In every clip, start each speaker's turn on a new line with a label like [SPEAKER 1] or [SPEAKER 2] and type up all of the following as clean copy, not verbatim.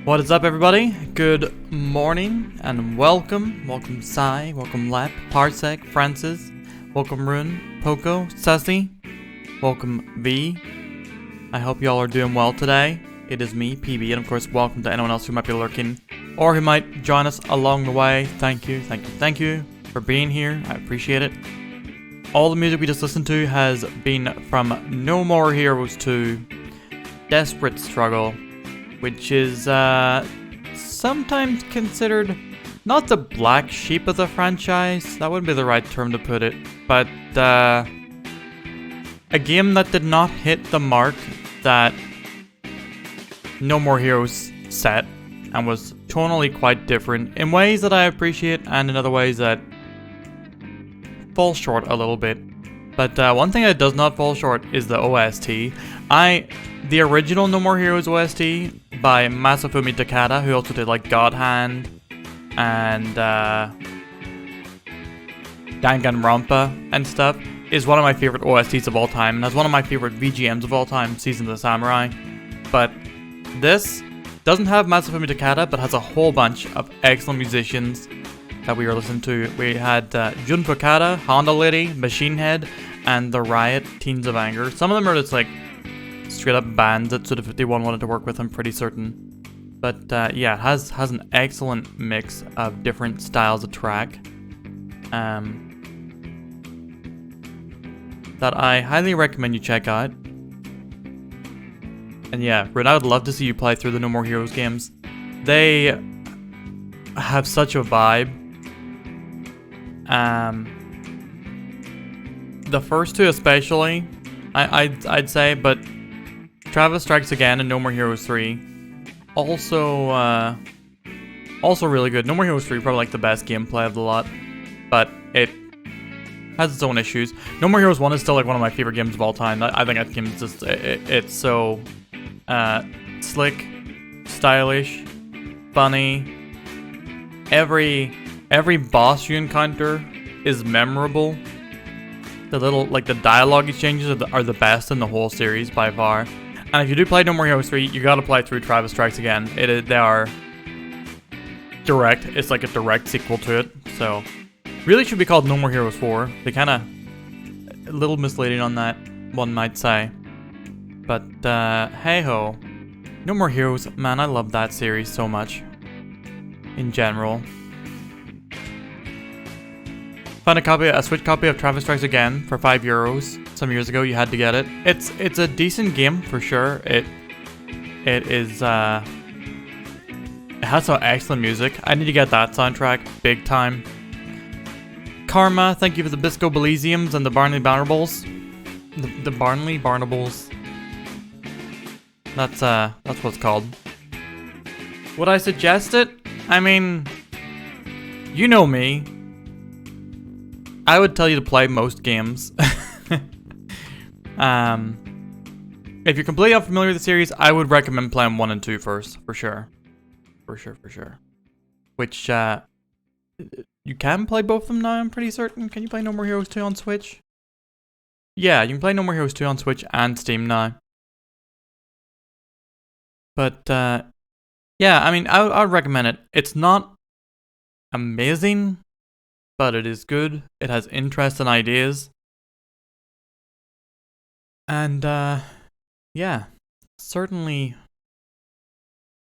[SPEAKER 1] What is up, everybody? Good morning and welcome. Welcome Sai, welcome Lep, Parsec, Francis, welcome Rune, Poco, Sussy, welcome V. I hope y'all are doing well today. It is me, PB, and of course welcome to anyone else who might be lurking or who might join us along the way. Thank you for being here. I appreciate it. All the music we just listened to has been from No More Heroes 2, Desperate Struggle, which is sometimes considered not the black sheep of the franchise. That wouldn't be the right term to put it, but a game that did not hit the mark that No More Heroes set and was tonally quite different in ways that I appreciate and in other ways that fall short a little bit. But one thing that does not fall short is the OST. The original No More Heroes OST by Masafumi Takada, who also did like God Hand and Danganronpa and stuff, is one of my favorite OSTs of all time, and has one of my favorite VGMs of all time, Season of the Samurai. But this doesn't have Masafumi Takada, but has a whole bunch of excellent musicians that we were listening to. We had Jun Fukada, Honda Lady, Machine Head, and The Riot, Teens of Anger. Some of them are just like straight up bands that Suda 51 wanted to work with, I'm pretty certain. But yeah, it has an excellent mix of different styles of track that I highly recommend you check out. And yeah, Red, I would love to see you play through the No More Heroes games. They have such a vibe. The first two especially, I'd say, but Travis Strikes Again and No More Heroes 3 also really good. No More Heroes 3 probably like the best gameplay of the lot, but it has its own issues. No More Heroes 1 is still like one of my favorite games of all time. I think that game is just it's so slick, stylish, funny. Every boss you encounter is memorable. The the dialogue exchanges are the best in the whole series by far. And if you do play No More Heroes 3, you gotta play through Travis Strikes Again. They are direct. It's like a direct sequel to it. So, really should be called No More Heroes 4. They kinda a little misleading on that, one might say. But hey ho, No More Heroes, man, I love that series so much. In general. Found a Switch copy of Travis Strikes Again for €5 some years ago. You had to get it. It's a decent game for sure. It is it has some excellent music. I need to get that soundtrack big time. Karma, thank you for the Bisco Elysiums and the Barnley Barnables. The Barnley Barnables. That's what it's called. Would I suggest it? I mean, you know me. I would tell you to play most games. If you're completely unfamiliar with the series, I would recommend playing 1 and 2 first, for sure. For sure. Which, you can play both of them now, I'm pretty certain. Can you play No More Heroes 2 on Switch? Yeah, you can play No More Heroes 2 on Switch and Steam now. But, yeah, I mean, I would recommend it. It's not amazing, but it is good. It has interest and ideas. And, yeah, certainly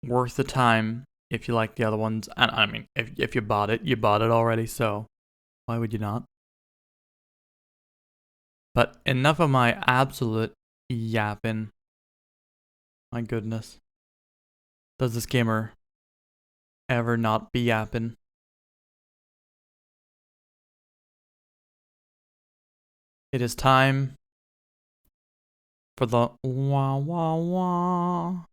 [SPEAKER 1] worth the time if you like the other ones. And I mean, if you bought it already, so why would you not? But enough of my absolute yapping. My goodness. Does this gamer ever not be yapping? It is time for the wah wah wah.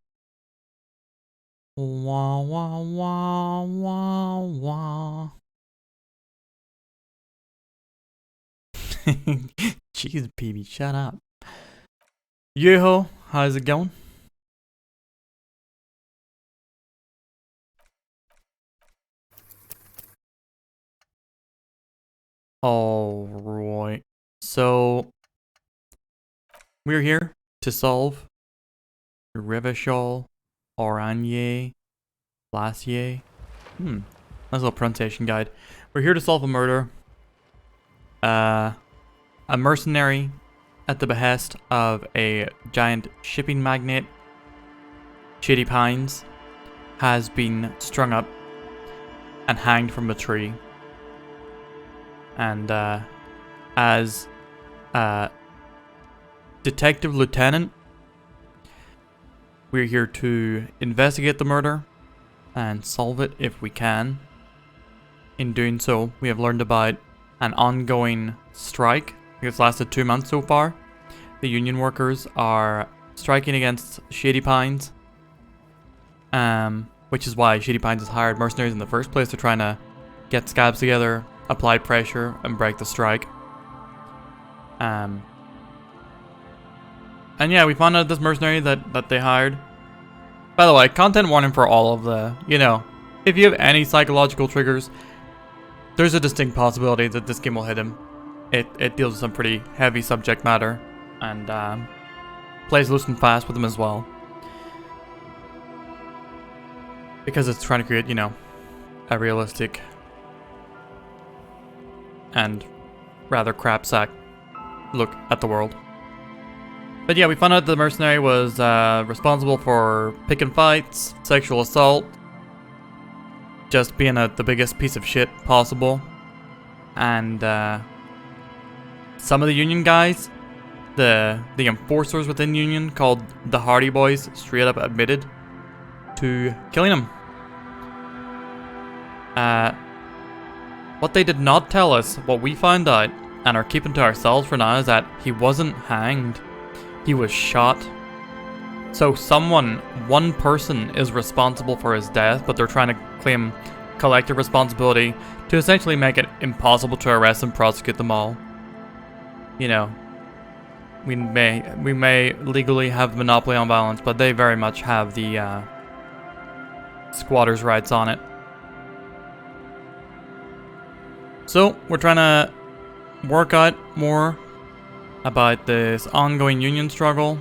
[SPEAKER 1] Wah wah wah wah wah. Jeez, PB, shut up. Yoo-ho, how's it going? Alright. So, we're here to solve Revachol, Oranje, Glacier. Nice little pronunciation guide. We're here to solve a murder. A mercenary at the behest of a giant shipping magnate, Shady Pines, has been strung up and hanged from a tree. And as Detective Lieutenant, we're here to investigate the murder and solve it if we can. In doing so, we have learned about an ongoing strike. It's lasted 2 months so far. The union workers are striking against Shady Pines, which is why Shady Pines has hired mercenaries in the first place. They're trying to get scabs together, apply pressure, and break the strike. And yeah, we found out this mercenary that they hired. By the way, content warning for all of the, if you have any psychological triggers, there's a distinct possibility that this game will hit him. It deals with some pretty heavy subject matter, and plays loose and fast with him as well. Because it's trying to create, a realistic and rather crap sack look at the world. But yeah, we found out the mercenary was responsible for picking fights, sexual assault, just being the biggest piece of shit possible. And some of the Union guys, the enforcers within Union called the Hardy Boys, straight up admitted to killing him. What they did not tell us, what we found out, and are keeping to ourselves for now, is that he wasn't hanged. He was shot. So one person is responsible for his death, but they're trying to claim collective responsibility to essentially make it impossible to arrest and prosecute them all. We may legally have monopoly on violence, but they very much have the squatters' rights on it. So we're trying to work out more about this ongoing union struggle,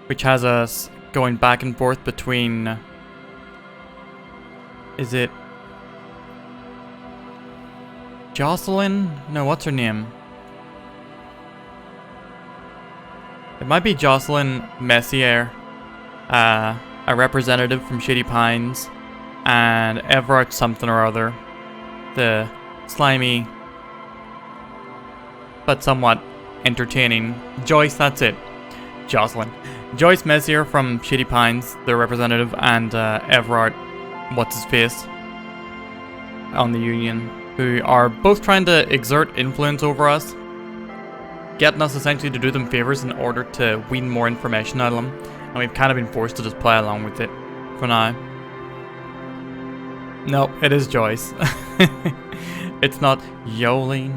[SPEAKER 1] which has us going back and forth between, is it Jocelyn? No, what's her name? It might be Jocelyn Messier, a representative from Shady Pines, and Everett something or other, the slimy but somewhat entertaining Joyce, that's it. Jocelyn. Joyce Messier from Shady Pines, their representative, and Everard, what's-his-face, on the Union, who are both trying to exert influence over us, getting us essentially to do them favors in order to wean more information out of them, and we've kind of been forced to just play along with it for now. No, it is Joyce. It's not Yolene.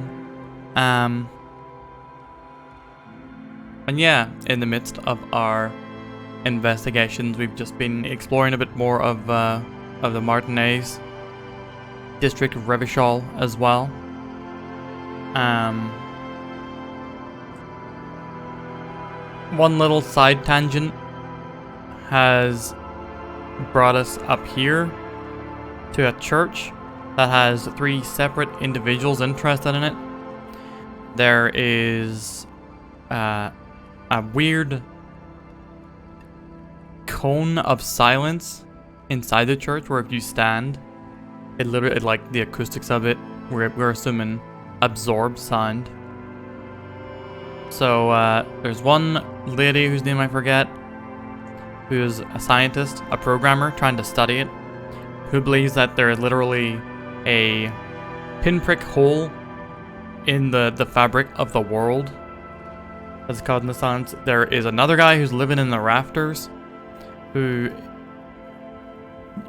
[SPEAKER 1] And yeah, in the midst of our investigations, we've just been exploring a bit more of the Martinez district of Revachol as well. One little side tangent has brought us up here to a church that has 3 separate individuals interested in it. There is a weird cone of silence inside the church where if you stand, it literally, like the acoustics of it, we're assuming absorbs sound. So there's one lady whose name I forget, who's a scientist, a programmer trying to study it, who believes that there is literally a pinprick hole in the fabric of the world that's causing the silence. There is another guy who's living in the rafters, who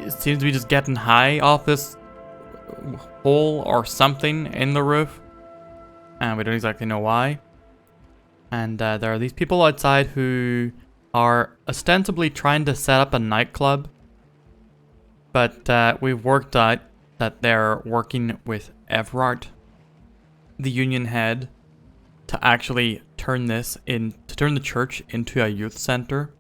[SPEAKER 1] seems to be just getting high off this hole or something in the roof, and we don't exactly know why. And there are these people outside who are ostensibly trying to set up a nightclub, but we've worked out that they're working with Everard, the Union head, to actually turn the church into a youth center.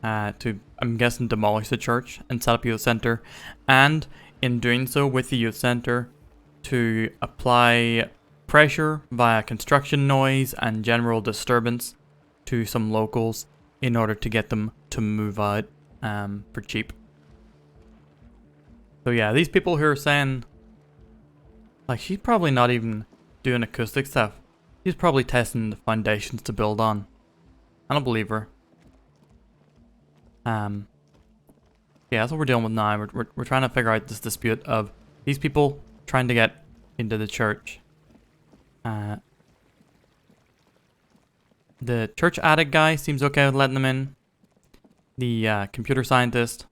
[SPEAKER 1] to, I'm guessing, demolish the church and set up a youth center, and in doing so with the youth center, to apply pressure via construction noise and general disturbance to some locals in order to get them to move out for cheap. So yeah, these people who are saying, like, she's probably not even doing acoustic stuff. She's probably testing the foundations to build on. I don't believe her. Yeah, that's what we're dealing with now. We're trying to figure out this dispute of these people trying to get into the church. The church attic guy seems okay with letting them in. The computer scientist,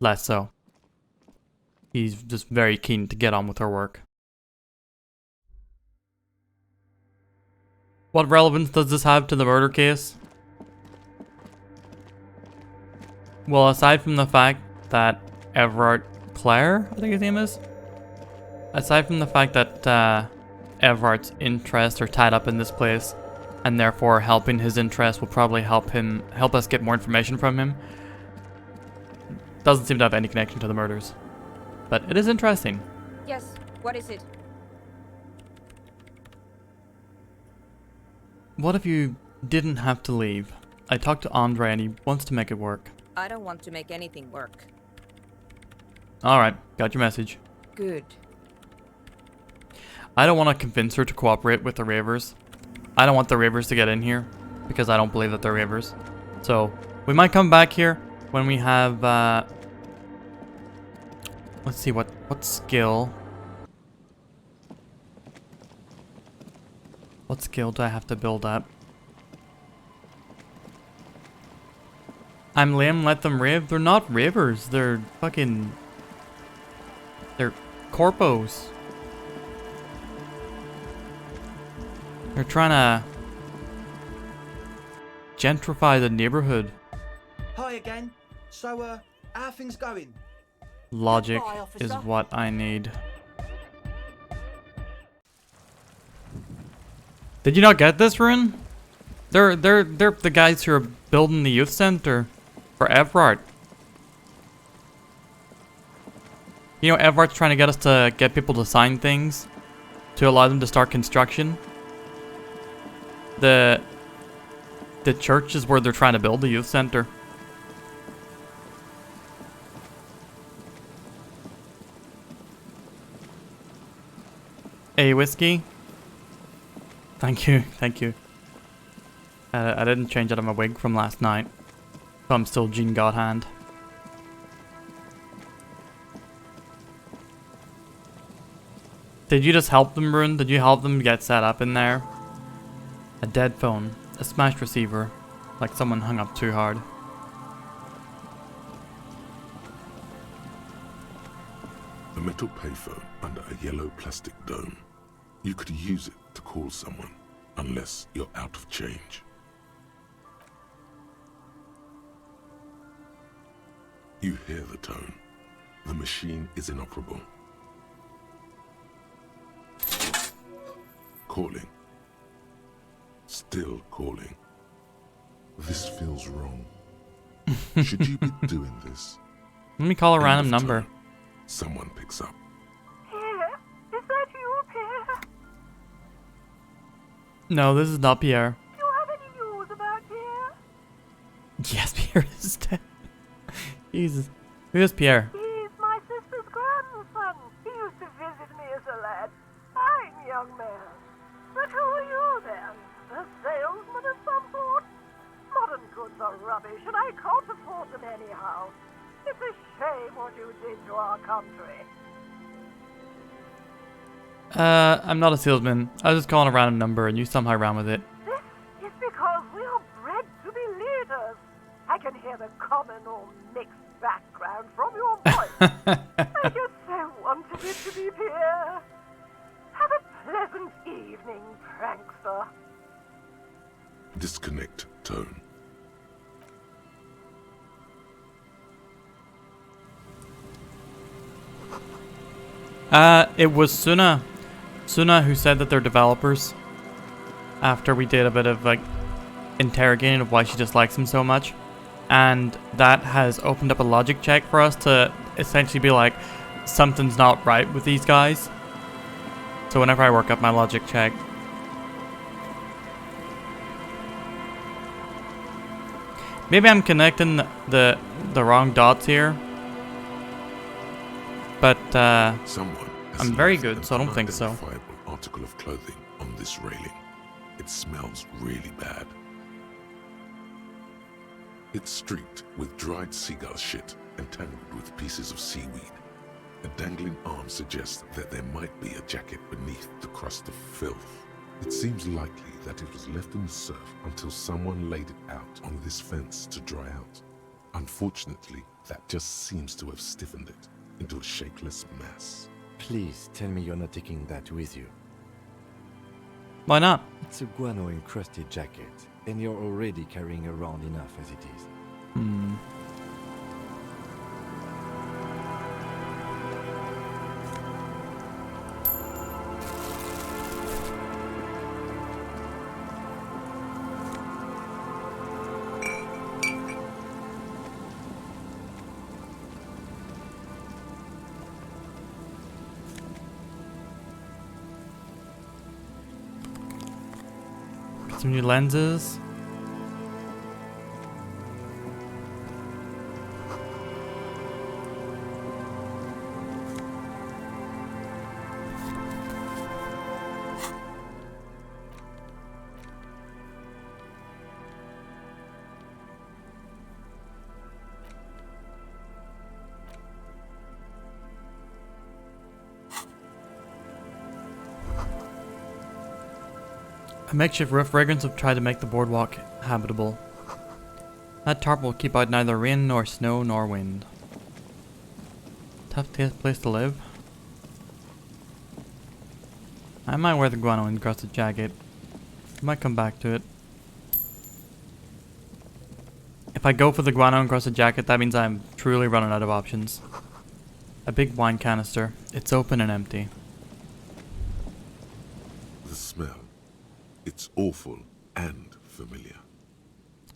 [SPEAKER 1] less so. He's just very keen to get on with her work. What relevance does this have to the murder case? Well, aside from the fact that Everard Clare, I think his name is. Aside from the fact that Everard's interests are tied up in this place, and therefore helping his interests will probably help us get more information from him. Doesn't seem to have any connection to the murders. But it is interesting.
[SPEAKER 2] Yes, what is it?
[SPEAKER 1] What if you didn't have to leave? I talked to Andre and he wants to make it work.
[SPEAKER 2] I don't want to make anything work.
[SPEAKER 1] Alright, got your message.
[SPEAKER 2] Good.
[SPEAKER 1] I don't want to convince her to cooperate with the Ravers. I don't want the Ravers to get in here because I don't believe that they're Ravers. So, we might come back here when we have, let's see, what skill? What skill do I have to build up? I'm lame, let them rave. They're not ravers. They're fucking... They're corpos. They're trying to gentrify the neighborhood.
[SPEAKER 3] Hi again. So, how are things going?
[SPEAKER 1] Logic
[SPEAKER 3] Goodbye,
[SPEAKER 1] is
[SPEAKER 3] officer.
[SPEAKER 1] what I need. Did you not get this, Rune? They're the guys who are building the youth center for Everard. You know, Everard's trying to get us to get people to sign things to allow them to start construction. The church is where they're trying to build the youth center. A whiskey. Thank you, thank you. I didn't change out of my wig from last night, so I'm still Jean Godhand. Did you just help them, Rune? Did you help them get set up in there? A dead phone, a smashed receiver, like someone hung up too hard.
[SPEAKER 4] A metal payphone under a yellow plastic dome. You could use it to call someone, unless you're out of change. You hear the tone. The machine is inoperable. Calling. Still calling. This feels wrong. Should you be doing this?
[SPEAKER 1] Let me call a
[SPEAKER 4] End
[SPEAKER 1] random
[SPEAKER 4] of
[SPEAKER 1] number.
[SPEAKER 4] tone. Someone picks up.
[SPEAKER 5] Pierre, is that you, Pierre?
[SPEAKER 1] No, this is not Pierre.
[SPEAKER 5] Do you have any news about Pierre?
[SPEAKER 1] Yes, Pierre is dead. Jesus. Who is Pierre?
[SPEAKER 5] He's my sister's grandson. He used to visit me as a lad. Fine young man. But who are you then? A salesman of some sort? Modern goods are rubbish, and I can't afford them anyhow. It's a shame what you did to our country.
[SPEAKER 1] I'm not a salesman. I was just calling a random number and you somehow ran with it.
[SPEAKER 5] This is because we are bred to be leaders. I can hear the common or mixed background from your voice. I just so wanted it to be Pierre. Have a pleasant evening, prankster.
[SPEAKER 4] Disconnect tone.
[SPEAKER 1] It was Suna. Suna who said that they're developers. After we did a bit of, like, interrogating of why she dislikes him so much. and that has opened up a logic check for us to essentially be like, something's not right with these guys. So whenever I work up my logic check, maybe I'm connecting the wrong dots here, but
[SPEAKER 4] Someone has
[SPEAKER 1] I'm very
[SPEAKER 4] left
[SPEAKER 1] good,
[SPEAKER 4] an
[SPEAKER 1] so I don't think so.
[SPEAKER 4] unidentifiable article of clothing on this railing. It smells really bad. It's streaked with dried seagull shit and tangled with pieces of seaweed. A dangling arm suggests that there might be a jacket beneath the crust of filth. It seems likely that it was left in the surf until someone laid it out on this fence to dry out. Unfortunately, that just seems to have stiffened it into a shapeless mass.
[SPEAKER 6] Please tell me you're not taking that with you.
[SPEAKER 1] Why not?
[SPEAKER 6] It's a guano-encrusted jacket, and you're already carrying around enough as it is.
[SPEAKER 1] Some new lenses. A makeshift roof. Vagrants have tried to make the boardwalk habitable. That tarp will keep out neither rain nor snow nor wind. Tough place to live. I might wear the guano encrusted jacket. I might come back to it. If I go for the guano encrusted jacket, that means I'm truly running out of options. A big wine canister. It's open and empty.
[SPEAKER 4] The smell. It's awful and familiar.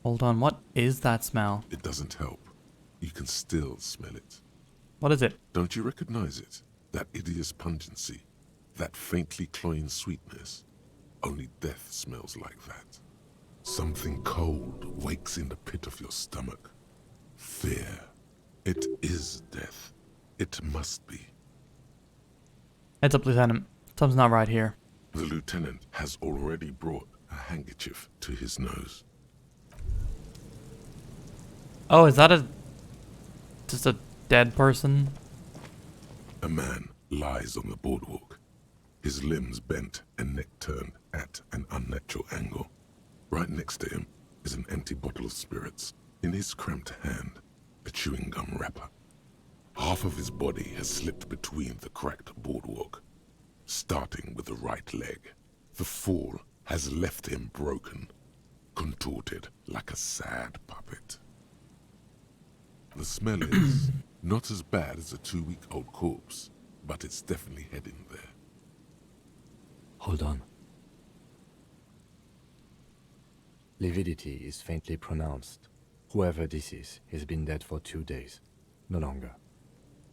[SPEAKER 1] Hold on, what is that smell?
[SPEAKER 4] It doesn't help. You can still smell it.
[SPEAKER 1] What is it?
[SPEAKER 4] Don't you recognize it? That hideous pungency. That faintly cloying sweetness. Only death smells like that. Something cold wakes in the pit of your stomach. Fear. It is death. It must be.
[SPEAKER 1] Heads up, Lieutenant. Something's not right here.
[SPEAKER 4] The lieutenant has already brought a handkerchief to his nose.
[SPEAKER 1] Oh, is that just a dead person?
[SPEAKER 4] A man lies on the boardwalk, his limbs bent and neck turned at an unnatural angle. Right next to him is an empty bottle of spirits. In his cramped hand, a chewing gum wrapper. Half of his body has slipped between the cracked boardwalk, starting with the right leg. The fall has left him broken, contorted like a sad puppet. The smell is not as bad as a 2-week-old corpse, but it's definitely heading there.
[SPEAKER 6] Hold on. Lividity is faintly pronounced. Whoever this is has been dead for 2 days. No longer.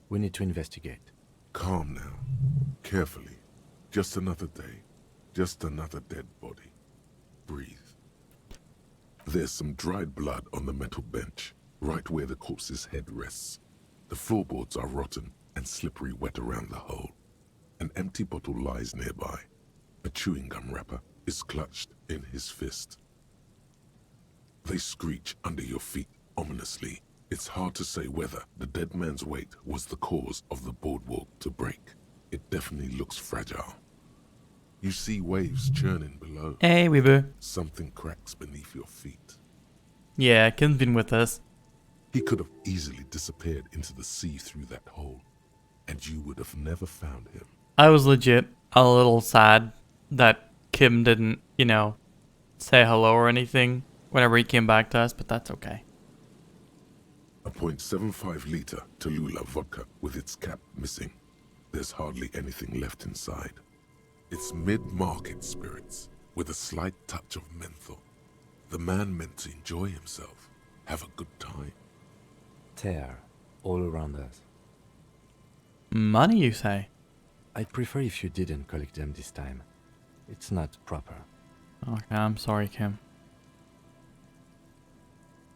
[SPEAKER 6] We need to investigate.
[SPEAKER 4] Calm now. Carefully. Just another day. Just another dead body. Breathe. There's some dried blood on the metal bench, right where the corpse's head rests. The floorboards are rotten and slippery wet around the hole. An empty bottle lies nearby. A chewing gum wrapper is clutched in his fist. They screech under your feet ominously. It's hard to say whether the dead man's weight was the cause of the boardwalk to break. It definitely looks fragile. You see waves churning below.
[SPEAKER 1] Hey, Weebu.
[SPEAKER 4] Something cracks beneath your feet.
[SPEAKER 1] Yeah, Kim's been with us.
[SPEAKER 4] He could have easily disappeared into the sea through that hole, and you would have never found him.
[SPEAKER 1] I was legit a little sad that Kim didn't, say hello or anything whenever he came back to us, but that's okay.
[SPEAKER 4] A .75 liter Tallulah vodka with its cap missing. There's hardly anything left inside. It's mid-market spirits with a slight touch of menthol. The man meant to enjoy himself, have a good time.
[SPEAKER 6] Tear all around us.
[SPEAKER 1] Money, you say?
[SPEAKER 6] I'd prefer if you didn't collect them this time. It's not proper.
[SPEAKER 1] Okay, I'm sorry, Kim.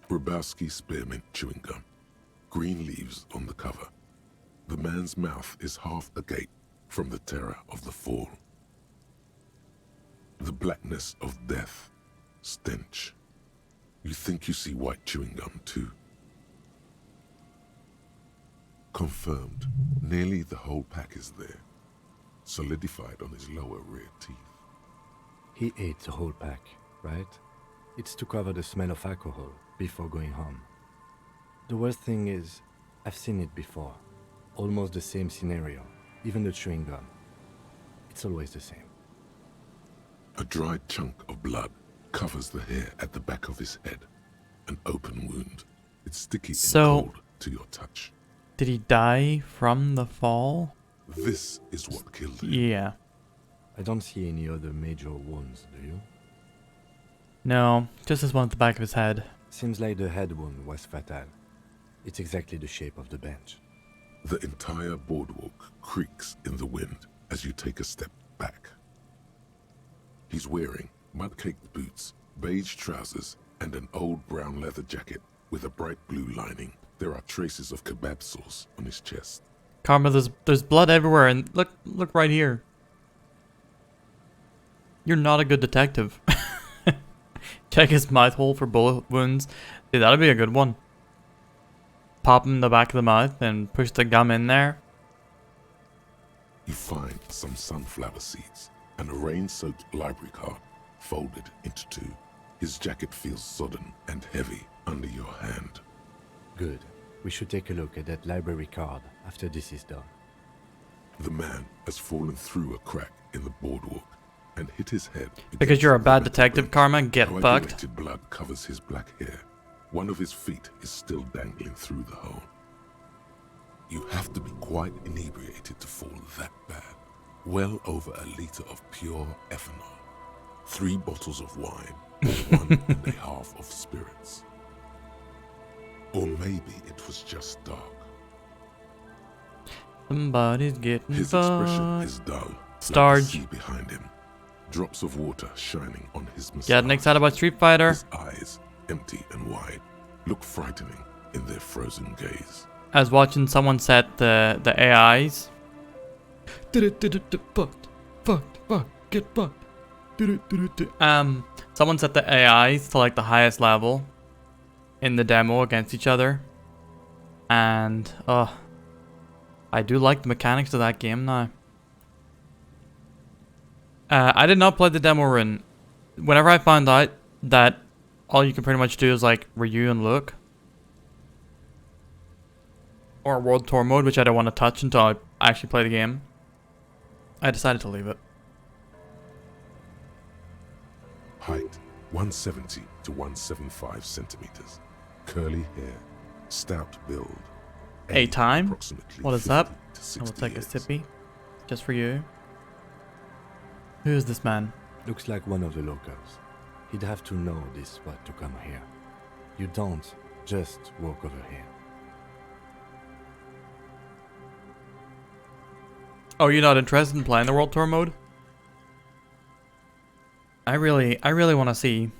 [SPEAKER 4] Brabowski spearmint chewing gum. Green leaves on the cover. The man's mouth is half agape from the terror of the fall. The blackness of death. Stench. You think you see white chewing gum too. Confirmed. Nearly the whole pack is there. Solidified on his lower rear teeth.
[SPEAKER 6] He ate the whole pack, right? It's to cover the smell of alcohol before going home. The worst thing is, I've seen it before. Almost the same scenario, even the chewing gum. It's always the same.
[SPEAKER 4] A dried chunk of blood covers the hair at the back of his head. An open wound. It's sticky and cold to your touch.
[SPEAKER 1] Did he die from the fall?
[SPEAKER 4] This is what killed him.
[SPEAKER 1] Yeah.
[SPEAKER 6] I don't see any other major wounds, do you?
[SPEAKER 1] No, just this one at the back of his head.
[SPEAKER 6] Seems like the head wound was fatal. It's exactly the shape of the bench.
[SPEAKER 4] The entire boardwalk creaks in the wind as you take a step back. He's wearing mud-caked boots, beige trousers, and an old brown leather jacket with a bright blue lining. There are traces of kebab sauce on his chest.
[SPEAKER 1] Karma, there's blood everywhere, and look right here. You're not a good detective. Check his mouth hole for bullet wounds. Dude, that'd be a good one. Pop him in the back of the mouth and push the gum in there.
[SPEAKER 4] You find some sunflower seeds and a rain-soaked library card folded into two. His jacket feels sodden and heavy under your hand.
[SPEAKER 6] Good. We should take a look at that library card after this is done.
[SPEAKER 4] The man has fallen through a crack in the boardwalk and hit his head.
[SPEAKER 1] Because you're a bad
[SPEAKER 4] the
[SPEAKER 1] detective,
[SPEAKER 4] bench.
[SPEAKER 1] Karma, get fucked.
[SPEAKER 4] Coagulated blood covers his black hair. One of his feet is still dangling through the hole. You have to be quite inebriated to fall that bad. Well over a liter of pure ethanol. 3 bottles of wine, or 1.5 of spirits. Or maybe it was just dark.
[SPEAKER 1] Somebody's getting
[SPEAKER 4] His expression
[SPEAKER 1] fucked.
[SPEAKER 4] is dull.
[SPEAKER 1] Starge.
[SPEAKER 4] Like the sea behind him. Drops of water shining on his mustache.
[SPEAKER 1] Getting excited about Street Fighter.
[SPEAKER 4] His eyes, empty and wide, look frightening in their frozen gaze.
[SPEAKER 1] I was watching someone set the AIs. Fucked, get fucked. Someone set the AIs to like the highest level in the demo against each other, and I do like the mechanics of that game now. I did not play the demo run. Whenever I found out that all you can pretty much do is like Ryu and Luke, or World Tour mode, which I don't want to touch until I actually play the game, I decided to leave it.
[SPEAKER 4] Height 170 to 175 centimeters. Curly hair. Stout build.
[SPEAKER 1] A time?
[SPEAKER 4] Approximately
[SPEAKER 1] What is that?
[SPEAKER 4] 50 to
[SPEAKER 1] I
[SPEAKER 4] 60
[SPEAKER 1] will take a
[SPEAKER 4] years.
[SPEAKER 1] sippy. Just for you. Who is this man?
[SPEAKER 6] Looks like one of the locals. He'd have to know this spot to come here. You don't just walk over here.
[SPEAKER 1] Oh, you're not interested in playing the World Tour mode? I really want to see.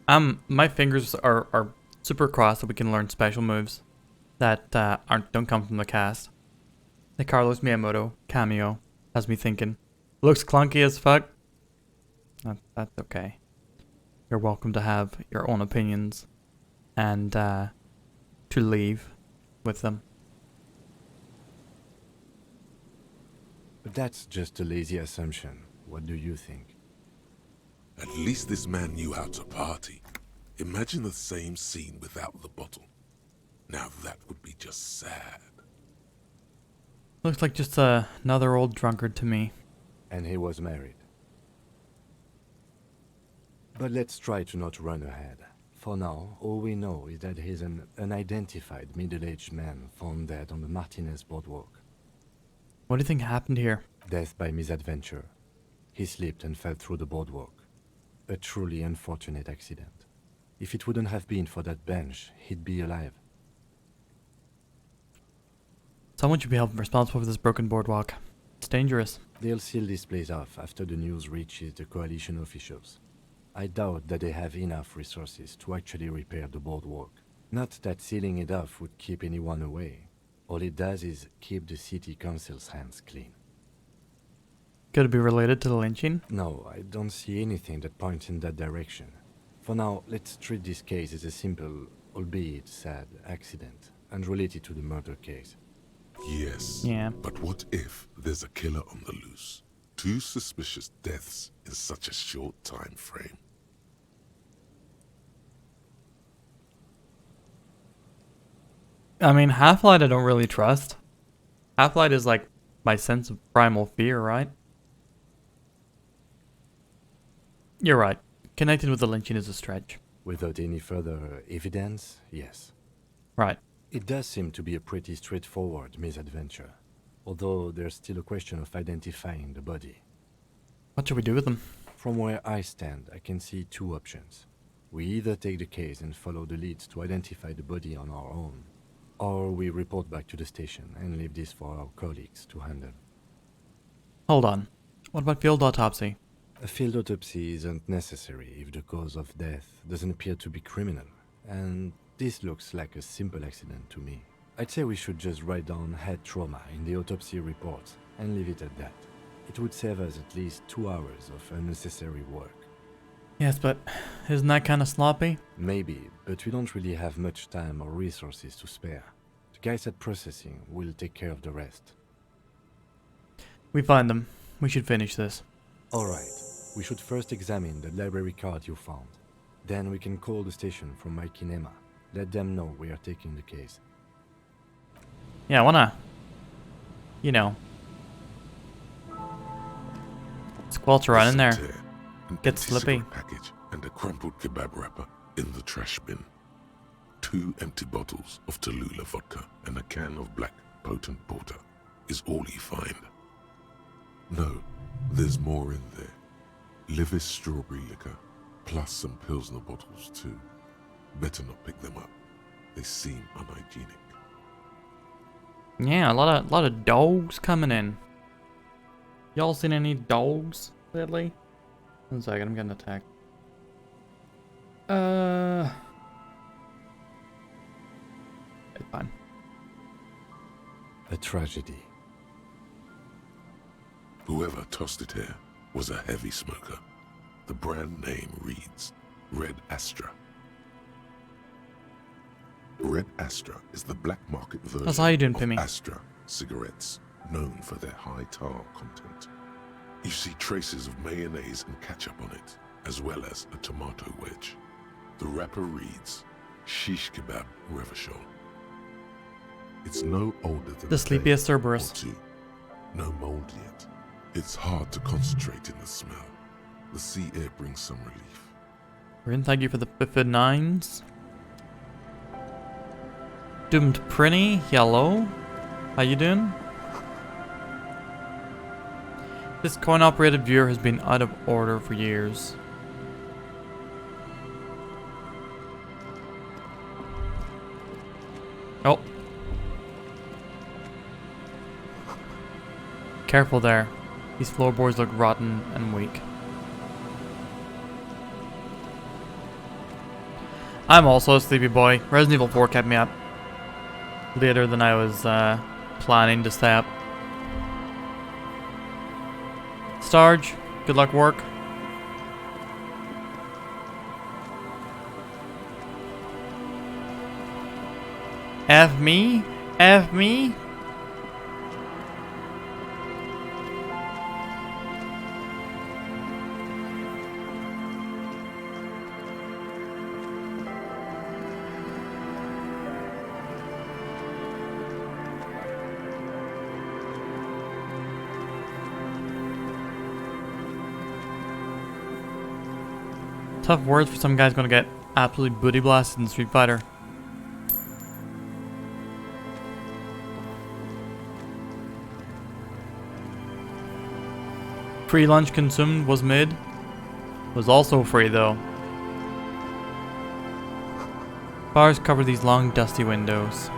[SPEAKER 1] My fingers are super crossed that we can learn special moves that don't come from the cast. The Carlos Miyamoto cameo has me thinking. Looks clunky as fuck. That's okay. You're welcome to have your own opinions and to leave with them.
[SPEAKER 6] But that's just a lazy assumption. What do you think?
[SPEAKER 4] At least this man knew how to party. Imagine the same scene without the bottle. Now that would be just sad.
[SPEAKER 1] Looks like just another old drunkard to me.
[SPEAKER 6] And he was married. But let's try to not run ahead. For now, all we know is that he's an unidentified middle-aged man found dead on the Martinez boardwalk.
[SPEAKER 1] What do you think happened here?
[SPEAKER 6] Death by misadventure. He slipped and fell through the boardwalk. A truly unfortunate accident. If it wouldn't have been for that bench, he'd be alive.
[SPEAKER 1] Someone should be held responsible for this broken boardwalk. It's dangerous.
[SPEAKER 6] They'll seal this place off after the news reaches the coalition officials. I doubt that they have enough resources to actually repair the boardwalk. Not that sealing it off would keep anyone away. All it does is keep the city council's hands clean.
[SPEAKER 1] Could it be related to the lynching?
[SPEAKER 6] No, I don't see anything that points in that direction. For now, let's treat this case as a simple, albeit sad, accident, unrelated to the murder case.
[SPEAKER 4] Yes.
[SPEAKER 1] Yeah.
[SPEAKER 4] But what if there's a killer on the loose? 2 suspicious deaths in such a short time frame.
[SPEAKER 1] I mean, Half-Light I don't really trust. Half-Light is like my sense of primal fear, right? You're right. Connected with the lynching is a stretch.
[SPEAKER 6] Without any further evidence, yes.
[SPEAKER 1] Right.
[SPEAKER 6] It does seem to be a pretty straightforward misadventure, although there's still a question of identifying the body.
[SPEAKER 1] What should we do with them?
[SPEAKER 6] From where I stand, I can see 2 options. We either take the case and follow the leads to identify the body on our own, or we report back to the station and leave this for our colleagues to handle.
[SPEAKER 1] Hold on. What about field autopsy?
[SPEAKER 6] A field autopsy isn't necessary if the cause of death doesn't appear to be criminal, and this looks like a simple accident to me. I'd say we should just write down head trauma in the autopsy report and leave it at that. It would save us at least 2 hours of unnecessary work.
[SPEAKER 1] Yes, but isn't that kind of sloppy?
[SPEAKER 6] Maybe, but we don't really have much time or resources to spare. The guys at processing will take care of the rest.
[SPEAKER 1] We find them. We should finish this.
[SPEAKER 6] Alright, we should first examine the library card you found. Then we can call the station from Mike and Emma. Let them know we are taking the case.
[SPEAKER 1] Yeah, I wanna... You know... Squelch around in there.
[SPEAKER 4] An
[SPEAKER 1] Get
[SPEAKER 4] empty
[SPEAKER 1] slippy.
[SPEAKER 4] cigarette package and a crumpled kebab wrapper in the trash bin. 2 empty bottles of Tallulah vodka and a can of black potent porter is all you find. No, there's more in there. Livis strawberry liquor, plus some Pilsner bottles too. Better not pick them up. They seem unhygienic.
[SPEAKER 1] Yeah, a lot of dogs coming in. Y'all seen any dogs lately? 1 second, I'm getting attacked. It's fine.
[SPEAKER 6] A tragedy.
[SPEAKER 4] Whoever tossed it here was a heavy smoker. The brand name reads Red Astra. Red Astra is the black market version
[SPEAKER 1] How's how you doing,
[SPEAKER 4] of
[SPEAKER 1] Pimmy?
[SPEAKER 4] Astra cigarettes, known for their high tar content. You see traces of mayonnaise and ketchup on it, as well as a tomato wedge. The wrapper reads Shish Kebab Revachol. It's no older than
[SPEAKER 1] The
[SPEAKER 4] a
[SPEAKER 1] sleepiest
[SPEAKER 4] day or
[SPEAKER 1] Cerberus.
[SPEAKER 4] 2. No mold yet. It's hard to concentrate in the smell. The sea air brings some relief.
[SPEAKER 1] Rin, thank you for the Bifid 9s. Doomed Prinny, hello. How you doing? This coin-operated viewer has been out of order for years. Oh. Careful there. These floorboards look rotten and weak. I'm also a sleepy boy. Resident Evil 4 kept me up later than I was planning to stay up. Starge, good luck work. F me? F me? Tough words for some guy's gonna get absolutely booty blasted in Street Fighter. Free lunch consumed was mid. Was also free though. Bars cover these long, dusty windows.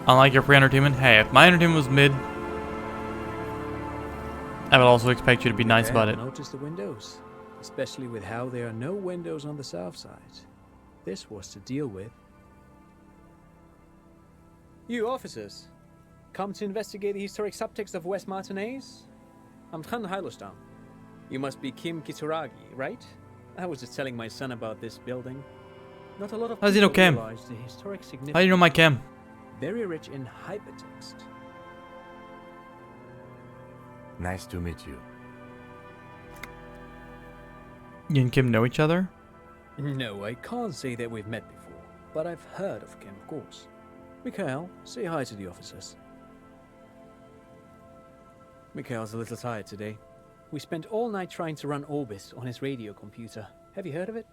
[SPEAKER 1] Unlike your pre-entertainment, hey, if my entertainment was mid, I would also expect you to be nice about it.
[SPEAKER 7] Notice the windows, especially with how there are no windows on the south side. This was to deal with. You officers, come to investigate the historic subtext of West Martinez? I'm Tran Heilostam. You must be Kim Kitaragi, right? I was just telling my son about this building. Not a lot of
[SPEAKER 1] How does he know
[SPEAKER 7] people
[SPEAKER 1] Kim?
[SPEAKER 7] realize the historic significance.
[SPEAKER 1] How do you know my Kim?
[SPEAKER 7] Very rich in hypertext.
[SPEAKER 6] Nice to meet you.
[SPEAKER 1] You and Kim know each other?
[SPEAKER 7] No, I can't say that we've met before, but I've heard of Kim, of course. Mikhail, say hi to the officers. Mikhail's a little tired today. We spent all night trying to run Orbis on his radio computer. Have you heard of it?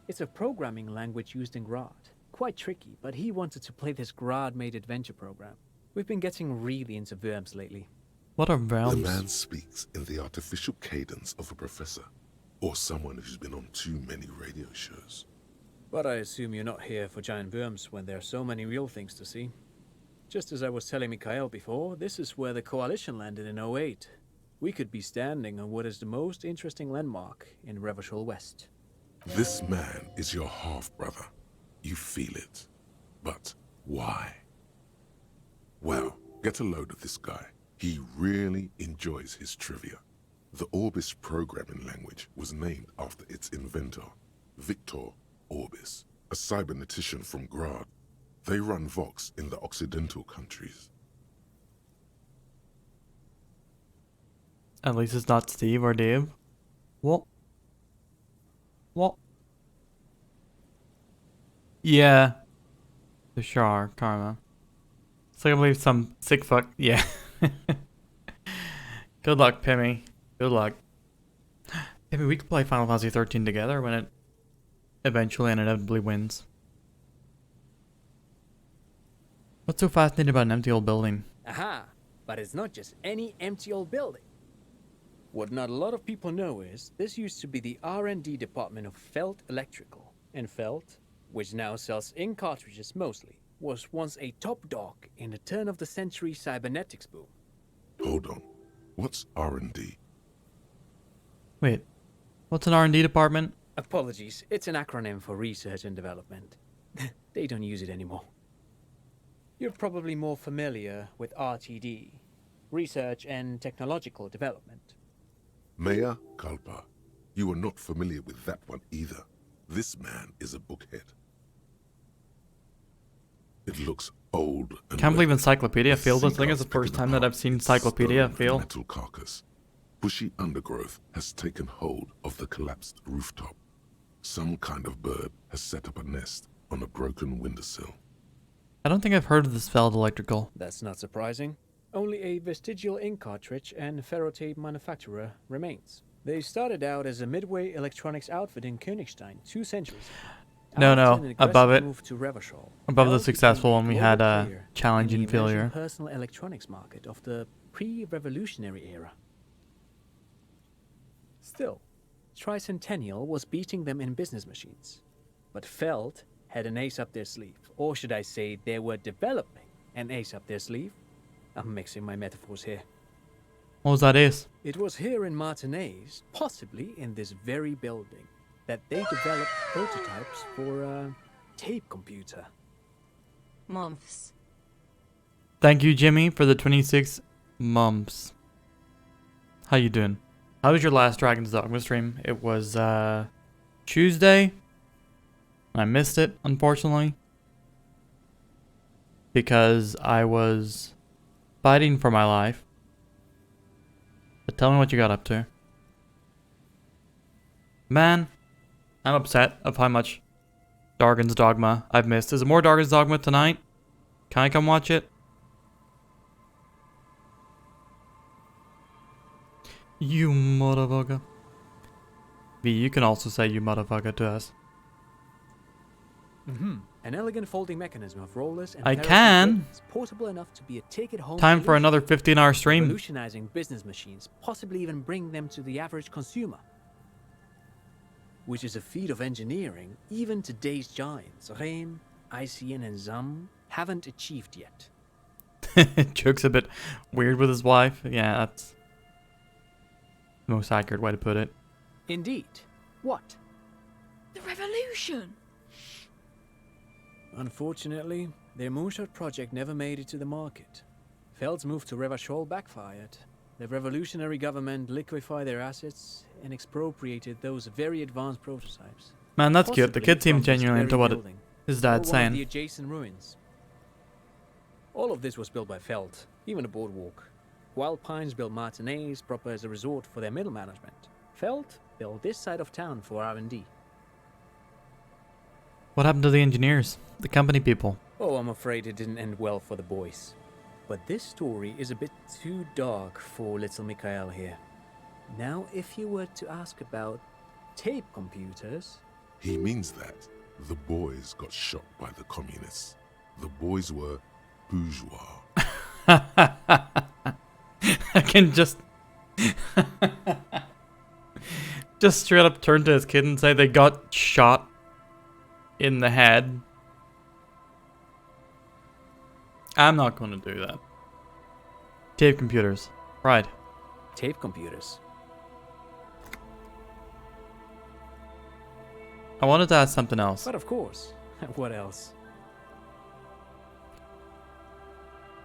[SPEAKER 7] It's a programming language used in Grad. Quite tricky, but he wanted to play this Grad-made adventure program. We've been getting really into Worms lately.
[SPEAKER 1] What are
[SPEAKER 4] The
[SPEAKER 1] realms?
[SPEAKER 4] man speaks in the artificial cadence of a professor, or someone who's been on too many radio shows.
[SPEAKER 7] But I assume you're not here for giant worms when there are so many real things to see. Just as I was telling Mikhail before, this is where the Coalition landed in '08. We could be standing on what is the most interesting landmark in Revachol West.
[SPEAKER 4] This man is your half-brother. You feel it. But why? Well, get a load of this guy. He really enjoys his trivia. The Orbis programming language was named after its inventor, Victor Orbis, a cybernetician from Grad. They run Vox in the Occidental countries.
[SPEAKER 1] At least it's not Steve or Dave. What? What? Yeah. The Shar, Karma. So I believe some sick fuck. Yeah. Good luck, Pimmy. Good luck. Maybe we could play Final Fantasy 13 together when it eventually and inevitably wins. What's so fascinating about an empty old building?
[SPEAKER 7] Aha! But it's not just any empty old building. What not a lot of people know is this used to be the R&D department of Felt Electrical. And Felt, which now sells ink cartridges mostly, was once a top dog in the turn-of-the-century cybernetics boom.
[SPEAKER 4] Hold on. What's R&D?
[SPEAKER 1] Wait, what's an R&D department?
[SPEAKER 7] Apologies, it's an acronym for research and development. They don't use it anymore. You're probably more familiar with RTD, Research and Technological Development.
[SPEAKER 4] Mea Kalpa. You are not familiar with that one either. This man is a bookhead. It looks old and
[SPEAKER 1] Can't believe
[SPEAKER 4] weathered.
[SPEAKER 1] Encyclopedia failed this. I think it's the
[SPEAKER 4] Seagulls
[SPEAKER 1] first
[SPEAKER 4] picking
[SPEAKER 1] time that
[SPEAKER 4] apart
[SPEAKER 1] I've seen
[SPEAKER 4] its
[SPEAKER 1] Encyclopedia
[SPEAKER 4] stone
[SPEAKER 1] fail.
[SPEAKER 4] and metal carcass. Bushy undergrowth has taken hold of the collapsed rooftop. Some kind of bird has set up a nest on a broken windowsill.
[SPEAKER 1] I don't think I've heard of this failed electrical.
[SPEAKER 7] That's not surprising. Only a vestigial ink cartridge and ferrotape manufacturer remains. They started out as a midway electronics outfit in Königstein 2 centuries ago.
[SPEAKER 1] No,
[SPEAKER 7] After
[SPEAKER 1] no,
[SPEAKER 7] an
[SPEAKER 1] above
[SPEAKER 7] aggressive
[SPEAKER 1] it.
[SPEAKER 7] move to Revachol,
[SPEAKER 1] Above the
[SPEAKER 7] Feld
[SPEAKER 1] successful
[SPEAKER 7] became
[SPEAKER 1] one, we
[SPEAKER 7] global
[SPEAKER 1] had a
[SPEAKER 7] player
[SPEAKER 1] challenge
[SPEAKER 7] in
[SPEAKER 1] and
[SPEAKER 7] the emerging
[SPEAKER 1] failure.
[SPEAKER 7] personal electronics market of the pre-revolutionary era. Still, Tricentennial was beating them in business machines. But Feld had an ace up their sleeve. Or should I say, they were developing an ace up their sleeve? I'm mixing my metaphors here.
[SPEAKER 1] What was that ace?
[SPEAKER 7] It was here in Martinez, possibly in this very building, that they developed prototypes for a tape computer.
[SPEAKER 2] Months.
[SPEAKER 1] Thank you, Jimmy, for the 26 months. How you doing? How was your last Dragon's Dogma stream? It was Tuesday. I missed it, unfortunately, because I was fighting for my life. But tell me what you got up to. Man, I'm upset of how much Dargon's Dogma I've missed. Is there more Dargon's Dogma tonight? Can I come watch it? You motherfucker. V, you can also say you motherfucker to us.
[SPEAKER 7] An elegant folding mechanism of rollers and
[SPEAKER 1] I
[SPEAKER 7] ferrous
[SPEAKER 1] can.
[SPEAKER 7] equipment, portable enough to be a take-it-home
[SPEAKER 1] Time for
[SPEAKER 7] solution.
[SPEAKER 1] another 15-hour stream.
[SPEAKER 7] Revolutionizing business machines, possibly even bring them to the average consumer. which is a feat of engineering even today's giants, Rehm, Elysium, and Zam, haven't achieved yet.
[SPEAKER 1] Joke's a bit weird with his wife. Yeah, that's the most accurate way to put it.
[SPEAKER 7] Indeed. What?
[SPEAKER 2] The revolution!
[SPEAKER 7] Unfortunately, their moonshot project never made it to the market. Feld's move to Revachol backfired. The revolutionary government liquefied their assets and expropriated those very advanced prototypes.
[SPEAKER 1] Man, that's cute. The
[SPEAKER 7] Possibly
[SPEAKER 1] kid seemed
[SPEAKER 7] from this
[SPEAKER 1] genuinely into
[SPEAKER 7] very
[SPEAKER 1] what
[SPEAKER 7] building,
[SPEAKER 1] his
[SPEAKER 7] or
[SPEAKER 1] dad's
[SPEAKER 7] one of the
[SPEAKER 1] saying.
[SPEAKER 7] adjacent ruins. All of this was built by Feld, even a boardwalk. Wild Pines built matinees proper as a resort for their middle management. Feld built this side of town for R&D.
[SPEAKER 1] What happened to the engineers? The company people?
[SPEAKER 7] Oh, I'm afraid it didn't end well for the boys. But this story is a bit too dark for little Mikhail here. Now, if you were to ask about tape computers...
[SPEAKER 4] He means that the boys got shot by the communists. The boys were bourgeois.
[SPEAKER 1] I can just... just straight up turn to his kid and say they got shot in the head. I'm not going to do that. Tape computers. Right.
[SPEAKER 7] Tape computers.
[SPEAKER 1] I wanted to ask something else.
[SPEAKER 7] But of course. What else?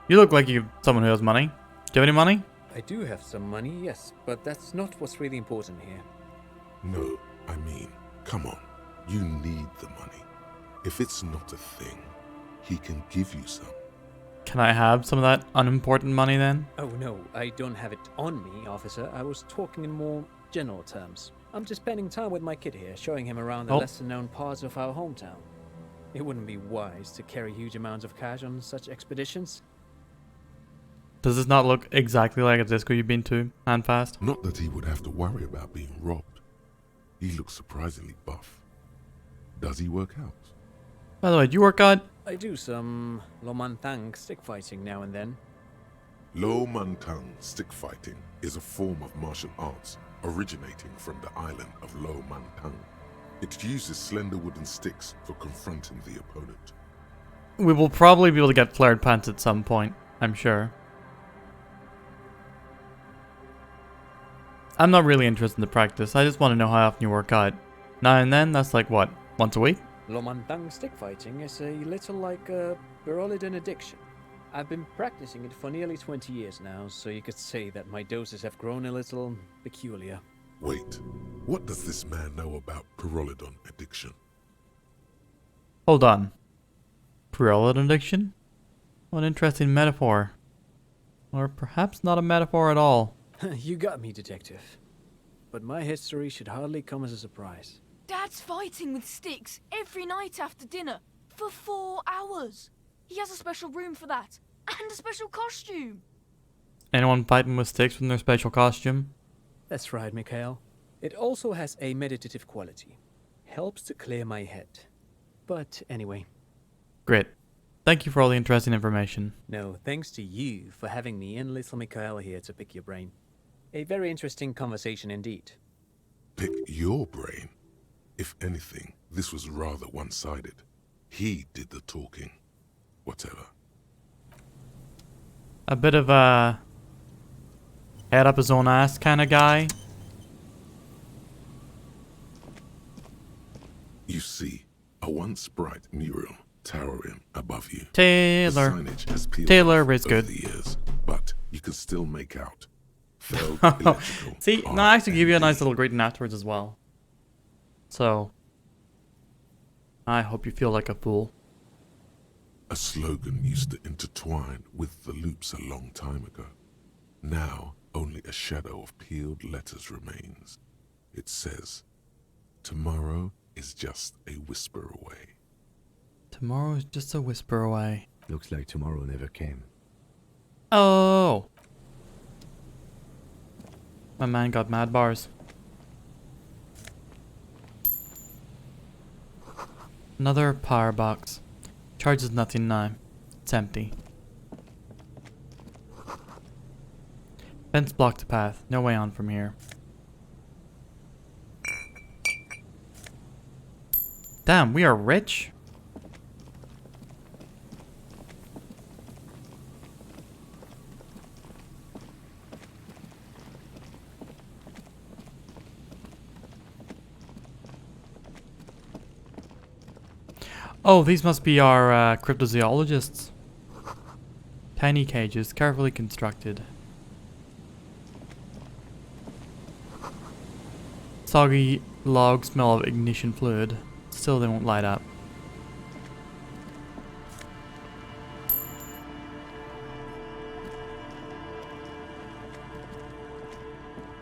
[SPEAKER 1] You look like you're someone who has money. Do you have any money?
[SPEAKER 7] I do have some money, yes, but that's not what's really important here.
[SPEAKER 4] No, I mean, come on. You need the money. If it's not a thing, he can give you some.
[SPEAKER 1] Can I have some of that unimportant money then?
[SPEAKER 7] Oh no, I don't have it on me, officer. I was talking in more general terms. I'm just spending time with my kid here, showing him around the lesser-known parts of our hometown. It wouldn't be wise to carry huge amounts of cash on such expeditions.
[SPEAKER 1] Does this not look exactly like a disco you've been to, Handfast?
[SPEAKER 4] Not that he would have to worry about being robbed. He looks surprisingly buff. Does he work out?
[SPEAKER 1] By the way, do you work out?
[SPEAKER 7] I do some Lomantang stick fighting now and then.
[SPEAKER 4] Lo Mantang stick fighting is a form of martial arts originating from the island of Lo Mantang. It uses slender wooden sticks for confronting the opponent.
[SPEAKER 1] We will probably be able to get flared pants at some point, I'm sure. I'm not really interested in the practice. I just want to know how often you work out. Now and then, that's like what? Once a week?
[SPEAKER 7] Lomantang stick fighting is a little like a Berolidin addiction. I've been practicing it for nearly 20 years now, so you could say that my doses have grown a little peculiar.
[SPEAKER 4] Wait, what does this man know about pyrrolidon addiction?
[SPEAKER 1] Hold on. Pyrrolidon addiction? What an interesting metaphor. Or perhaps not a metaphor at all.
[SPEAKER 7] You got me, detective. But my history should hardly come as a surprise.
[SPEAKER 2] Dad's fighting with sticks every night after dinner for 4 hours. He has a special room for that and a special costume.
[SPEAKER 1] Anyone fighting with sticks in their special costume?
[SPEAKER 7] That's right, Mikhail. It also has a meditative quality. Helps to clear my head. But anyway.
[SPEAKER 1] Great. Thank you for all the interesting information.
[SPEAKER 7] No, thanks to you for having me and little Mikhail here to pick your brain. A very interesting conversation indeed.
[SPEAKER 4] Pick your brain? If anything, this was rather one-sided. He did the talking. Whatever.
[SPEAKER 1] A bit of a head up his own ass kind of guy.
[SPEAKER 4] You see, a once bright mural towering above you.
[SPEAKER 1] Taylor.
[SPEAKER 4] The signage has peeled
[SPEAKER 1] Taylor
[SPEAKER 4] off
[SPEAKER 1] is
[SPEAKER 4] over
[SPEAKER 1] good.
[SPEAKER 4] the years, but you can still make out. Feld electrical.
[SPEAKER 1] See, no, I actually give you a nice
[SPEAKER 4] R&D.
[SPEAKER 1] little greeting afterwards as well. So, I hope you feel like a fool.
[SPEAKER 4] A slogan used to intertwine with the loops a long time ago. Now, only a shadow of peeled letters remains. It says, tomorrow is just a whisper away.
[SPEAKER 1] Tomorrow is just a whisper away.
[SPEAKER 6] Looks like tomorrow never came.
[SPEAKER 1] Oh! My man got mad bars. Another power box. Charges nothing now. It's empty. Fence blocked the path. No way on from here. Damn, we are rich. Oh, these must be our cryptozoologists. Tiny cages, carefully constructed. Soggy logs smell of ignition fluid. Still, they won't light up.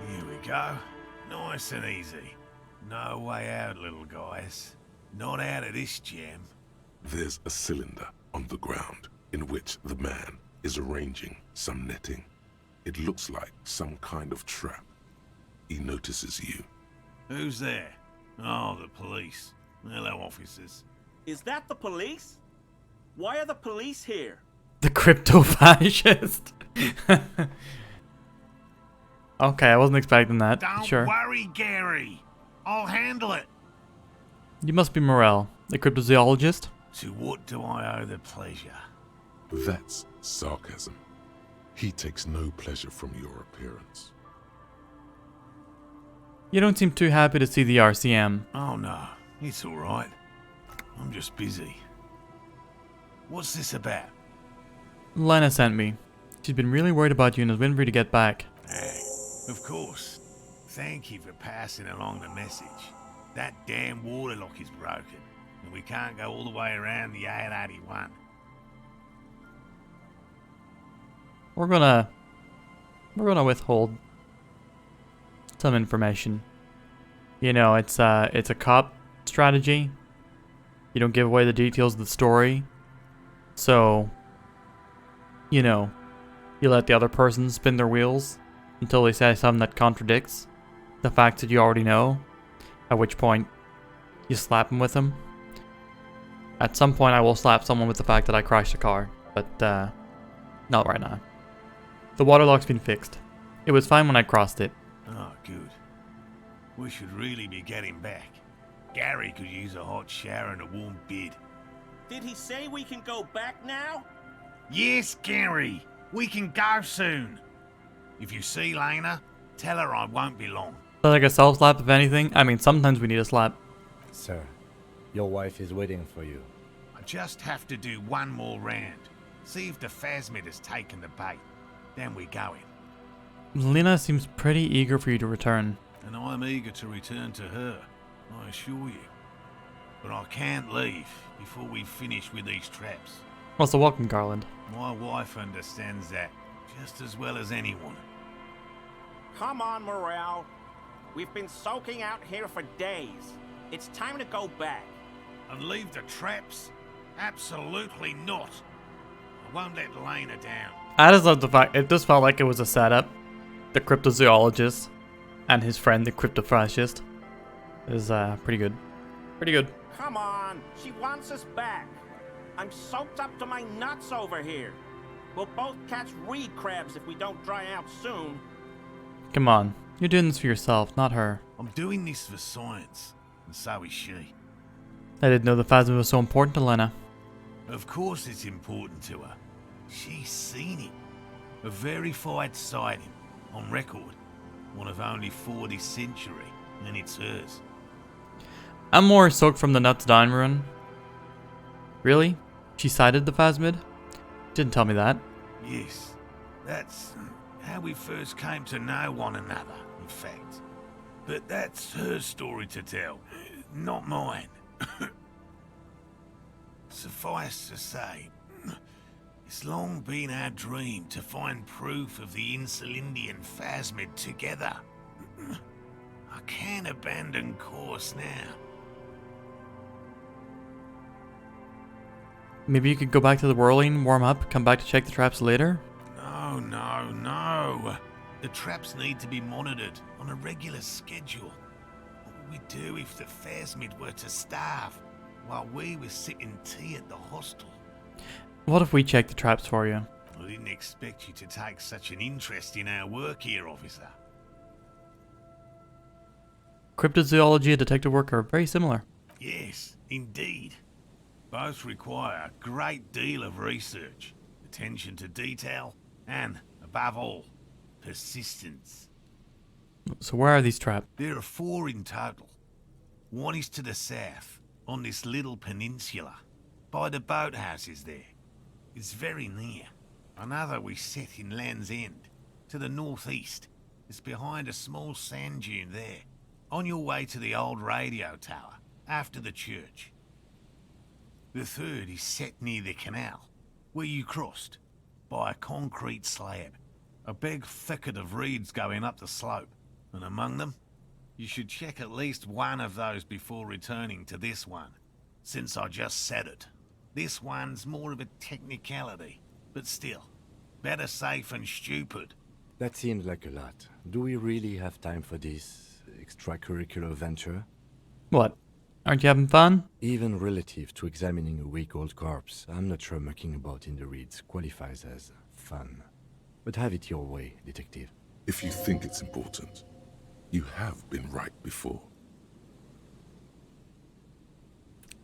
[SPEAKER 8] Here we go. Nice and easy. No way out, little guys. Not out of this gem.
[SPEAKER 4] There's a cylinder on the ground in which the man is arranging some netting. It looks like some kind of trap. He notices you.
[SPEAKER 8] Who's there? Oh, the police. Hello, officers.
[SPEAKER 9] Is that the police? Why are the police here?
[SPEAKER 1] The crypto fascist. Okay, I wasn't expecting that.
[SPEAKER 8] Don't
[SPEAKER 1] Sure.
[SPEAKER 8] worry, Gary. I'll handle it.
[SPEAKER 1] You must be Morel, the cryptozoologist.
[SPEAKER 8] To what do I owe the pleasure?
[SPEAKER 4] That's sarcasm. He takes no pleasure from your appearance.
[SPEAKER 1] You don't seem too happy to see the RCM.
[SPEAKER 8] Oh no, it's all right. I'm just busy. What's this about?
[SPEAKER 1] Lena sent me. She's been really worried about you and is waiting for you to get back.
[SPEAKER 8] Hey, of course. Thank you for passing along the message. That damn water lock is broken, and we can't go all the way around the 881.
[SPEAKER 1] We're gonna withhold some information. You know, it's a cop strategy. You don't give away the details of the story. So, you know, you let the other person spin their wheels until they say something that contradicts the facts that you already know. At which point, you slap them with them. At some point, I will slap someone with the fact that I crashed a car, but not right now. The water lock's been fixed. It was fine when I crossed it.
[SPEAKER 8] Oh, good. We should really be getting back. Gary could use a hot shower and a warm bed.
[SPEAKER 9] Did he say we can go back now?
[SPEAKER 8] Yes, Gary. We can go soon. If you see Lena, tell her I won't be long.
[SPEAKER 1] Sounds like a self-slap, if anything. I mean, sometimes we need a slap.
[SPEAKER 6] Sir, your wife is waiting for you.
[SPEAKER 8] I just have to do one more round. See if the phasmid has taken the bait. Then we're going.
[SPEAKER 1] Lena seems pretty eager for you to return.
[SPEAKER 8] And I'm eager to return to her, I assure you. But I can't leave before we finish with these traps.
[SPEAKER 1] Well, so welcome, Garland.
[SPEAKER 8] My wife understands that just as well as anyone.
[SPEAKER 9] Come on, Morale. We've been soaking out here for days. It's time to go back.
[SPEAKER 8] And leave the traps? Absolutely not. I won't let Lena down.
[SPEAKER 1] I just love the fact it just felt like it was a setup. The cryptozoologist and his friend, the cryptofascist, is pretty good. Pretty good.
[SPEAKER 9] Come on, she wants us back. I'm soaked up to my nuts over here. We'll both catch reed crabs if we don't dry out soon.
[SPEAKER 1] Come on. You're doing this for yourself, not her.
[SPEAKER 8] I'm doing this for science, and so is she.
[SPEAKER 1] I didn't know the phasma was so important to Lena.
[SPEAKER 8] Of course it's important to her. She's seen it. A verified sighting, on record. One of only 4 this century, and it's hers.
[SPEAKER 1] I'm more soaked from the nuts down run. Really? She sighted the phasmid? Didn't tell me that.
[SPEAKER 8] Yes, that's how we first came to know one another, in fact. But that's her story to tell, not mine. Suffice to say, it's long been our dream to find proof of the Insulindian phasmid together. I can't abandon course now.
[SPEAKER 1] Maybe you could go back to the whirling, warm up, come back to check the traps later?
[SPEAKER 8] No, no, no. The traps need to be monitored on a regular schedule. What would we do if the phasmid were to starve while we were sipping tea at the hostel?
[SPEAKER 1] What if we check the traps for you?
[SPEAKER 8] I didn't expect you to take such an interest in our work here, officer.
[SPEAKER 1] Cryptozoology and detective work are very similar.
[SPEAKER 8] Yes, Indeed. Both require a great deal of research, attention to detail, and, above all, persistence.
[SPEAKER 1] So where are these trapped?
[SPEAKER 8] There are 4 in total. One is to the south, on this little peninsula, by the boathouses there. It's very near. Another we set in Land's End, to the northeast. It's behind a small sand dune there, on your way to the old radio tower, after the church. The third is set near the canal, where you crossed, by a concrete slab. A big thicket of reeds going up the slope, and among them, you should check at least one of those before returning to this one, since I just said it. This one's more of a technicality, but still, better safe than stupid.
[SPEAKER 6] That seems like a lot. Do we really have time for this extracurricular venture?
[SPEAKER 1] What? Aren't you having fun?
[SPEAKER 6] Even relative to examining a week-old corpse, I'm not sure mucking about in the reeds qualifies as fun. But have it your way, detective.
[SPEAKER 4] If you think it's important, you have been right before.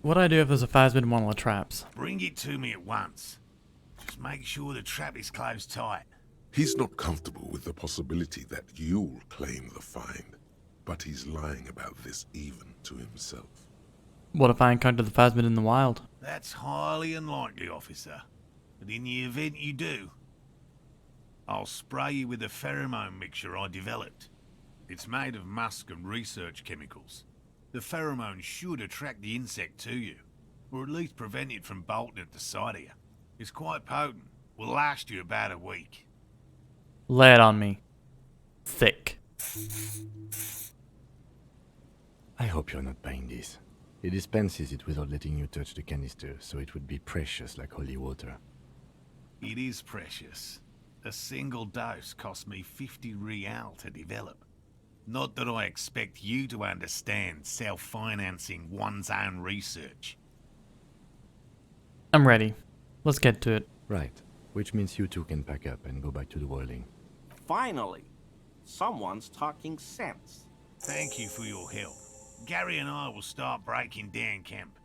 [SPEAKER 1] What do I do if there's a phasmid in one of the traps?
[SPEAKER 8] Bring it to me at once. Just make sure the trap is closed tight.
[SPEAKER 4] He's not comfortable with the possibility that you'll claim the find, but he's lying about this even to himself.
[SPEAKER 1] What if I encounter the phasmid in the wild?
[SPEAKER 8] That's highly unlikely, officer. But in the event you do, I'll spray you with a pheromone mixture I developed. It's made of musk and research chemicals. The pheromone should attract the insect to you, or at least prevent it from bolting at the sight of you. It's quite potent. Will last you about a week.
[SPEAKER 1] Lay it on me. Thick.
[SPEAKER 6] I hope you're not buying this. He dispenses it without letting you touch the canister, so it would be precious like holy water.
[SPEAKER 8] It is precious. A single dose cost me 50 real to develop. Not that I expect you to understand self-financing one's own research.
[SPEAKER 1] I'm ready. Let's get to it.
[SPEAKER 6] Right. Which means you two can pack up and go back to the whirling.
[SPEAKER 9] Finally, someone's talking sense.
[SPEAKER 8] Thank you for your help. Gary and I will start breaking down camp.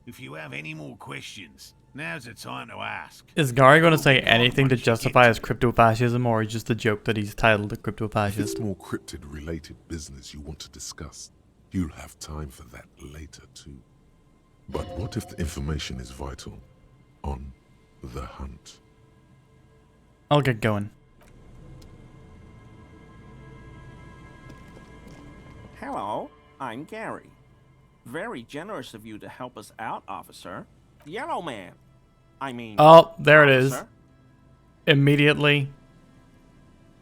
[SPEAKER 8] If you have any more questions, now's the time to ask.
[SPEAKER 1] Is Gary going to say anything to justify his crypto-fascism, or just a joke that he's titled a
[SPEAKER 4] If
[SPEAKER 1] crypto-fascist?
[SPEAKER 4] it's more cryptid-related business you want to discuss, you'll have time for that later too. But what if the information is vital? On the hunt.
[SPEAKER 1] I'll get going.
[SPEAKER 9] Hello, I'm Gary. Very generous of you to help us out, officer. Yellow man. I mean...
[SPEAKER 1] Oh, there it is.
[SPEAKER 9] officer.
[SPEAKER 1] Immediately.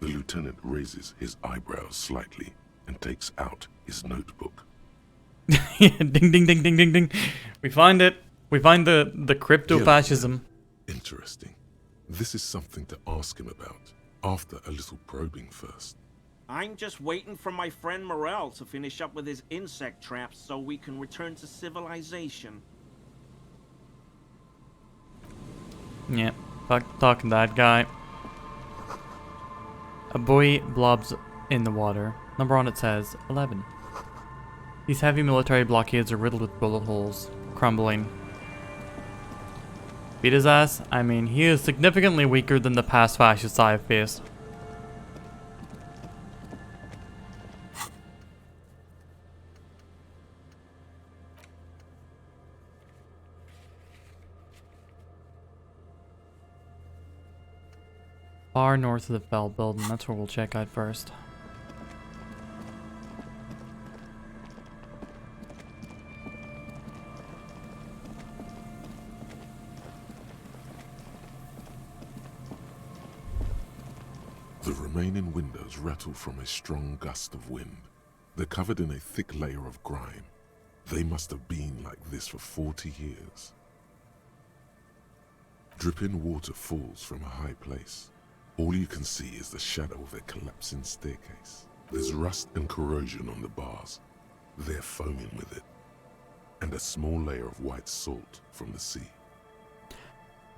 [SPEAKER 4] The lieutenant raises his eyebrows slightly and takes out his notebook.
[SPEAKER 1] Ding, ding, ding, ding, ding, ding. We find it. We find the crypto-fascism.
[SPEAKER 4] Interesting. This is something to ask him about, after a little probing first.
[SPEAKER 9] I'm just waiting for my friend Morel to finish up with his insect traps so we can return to civilization.
[SPEAKER 1] Yeah, fuck talking to that guy. A buoy blobs in the water. Number on it says 11. These heavy military blockades are riddled with bullet holes, crumbling. Beat his ass? I mean, he is significantly weaker than the past fascists I have faced. Far north of the Fell building, that's where we'll check out first.
[SPEAKER 4] The remaining windows rattle from a strong gust of wind. They're covered in a thick layer of grime. They must have been like this for 40 years. Dripping water falls from a high place. All you can see is the shadow of a collapsing staircase. There's rust and corrosion on the bars. They're foaming with it. And a small layer of white salt from the sea.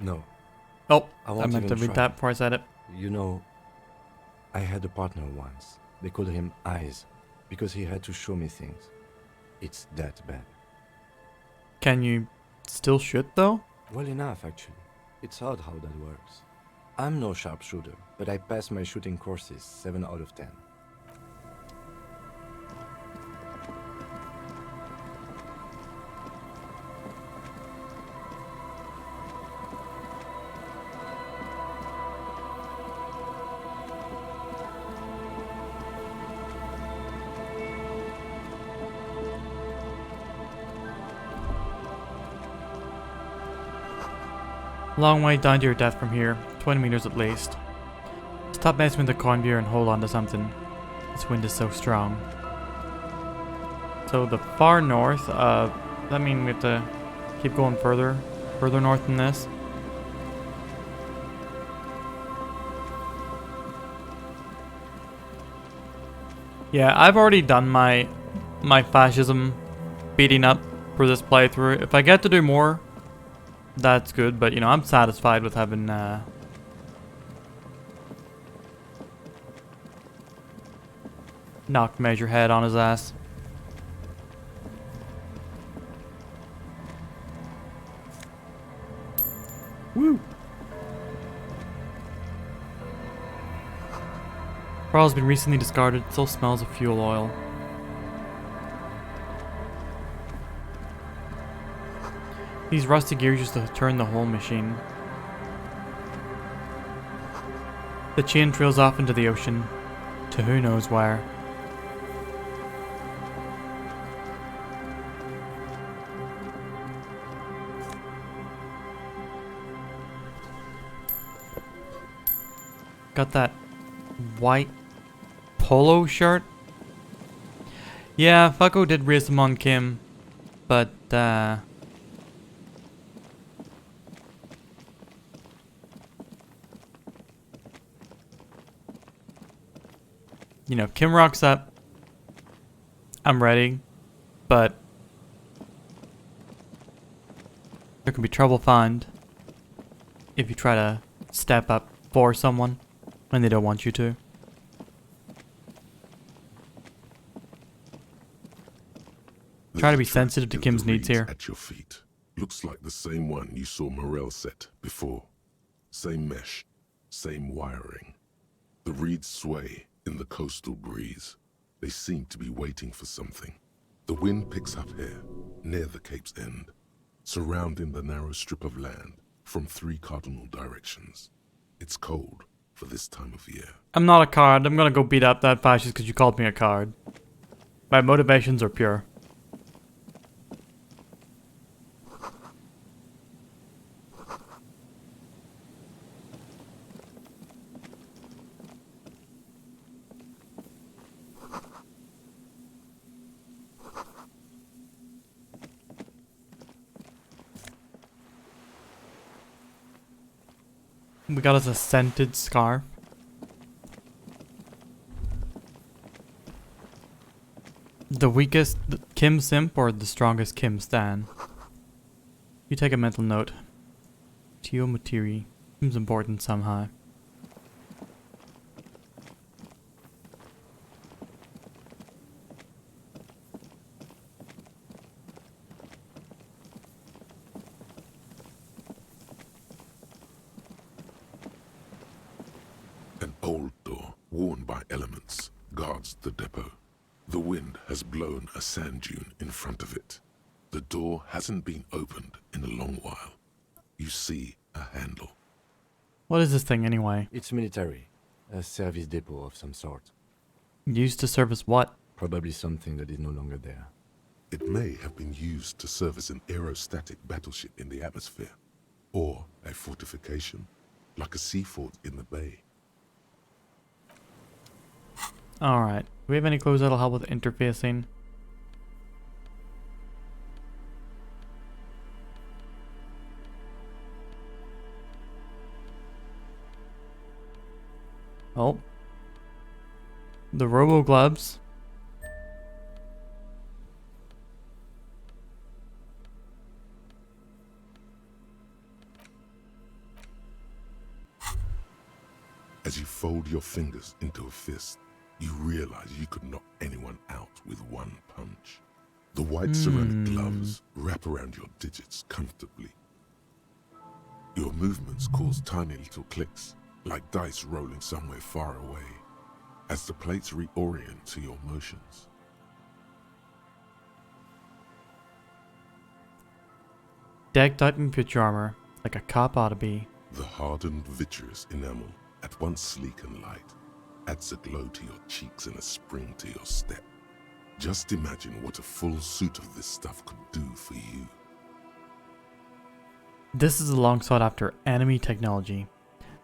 [SPEAKER 6] No.
[SPEAKER 1] Oh,
[SPEAKER 6] I
[SPEAKER 1] I
[SPEAKER 6] won't
[SPEAKER 1] meant to
[SPEAKER 6] even
[SPEAKER 1] read
[SPEAKER 6] try.
[SPEAKER 1] that before I said it.
[SPEAKER 6] You know, I had a partner once. They called him Eyes, because he had to show me things. It's that bad.
[SPEAKER 1] Can you still shoot though?
[SPEAKER 6] Well enough, actually. It's odd how that works. I'm no sharpshooter, but I pass my shooting courses 7 out of 10.
[SPEAKER 1] Long way down to your death from here, 20 meters at least. Stop messing with the conveyor and hold on to something. This wind is so strong. So the far north, that means we have to keep going further north than this. Yeah, I've already done my fascism beating up for this playthrough. If I get to do more, that's good, but you know, I'm satisfied with having knocked Measurehead on his ass. Woo! Carl's been recently discarded, still smells of fuel oil. These rusty gears used to turn the whole machine. The chain trails off into the ocean, to who knows where. Got that white polo shirt? Yeah, Fucko did raise him on Kim, but you know, if Kim rocks up, I'm ready, but there can be trouble found if you try to step up for someone when they don't want you to. Try to be sensitive to Kim's needs here.
[SPEAKER 4] At your feet. Looks like the same one you saw Morel set before. Same mesh, same wiring. The reeds sway in the coastal breeze. They seem to be waiting for something. The wind picks up here, near the Cape's end, surrounding the narrow strip of land from 3 cardinal directions. It's cold for this time of year.
[SPEAKER 1] I'm not a card. I'm gonna go beat up that fascist because you called me a card. My motivations are pure. We got us a scented scarf. The weakest Kim simp or the strongest Kim stan? You take a mental note. Geometry seems important somehow.
[SPEAKER 4] An old door, worn by elements, guards the depot. The wind has blown a sand dune in front of it. The door hasn't been opened in a long while. You see a handle.
[SPEAKER 1] What is this thing anyway?
[SPEAKER 6] It's military. A service depot of some sort.
[SPEAKER 1] Used to service what?
[SPEAKER 6] Probably something that is no longer there.
[SPEAKER 4] It may have been used to service an aerostatic battleship in the atmosphere, or a fortification, like a sea fort in the bay.
[SPEAKER 1] Alright. Do we have any clues that'll help with interfacing? Oh. The robo gloves.
[SPEAKER 4] As you fold your fingers into a fist, you realize you could knock anyone out with one punch. The white ceramic gloves wrap around your digits comfortably. Your movements cause tiny little clicks, like dice rolling somewhere far away, as the plates reorient to your motions.
[SPEAKER 1] Decked out in picture armor, like a cop ought to be.
[SPEAKER 4] The hardened vitreous enamel, at once sleek and light, adds a glow to your cheeks and a spring to your step. Just imagine what a full suit of this stuff could do for you.
[SPEAKER 1] This is a long sought after enemy technology.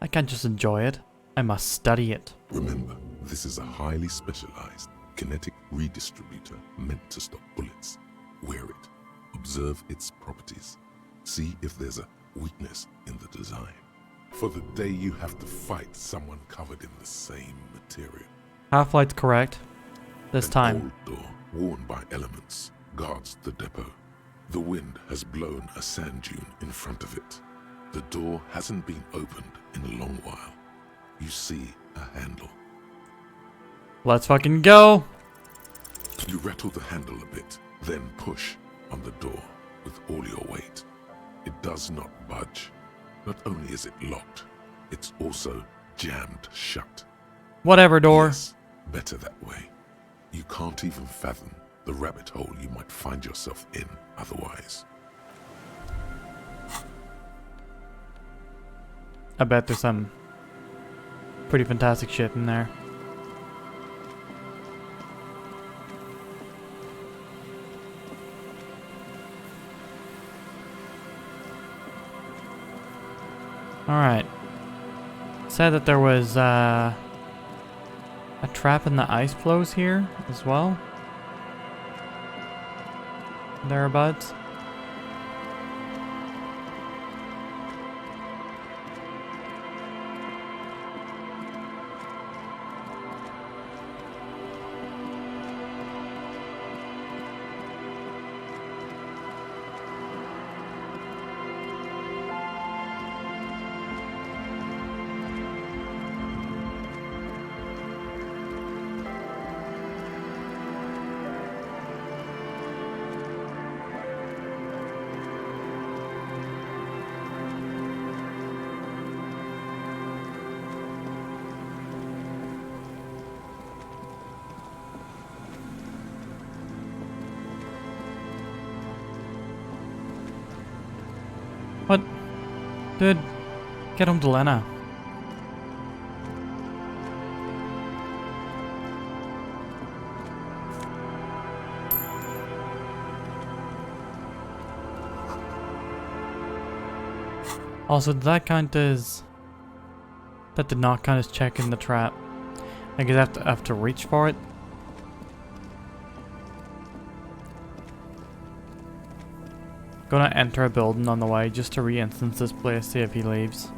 [SPEAKER 1] I can't just enjoy it, I must study it.
[SPEAKER 4] Remember, this is a highly specialized kinetic redistributor meant to stop bullets. Wear it, observe its properties, see if there's a weakness in the design. For the day you have to fight someone covered in the same material.
[SPEAKER 1] Half-Light's correct. This time.
[SPEAKER 4] An old door, worn by elements, guards the depot. The wind has blown a sand dune in front of it. The door hasn't been opened in a long while. You see a handle.
[SPEAKER 1] Let's fucking go!
[SPEAKER 4] You rattle the handle a bit, then push on the door with all your weight. It does not budge. Not only is it locked, it's also jammed shut.
[SPEAKER 1] Whatever, door.
[SPEAKER 4] Yes, better that way. You can't even fathom the rabbit hole you might find yourself in otherwise.
[SPEAKER 1] I bet there's some pretty fantastic shit in there. Alright. Said that there was a trap in the ice flows here as well. Thereabouts. What? Dude, get home to Lena. Also, did that count as... That did not count as checking the trap. I guess I have to reach for it. Gonna enter a building on the way just to re-instance this place, see if he leaves.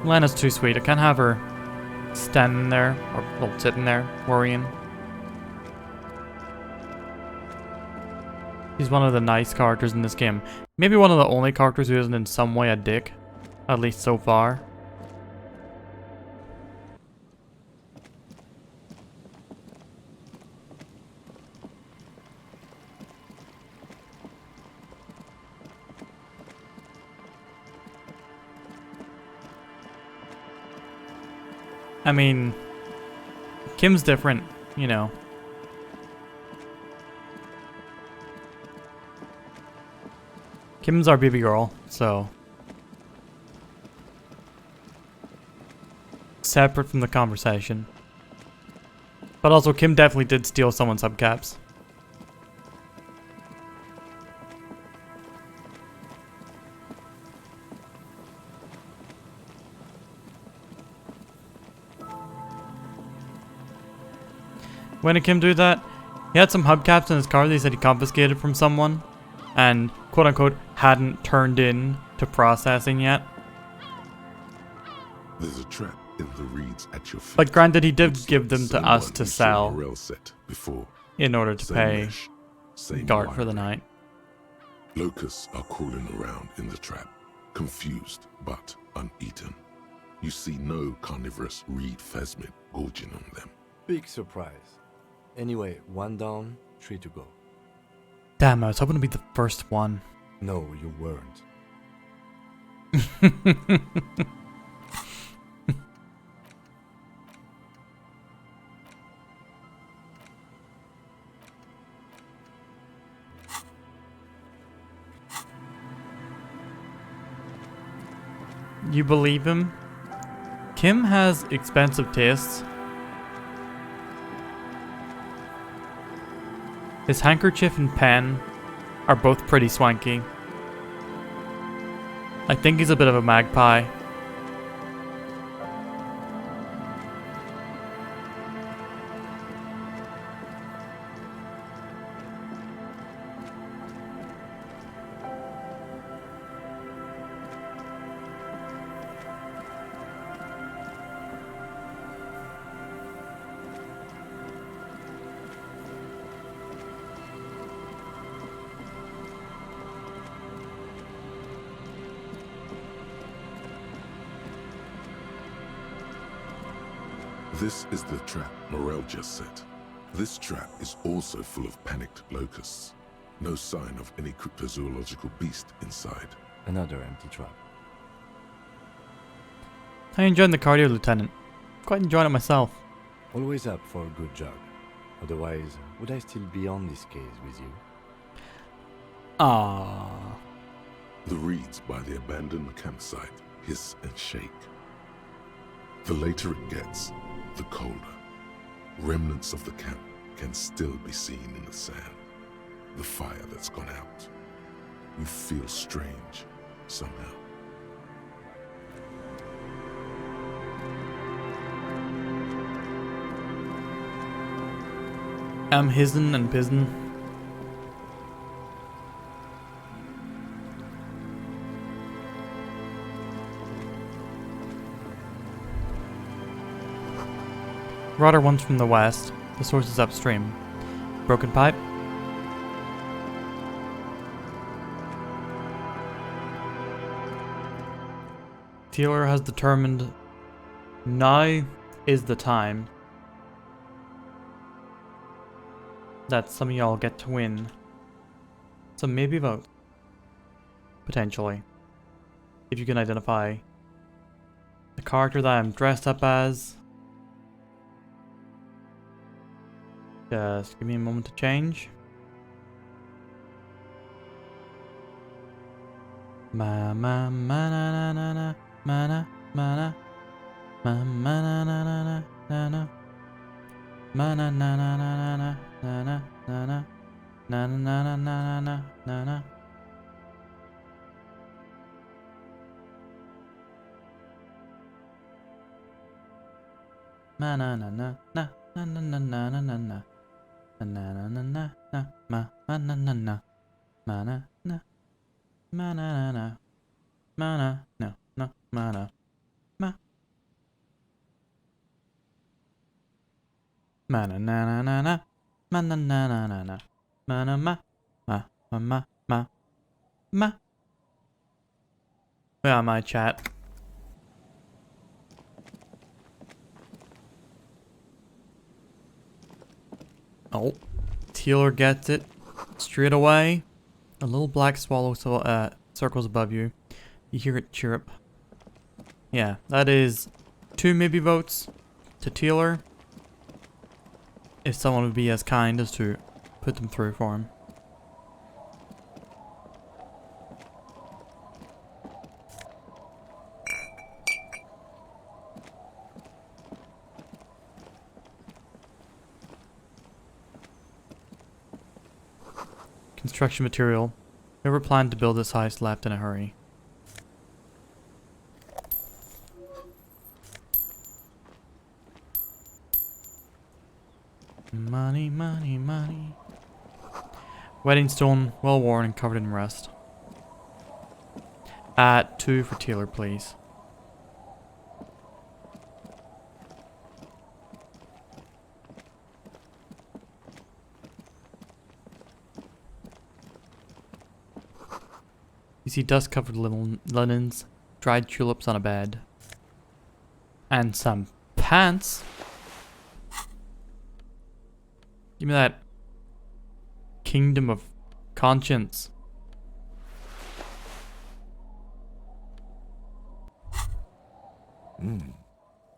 [SPEAKER 1] Lena's too sweet. I can't have her standing there, or well, sitting there, worrying. He's one of the nice characters in this game. Maybe one of the only characters who isn't in some way a dick. At least so far. I mean, Kim's different, you know. Kim's our baby girl, so separate from the conversation. But also, Kim definitely did steal someone's hubcaps. When did Kim do that? He had some hubcaps in his car that he said he confiscated from someone. And quote-unquote hadn't turned in to processing yet.
[SPEAKER 4] There's a trap in the reeds at your feet.
[SPEAKER 1] But granted, he did give them to us to sell
[SPEAKER 4] Set before.
[SPEAKER 1] in order to
[SPEAKER 4] Same
[SPEAKER 1] pay
[SPEAKER 4] mesh, same
[SPEAKER 1] guard for the
[SPEAKER 4] wiring.
[SPEAKER 1] night.
[SPEAKER 4] Locusts are crawling around in the trap, confused but uneaten. You see no carnivorous reed phasmid gorging on them.
[SPEAKER 6] Big surprise. Anyway, 1 down, 3 to go.
[SPEAKER 1] Damn, I was hoping to be the first one.
[SPEAKER 6] No, you weren't.
[SPEAKER 1] You believe him? Kim has expensive tastes. His handkerchief and pen are both pretty swanky. I think he's a bit of a magpie.
[SPEAKER 4] This is the trap Morel just set. This trap is also full of panicked locusts. No sign of any cryptozoological beast inside.
[SPEAKER 6] Another empty trap.
[SPEAKER 1] I enjoyed the cardio, Lieutenant. Quite enjoying it myself.
[SPEAKER 6] Always up for a good jog. Otherwise, would I still be on this case with you?
[SPEAKER 1] Ah.
[SPEAKER 4] The reeds by the abandoned campsite hiss and shake. The later it gets, the colder. Remnants of the camp can still be seen in the sand. The fire that's gone out. You feel strange, somehow.
[SPEAKER 1] I'm his'n and pis'n. Rudder one's from the west. The source is upstream. Broken pipe. Taylor has determined now is the time that some of y'all get to win some maybe vote. Potentially. If you can identify the character that I'm dressed up as. Just give me a moment to change. Ma ma ma na na na na ma na ma na ma ma na na na na na ma na na na na na na na na na na na na na na na na na. Ma na na na na na na na na na na na. Na na na na na ma ma na na na ma na na ma na na na ma na no no ma na ma ma na na na na na ma na na na na na ma na ma ma ma ma ma ma. Where am I, chat? Oh, Taylor gets it straight away. A little black swallow circles above you. You hear it chirp. Yeah, that is 2 maybe votes to Taylor. If someone would be as kind as to put them through for him. Construction material. Whoever planned to build this house left in a hurry. Money, money, money. Wedding stone, well worn and covered in rust. At 2 for Taylor, please. You see dust-covered linens, dried tulips on a bed, and some pants. Give me that kingdom of conscience.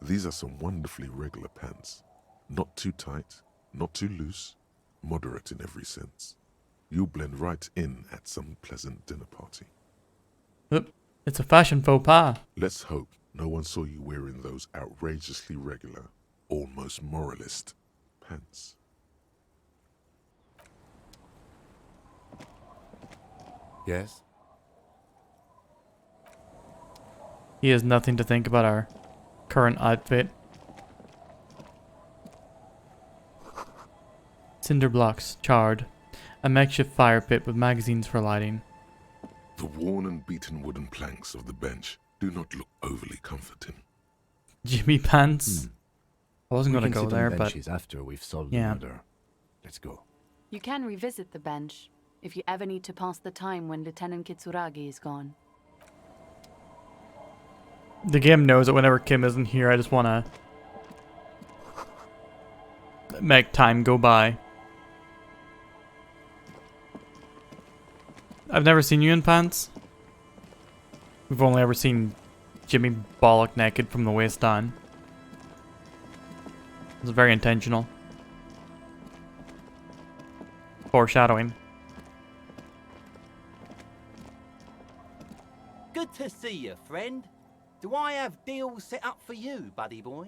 [SPEAKER 4] These are some wonderfully regular pants. Not too tight, not too loose, moderate in every sense. You'll blend right in at some pleasant dinner party.
[SPEAKER 1] Oop, it's a fashion faux pas.
[SPEAKER 4] Let's hope no one saw you wearing those outrageously regular, almost moralist pants.
[SPEAKER 6] Yes?
[SPEAKER 1] He has nothing to think about our current outfit. Cinder blocks, charred. A makeshift fire pit with magazines for lighting.
[SPEAKER 4] The worn and beaten wooden planks of the bench do not look overly comforting.
[SPEAKER 1] Jimmy pants. I wasn't going to go there, but
[SPEAKER 6] after we've solved
[SPEAKER 1] yeah.
[SPEAKER 6] the murder. Let's go.
[SPEAKER 10] You can revisit the bench if you ever need to pass the time when Lieutenant Kitsuragi is gone.
[SPEAKER 1] The game knows that whenever Kim isn't here, I just want to make time go by. I've never seen you in pants. We've only ever seen Jimmy bollock naked from the waist down. It was very intentional. Foreshadowing.
[SPEAKER 11] Good to see you, friend. Do I have deals set up for you, buddy boy?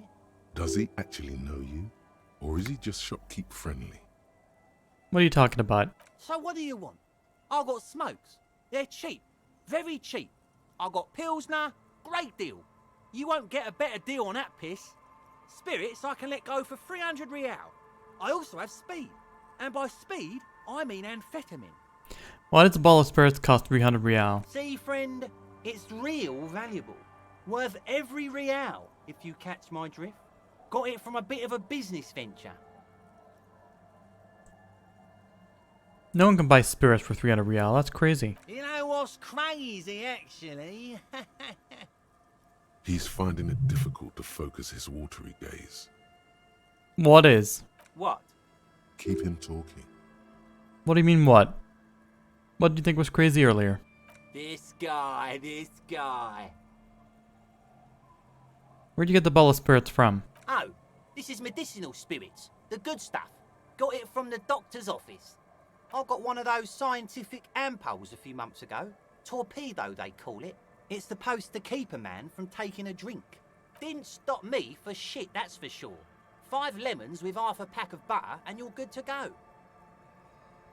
[SPEAKER 4] Does he actually know you? Or is he just shopkeep friendly?
[SPEAKER 1] What are you talking about?
[SPEAKER 11] So what do you want? I got smokes. They're cheap. Very cheap. I got Pilsner. Great deal. You won't get a better deal on that piss. Spirits I can let go for 300 real. I also have speed. And by speed, I mean amphetamine.
[SPEAKER 1] Why does a ball of spirits cost 300 real?
[SPEAKER 11] See, friend, it's real valuable. Worth every real, if you catch my drift. Got it from a bit of a business venture.
[SPEAKER 1] No one can buy spirits for 300 real. That's crazy.
[SPEAKER 11] You know what's crazy, actually?
[SPEAKER 4] He's finding it difficult to focus his watery gaze.
[SPEAKER 1] What is?
[SPEAKER 11] What?
[SPEAKER 4] Keep him talking.
[SPEAKER 1] What do you mean what? What do you think was crazy earlier?
[SPEAKER 11] This guy.
[SPEAKER 1] Where'd you get the ball of spirits from?
[SPEAKER 11] Oh, this is medicinal spirits. The good stuff. Got it from the doctor's office. I got one of those scientific ampoules a few months ago. Torpedo, they call it. It's supposed to keep a man from taking a drink. Didn't stop me for shit, that's for sure. 5 lemons with half a pack of butter and you're good to go.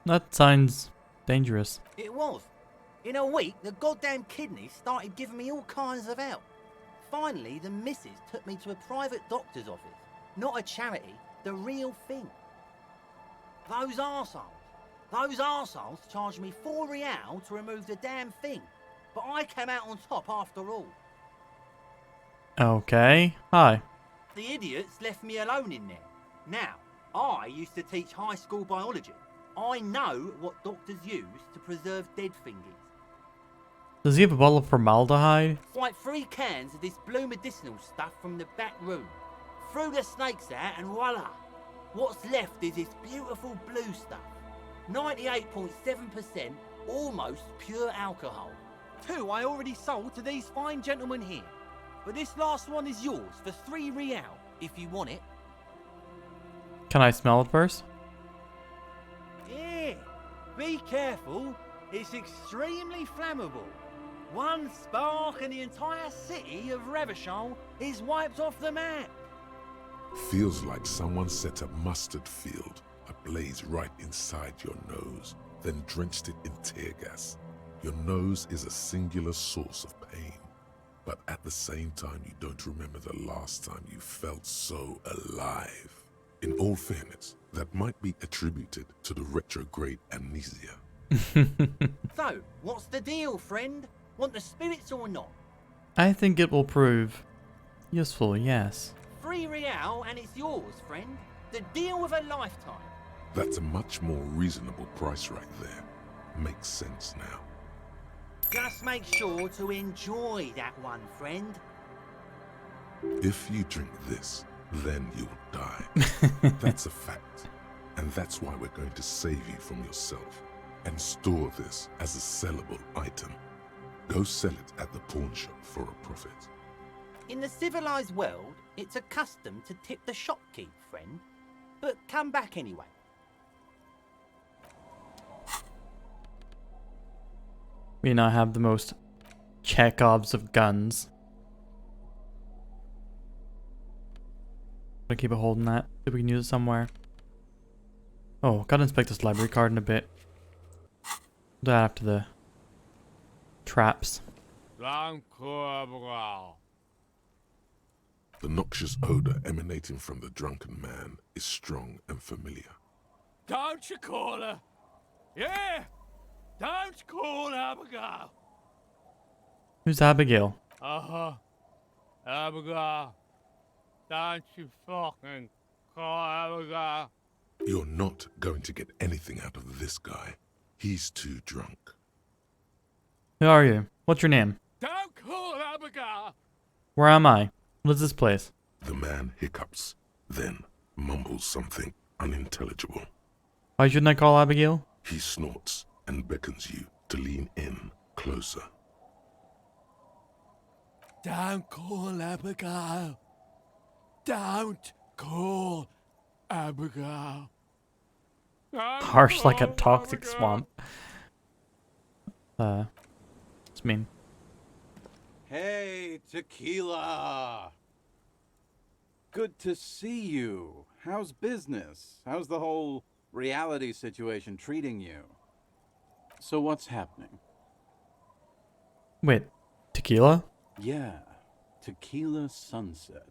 [SPEAKER 1] That sounds dangerous.
[SPEAKER 11] It was. In a week, the goddamn kidneys started giving me all kinds of help. Finally, the missus took me to a private doctor's office. Not a charity, the real thing. Those arseholes charged me 4 real to remove the damn thing. But I came out on top after all.
[SPEAKER 1] Okay. Hi.
[SPEAKER 11] The idiots left me alone in there. Now, I used to teach high school biology. I know what doctors use to preserve dead fingers.
[SPEAKER 1] Does he have a bottle of formaldehyde?
[SPEAKER 11] Like 3 cans of this blue medicinal stuff from the back room. Threw the snakes out and voila. What's left is this beautiful blue stuff. 98.7% almost pure alcohol. 2 I already sold to these fine gentlemen here. But this last one is yours for 3 real, if you want it.
[SPEAKER 1] Can I smell it first?
[SPEAKER 11] Yeah, be careful. It's extremely flammable. One spark and the entire city of Revachol is wiped off the map.
[SPEAKER 4] Feels like someone set a mustard field ablaze right inside your nose, then drenched it in tear gas. Your nose is a singular source of pain, but at the same time you don't remember the last time you felt so alive. In all fairness, that might be attributed to the retrograde amnesia.
[SPEAKER 11] So, what's the deal, friend? Want the spirits or not?
[SPEAKER 1] I think it will prove useful, yes.
[SPEAKER 11] 3 real and it's yours, friend. The deal of a lifetime.
[SPEAKER 4] That's a much more reasonable price right there. Makes sense now.
[SPEAKER 11] Just make sure to enjoy that one, friend.
[SPEAKER 4] If you drink this, then you'll die. That's a fact. And that's why we're going to save you from yourself and store this as a sellable item. Go sell it at the pawn shop for a profit.
[SPEAKER 11] In the civilized world, it's a custom to tip the shopkeep, friend. But come back anyway.
[SPEAKER 1] We now have the most Chekhovs of guns. Gonna keep a hold on that. See if we can use it somewhere. Oh, gotta inspect this library card in a bit. Do that after the traps.
[SPEAKER 4] The noxious odor emanating from the drunken man is strong and familiar.
[SPEAKER 12] Don't you call her? Yeah! Don't call Abigail!
[SPEAKER 1] Who's Abigail?
[SPEAKER 12] Uh-huh. Abigail. Don't you fucking call Abigail.
[SPEAKER 4] You're not going to get anything out of this guy. He's too drunk.
[SPEAKER 1] Who are you? What's your name?
[SPEAKER 12] Don't call Abigail!
[SPEAKER 1] Where am I? What is this place?
[SPEAKER 4] The man hiccups, then mumbles something unintelligible.
[SPEAKER 1] Why shouldn't I call Abigail?
[SPEAKER 4] He snorts and beckons you to lean in closer.
[SPEAKER 12] Don't call Abigail. Don't call Abigail.
[SPEAKER 1] Harsh like a toxic swamp. It's mean.
[SPEAKER 13] Hey, Tequila! Good to see you. How's business? How's the whole reality situation treating you? So what's happening?
[SPEAKER 1] Wait, tequila?
[SPEAKER 13] Yeah, Tequila Sunset.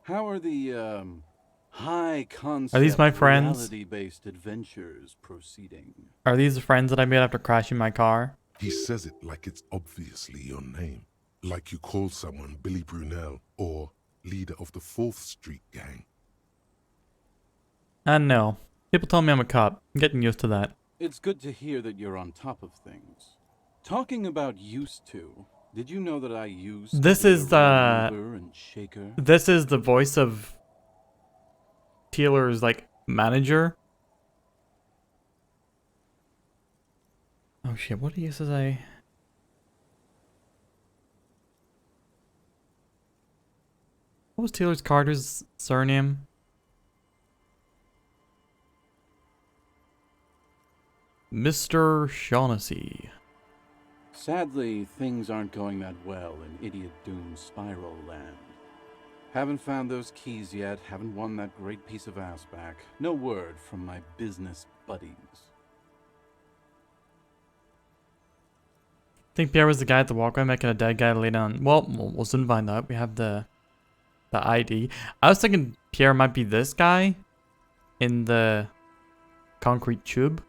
[SPEAKER 13] How are the, high concept
[SPEAKER 1] Are these my friends?
[SPEAKER 13] reality-based adventures proceeding?
[SPEAKER 1] Are these the friends that I made after crashing my car?
[SPEAKER 4] He says it like it's obviously your name. Like you call someone Billy Brunel or leader of the 4th Street gang.
[SPEAKER 1] And no. People tell me I'm a cop. I'm getting used to that.
[SPEAKER 13] It's good to hear that you're on top of things. Talking about used to, did you know that I used
[SPEAKER 1] This
[SPEAKER 13] to be
[SPEAKER 1] is
[SPEAKER 13] a mover and shaker?
[SPEAKER 1] This is the voice of Taylor's like manager. Oh shit, what do you say? What was Taylor's Carter's surname? Mr. Shaughnessy.
[SPEAKER 13] Sadly, things aren't going that well in Idiot Doom Spiral Land. Haven't found those keys yet, haven't won that great piece of ass back. No word from my business buddies.
[SPEAKER 1] I think Pierre was the guy at the walkway making a dead guy lay down. Well, we'll soon find out. We have the ID. I was thinking Pierre might be this guy in the concrete tube.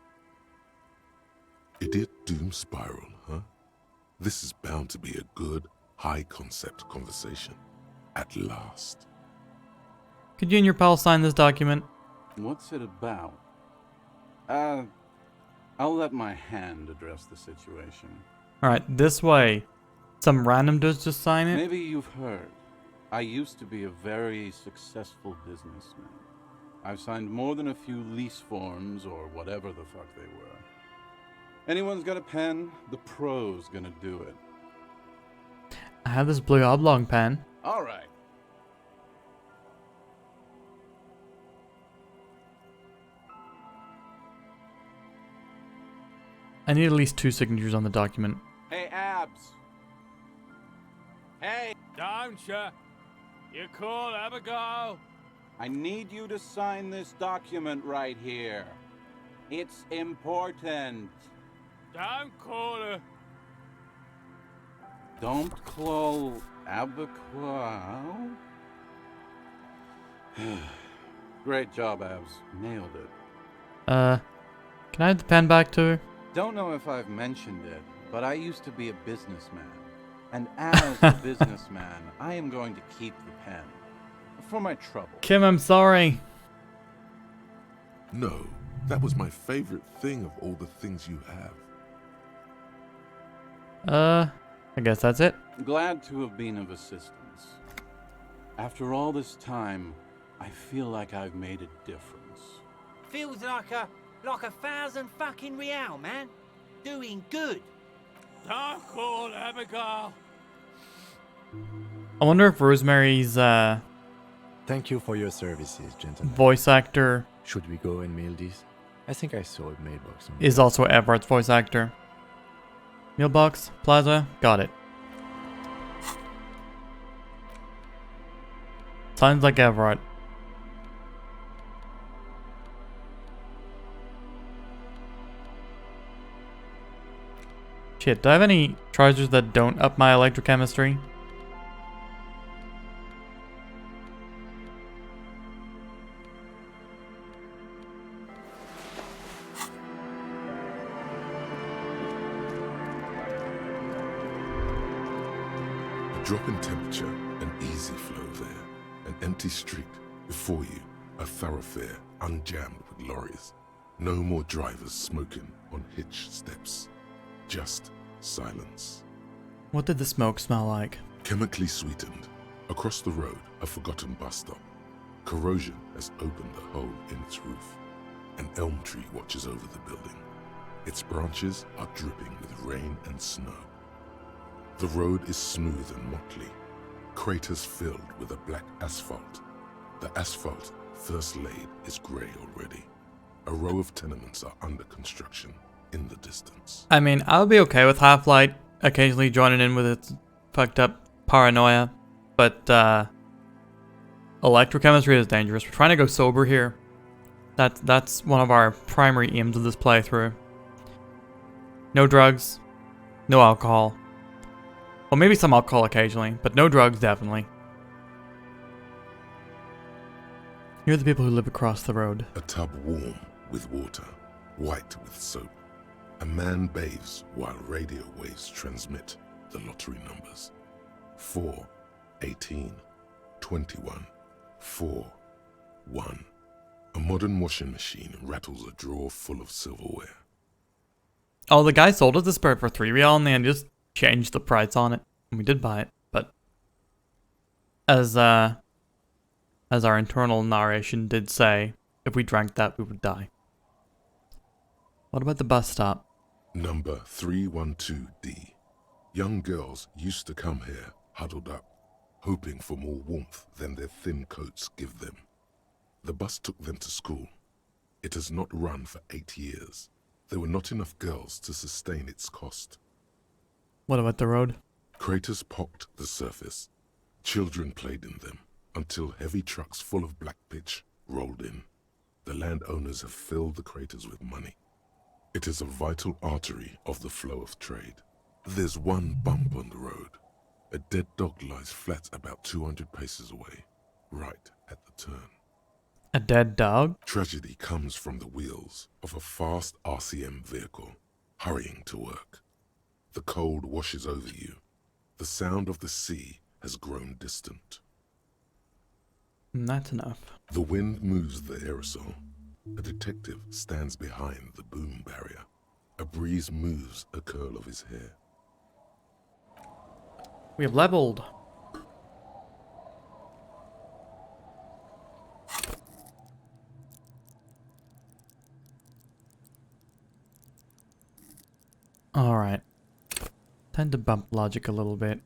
[SPEAKER 4] Idiot Doom Spiral, huh? This is bound to be a good, high-concept conversation. At last.
[SPEAKER 1] Could you and your pal sign this document?
[SPEAKER 13] What's it about? I'll let my hand address the situation.
[SPEAKER 1] Alright, this way. Some random dudes just sign it?
[SPEAKER 13] Maybe you've heard. I used to be a very successful businessman. I've signed more than a few lease forms or whatever the fuck they were. Anyone's got a pen? The pro's gonna do it.
[SPEAKER 1] I have this blue oblong pen.
[SPEAKER 13] All right.
[SPEAKER 1] I need at least 2 signatures on the document.
[SPEAKER 13] Hey, Abs. Hey.
[SPEAKER 12] Don't you? You call Abigail?
[SPEAKER 13] I need you to sign this document right here. It's important.
[SPEAKER 12] Don't call her.
[SPEAKER 13] Don't call Abigail. Great job, Abs. Nailed it.
[SPEAKER 1] Can I have the pen back too?
[SPEAKER 13] Don't know if I've mentioned it, but I used to be a businessman. And as a businessman, I am going to keep the pen. For my trouble.
[SPEAKER 1] Kim, I'm sorry.
[SPEAKER 4] No, that was my favorite thing of all the things you have.
[SPEAKER 1] I guess that's it.
[SPEAKER 13] Glad to have been of assistance. After all this time, I feel like I've made a difference.
[SPEAKER 11] Feels like a 1,000 fucking real, man. Doing good.
[SPEAKER 12] Don't call Abigail.
[SPEAKER 1] I wonder if Rosemary's
[SPEAKER 6] Thank you for your services, gentlemen.
[SPEAKER 1] voice actor
[SPEAKER 6] Should we go and mail these? I think I saw a mailbox. On
[SPEAKER 1] is also Everett's voice actor. Mailbox, Plaza, got it. Sounds like Everett. Shit, do I have any trousers that don't up my electrochemistry?
[SPEAKER 4] A drop in temperature, an easy flow there. An empty street before you, a thoroughfare unjammed with lorries. No more drivers smoking on hitch steps. Just silence.
[SPEAKER 1] What did the smoke smell like?
[SPEAKER 4] Chemically sweetened. Across the road, a forgotten bus stop. Corrosion has opened a hole in its roof. An elm tree watches over the building. Its branches are dripping with rain and snow. The road is smooth and motley. Craters filled with a black asphalt. The asphalt, first laid, is grey already. A row of tenements are under construction in the distance.
[SPEAKER 1] I mean, I would be okay with Half-Light occasionally joining in with its fucked up paranoia, but electrochemistry is dangerous. We're trying to go sober here. That's one of our primary aims of this playthrough. No drugs, no alcohol. Well, maybe some alcohol occasionally, but no drugs definitely. You're the people who live across the road.
[SPEAKER 4] A tub warm with water, white with soap. A man bathes while radio waves transmit the lottery numbers. 4, 18, 21, 4, 1. A modern washing machine rattles a drawer full of silverware.
[SPEAKER 1] Oh, the guy sold us the Spirit for 3 real and then just changed the price on it. And we did buy it, but as our internal narration did say, if we drank that, we would die. What about the bus stop?
[SPEAKER 4] Number 312D. Young girls used to come here, huddled up, hoping for more warmth than their thin coats give them. The bus took them to school. It has not run for 8 years. There were not enough girls to sustain its cost.
[SPEAKER 1] What about the road?
[SPEAKER 4] Craters pocked the surface. Children played in them until heavy trucks full of black pitch rolled in. The landowners have filled the craters with money. It is a vital artery of the flow of trade. There's one bump on the road. A dead dog lies flat about 200 paces away, right at the turn.
[SPEAKER 1] A dead dog?
[SPEAKER 4] Tragedy comes from the wheels of a fast RCM vehicle, hurrying to work. The cold washes over you. The sound of the sea has grown distant.
[SPEAKER 1] That's enough.
[SPEAKER 4] The wind moves the aerosol. A detective stands behind the boom barrier. A breeze moves a curl of his hair.
[SPEAKER 1] We have leveled. Alright. Tend to bump logic a little bit.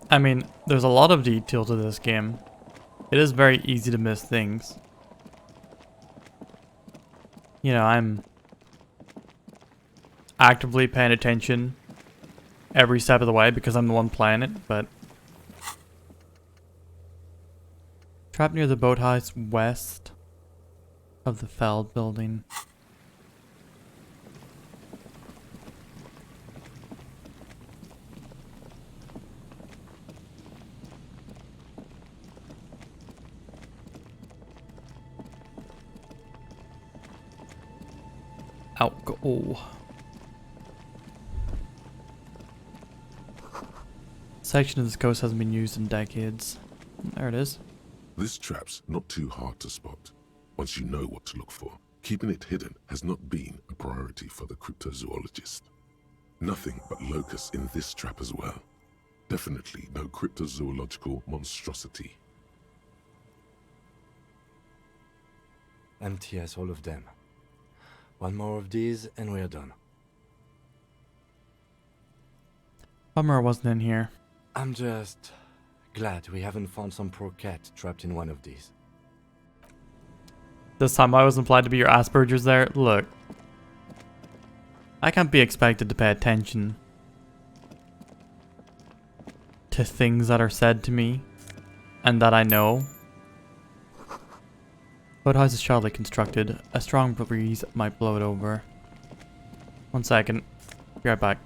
[SPEAKER 1] I mean, there's a lot of detail to this game. It is very easy to miss things. You know, I'm actively paying attention every step of the way because I'm the one playing it, but... Trapped near the boathouse west of the Feld building. Alcohol. Section of this coast hasn't been used in decades. There it is.
[SPEAKER 4] This trap's not too hard to spot, once you know what to look for. Keeping it hidden has not been a priority for the cryptozoologist. Nothing but locusts in this trap as well. Definitely no cryptozoological monstrosity.
[SPEAKER 6] Empty as all of them. One more of these and we're done.
[SPEAKER 1] Bummer I wasn't in here.
[SPEAKER 6] I'm just glad we haven't found some poor cat trapped in one of these.
[SPEAKER 1] This time I was implied to be your Asperger's there. Look. I can't be expected to pay attention to things that are said to me and that I know. Boathouse is shoddily constructed. A strong breeze might blow it over. 1 second. Be right back.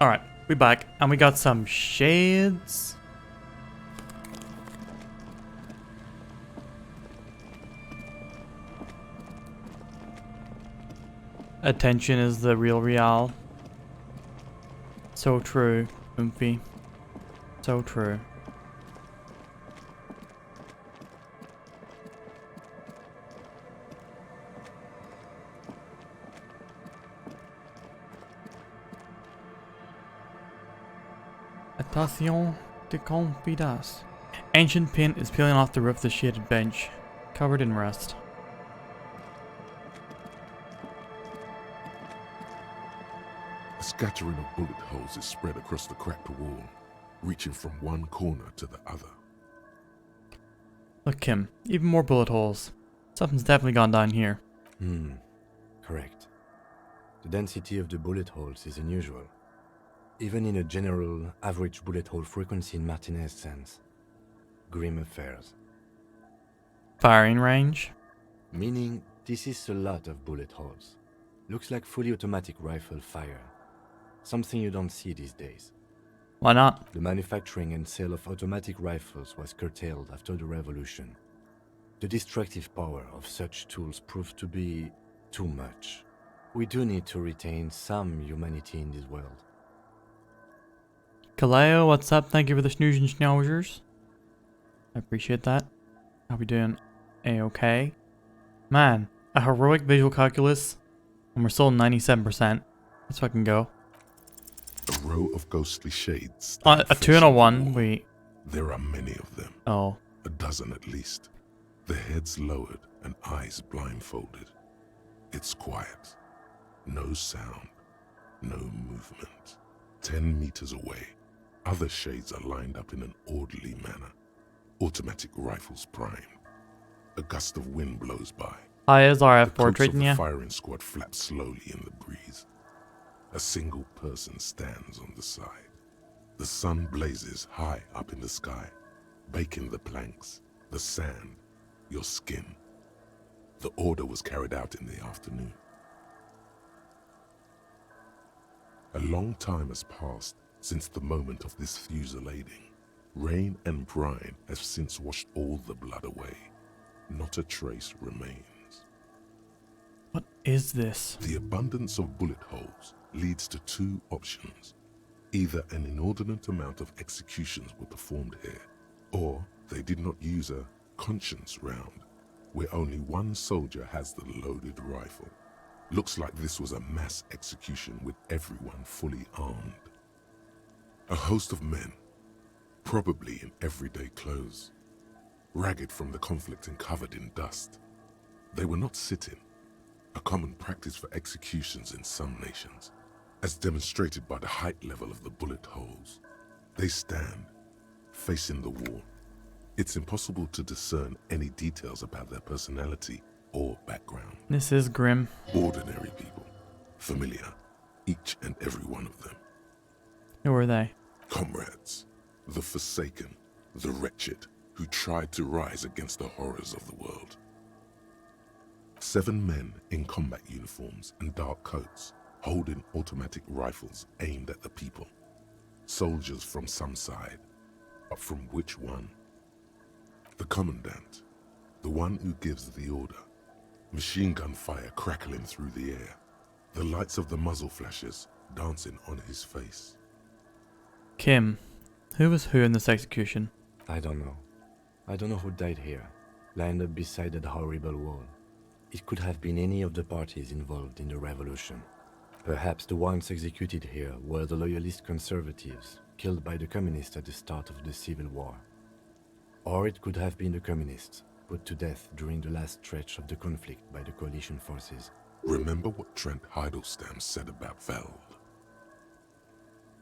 [SPEAKER 1] Alright, we back, and we got some shades. Attention is the real real. So true, Oomphy. So true. Attention de confidence. Ancient paint is peeling off the roof of the shaded bench, covered in rust.
[SPEAKER 4] A scattering of bullet holes is spread across the cracked wall, reaching from one corner to the other.
[SPEAKER 1] Look, Kim, even more bullet holes. Something's definitely gone down here.
[SPEAKER 6] Correct. The density of the bullet holes is unusual. Even in a general average bullet hole frequency in Martinez sense. Grim affairs.
[SPEAKER 1] Firing range?
[SPEAKER 6] Meaning, this is a lot of bullet holes. Looks like fully automatic rifle fire. Something you don't see these days.
[SPEAKER 1] Why not?
[SPEAKER 6] The manufacturing and sale of automatic rifles was curtailed after the revolution. The destructive power of such tools proved to be too much. We do need to retain some humanity in this world.
[SPEAKER 1] Kaleo, what's up? Thank you for the snooze and schnauzers. I appreciate that. How we doing? A-okay. Man, a heroic visual calculus, and we're still 97%. Let's fucking go.
[SPEAKER 4] A row of ghostly shades.
[SPEAKER 1] A 2 and a 1, wait.
[SPEAKER 4] There are many of them.
[SPEAKER 1] Oh.
[SPEAKER 4] A dozen at least. Their heads lowered and eyes blindfolded. It's quiet. No sound. No movement. 10 meters away, other shades are lined up in an orderly manner. Automatic rifles primed. A gust of wind blows by.
[SPEAKER 1] Hi, is RF
[SPEAKER 4] the
[SPEAKER 1] portrait,
[SPEAKER 4] coats of
[SPEAKER 1] yeah?
[SPEAKER 4] the firing squad flap slowly in the breeze. A single person stands on the side. The sun blazes high up in the sky, baking the planks, the sand, your skin. The order was carried out in the afternoon. A long time has passed since the moment of this fusillading. Rain and brine have since washed all the blood away. Not a trace remains.
[SPEAKER 1] What is this?
[SPEAKER 4] The abundance of bullet holes leads to two options. Either an inordinate amount of executions were performed here, or they did not use a conscience round, where only one soldier has the loaded rifle. Looks like this was a mass execution with everyone fully armed. A host of men, probably in everyday clothes, ragged from the conflict and covered in dust. They were not sitting, a common practice for executions in some nations, as demonstrated by the height level of the bullet holes. They stand, facing the wall. It's impossible to discern any details about their personality or background.
[SPEAKER 1] This is grim.
[SPEAKER 4] Ordinary people, familiar, Each and every one of them.
[SPEAKER 1] Who were they?
[SPEAKER 4] Comrades, the forsaken, the wretched, who tried to rise against the horrors of the world. 7 men in combat uniforms and dark coats, holding automatic rifles aimed at the people. Soldiers from some side, but from which one? The commandant, the one who gives the order. Machine gun fire crackling through the air. The lights of the muzzle flashes dancing on his face.
[SPEAKER 1] Kim, who was who in this execution?
[SPEAKER 6] I don't know. I don't know who died here, lined up beside that horrible wall. It could have been any of the parties involved in the revolution. Perhaps the ones executed here were the loyalist conservatives, killed by the communists at the start of the Civil War. Or it could have been the communists, put to death during the last stretch of the conflict by the coalition forces.
[SPEAKER 4] Remember what Trent Heidelstein said about Feld?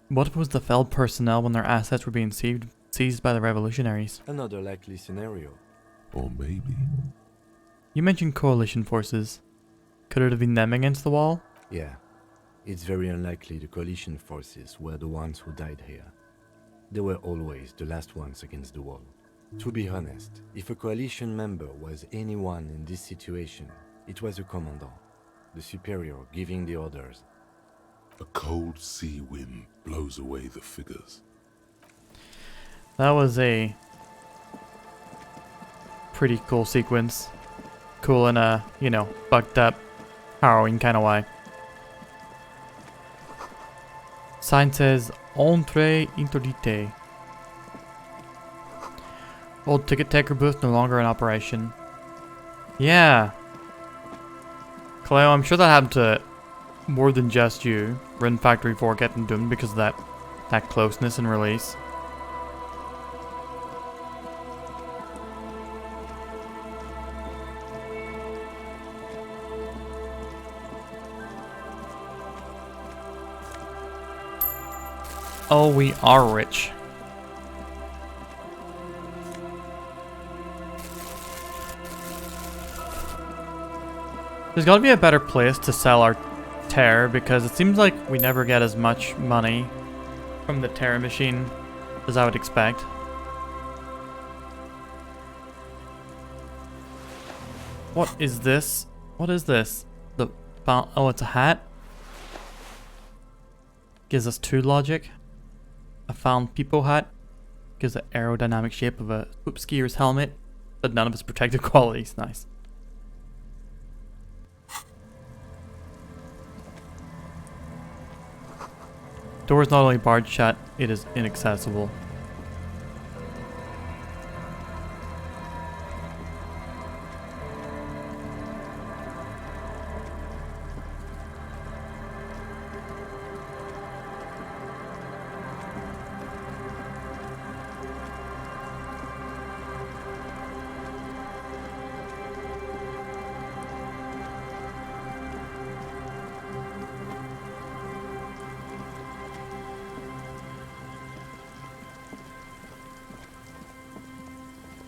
[SPEAKER 1] What was the Feld personnel when their assets were being seized by the revolutionaries?
[SPEAKER 6] Another likely scenario.
[SPEAKER 4] Or maybe...
[SPEAKER 1] You mentioned coalition forces. Could it have been them against the wall?
[SPEAKER 6] Yeah. It's very unlikely the coalition forces were the ones who died here. They were always the last ones against the wall. To be honest, if a coalition member was anyone in this situation, it was a commandant, the superior giving the orders.
[SPEAKER 4] A cold sea wind blows away the figures.
[SPEAKER 1] That was a pretty cool sequence. Cool in a, you know, fucked up, harrowing kind of way. Sign says, Entrée interdite. Old ticket taker booth no longer in operation. Yeah. Cleo, I'm sure that happened to more than just you. Run Factory 4 getting doomed because of that closeness and release. Oh, we are rich. There's got to be a better place to sell our Terror, because it seems like we never get as much money from the Terror machine as I would expect. What is this? What is this? Oh, it's a hat? Gives us 2 logic. A found people hat. Gives the aerodynamic shape of a swoop skier's helmet, but none of its protective qualities. Nice. Door is not only barred shut, it is inaccessible.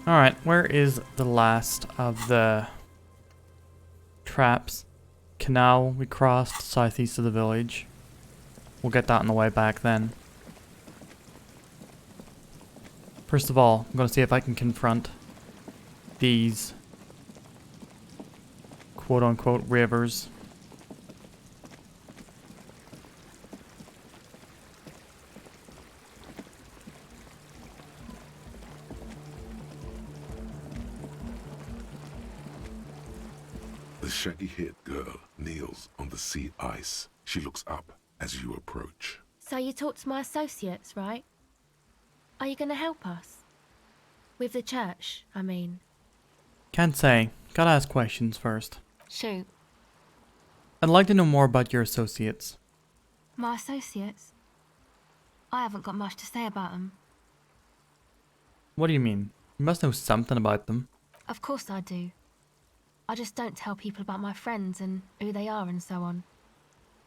[SPEAKER 1] Alright, where is the last of the traps? Canal we crossed southeast of the village. We'll get that on the way back then. First of all, I'm going to see if I can confront these quote-unquote rivers.
[SPEAKER 4] The shaggy-haired girl kneels on the sea ice. She looks up as you approach.
[SPEAKER 14] So you talked to my associates, right? Are you going to help us? With the church, I mean.
[SPEAKER 1] Can't say. Gotta ask questions first.
[SPEAKER 14] Shoot.
[SPEAKER 1] I'd like to know more about your associates.
[SPEAKER 14] My associates? I haven't got much to say about them.
[SPEAKER 1] What do you mean? You must know something about them.
[SPEAKER 14] Of course I do. I just don't tell people about my friends and who they are and so on.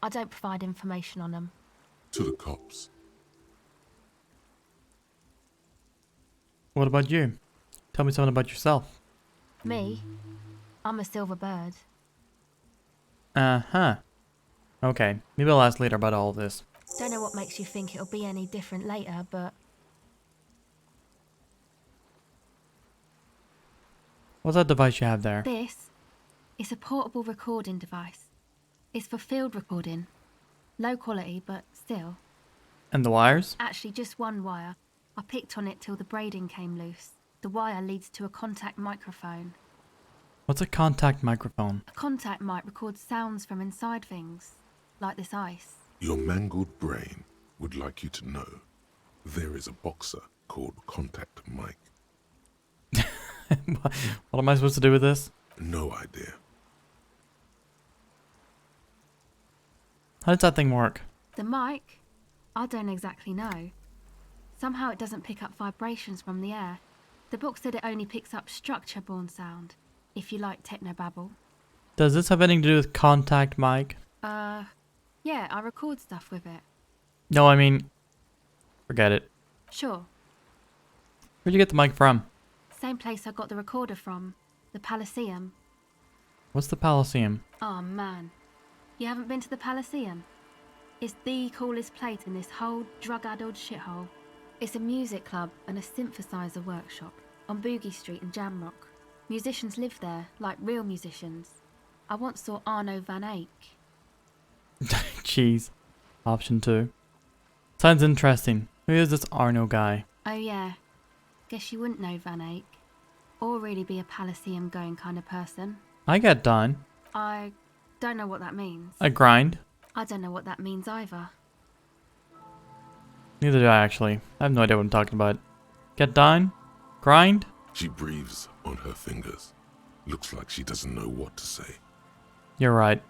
[SPEAKER 14] I don't provide information on them.
[SPEAKER 4] To the cops.
[SPEAKER 1] What about you? Tell me something about yourself.
[SPEAKER 14] Me? I'm a silver bird.
[SPEAKER 1] Uh-huh. Okay, maybe I'll ask later about all this.
[SPEAKER 14] Don't know what makes you think it'll be any different later, but
[SPEAKER 1] What's that device you have there?
[SPEAKER 14] this is a portable recording device. It's for field recording. Low quality, but still.
[SPEAKER 1] And the wires?
[SPEAKER 14] Actually, just one wire. I picked on it till the braiding came loose. The wire leads to a contact microphone.
[SPEAKER 1] What's a contact microphone?
[SPEAKER 14] A contact mic records sounds from inside things, like this ice.
[SPEAKER 4] Your mangled brain would like you to know there is a boxer called Contact Mike.
[SPEAKER 1] What am I supposed to do with this?
[SPEAKER 4] No idea.
[SPEAKER 1] How does that thing work?
[SPEAKER 14] The mic? I don't exactly know. Somehow it doesn't pick up vibrations from the air. The book said it only picks up structure-borne sound, if you like technobabble.
[SPEAKER 1] Does this have anything to do with contact mic?
[SPEAKER 14] Yeah, I record stuff with it.
[SPEAKER 1] No, I mean, forget it.
[SPEAKER 14] Sure.
[SPEAKER 1] Where'd you get the mic from?
[SPEAKER 14] Same place I got the recorder from. The Elysium.
[SPEAKER 1] What's the Elysium?
[SPEAKER 14] Oh man. You haven't been to the Elysium? It's the coolest place in this whole drug-addled shithole. It's a music club and a synthesizer workshop on Boogie Street in Jamrock. Musicians live there, like real musicians. I once saw Arno van Eyck.
[SPEAKER 1] Jeez. Option 2. Sounds interesting. Who is this Arno guy?
[SPEAKER 14] Oh yeah. Guess you wouldn't know Van Eyck. Or really be a Elysium going kind of person.
[SPEAKER 1] I get done.
[SPEAKER 14] I don't know what that means.
[SPEAKER 1] I grind.
[SPEAKER 14] I don't know what that means either.
[SPEAKER 1] Neither do I actually. I have no idea what I'm talking about. Get down? Grind?
[SPEAKER 4] She breathes on her fingers. Looks like she doesn't know what to say.
[SPEAKER 1] You're right.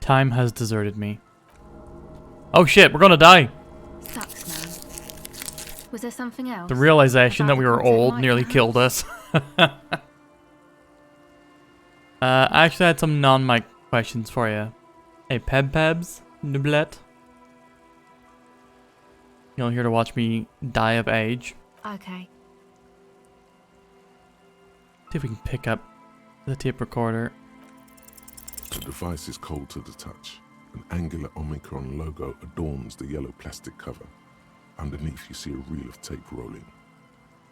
[SPEAKER 1] Time has deserted me. Oh shit, we're gonna die!
[SPEAKER 14] Sucks, man. Was there something else?
[SPEAKER 1] The realization that we were old nearly
[SPEAKER 14] perhaps?
[SPEAKER 1] killed us. I actually had some non-mic questions for you. Hey, Pebs, Nublet. You're here to watch me die of age.
[SPEAKER 14] Okay.
[SPEAKER 1] See if we can pick up the tape recorder.
[SPEAKER 4] The device is cold to the touch. An angular Omicron logo adorns the yellow plastic cover. Underneath, you see a reel of tape rolling.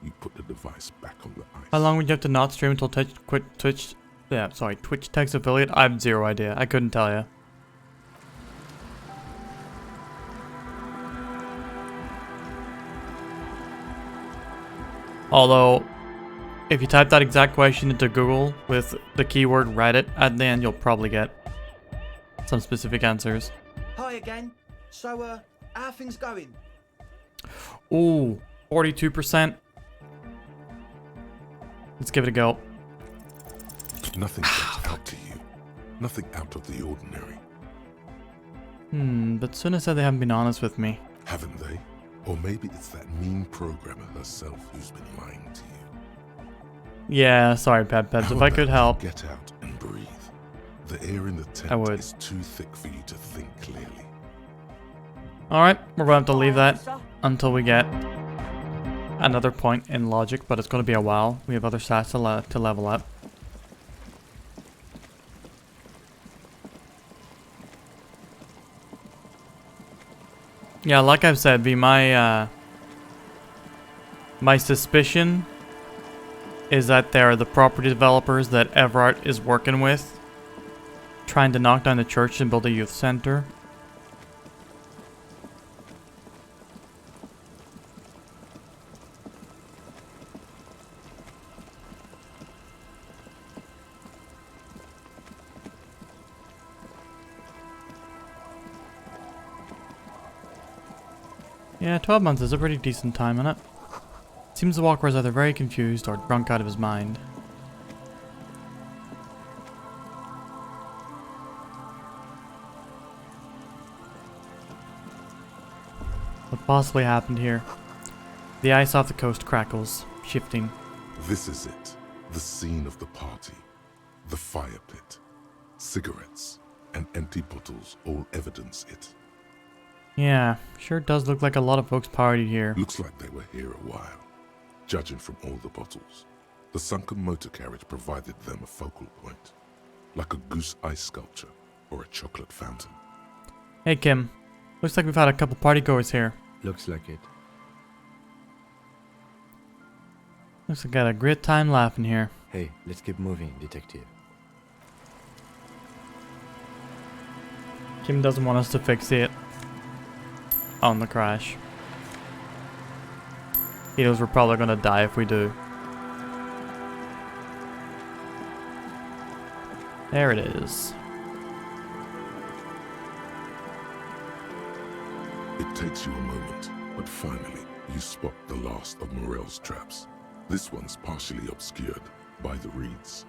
[SPEAKER 4] You put the device back on the ice.
[SPEAKER 1] How long would you have to not stream until Twitch Text affiliate? I have zero idea. I couldn't tell you. Although, if you type that exact question into Google with the keyword Reddit at the end, you'll probably get some specific answers.
[SPEAKER 3] Hi again. So, how are things going?
[SPEAKER 1] Ooh, 42%. Let's give it a go.
[SPEAKER 4] Nothing jumps out to you. Nothing out of the ordinary.
[SPEAKER 1] But Suna said they haven't been honest with me.
[SPEAKER 4] Haven't they? Or maybe it's that mean programmer herself who's been lying to you.
[SPEAKER 1] Yeah, sorry, Peps. If I could help.
[SPEAKER 4] Get out and breathe. The air in the tent
[SPEAKER 1] I would.
[SPEAKER 4] is too thick for you to think clearly.
[SPEAKER 1] Alright, we're going to have to leave that until we get another point in logic, but it's going to be a while. We have other stats to level up. Yeah, like I've said, my suspicion is that they're the property developers that Everett is working with, trying to knock down the church and build a youth center. Yeah, 12 months is a pretty decent time, isn't it? Seems the walker is either very confused or drunk out of his mind. What possibly happened here? The ice off the coast crackles, shifting.
[SPEAKER 4] This is it. The scene of the party. The fire pit. Cigarettes and empty bottles all evidence it.
[SPEAKER 1] Yeah, sure does look like a lot of folks partied here.
[SPEAKER 4] Looks like they were here a while, judging from all the bottles. The sunken motor carriage provided them a focal point, like a goose ice sculpture or a chocolate fountain.
[SPEAKER 1] Hey Kim, looks like we've had a couple partygoers here.
[SPEAKER 6] Looks like it.
[SPEAKER 1] Looks like I got a great time laughing here.
[SPEAKER 6] Hey, let's keep moving, detective.
[SPEAKER 1] Kim doesn't want us to fixate on the crash. He knows we're probably gonna die if we do. There it is.
[SPEAKER 4] It takes you a moment, but finally you spot the last of Morel's traps. This one's partially obscured by the reeds.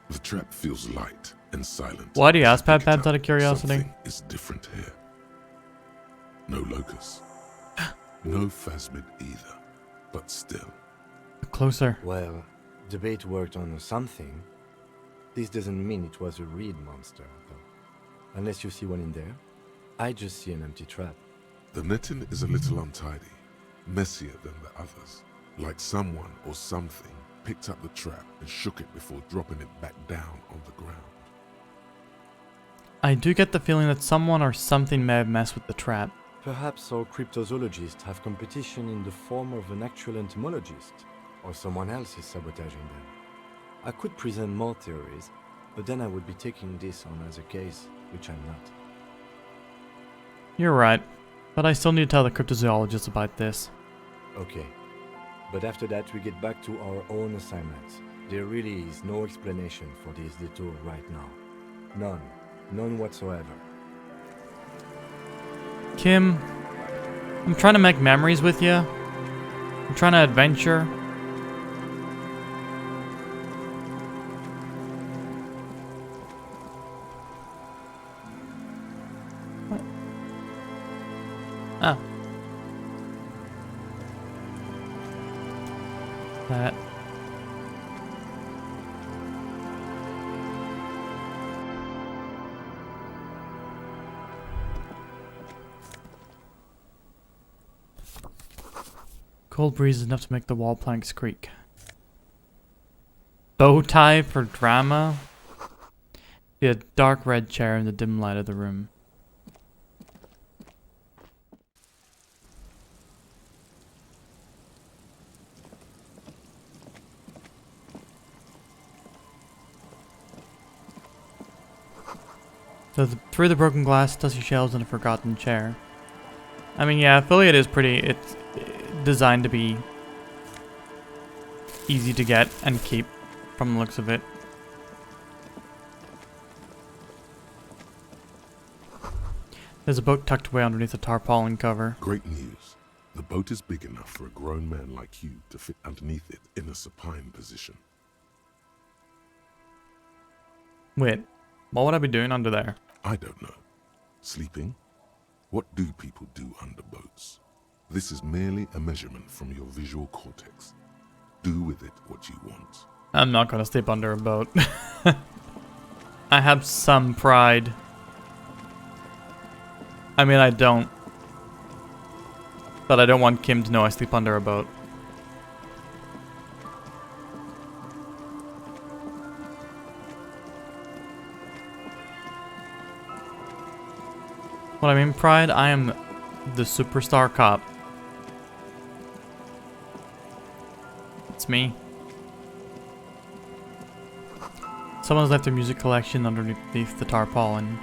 [SPEAKER 4] The trap feels light and silent.
[SPEAKER 1] Why do you ask Pat Babs out of curiosity?
[SPEAKER 4] Something is different here. No locus. No phasmid either. But still.
[SPEAKER 1] Closer.
[SPEAKER 6] Well, the bait worked on something. This doesn't mean it was a reed monster, though. Unless you see one in there. I just see an empty trap.
[SPEAKER 4] The netting is a little untidy. Messier than the others. Like someone or something picked up the trap and shook it before dropping it back down on the ground.
[SPEAKER 1] I do get the feeling that someone or something may have messed with the trap.
[SPEAKER 6] Perhaps our cryptozoologists have competition in the form of an actual entomologist, or someone else is sabotaging them. I could present more theories, but then I would be taking this on as a case, which I'm not.
[SPEAKER 1] You're right, but I still need to tell the cryptozoologist about this.
[SPEAKER 6] Okay, but after that we get back to our own assignments. There really is no explanation for this detour right now. None. None whatsoever.
[SPEAKER 1] Kim, I'm trying to make memories with you. I'm trying to adventure. What? Oh. That. Cold breeze is enough to make the wall planks creak. Bow tie for drama. See a dark red chair in the dim light of the room. Through the broken glass, dusty shelves, and a forgotten chair. I mean, yeah, affiliate is pretty. It's designed to be easy to get and keep, from the looks of it. There's a boat tucked away underneath a tarpaulin cover.
[SPEAKER 4] Great news. The boat is big enough for a grown man like you to fit underneath it in a supine position.
[SPEAKER 1] Wait, what would I be doing under there?
[SPEAKER 4] I don't know. Sleeping? What do people do under boats? This is merely a measurement from your visual cortex. Do with it what you want.
[SPEAKER 1] I'm not gonna sleep under a boat. I have some pride. I mean, I don't. But I don't want Kim to know I sleep under a boat. What I mean, pride, I am the superstar cop. It's me. Someone's left their music collection underneath the tarpaulin.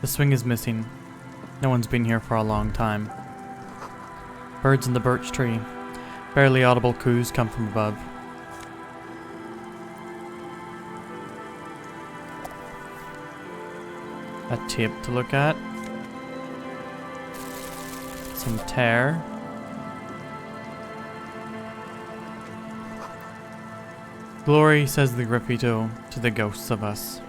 [SPEAKER 1] The swing is missing. No one's been here for a long time. Birds in the birch tree. Barely audible coos come from above. A tape to look at. Some tear. Glory, says the graffito, to the ghosts of us.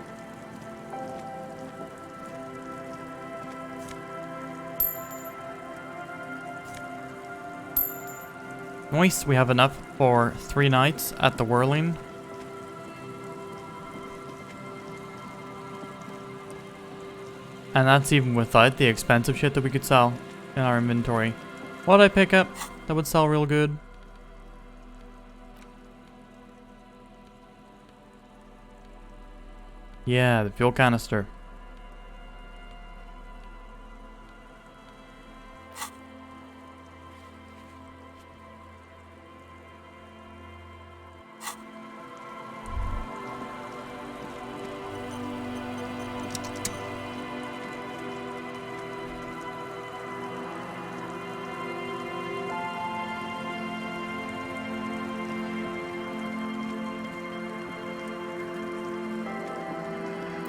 [SPEAKER 1] Nice, we have enough for 3 nights at the Whirling. And that's even without the expensive shit that we could sell in our inventory. What did I pick up that would sell real good? Yeah, the fuel canister.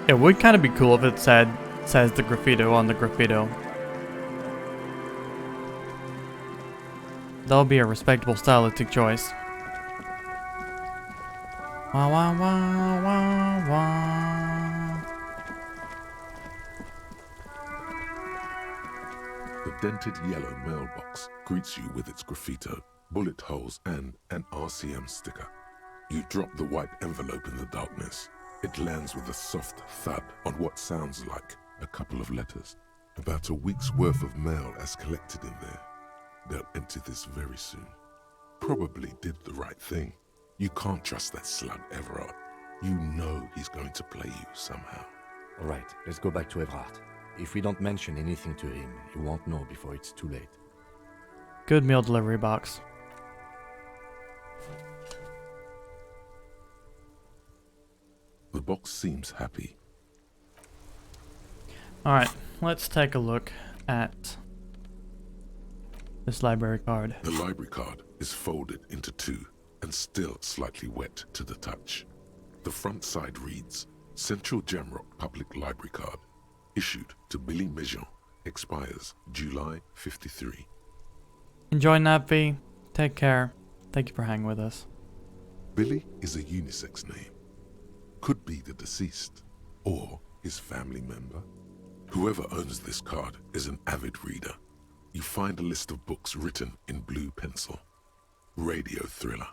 [SPEAKER 1] It would kind of be cool if it says the graffito on the graffito. That would be a respectable stylistic choice. Wah wah wah wah wah.
[SPEAKER 4] The dented yellow mailbox greets you with its graffito, bullet holes, and an RCM sticker. You drop the white envelope in the darkness. It lands with a soft thud on what sounds like a couple of letters. About a week's worth of mail as collected in there. They'll empty this very soon. Probably did the right thing. You can't trust that slug Everard. You know he's going to play you somehow.
[SPEAKER 6] Alright, let's go back to Everard. If we don't mention anything to him, he won't know before it's too late.
[SPEAKER 1] Good meal delivery box.
[SPEAKER 4] The box seems happy.
[SPEAKER 1] Alright, let's take a look at this library card.
[SPEAKER 4] The library card is folded into two and still slightly wet to the touch. The front side reads, Central Jamrock Public Library Card, issued to Billy Mejean, expires July 53.
[SPEAKER 1] Enjoy Nappy. Take care. Thank you for hanging with us.
[SPEAKER 4] Billy is a unisex name. Could be the deceased, or his family member. Whoever owns this card is an avid reader. You find a list of books written in blue pencil. Radio thriller.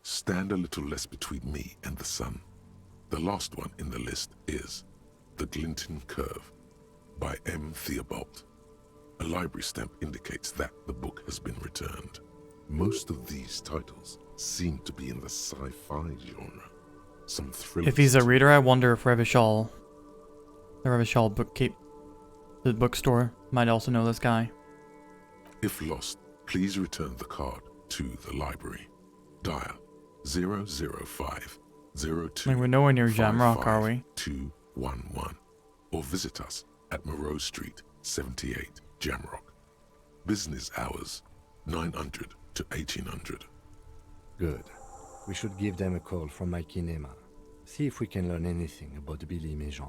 [SPEAKER 4] Stand a little less between me and the sun. The last one in the list is The Glinton Curve by M. Theobald. A library stamp indicates that the book has been returned. Most of these titles seem to be in the sci-fi genre. Some thrillers.
[SPEAKER 1] If he's a reader, I wonder if Revachol, the Revachol the bookstore, might also know this guy.
[SPEAKER 4] If lost, please return the card to the library. Dial 005 02
[SPEAKER 1] Like we're nowhere near Jamrock, are we?
[SPEAKER 4] 211, or visit us at Moreau Street, 78, Jamrock. Business hours 900 to 1800.
[SPEAKER 6] Good. We should give them a call from my kinema. See if we can learn anything about Billy Mejean.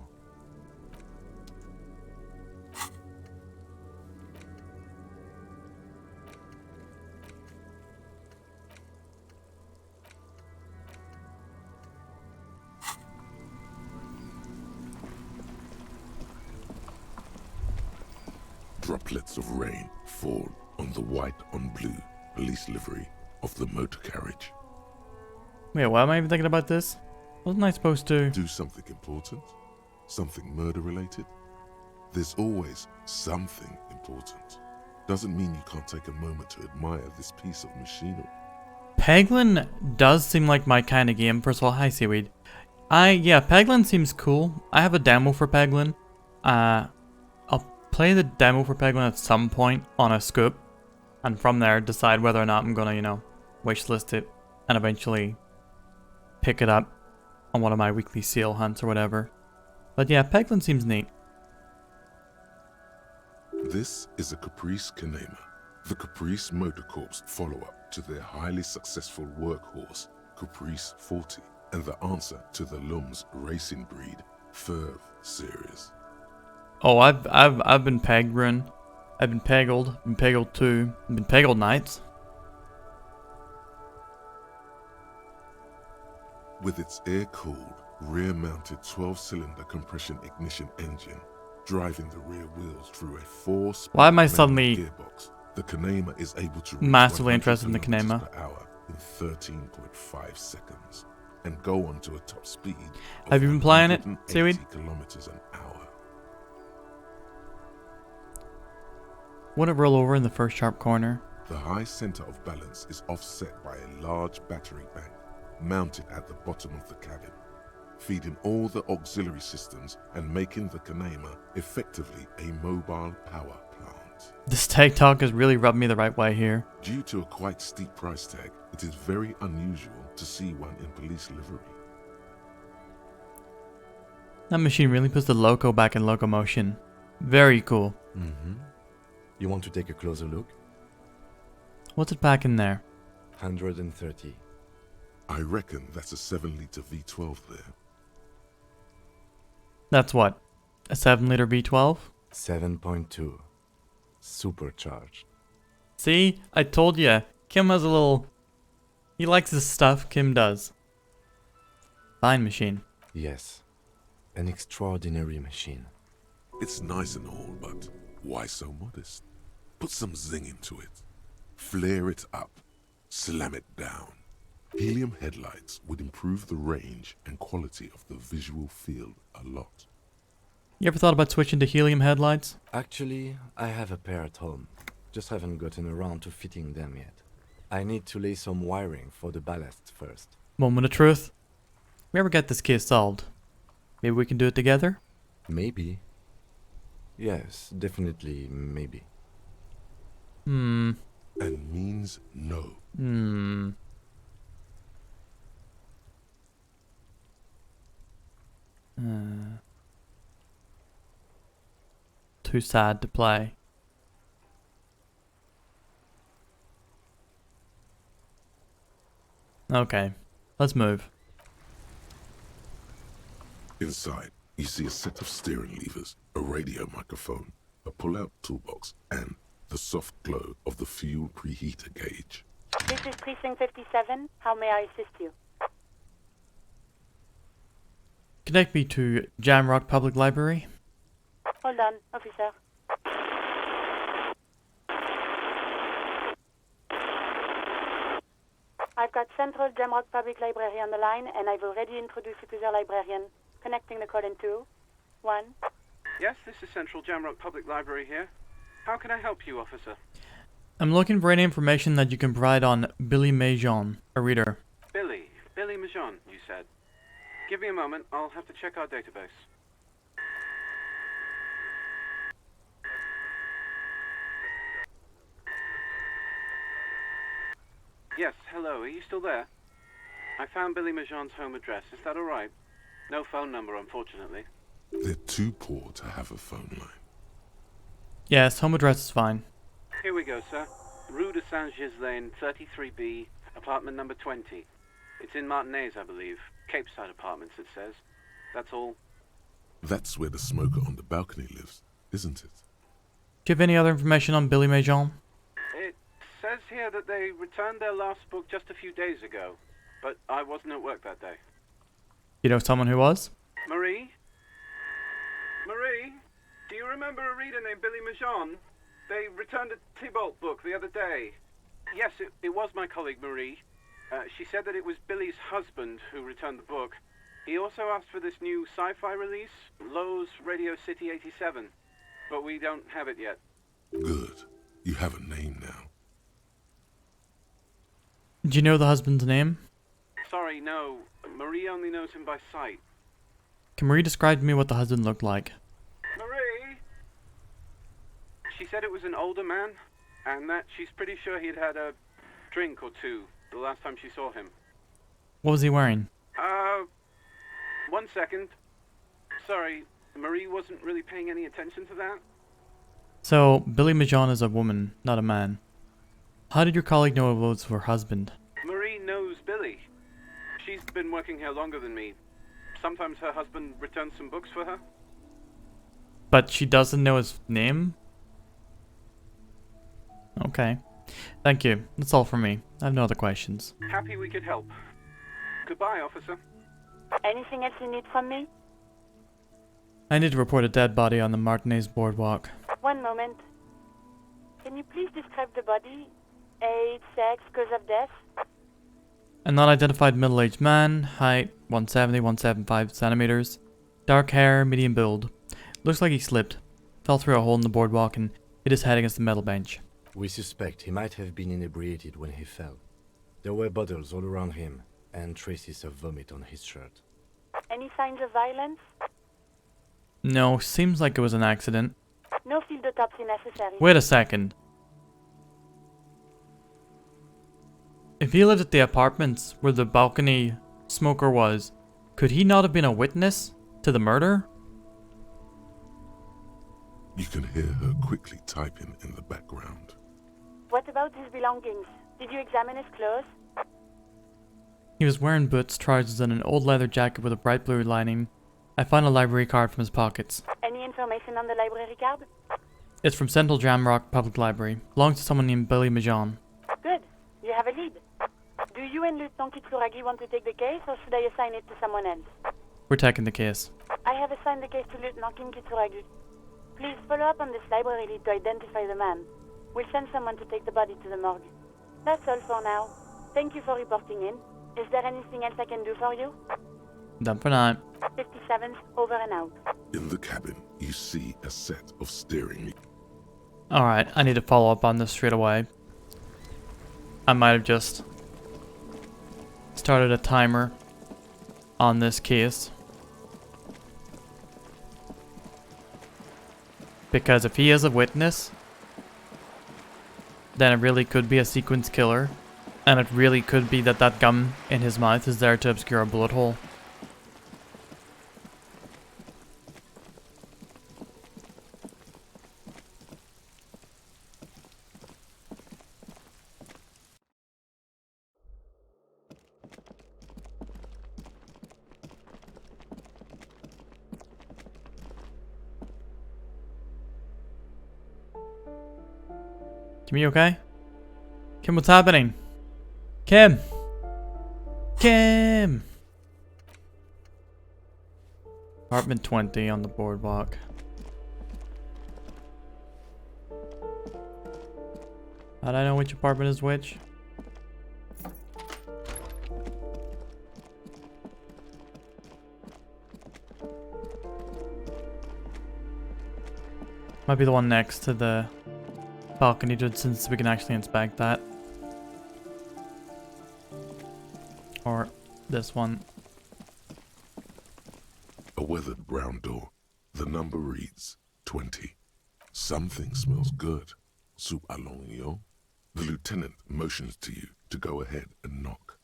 [SPEAKER 4] Droplets of rain fall on the white on blue police livery of the motor carriage.
[SPEAKER 1] Wait, why am I even thinking about this? Wasn't I supposed to
[SPEAKER 4] do something important? Something murder related? There's always something important. Doesn't mean you can't take a moment to admire this piece of machinery.
[SPEAKER 1] Peglin does seem like my kind of game. First of all, hi Seaweed. Yeah, Peglin seems cool. I have a demo for Peglin. I'll play the demo for Peglin at some point on a scoop, and from there decide whether or not I'm gonna, you know, wishlist it and eventually pick it up on one of my weekly seal hunts or whatever. But yeah, Peglin seems neat.
[SPEAKER 4] This is a Caprice Canema, the Caprice Motor Corps follow-up to their highly successful workhorse, Caprice 40, and the answer to the Lum's racing breed, Ferv series.
[SPEAKER 1] Oh, I've been pegged, Rune. I've been peggled, been peggled too, been peggled nights.
[SPEAKER 4] With its air-cooled, rear-mounted 12-cylinder compression ignition engine, driving the rear wheels through a 4-speed
[SPEAKER 1] Why am I suddenly
[SPEAKER 4] gearbox, the Canema is able to
[SPEAKER 1] massively interested in the Canema
[SPEAKER 4] per hour in 13.5 seconds and go on to a top speed of
[SPEAKER 1] Have you been playing it,
[SPEAKER 4] 180
[SPEAKER 1] Seaweed?
[SPEAKER 4] kilometers an hour.
[SPEAKER 1] Wouldn't it roll over in the first sharp corner?
[SPEAKER 4] The high center of balance is offset by a large battery bank mounted at the bottom of the cabin, feeding all the auxiliary systems and making the Kanema effectively a mobile power plant.
[SPEAKER 1] This tag talk has really rubbed me the right way here.
[SPEAKER 4] Due to a quite steep price tag, it is very unusual to see one in police livery.
[SPEAKER 1] That machine really puts the loco back in locomotion. Very cool.
[SPEAKER 6] You want to take a closer look?
[SPEAKER 1] What's it back in there?
[SPEAKER 6] 130.
[SPEAKER 4] I reckon that's a 7-liter V12 there.
[SPEAKER 1] That's what? A 7-liter V12?
[SPEAKER 6] 7.2. Supercharged.
[SPEAKER 1] See? I told ya. Kim has a little... He likes his stuff. Kim does. Fine machine.
[SPEAKER 6] Yes. An extraordinary machine.
[SPEAKER 4] It's nice and all, but why so modest? Put some zing into it. Flare it up. Slam it down. Helium headlights would improve the range and quality of the visual field a lot.
[SPEAKER 1] You ever thought about switching to helium headlights?
[SPEAKER 6] Actually, I have a pair at home. Just haven't gotten around to fitting them yet. I need to lay some wiring for the ballast first.
[SPEAKER 1] Moment of truth. If we ever get this case solved, maybe we can do it together?
[SPEAKER 6] Maybe. Yes, definitely maybe.
[SPEAKER 4] And means no.
[SPEAKER 1] Too sad to play. Okay, let's move.
[SPEAKER 4] Inside, you see a set of steering levers, a radio microphone, a pull-out toolbox, and the soft glow of the fuel preheater gauge.
[SPEAKER 10] This is Precinct 57. How may I assist you?
[SPEAKER 1] Connect me to Jamrock Public Library.
[SPEAKER 10] Hold on, officer. I've got Central Jamrock Public Library on the line, and I've already introduced you to their librarian. Connecting the call in 2, 1.
[SPEAKER 15] Yes, this is Central Jamrock Public Library here. How can I help you, officer?
[SPEAKER 1] I'm looking for any information that you can provide on Billy Majon, a reader.
[SPEAKER 15] Billy Majon, you said. Give me a moment, I'll have to check our database. Yes, hello, are you still there? I found Billy Majon's home address, is that alright? No phone number, unfortunately.
[SPEAKER 4] They're too poor to have a phone line.
[SPEAKER 1] Yes, home address is fine.
[SPEAKER 15] Here we go, sir. Rue de Saint-Ghislain, 33B, apartment number 20. It's in Martinez, I believe. Cape Side Apartments, it says. That's all.
[SPEAKER 4] That's where the smoker on the balcony lives, isn't it?
[SPEAKER 1] Do you have any other information on Billy Majon?
[SPEAKER 15] It says here that they returned their last book just a few days ago, but I wasn't at work that day.
[SPEAKER 1] You know someone who was?
[SPEAKER 15] Marie? Marie? Do you remember a reader named Billy Majon? They returned a Tybalt book the other day. Yes, it was my colleague Marie. She said that it was Billy's husband who returned the book. He also asked for this new sci-fi release, Lowe's Radio City 87, but we don't have it yet.
[SPEAKER 4] Good. You have a name now.
[SPEAKER 1] Do you know the husband's name?
[SPEAKER 15] Sorry, no. Marie only knows him by sight.
[SPEAKER 1] Can Marie describe to me what the husband looked like?
[SPEAKER 15] Marie? She said it was an older man, and that she's pretty sure he'd had a drink or two the last time she saw him.
[SPEAKER 1] What was he wearing?
[SPEAKER 15] 1 second. Sorry, Marie wasn't really paying any attention to that.
[SPEAKER 1] So, Billy Majon is a woman, not a man. How did your colleague know it was her husband?
[SPEAKER 15] Marie knows Billy. She's been working here longer than me. Sometimes her husband returns some books for her.
[SPEAKER 1] But she doesn't know his name? Okay. Thank you. That's all for me. I have no other questions.
[SPEAKER 15] Happy we could help. Goodbye, officer.
[SPEAKER 10] Anything else you need from me?
[SPEAKER 1] I need to report a dead body on the Martinez boardwalk.
[SPEAKER 10] 1 moment. Can you please describe the body? Age, sex, cause of death?
[SPEAKER 1] An unidentified middle-aged man, height 170, 175 centimeters, dark hair, medium build. Looks like he slipped, fell through a hole in the boardwalk and hit his head against the metal bench.
[SPEAKER 6] We suspect he might have been inebriated when he fell. There were bottles all around him, and traces of vomit on his shirt.
[SPEAKER 10] Any signs of violence?
[SPEAKER 1] No, seems like it was an accident.
[SPEAKER 10] No field autopsy necessary.
[SPEAKER 1] Wait a second. If he lived at the apartments where the balcony smoker was, could he not have been a witness to the murder?
[SPEAKER 4] You can hear her quickly typing in the background.
[SPEAKER 10] What about his belongings? Did you examine his clothes?
[SPEAKER 1] He was wearing boots, trousers, and an old leather jacket with a bright blue lining. I found a library card from his pockets.
[SPEAKER 10] Any information on the library card?
[SPEAKER 1] It's from Central Jamrock Public Library. Belongs to someone named Billy Majan.
[SPEAKER 10] Good. You have a lead. Do you and Lieutenant Kitsuragi want to take the case, or should I assign it to someone else?
[SPEAKER 1] We're taking the case.
[SPEAKER 10] I have assigned the case to Lieutenant Kitsuragi. Please follow up on this library lead to identify the man. We'll send someone to take the body to the morgue. That's all for now. Thank you for reporting in. Is there anything else I can do for you?
[SPEAKER 1] Done for now.
[SPEAKER 10] 57's over and out.
[SPEAKER 4] In the cabin, you see a set of steering.
[SPEAKER 1] Alright, I need to follow up on this straight away. I might have just started a timer on this case. Because if he is a witness, then it really could be a sequence killer. And it really could be that that gum in his mouth is there to obscure a bullet hole. Kim, you okay? Kim, what's happening? Kim! Kim! Apartment 20 on the boardwalk. How do I know which apartment is which? Might be the one next to the balcony, since we can actually inspect that. Or this one.
[SPEAKER 4] A weathered brown door. The number reads 20. Something smells good. Soup alongio. The lieutenant motions to you to go ahead and knock.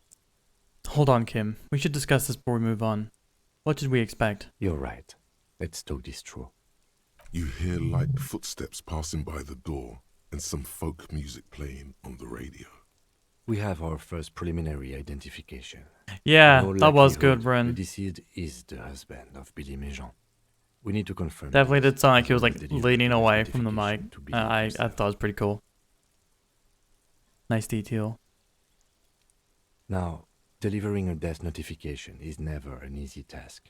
[SPEAKER 1] Hold on, Kim. We should discuss this before we move on. What did we expect?
[SPEAKER 6] You're right. Let's talk this through.
[SPEAKER 4] You hear light footsteps passing by the door and some folk music playing on the radio.
[SPEAKER 6] We have our first preliminary identification.
[SPEAKER 1] Yeah,
[SPEAKER 6] No
[SPEAKER 1] that was
[SPEAKER 6] likelihood
[SPEAKER 1] good, Bren.
[SPEAKER 6] The deceased is the husband of Billy Majan. We need to confirm.
[SPEAKER 1] Definitely
[SPEAKER 6] this
[SPEAKER 1] did sound like he was
[SPEAKER 6] before
[SPEAKER 1] like
[SPEAKER 6] we deliver
[SPEAKER 1] leaning
[SPEAKER 6] the
[SPEAKER 1] away from the mic.
[SPEAKER 6] identification to Billy
[SPEAKER 1] I
[SPEAKER 6] himself.
[SPEAKER 1] thought it was pretty cool. Nice detail.
[SPEAKER 6] Now, delivering a death notification is never an easy task.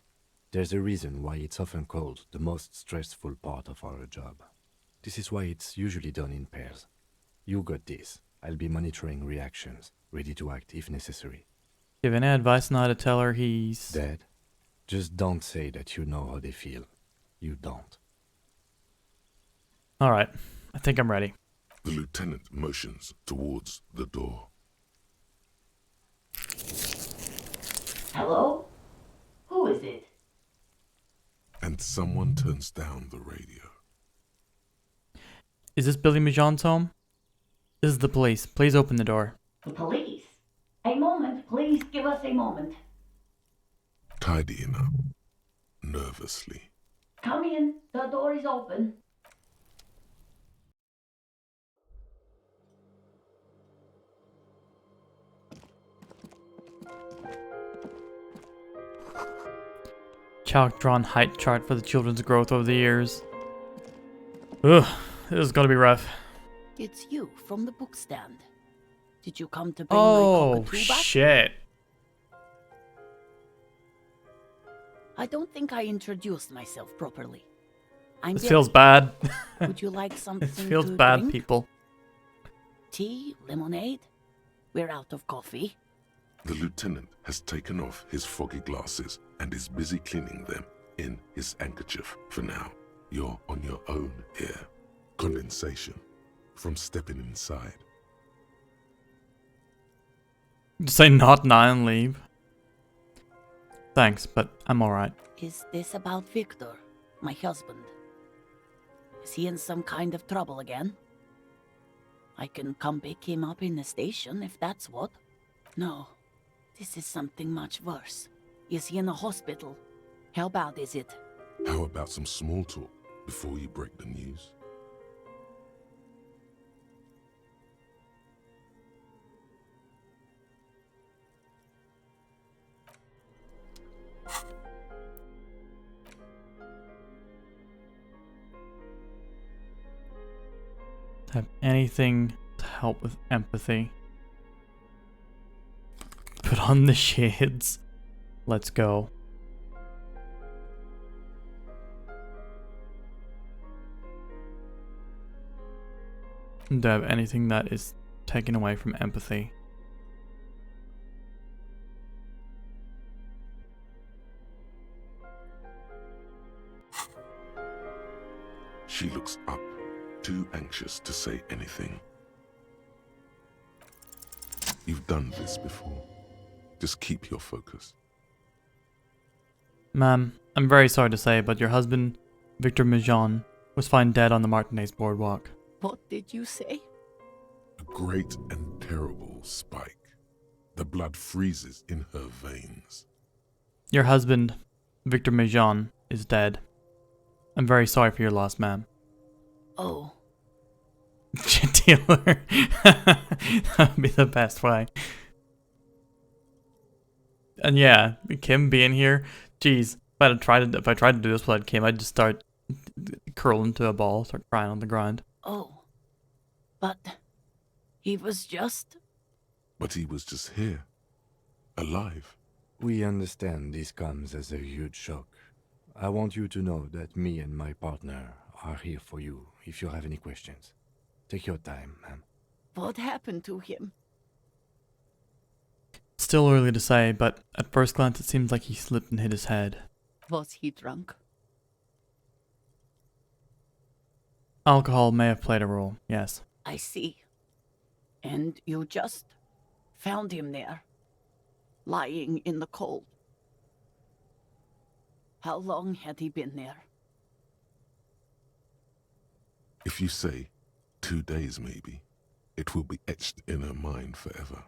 [SPEAKER 6] There's a reason why it's often called the most stressful part of our job. This is why it's usually done in pairs. You got this. I'll be monitoring reactions, ready to act if necessary.
[SPEAKER 1] Give any advice on how to tell her he's
[SPEAKER 6] dead? Just don't say that you know how they feel. You don't.
[SPEAKER 1] Alright, I think I'm ready.
[SPEAKER 4] The lieutenant motions towards the door.
[SPEAKER 16] Hello? Who is it?
[SPEAKER 4] And someone turns down the radio.
[SPEAKER 1] Is this Billy Majan's home? This is the police. Please open the door.
[SPEAKER 16] The police? A moment, please give us a moment.
[SPEAKER 4] Tidying up, nervously.
[SPEAKER 16] Come in, the door is open.
[SPEAKER 1] Chalk-drawn height chart for the children's growth over the years. Ugh, this is gonna be rough.
[SPEAKER 16] It's you from the book stand. Did you come to bring my
[SPEAKER 1] Oh,
[SPEAKER 16] cockatoo back?
[SPEAKER 1] shit.
[SPEAKER 16] I don't think I introduced myself properly. I'm
[SPEAKER 1] This
[SPEAKER 16] Bill.
[SPEAKER 1] feels bad.
[SPEAKER 16] Would you like something
[SPEAKER 1] This feels
[SPEAKER 16] to
[SPEAKER 1] bad,
[SPEAKER 16] drink?
[SPEAKER 1] people.
[SPEAKER 16] Tea, lemonade? We're out of coffee.
[SPEAKER 4] The lieutenant has taken off his foggy glasses and is busy cleaning them in his handkerchief for now. You're on your own here. Condensation from stepping inside.
[SPEAKER 1] Just say not now and leave. Thanks, but I'm alright.
[SPEAKER 16] Is this about Victor, my husband? Is he in some kind of trouble again? I can come pick him up in the station if that's what. No, this is something much worse. Is he in a hospital? How bad is it?
[SPEAKER 4] How about some small talk before you break the news?
[SPEAKER 1] Have anything to help with empathy? Put on the shades. Let's go. Do I have anything that is taken away from empathy?
[SPEAKER 4] She looks up, too anxious to say anything. You've done this before. Just keep your focus.
[SPEAKER 1] Ma'am, I'm very sorry to say, but your husband, Victor Mijan, was found dead on the Martinez boardwalk.
[SPEAKER 16] What did you say?
[SPEAKER 4] A great and terrible spike. The blood freezes in her veins.
[SPEAKER 1] Your husband, Victor Mijan, is dead. I'm very sorry for your loss, ma'am.
[SPEAKER 16] Oh.
[SPEAKER 1] Dealer. That would be the best way. And yeah, Kim being here, jeez, if I tried to do this without Kim, I'd just start curl into a ball, start crying on the ground.
[SPEAKER 16] Oh. But he was just...
[SPEAKER 4] But he was just here. Alive.
[SPEAKER 6] We understand this comes as a huge shock. I want you to know that me and my partner are here for you if you have any questions. Take your time, ma'am.
[SPEAKER 16] What happened to him?
[SPEAKER 1] Still early to say, but at first glance it seems like he slipped and hit his head.
[SPEAKER 16] Was he drunk?
[SPEAKER 1] Alcohol may have played a role, yes.
[SPEAKER 16] I see. And you just found him there, lying in the cold. How long had he been there?
[SPEAKER 4] If you say 2 days maybe, it will be etched in her mind forever.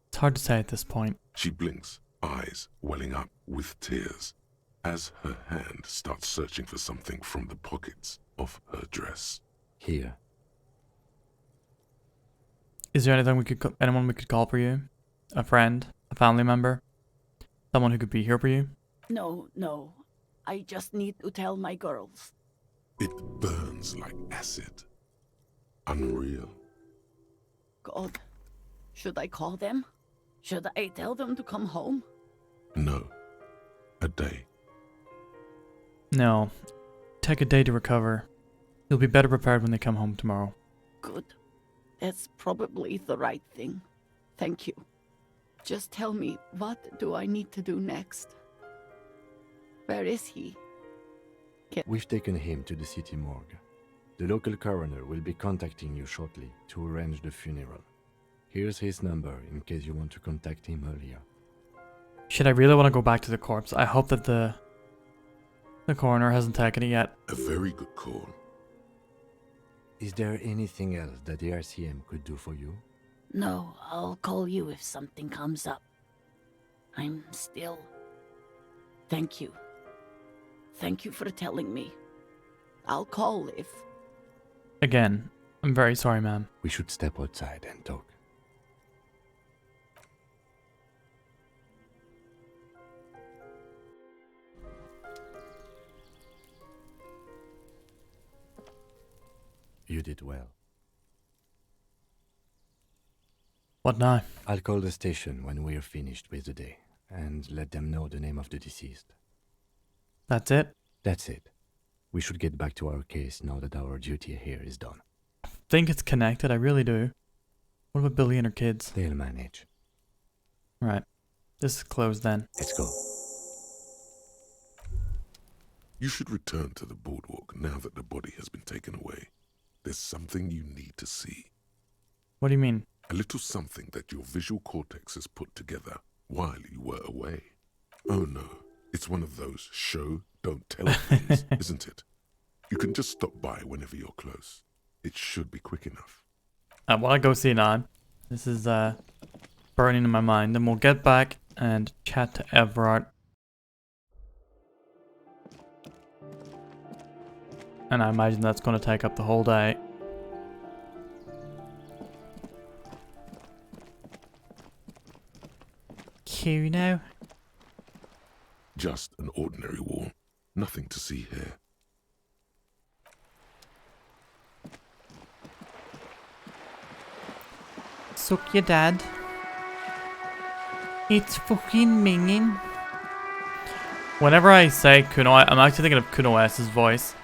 [SPEAKER 1] It's hard to say at this point.
[SPEAKER 4] She blinks, eyes welling up with tears, as her hand starts searching for something from the pockets of her dress.
[SPEAKER 6] Here.
[SPEAKER 1] Is there anyone we could call for you? A friend? A family member? Someone who could be here for you?
[SPEAKER 16] No. I just need to tell my girls.
[SPEAKER 4] It burns like acid. Unreal.
[SPEAKER 16] God. Should I call them? Should I tell them to come home?
[SPEAKER 4] No. A day.
[SPEAKER 1] No. Take a day to recover. You'll be better prepared when they come home tomorrow.
[SPEAKER 16] Good. That's probably the right thing. Thank you. Just tell me, what do I need to do next? Where is he?
[SPEAKER 6] We've taken him to the city morgue. The local coroner will be contacting you shortly to arrange the funeral. Here's his number in case you want to contact him earlier.
[SPEAKER 1] Should I really want to go back to the corpse? I hope that the coroner hasn't taken it yet.
[SPEAKER 4] A very good call.
[SPEAKER 6] Is there anything else that the RCM could do for you?
[SPEAKER 16] No, I'll call you if something comes up. I'm still... Thank you. Thank you for telling me. I'll call if...
[SPEAKER 1] Again, I'm very sorry, ma'am.
[SPEAKER 6] We should step outside and talk. You did well.
[SPEAKER 1] What now?
[SPEAKER 6] I'll call the station when we're finished with the day, and let them know the name of the deceased.
[SPEAKER 1] That's it?
[SPEAKER 6] That's it. We should get back to our case now that our duty here is done.
[SPEAKER 1] I think it's connected, I really do. What about Billy and her kids?
[SPEAKER 6] They'll manage.
[SPEAKER 1] Right. This is closed then.
[SPEAKER 6] Let's go.
[SPEAKER 4] You should return to the boardwalk now that the body has been taken away. There's something you need to see.
[SPEAKER 1] What do you mean?
[SPEAKER 4] A little something that your visual cortex has put together while you were away. Oh no, it's one of those show, don't tell things, isn't it? You can just stop by whenever you're close. It should be quick enough.
[SPEAKER 1] I want to go see it now. This is burning in my mind. Then we'll get back and chat to Everard. And I imagine that's going to take up the whole day. Kuno?
[SPEAKER 4] Just an ordinary wall. Nothing to see here.
[SPEAKER 1] Suck your dad. It's fucking minging. Whenever I say Kuno, I'm actually thinking of Kuno S's voice.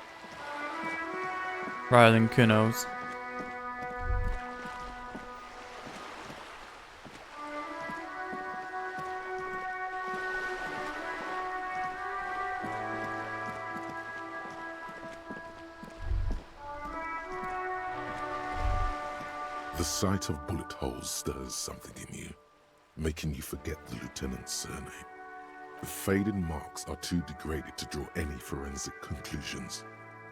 [SPEAKER 1] Rather than Kuno's.
[SPEAKER 4] The sight of bullet holes stirs something in you, making you forget the lieutenant's surname. The faded marks are too degraded to draw any forensic conclusions.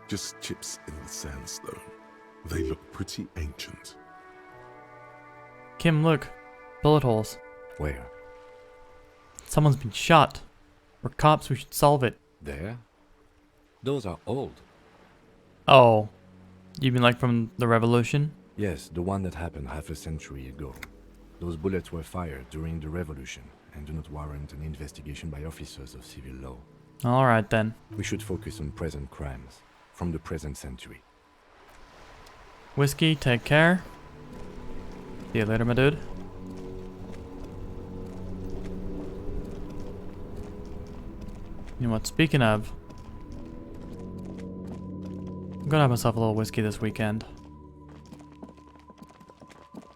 [SPEAKER 4] Just chips in the sandstone. They look pretty ancient.
[SPEAKER 1] Kim, look. Bullet holes.
[SPEAKER 6] Where?
[SPEAKER 1] Someone's been shot. We're cops, we should solve it.
[SPEAKER 6] There? Those are old.
[SPEAKER 1] Oh. You mean like from the revolution?
[SPEAKER 6] Yes, the one that happened half a century ago. Those bullets were fired during the revolution and do not warrant an investigation by officers of civil law.
[SPEAKER 1] Alright then.
[SPEAKER 6] We should focus on present crimes from the present century.
[SPEAKER 1] Whiskey, take care. See you later, my dude. You know what, speaking of, I'm gonna have myself a little whiskey this weekend.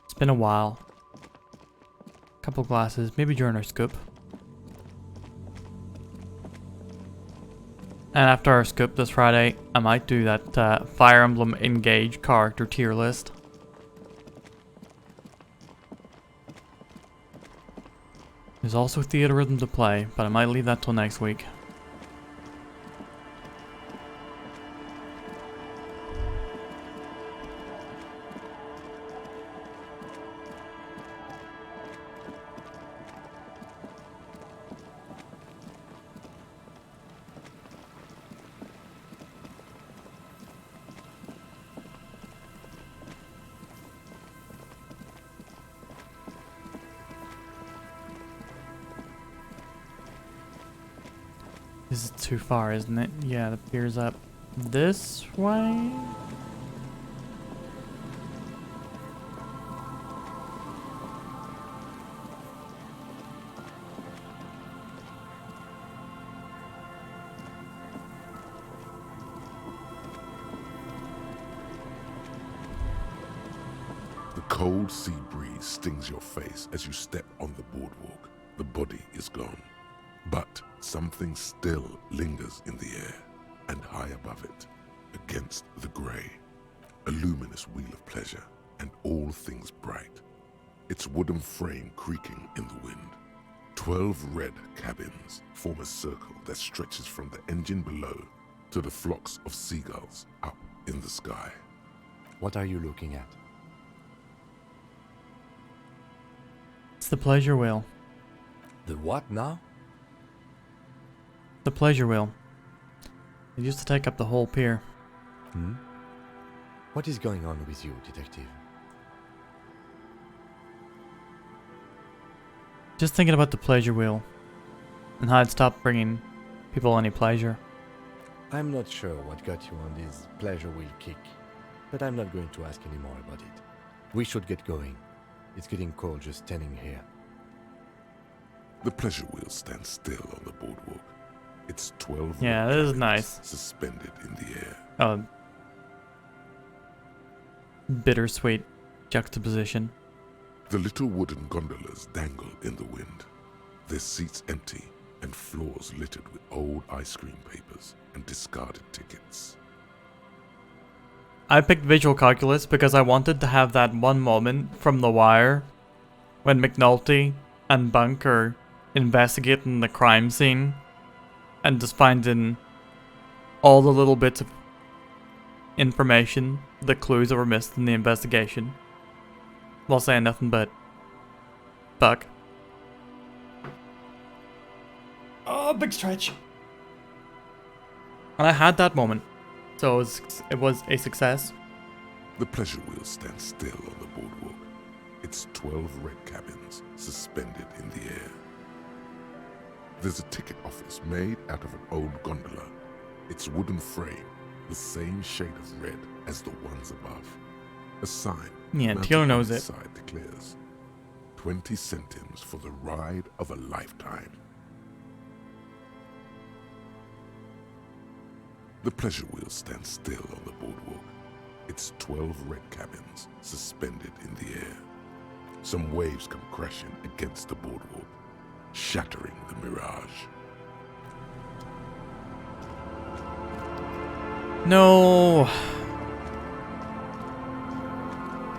[SPEAKER 1] It's been a while. Couple glasses, maybe during our scoop. And after our scoop this Friday, I might do that Fire Emblem Engage character tier list. There's also Theatrhythm to play, but I might leave that till next week. This is too far, isn't it? Yeah, the pier's up this way.
[SPEAKER 4] The cold sea breeze stings your face as you step on the boardwalk. The body is gone. But something still lingers in the air, and high above it, against the grey, a luminous wheel of pleasure, and all things bright. Its wooden frame creaking in the wind. 12 red cabins form a circle that stretches from the engine below to the flocks of seagulls up in the sky.
[SPEAKER 6] What are you looking at?
[SPEAKER 1] It's the pleasure wheel.
[SPEAKER 6] The what now?
[SPEAKER 1] The pleasure wheel. It used to take up the whole pier.
[SPEAKER 6] Hmm? What is going on with you, detective?
[SPEAKER 1] Just thinking about the pleasure wheel. And how it stopped bringing people any pleasure.
[SPEAKER 6] I'm not sure what got you on this pleasure wheel kick, but I'm not going to ask any more about it. We should get going. It's getting cold just standing here.
[SPEAKER 4] The pleasure wheel stands still on the boardwalk. Its 12
[SPEAKER 1] yeah,
[SPEAKER 4] red
[SPEAKER 1] this is
[SPEAKER 4] cabins
[SPEAKER 1] nice.
[SPEAKER 4] Suspended in the air.
[SPEAKER 1] Oh. Bittersweet juxtaposition.
[SPEAKER 4] The little wooden gondolas dangle in the wind, their seats empty, and floors littered with old ice cream papers and discarded tickets.
[SPEAKER 1] I picked visual calculus because I wanted to have that one moment from The Wire when McNulty and Bunk are investigating the crime scene and just finding all the little bits of information, the clues that were missed in the investigation, while saying nothing but fuck. Oh, big stretch. And I had that moment, so it was a success.
[SPEAKER 4] The pleasure wheel stands still on the boardwalk, its 12 red cabins suspended in the air. There's a ticket office made out of an old gondola, its wooden frame the same shade of red as the ones above. A sign
[SPEAKER 1] Taylor knows it.
[SPEAKER 4] inside declares 20 centimes for the ride of a lifetime. The pleasure wheel stands still on the boardwalk, its 12 red cabins suspended in the air. Some waves come crashing against the boardwalk, shattering the mirage.
[SPEAKER 1] No.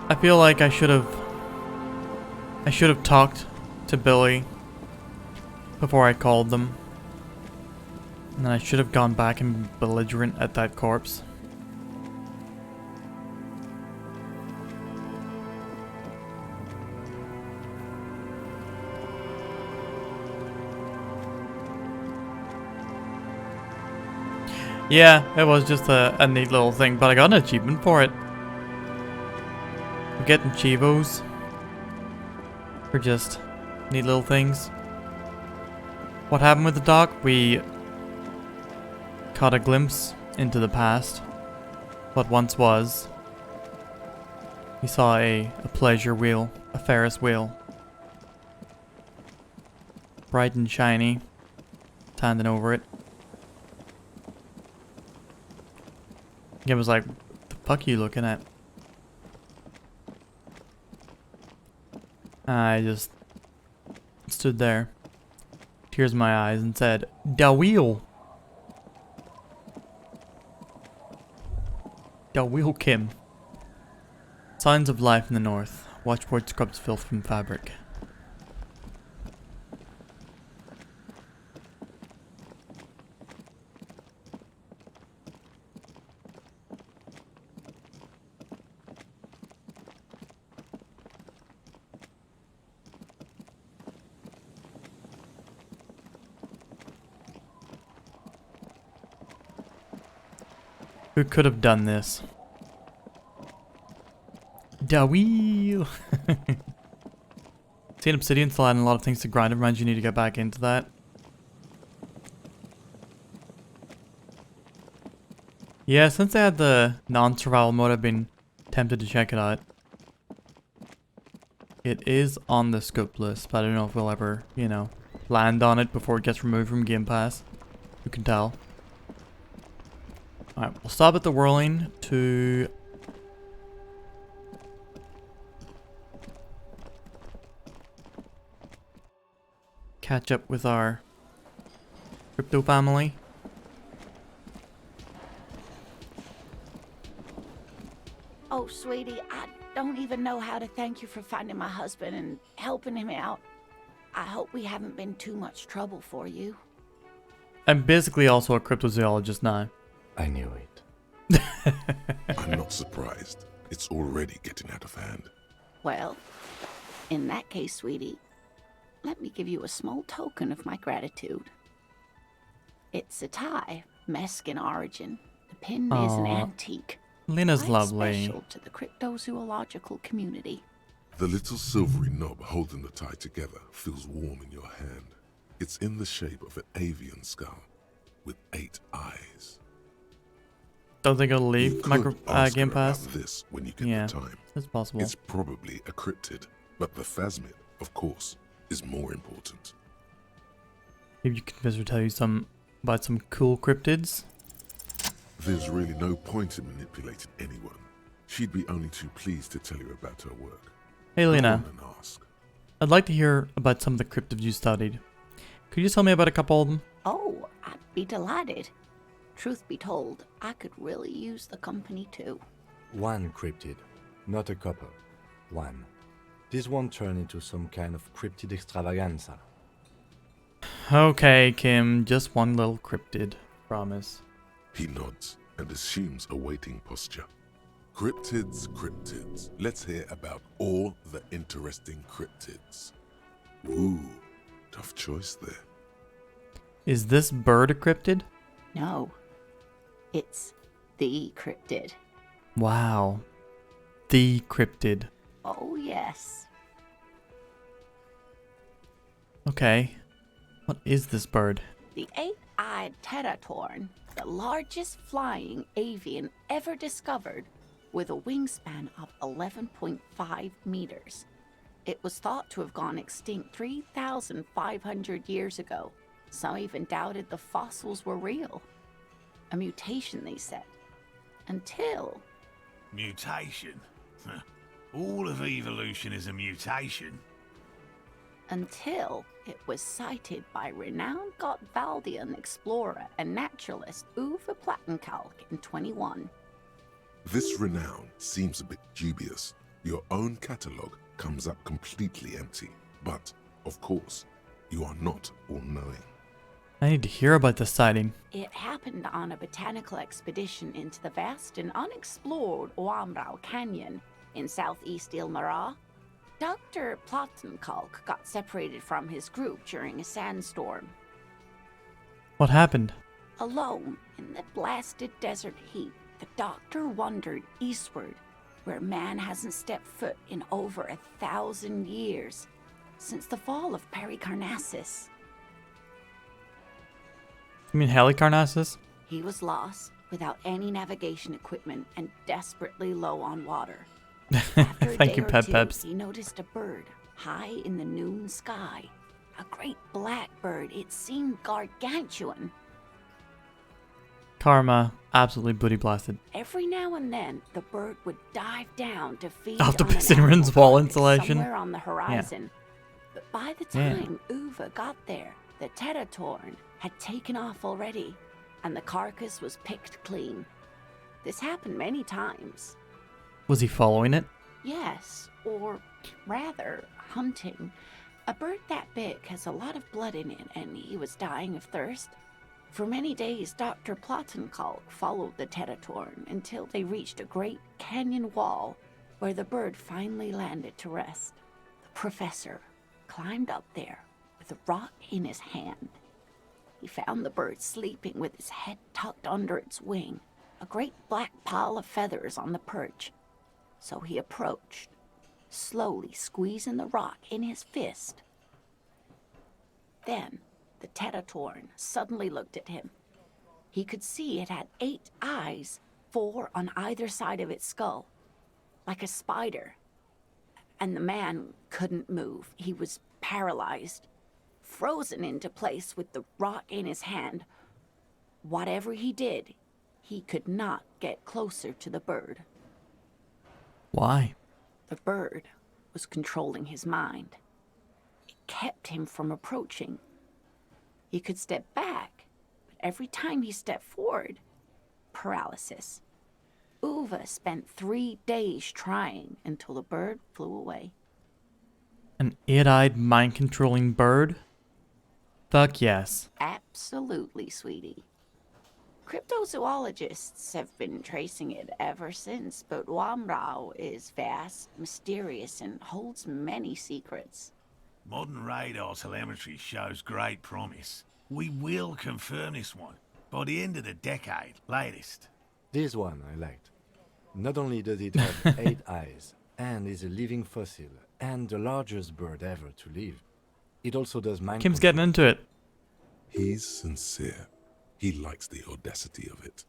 [SPEAKER 1] I feel like I should have talked to Billy before I called them. And then I should have gone back and been belligerent at that corpse. Yeah, it was just a neat little thing, but I got an achievement for it. I'm getting Chivos for just neat little things. What happened with the doc? We caught a glimpse into the past, what once was. We saw a pleasure wheel, a Ferris wheel. Bright and shiny, standing over it. It was like, the fuck are you looking at? I just stood there, tears in my eyes, and said, "Da wheel. Da wheel, Kim." Signs of life in the north. Watchboard scrubs filth from fabric. Who could have done this? Da wheel. See, an obsidian slide and a lot of things to grind. It reminds you need to get back into that. Yeah, since they had the non-survival mode, I've been tempted to check it out. It is on the scope list, but I don't know if we'll ever, you know, land on it before it gets removed from Game Pass. Who can tell? Alright, we'll stop at the whirling to catch up with our crypto family.
[SPEAKER 16] Oh, sweetie, I don't even know how to thank you for finding my husband and helping him out. I hope we haven't been too much trouble for you.
[SPEAKER 1] I'm basically also a cryptozoologist now.
[SPEAKER 6] I knew it.
[SPEAKER 4] I'm not surprised. It's already getting out of hand.
[SPEAKER 16] Well, in that case, sweetie, let me give you a small token of my gratitude. It's a tie, Mesk in origin. The pin is an
[SPEAKER 1] Aww.
[SPEAKER 16] antique.
[SPEAKER 1] Lena's
[SPEAKER 16] Quite
[SPEAKER 1] lovely.
[SPEAKER 16] Special to the cryptozoological community.
[SPEAKER 4] The little silvery knob holding the tie together feels warm in your hand. It's in the shape of an avian skull with 8 eyes.
[SPEAKER 1] Don't think it'll
[SPEAKER 4] You
[SPEAKER 1] leave
[SPEAKER 4] could ask
[SPEAKER 1] Game
[SPEAKER 4] her about
[SPEAKER 1] Pass.
[SPEAKER 4] this when you get
[SPEAKER 1] Yeah,
[SPEAKER 4] the time.
[SPEAKER 1] it's possible.
[SPEAKER 4] It's probably a cryptid, but the phasmid, of course, is more important.
[SPEAKER 1] Maybe you can convince her to tell you about some cool cryptids.
[SPEAKER 4] There's really no point in manipulating anyone. She'd be only too pleased to tell you about her work.
[SPEAKER 1] Hey
[SPEAKER 4] Go
[SPEAKER 1] Lena,
[SPEAKER 4] on and ask.
[SPEAKER 1] I'd like to hear about some of the cryptids you studied. Could you tell me about a couple of them?
[SPEAKER 16] Oh, I'd be delighted. Truth be told, I could really use the company too.
[SPEAKER 6] One cryptid, not a couple. One. This won't turn into some kind of cryptid extravaganza.
[SPEAKER 1] Okay, Kim, just one little cryptid. Promise.
[SPEAKER 4] He nods and assumes a waiting posture. Cryptids, cryptids. Let's hear about all the interesting cryptids. Ooh, tough choice there.
[SPEAKER 1] Is this bird a cryptid?
[SPEAKER 16] No. It's the cryptid.
[SPEAKER 1] Wow. The cryptid.
[SPEAKER 16] Oh, yes.
[SPEAKER 1] Okay. What is this bird?
[SPEAKER 16] The eight-eyed teratorn, the largest flying avian ever discovered, with a wingspan of 11.5 meters. It was thought to have gone extinct 3,500 years ago. Some even doubted the fossils were real. A mutation, they said. Until...
[SPEAKER 8] Mutation? All of evolution is a mutation.
[SPEAKER 16] Until it was cited by renowned Gottwaldian explorer and naturalist Uwe Plattenkalk in 21.
[SPEAKER 4] This renown seems a bit dubious. Your own catalogue comes up completely empty. But, of course, you are not all-knowing.
[SPEAKER 1] I need to hear about this sighting.
[SPEAKER 16] It happened on a botanical expedition into the vast and unexplored Oamrau Canyon in southeast Ilmara. Dr. Plattenkalk got separated from his group during a sandstorm.
[SPEAKER 1] What happened?
[SPEAKER 16] Alone in the blasted desert heat, the doctor wandered eastward, where man hasn't stepped foot in over 1,000 years, since the fall of Pericarnassus.
[SPEAKER 1] You mean Halicarnassus?
[SPEAKER 16] He was lost, without any navigation equipment, and desperately low on water. After a
[SPEAKER 1] Thank
[SPEAKER 16] day
[SPEAKER 1] you,
[SPEAKER 16] or
[SPEAKER 1] Pep
[SPEAKER 16] two,
[SPEAKER 1] Peps.
[SPEAKER 16] he noticed a bird high in the noon sky. A great black bird. It seemed gargantuan.
[SPEAKER 1] Karma, absolutely booty blasted.
[SPEAKER 16] Every now and then, the bird would dive down to feed
[SPEAKER 1] Off the
[SPEAKER 16] on an
[SPEAKER 1] piston
[SPEAKER 16] animal
[SPEAKER 1] runs wall
[SPEAKER 16] carcass
[SPEAKER 1] insulation.
[SPEAKER 16] somewhere on the horizon. But by the
[SPEAKER 1] Yeah.
[SPEAKER 16] time Uwe got there, the teratorn had taken off already, and the carcass was picked clean. This happened many times.
[SPEAKER 1] Was he following it?
[SPEAKER 16] Yes, or rather, hunting. A bird that big has a lot of blood in it, and he was dying of thirst. For many days, Dr. Plattenkalk followed the teratorn until they reached a great canyon wall where the bird finally landed to rest. The professor climbed up there with a rock in his hand. He found the bird sleeping with his head tucked under its wing, a great black pile of feathers on the perch. So he approached, slowly squeezing the rock in his fist. Then the teratorn suddenly looked at him. He could see it had 8 eyes, 4 on either side of its skull, like a spider. And the man couldn't move. He was paralyzed, frozen into place with the rock in his hand. Whatever he did, he could not get closer to the bird.
[SPEAKER 1] Why?
[SPEAKER 16] The bird was controlling his mind. It kept him from approaching. He could step back, but every time he stepped forward, paralysis. Uwe spent 3 days trying until the bird flew away.
[SPEAKER 1] An 8-eyed mind-controlling bird? Fuck yes.
[SPEAKER 16] Absolutely, sweetie. Cryptozoologists have been tracing it ever since, but Wamrau is vast, mysterious, and holds many secrets.
[SPEAKER 8] Modern radar telemetry shows great promise. We will confirm this one by the end of the decade, latest.
[SPEAKER 6] This one I liked. Not only does it have 8 eyes, and is a living fossil, and the largest bird ever to live, it also does mind
[SPEAKER 1] Kim's
[SPEAKER 6] control.
[SPEAKER 1] getting into it.
[SPEAKER 4] He's sincere. He likes the audacity of it.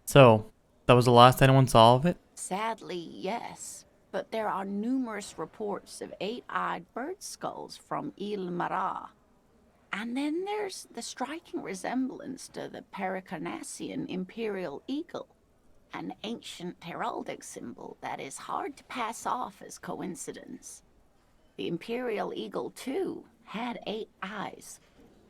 [SPEAKER 1] So, that was the last anyone saw of it?
[SPEAKER 16] Sadly, yes. But there are numerous reports of 8-eyed bird skulls from Ilmara. And then there's the striking resemblance to the Pericarnassian imperial eagle, an ancient heraldic symbol that is hard to pass off as coincidence. The imperial eagle, too, had 8 eyes.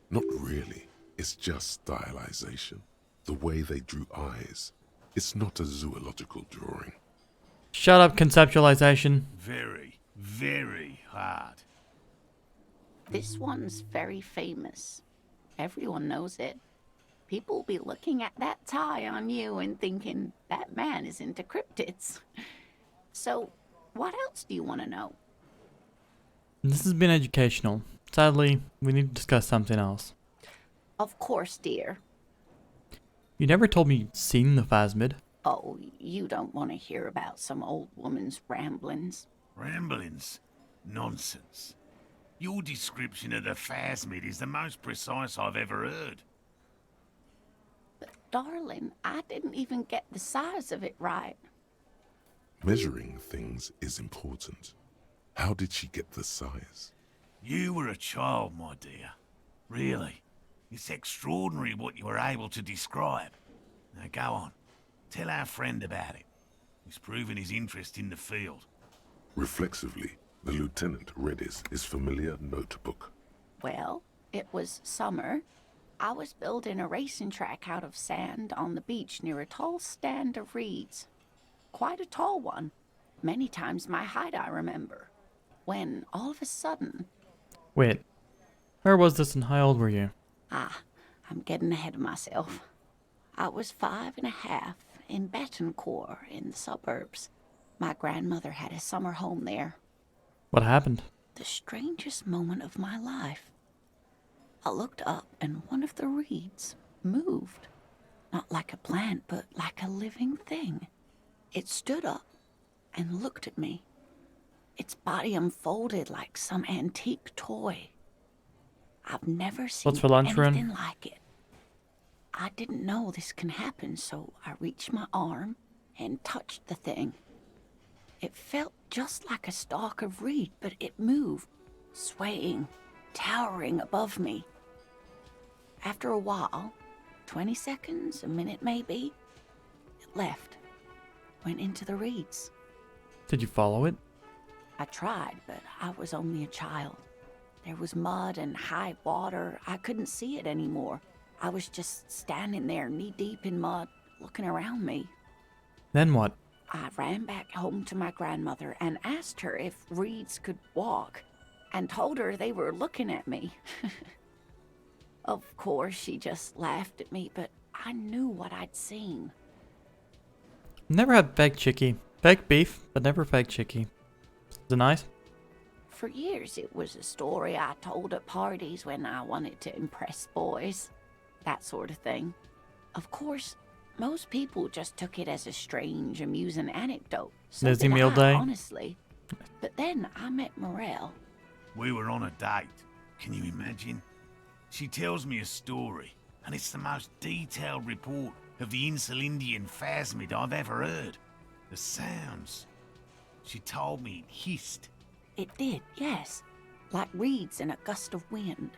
[SPEAKER 4] Not really. It's just stylization. The way they drew eyes. It's not a zoological drawing.
[SPEAKER 1] Shut up, conceptualization.
[SPEAKER 8] Very, very hard.
[SPEAKER 16] This one's very famous. Everyone knows it. People will be looking at that tie on you and thinking, that man is into cryptids. So, what else do you want to know?
[SPEAKER 1] This has been educational. Sadly, we need to discuss something else.
[SPEAKER 16] Of course, dear.
[SPEAKER 1] You never told me you'd seen the Phasmid.
[SPEAKER 16] Oh, you don't want to hear about some old woman's ramblings.
[SPEAKER 8] Ramblings? Nonsense. Your description of the Phasmid is the most precise I've ever heard.
[SPEAKER 16] But darling, I didn't even get the size of it right.
[SPEAKER 4] Measuring things is important. How did she get the size?
[SPEAKER 8] You were a child, my dear. Really. It's extraordinary what you were able to describe. Now go on. Tell our friend about it. He's proven his interest in the field.
[SPEAKER 4] Reflexively, the lieutenant read his familiar notebook.
[SPEAKER 16] Well, it was summer. I was building a racing track out of sand on the beach near a tall stand of reeds. Quite a tall one. Many times my height, I remember. When, all of a sudden...
[SPEAKER 1] Wait. Where was this and how old were you?
[SPEAKER 16] I'm getting ahead of myself. I was 5.5 in Betancourt in the suburbs. My grandmother had a summer home there.
[SPEAKER 1] What happened?
[SPEAKER 16] The strangest moment of my life. I looked up and one of the reeds moved. Not like a plant, but like a living thing. It stood up and looked at me. Its body unfolded like some antique toy. I've never seen
[SPEAKER 1] What's for lunch,
[SPEAKER 16] anything
[SPEAKER 1] Ren?
[SPEAKER 16] like it. I didn't know this can happen, so I reached my arm and touched the thing. It felt just like a stalk of reed, but it moved, swaying, towering above me. After a while, 20 seconds, a minute maybe, it left, went into the reeds.
[SPEAKER 1] Did you follow it?
[SPEAKER 16] I tried, but I was only a child. There was mud and high water. I couldn't see it anymore. I was just standing there knee-deep in mud, looking around me.
[SPEAKER 1] Then what?
[SPEAKER 16] I ran back home to my grandmother and asked her if reeds could walk, and told her they were looking at me. Of course, she just laughed at me, but I knew what I'd seen.
[SPEAKER 1] Never had baked chicky. Baked beef, but never baked chicky. Is it nice?
[SPEAKER 16] For years, it was a story I told at parties when I wanted to impress boys. That sort of thing. Of course, most people just took it as a strange, amusing anecdote. So
[SPEAKER 1] Lizzie
[SPEAKER 16] did
[SPEAKER 1] meal
[SPEAKER 16] I,
[SPEAKER 1] day?
[SPEAKER 16] honestly. But then I met Morel.
[SPEAKER 8] We were on a date. Can you imagine? She tells me a story, and it's the most detailed report of the Insulindian Phasmid I've ever heard. The sounds. She told me it hissed.
[SPEAKER 16] It did, yes. Like reeds in a gust of wind.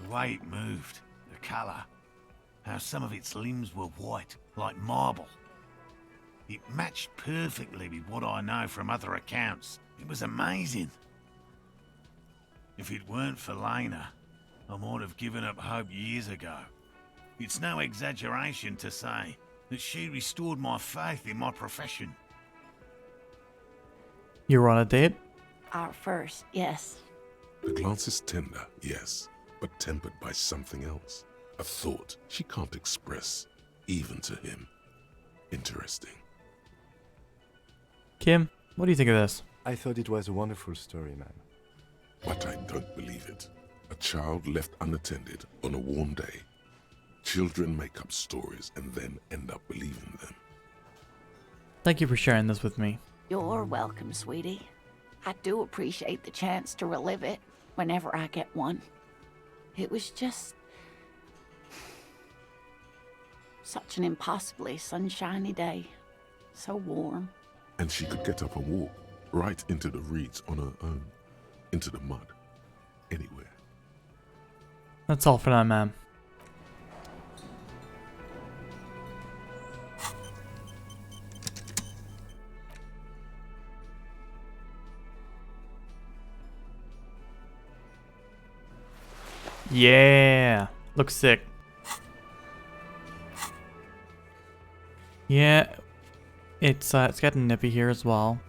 [SPEAKER 8] The way it moved, the colour, how some of its limbs were white, like marble. It matched perfectly with what I know from other accounts. It was amazing. If it weren't for Lena, I might have given up hope years ago. It's no exaggeration to say that she restored my faith in my profession.
[SPEAKER 1] You were on a date?
[SPEAKER 16] Our first, yes.
[SPEAKER 4] The glance is tender, yes, but tempered by something else. A thought she can't express, even to him. Interesting.
[SPEAKER 1] Kim, what do you think of this?
[SPEAKER 6] I thought it was a wonderful story, man.
[SPEAKER 4] But I don't believe it. A child left unattended on a warm day. Children make up stories and then end up believing them.
[SPEAKER 1] Thank you for sharing this with me.
[SPEAKER 16] You're welcome, sweetie. I do appreciate the chance to relive it whenever I get one. It was just such an impossibly sunshiny day. So warm.
[SPEAKER 4] And she could get up and walk right into the reeds on her own. Into the mud. Anywhere.
[SPEAKER 1] That's all for now, ma'am. Yeah. Looks sick. Yeah. It's getting nippy here as well.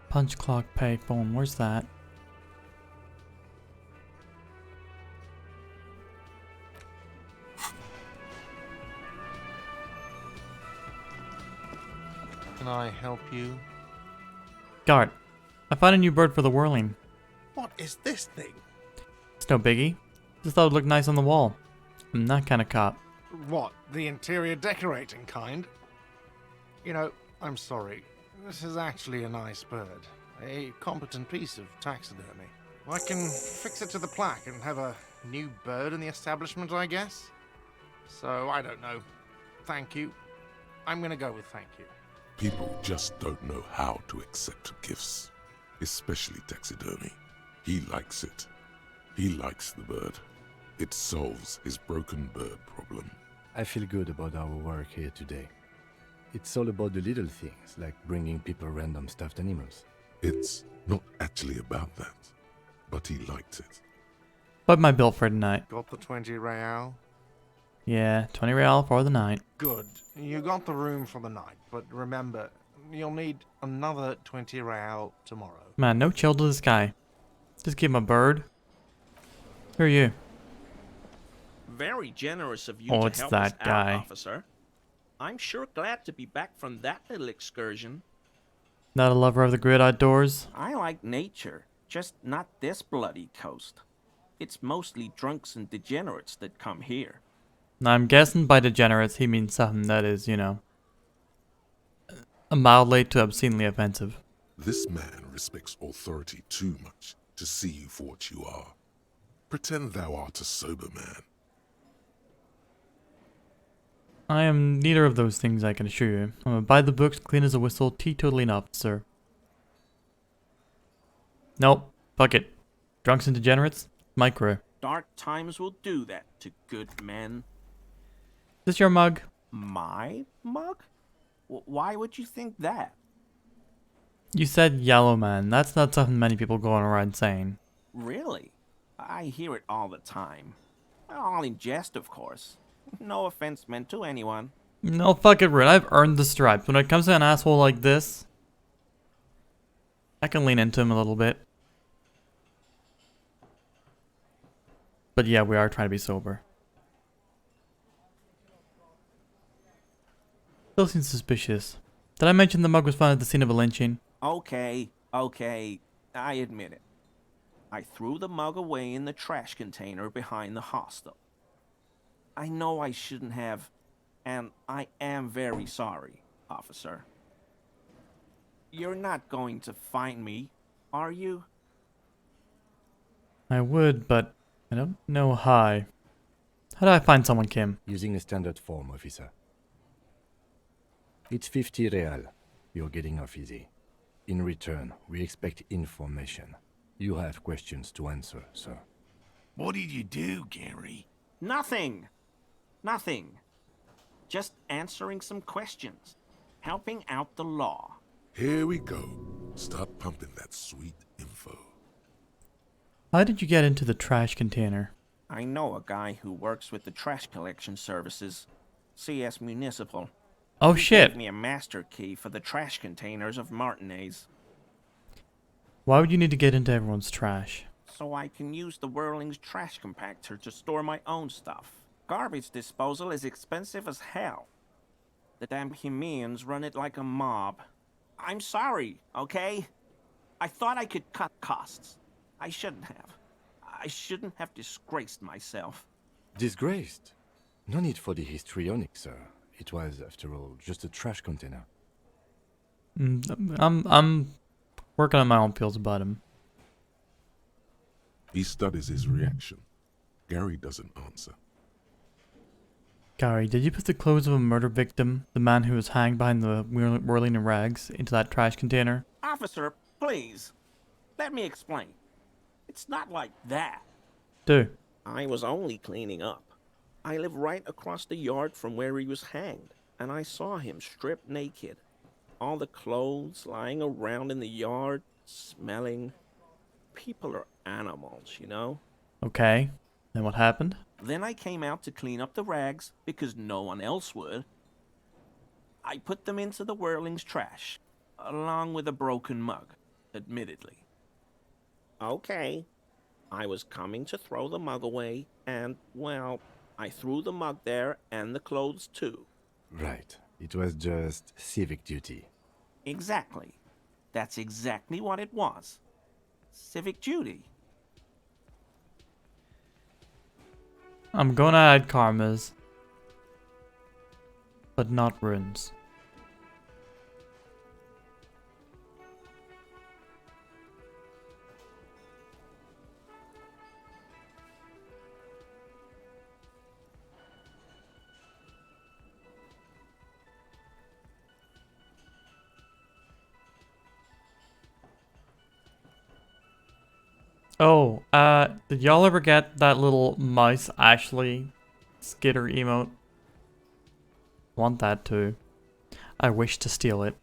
[SPEAKER 1] Punch clock payphone. Where's that?
[SPEAKER 17] Can I help you?
[SPEAKER 1] Guard, I found a new bird for the whirling.
[SPEAKER 17] What is this thing?
[SPEAKER 1] It's no biggie. Just thought it would look nice on the wall. I'm that kind of cop.
[SPEAKER 17] What, the interior decorating kind? You know, I'm sorry. This is actually a nice bird. A competent piece of taxidermy. I can fix it to the plaque and have a new bird in the establishment, I guess? So, I don't know. Thank you. I'm gonna go with thank you.
[SPEAKER 4] People just don't know how to accept gifts, especially taxidermy. He likes it. He likes the bird. It solves his broken bird problem.
[SPEAKER 6] I feel good about our work here today. It's all about the little things, like bringing people random stuffed animals.
[SPEAKER 4] It's not actually about that, but he liked it.
[SPEAKER 1] What my bill for tonight?
[SPEAKER 17] Got the 20 real?
[SPEAKER 1] Yeah, 20 real for the night.
[SPEAKER 17] Good. You got the room for the night, but remember, you'll need another 20 real tomorrow.
[SPEAKER 1] Man, no chill to this guy. Just give him a bird. Who are you?
[SPEAKER 9] Very generous of you
[SPEAKER 1] Oh,
[SPEAKER 9] to
[SPEAKER 1] it's
[SPEAKER 9] help
[SPEAKER 1] that
[SPEAKER 9] us
[SPEAKER 1] guy.
[SPEAKER 9] out, officer. I'm sure glad to be back from that little excursion.
[SPEAKER 1] Not a lover of the great outdoors?
[SPEAKER 9] I like nature, just not this bloody coast. It's mostly drunks and degenerates that come here.
[SPEAKER 1] Now, I'm guessing by degenerates he means something that is, you know, mildly to obscenely offensive.
[SPEAKER 4] This man respects authority too much to see you for what you are. Pretend thou art a sober man.
[SPEAKER 1] I am neither of those things, I can assure you. I'm a by the books, clean as a whistle, teetotaling officer. Nope. Fuck it. Drunks and degenerates? Micro.
[SPEAKER 9] Dark times will do that to good men.
[SPEAKER 1] Is this your mug?
[SPEAKER 9] My mug? Why would you think that?
[SPEAKER 1] You said yellow man. That's not something many people going around saying.
[SPEAKER 9] Really? I hear it all the time. All in jest, of course. No offense meant to anyone.
[SPEAKER 1] No, fuck it, Red. I've earned the stripes. When it comes to an asshole like this, I can lean into him a little bit. But yeah, we are trying to be sober. Still seems suspicious. Did I mention the mug was found at the scene of a lynching?
[SPEAKER 9] Okay, I admit it. I threw the mug away in the trash container behind the hostel. I know I shouldn't have, and I am very sorry, officer. You're not going to find me, are you?
[SPEAKER 1] I would, but I don't know how. How do I find someone, Kim?
[SPEAKER 6] Using a standard form, officer. It's 50 real. You're getting off easy. In return, we expect information. You have questions to answer, sir.
[SPEAKER 8] What did you do, Gary?
[SPEAKER 9] Nothing. Nothing. Just answering some questions. Helping out the law.
[SPEAKER 4] Here we go. Start pumping that sweet info.
[SPEAKER 1] How did you get into the trash container?
[SPEAKER 9] I know a guy who works with the trash collection services. CS Municipal.
[SPEAKER 1] Oh
[SPEAKER 9] He
[SPEAKER 1] shit.
[SPEAKER 9] gave me a master key for the trash containers of Martinez.
[SPEAKER 1] Why would you need to get into everyone's trash?
[SPEAKER 9] So I can use the Whirling's trash compactor to store my own stuff. Garbage disposal is expensive as hell. The damn Bohemians run it like a mob. I'm sorry, okay? I thought I could cut costs. I shouldn't have. I shouldn't have disgraced myself.
[SPEAKER 6] Disgraced? No need for the histrionic, sir. It was, after all, just a trash container.
[SPEAKER 1] I'm working on my own feels about him.
[SPEAKER 4] He studies his reaction. Gary doesn't answer.
[SPEAKER 1] Gary, did you put the clothes of a murder victim, the man who was hanged behind the whirling in rags, into that trash container?
[SPEAKER 9] Officer, please. Let me explain. It's not like that.
[SPEAKER 1] Do.
[SPEAKER 9] I was only cleaning up. I live right across the yard from where he was hanged, and I saw him stripped naked. All the clothes lying around in the yard, smelling. People are animals, you know?
[SPEAKER 1] Okay. Then what happened?
[SPEAKER 9] Then I came out to clean up the rags because no one else would. I put them into the whirling's trash, along with a broken mug, admittedly. Okay. I was coming to throw the mug away, and, well, I threw the mug there and the clothes too.
[SPEAKER 6] Right. It was just civic duty.
[SPEAKER 9] Exactly. That's exactly what it was. Civic duty.
[SPEAKER 1] I'm gonna add karmas. But not runes. Oh, did y'all ever get that little mice Ashley skitter emote? Want that too. I wish to steal it.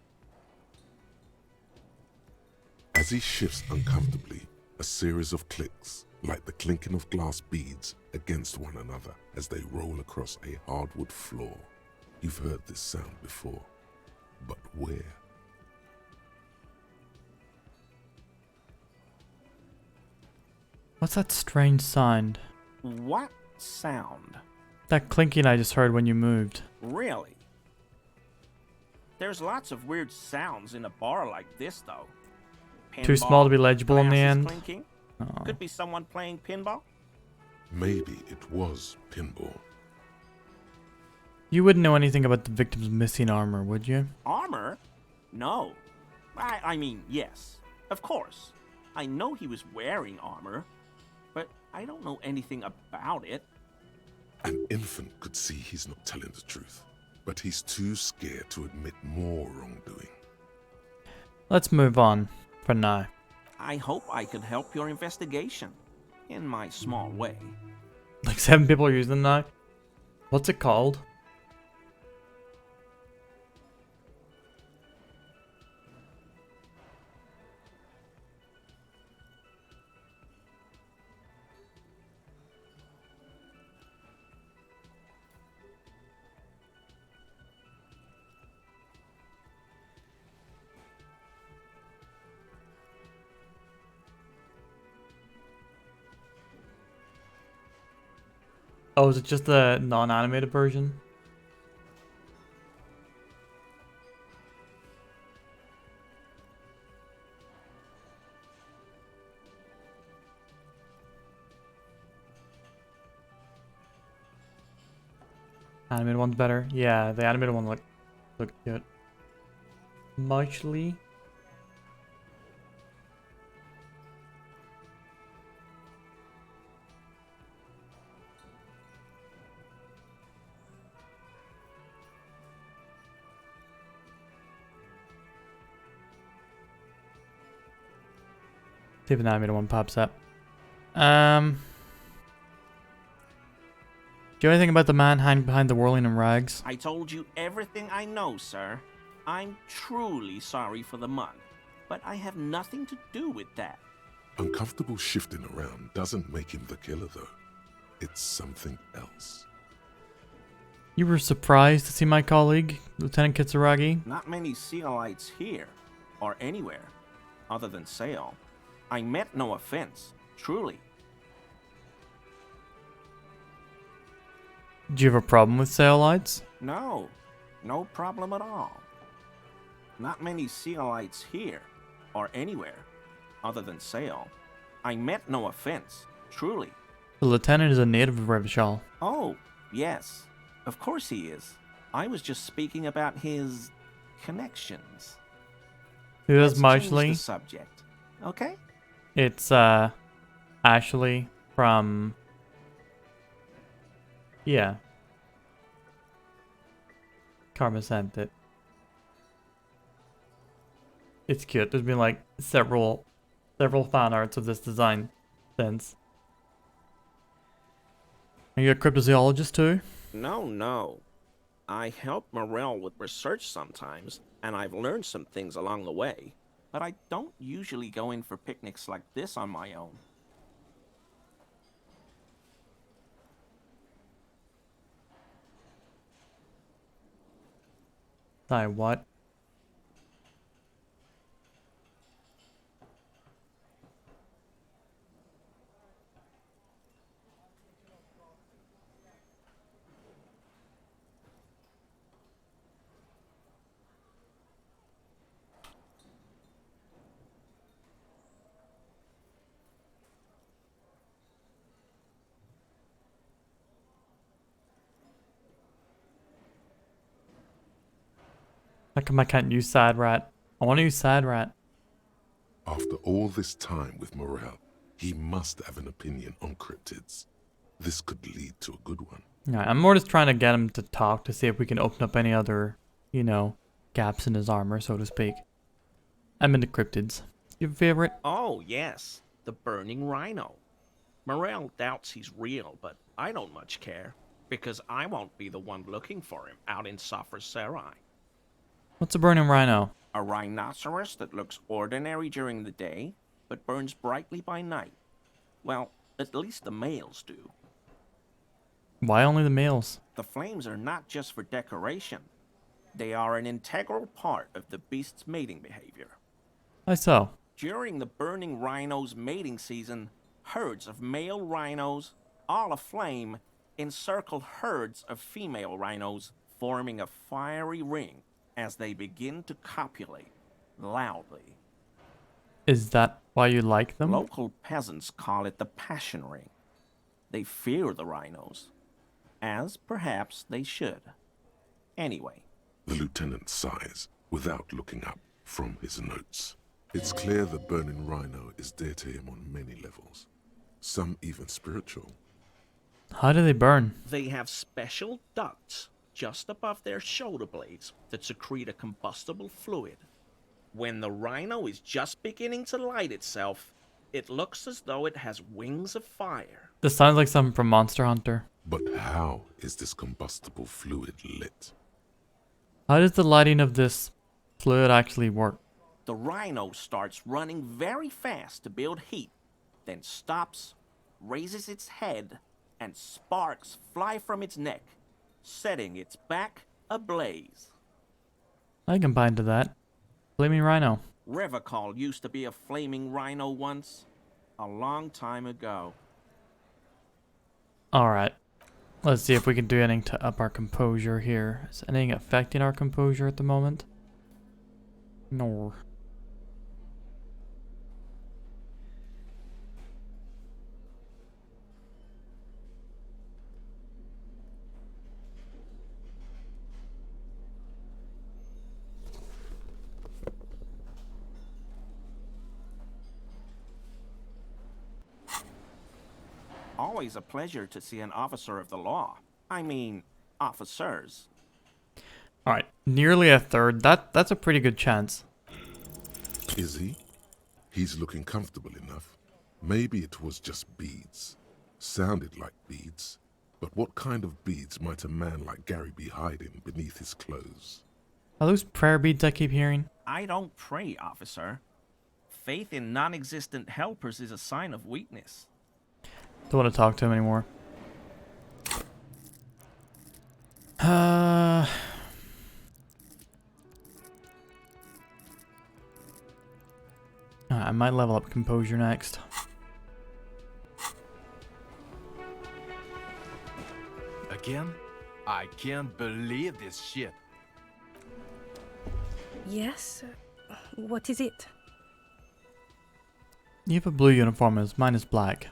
[SPEAKER 4] As he shifts uncomfortably, a series of clicks, like the clinking of glass beads against one another as they roll across a hardwood floor. You've heard this sound before, but where?
[SPEAKER 1] What's that strange sound?
[SPEAKER 9] What sound?
[SPEAKER 1] That clinking I just heard when you moved.
[SPEAKER 9] Really? There's lots of weird sounds in a bar like this, though.
[SPEAKER 1] Too small to be legible in the end.
[SPEAKER 9] Clinking.
[SPEAKER 1] Oh.
[SPEAKER 9] Could be someone playing pinball.
[SPEAKER 4] Maybe it was pinball.
[SPEAKER 1] You wouldn't know anything about the victim's missing armor, would you?
[SPEAKER 9] Armor? No. I mean, yes. Of course. I know he was wearing armor, but I don't know anything about it.
[SPEAKER 4] An infant could see he's not telling the truth, but he's too scared to admit more wrongdoing.
[SPEAKER 1] Let's move on for now.
[SPEAKER 9] I hope I could help your investigation in my small way.
[SPEAKER 1] Like 7 people are using that. What's it called? Oh, is it just the non-animated version? Animated one's better. Yeah, the animated one look good. Muchly. See if the animated one pops up. Do you know anything about the man hiding behind the whirling and rags?
[SPEAKER 9] I told you everything I know, sir. I'm truly sorry for the mug, but I have nothing to do with that.
[SPEAKER 4] Uncomfortable shifting around doesn't make him the killer, though. It's something else.
[SPEAKER 1] You were surprised to see my colleague, Lieutenant Kitsuragi?
[SPEAKER 9] Not many Sealites here, or anywhere, other than Sale. I meant no offense, truly.
[SPEAKER 1] Do you have a problem with Sealites?
[SPEAKER 9] No, no problem at all. Not many Sealites here, or anywhere, other than Sale. I meant no offense, truly.
[SPEAKER 1] The lieutenant is a native of Revachol.
[SPEAKER 9] Oh, yes. Of course he is. I was just speaking about his connections.
[SPEAKER 1] Who is
[SPEAKER 9] Let's change
[SPEAKER 1] Marshally?
[SPEAKER 9] the subject, okay?
[SPEAKER 1] It's Ashley from Karma sent it. It's cute. There's been like several fan arts of this design since. Are you a cryptozoologist too?
[SPEAKER 9] No. I help Morel with research sometimes, and I've learned some things along the way. but I don't usually go in for picnics like this on my own.
[SPEAKER 1] Sorry, what? How come I can't use Sad Rat? I want to use Sad Rat.
[SPEAKER 4] After all this time with Morel, he must have an opinion on cryptids. This could lead to a good one.
[SPEAKER 1] Yeah, I'm more just trying to get him to talk to see if we can open up any other, you know, gaps in his armor, so to speak. I'm into cryptids. Your favorite?
[SPEAKER 9] Oh, yes. The burning rhino. Morel doubts he's real, but I don't much care, because I won't be the one looking for him out in Safra Serai.
[SPEAKER 1] What's a burning rhino?
[SPEAKER 9] A rhinoceros that looks ordinary during the day, but burns brightly by night. Well, at least the males do.
[SPEAKER 1] Why only the males?
[SPEAKER 9] The flames are not just for decoration. They are an integral part of the beast's mating behavior.
[SPEAKER 1] Why so?
[SPEAKER 9] During the burning rhino's mating season, herds of male rhinos, all aflame, encircle herds of female rhinos, forming a fiery ring as they begin to copulate loudly.
[SPEAKER 1] Is that why you like them?
[SPEAKER 9] Local peasants call it the passion ring. They fear the rhinos, as perhaps they should. Anyway.
[SPEAKER 4] The lieutenant sighs without looking up from his notes. It's clear the burning rhino is dear to him on many levels, some even spiritual.
[SPEAKER 1] How do they burn?
[SPEAKER 9] They have special ducts just above their shoulder blades that secrete a combustible fluid. When the rhino is just beginning to light itself, it looks as though it has wings of fire.
[SPEAKER 1] This sounds like something from Monster Hunter.
[SPEAKER 4] But how is this combustible fluid lit?
[SPEAKER 1] How does the lighting of this fluid actually work?
[SPEAKER 9] The rhino starts running very fast to build heat, then stops, raises its head, and sparks fly from its neck, setting its back ablaze.
[SPEAKER 1] I can buy into that. Flaming rhino.
[SPEAKER 9] Revacol used to be a flaming rhino once, a long time ago.
[SPEAKER 1] Alright. Let's see if we can do anything to up our composure here. Is anything affecting our composure at the moment? No.
[SPEAKER 9] Always a pleasure to see an officer of the law. I mean, officers.
[SPEAKER 1] Alright, nearly a third. That's a pretty good chance.
[SPEAKER 4] Is he? He's looking comfortable enough. Maybe it was just beads. Sounded like beads. But what kind of beads might a man like Gary be hiding beneath his clothes?
[SPEAKER 1] Are those prayer beads I keep hearing?
[SPEAKER 9] I don't pray, officer. Faith in non-existent helpers is a sign of weakness.
[SPEAKER 1] Don't want to talk to him anymore. I might level up composure next.
[SPEAKER 18] Again? I can't believe this shit.
[SPEAKER 19] Yes? What is it?
[SPEAKER 1] You have a blue uniform and mine is black.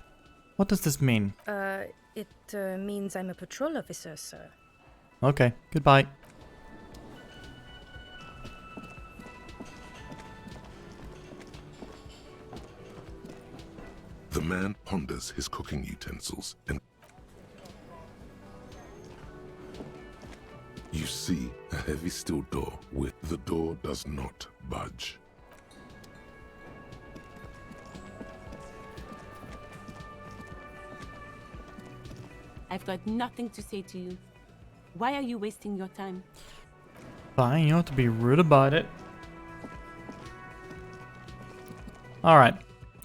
[SPEAKER 1] What does this mean?
[SPEAKER 19] It means I'm a patrol officer, sir.
[SPEAKER 1] Okay, goodbye.
[SPEAKER 4] The man ponders his cooking utensils and you see a heavy steel door with the door does not budge.
[SPEAKER 20] I've got nothing to say to you. Why are you wasting your time?
[SPEAKER 1] Fine, you don't have to be rude about it. Alright,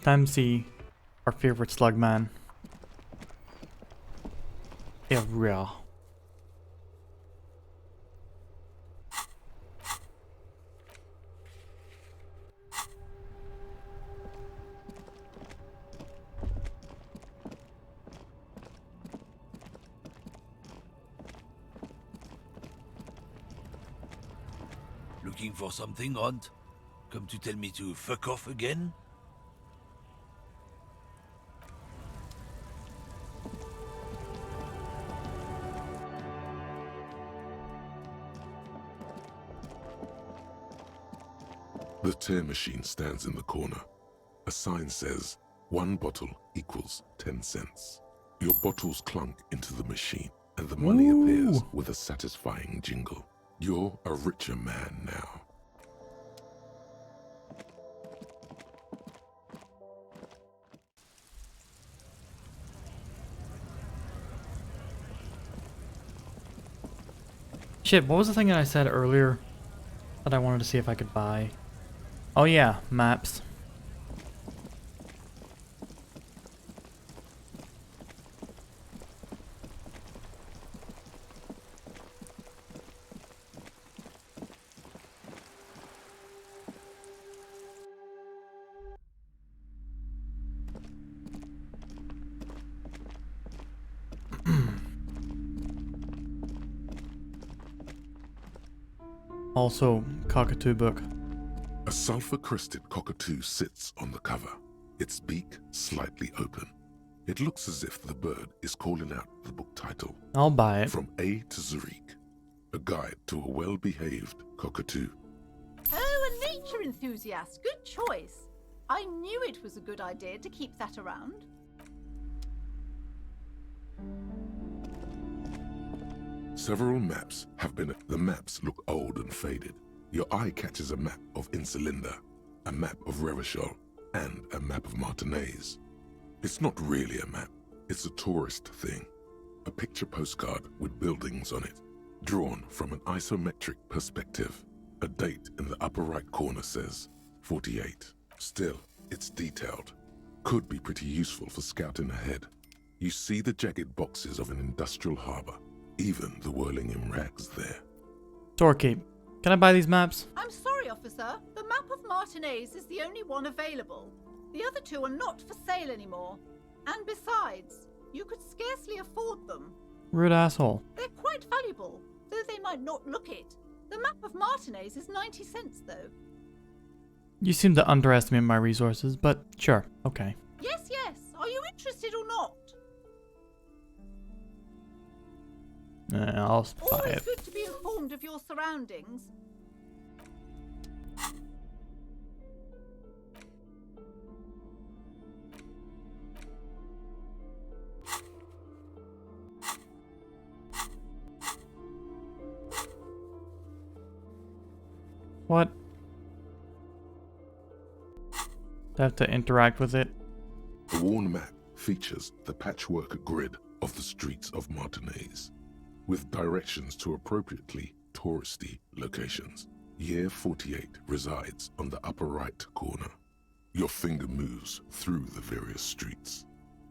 [SPEAKER 1] time to see our favorite slug man. Area.
[SPEAKER 21] Looking for something, Hunt? Come to tell me to fuck off again?
[SPEAKER 4] The tear machine stands in the corner. A sign says, 1 bottle equals 10 cents. Your bottles clunk into the machine, and the money appears with a satisfying jingle. You're a richer man now.
[SPEAKER 1] Shit, what was the thing that I said earlier that I wanted to see if I could buy? Oh yeah, maps. Also, cockatoo book.
[SPEAKER 4] A sulfur-crested cockatoo sits on the cover, its beak slightly open. It looks as if the bird is calling out the book title.
[SPEAKER 1] I'll buy it.
[SPEAKER 4] From A to Zurich, a guide to a well-behaved cockatoo.
[SPEAKER 22] Oh, a nature enthusiast. Good choice. I knew it was a good idea to keep that around.
[SPEAKER 4] Several maps have been... The maps look old and faded. Your eye catches a map of Insulinda, a map of Revachol, and a map of Martinaise. It's not really a map. It's a tourist thing. A picture postcard with buildings on it, drawn from an isometric perspective. A date in the upper right corner says 48. Still, it's detailed. Could be pretty useful for scouting ahead. You see the jagged boxes of an industrial harbor. Even the whirling in rags there.
[SPEAKER 1] Doorkeep, can I buy these maps?
[SPEAKER 22] I'm sorry, officer. The map of Martinaise is the only one available. The other two are not for sale anymore. And besides, you could scarcely afford them.
[SPEAKER 1] Rude asshole.
[SPEAKER 22] They're quite valuable, though they might not look it. The map of Martinaise is 90 cents, though.
[SPEAKER 1] You seem to underestimate my resources, but sure, okay.
[SPEAKER 22] Yes, yes. Are you interested or not?
[SPEAKER 1] I'll buy
[SPEAKER 22] Always
[SPEAKER 1] it.
[SPEAKER 22] good to be informed of your surroundings.
[SPEAKER 1] What? Do I have to interact with it?
[SPEAKER 4] The worn map features the patchwork grid of the streets of Martinaise, with directions to appropriately touristy locations. Year 48 resides on the upper right corner. Your finger moves through the various streets,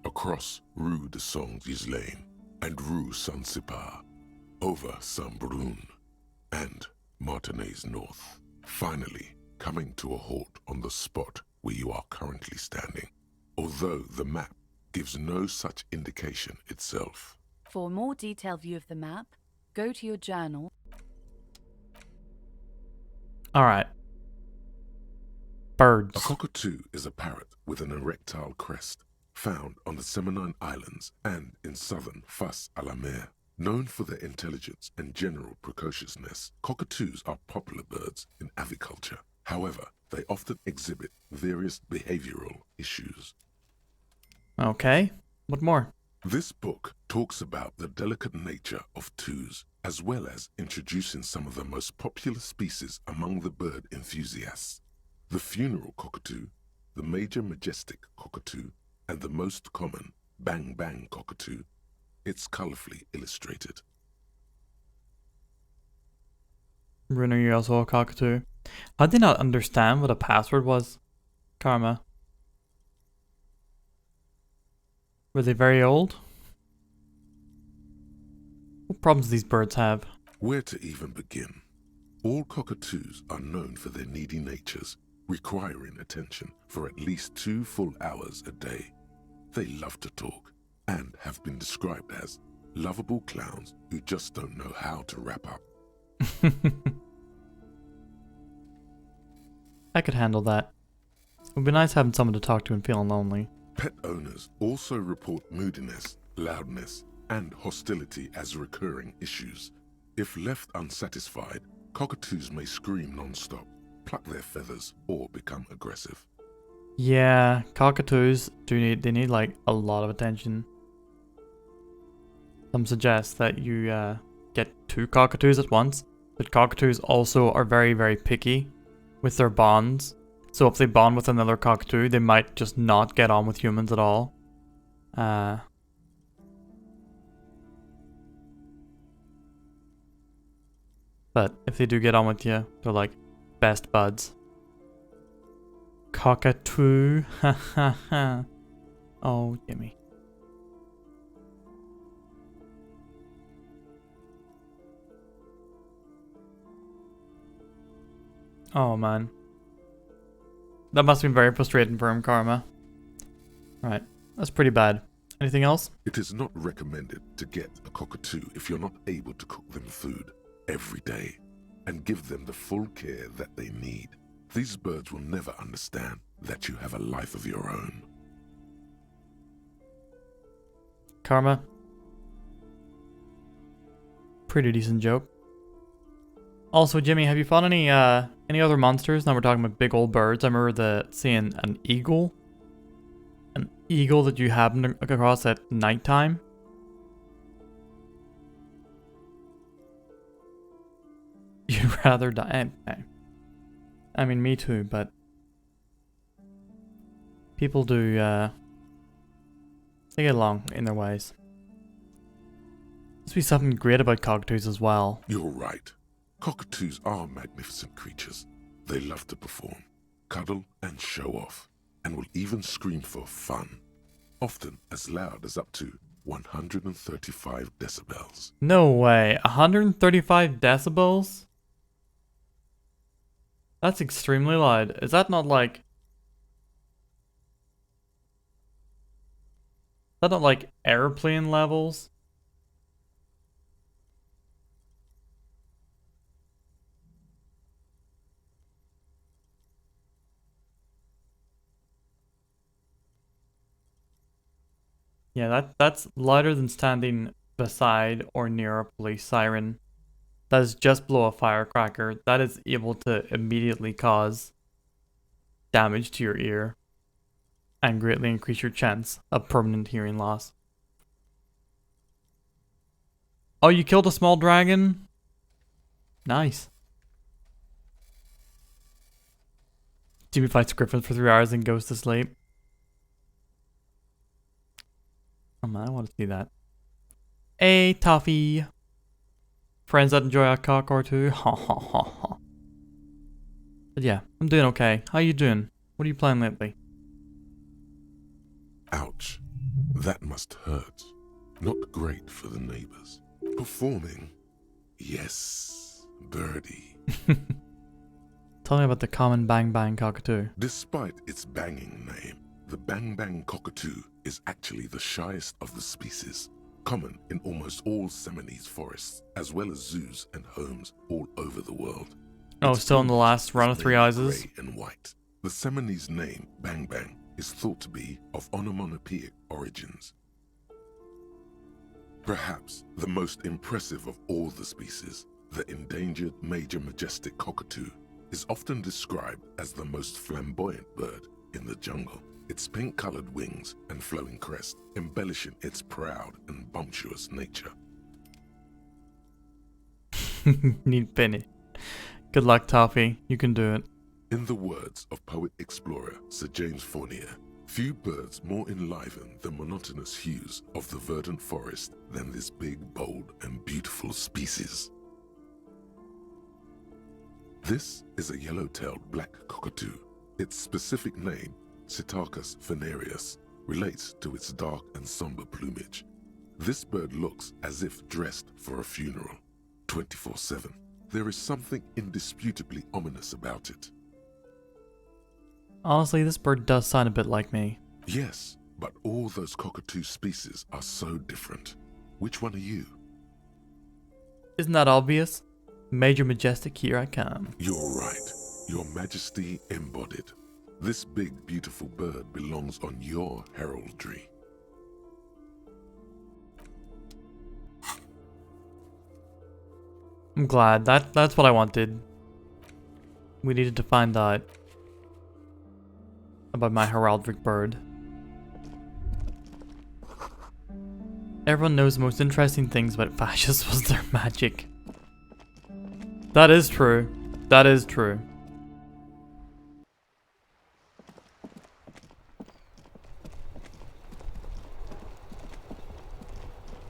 [SPEAKER 4] across Rue de Saint-Ghislain and Rue Saint-Sipar, over Saint-Brun and Martinaise North, finally coming to a halt on the spot where you are currently standing, although the map gives no such indication itself.
[SPEAKER 23] For a more detailed view of the map, go to your journal.
[SPEAKER 1] Alright. Birds.
[SPEAKER 4] A cockatoo is a parrot with an erectile crest, found on the Seminine Islands and in southern Fas à la Mer. Known for their intelligence and general precociousness, cockatoos are popular birds in aviculture. However, they often exhibit various behavioral issues.
[SPEAKER 1] Okay, what more?
[SPEAKER 4] This book talks about the delicate nature of toos, as well as introducing some of the most popular species among the bird enthusiasts. The funeral cockatoo, the major majestic cockatoo, and the most common bang bang cockatoo. It's colorfully illustrated.
[SPEAKER 1] Rune, are you also a cockatoo? I did not understand what a password was. Karma. Were they very old? What problems do these birds have?
[SPEAKER 4] Where to even begin? All cockatoos are known for their needy natures, requiring attention for at least 2 full hours a day. They love to talk and have been described as lovable clowns who just don't know how to wrap up.
[SPEAKER 1] I could handle that. It would be nice having someone to talk to and feeling lonely.
[SPEAKER 4] Pet owners also report moodiness, loudness, and hostility as recurring issues. If left unsatisfied, cockatoos may scream non-stop, pluck their feathers, or become aggressive.
[SPEAKER 1] Yeah, cockatoos they need like a lot of attention. Some suggest that you get 2 cockatoos at once, but cockatoos also are very, very picky with their bonds. So if they bond with another cockatoo, they might just not get on with humans at all. But if they do get on with you, they're like best buds. Cockatoo, ha ha ha. Oh, Jimmy. Oh man. That must have been very frustrating for him, Karma. Right, that's pretty bad. Anything else?
[SPEAKER 4] It is not recommended to get a cockatoo if you're not able to cook them food every day and give them the full care that they need. These birds will never understand that you have a life of your own.
[SPEAKER 1] Karma. Pretty decent joke. Also, Jimmy, have you found any other monsters? Now we're talking about big old birds. I remember seeing an eagle. An eagle that you happened to come across at nighttime. You'd rather die. I mean, me too, but people do, they get along in their ways. Must be something great about cockatoos as well.
[SPEAKER 4] You're right. Cockatoos are magnificent creatures. They love to perform, cuddle, and show off, and will even scream for fun, often as loud as up to 135 decibels.
[SPEAKER 1] No way, 135 decibels? That's extremely loud. Is that not like... Is that not like airplane levels? Yeah, that's louder than standing beside or near a police siren. That is just below a firecracker. That is able to immediately cause damage to your ear and greatly increase your chance of permanent hearing loss. Oh, you killed a small dragon? Nice. Jimmy fights Griffin for 3 hours and goes to sleep. Oh man, I want to see that. Hey, Toffee. Friends that enjoy a cock or two. Ha ha ha ha. But yeah, I'm doing okay. How you doing? What are you playing lately?
[SPEAKER 4] Ouch. That must hurt. Not great for the neighbors. Performing? Yes, birdie.
[SPEAKER 1] Tell me about the common bang bang cockatoo.
[SPEAKER 4] Despite its banging name, the bang bang cockatoo is actually the shyest of the species, common in almost all Seminoles forests, as well as zoos and homes all over the world.
[SPEAKER 1] Oh, still in the last run of 3 houses?
[SPEAKER 4] Gray and white. The Seminoles name, bang bang, is thought to be of onomatopoeic origins. Perhaps the most impressive of all the species, the endangered major majestic cockatoo, is often described as the most flamboyant bird in the jungle. Its pink-colored wings and flowing crest embellishing its proud and bumptious nature.
[SPEAKER 1] Need penny. Good luck, Toffee. You can do it.
[SPEAKER 4] In the words of poet-explorer Sir James Fournier, few birds more enliven the monotonous hues of the verdant forest than this big, bold, and beautiful species. This is a yellow-tailed black cockatoo. Its specific name, Psittacus venereus, relates to its dark and somber plumage. This bird looks as if dressed for a funeral, 24/7. There is something indisputably ominous about it.
[SPEAKER 1] Honestly, this bird does sound a bit like me.
[SPEAKER 4] Yes, but all those cockatoo species are so different. Which one are you?
[SPEAKER 1] Isn't that obvious? Major Majestic, here I come.
[SPEAKER 4] You're right. Your Majesty embodied. This big, beautiful bird belongs on your heraldry.
[SPEAKER 1] I'm glad. That's what I wanted. We needed to find out about my heraldic bird. Everyone knows the most interesting things about fascists was their magic. That is true. That is true.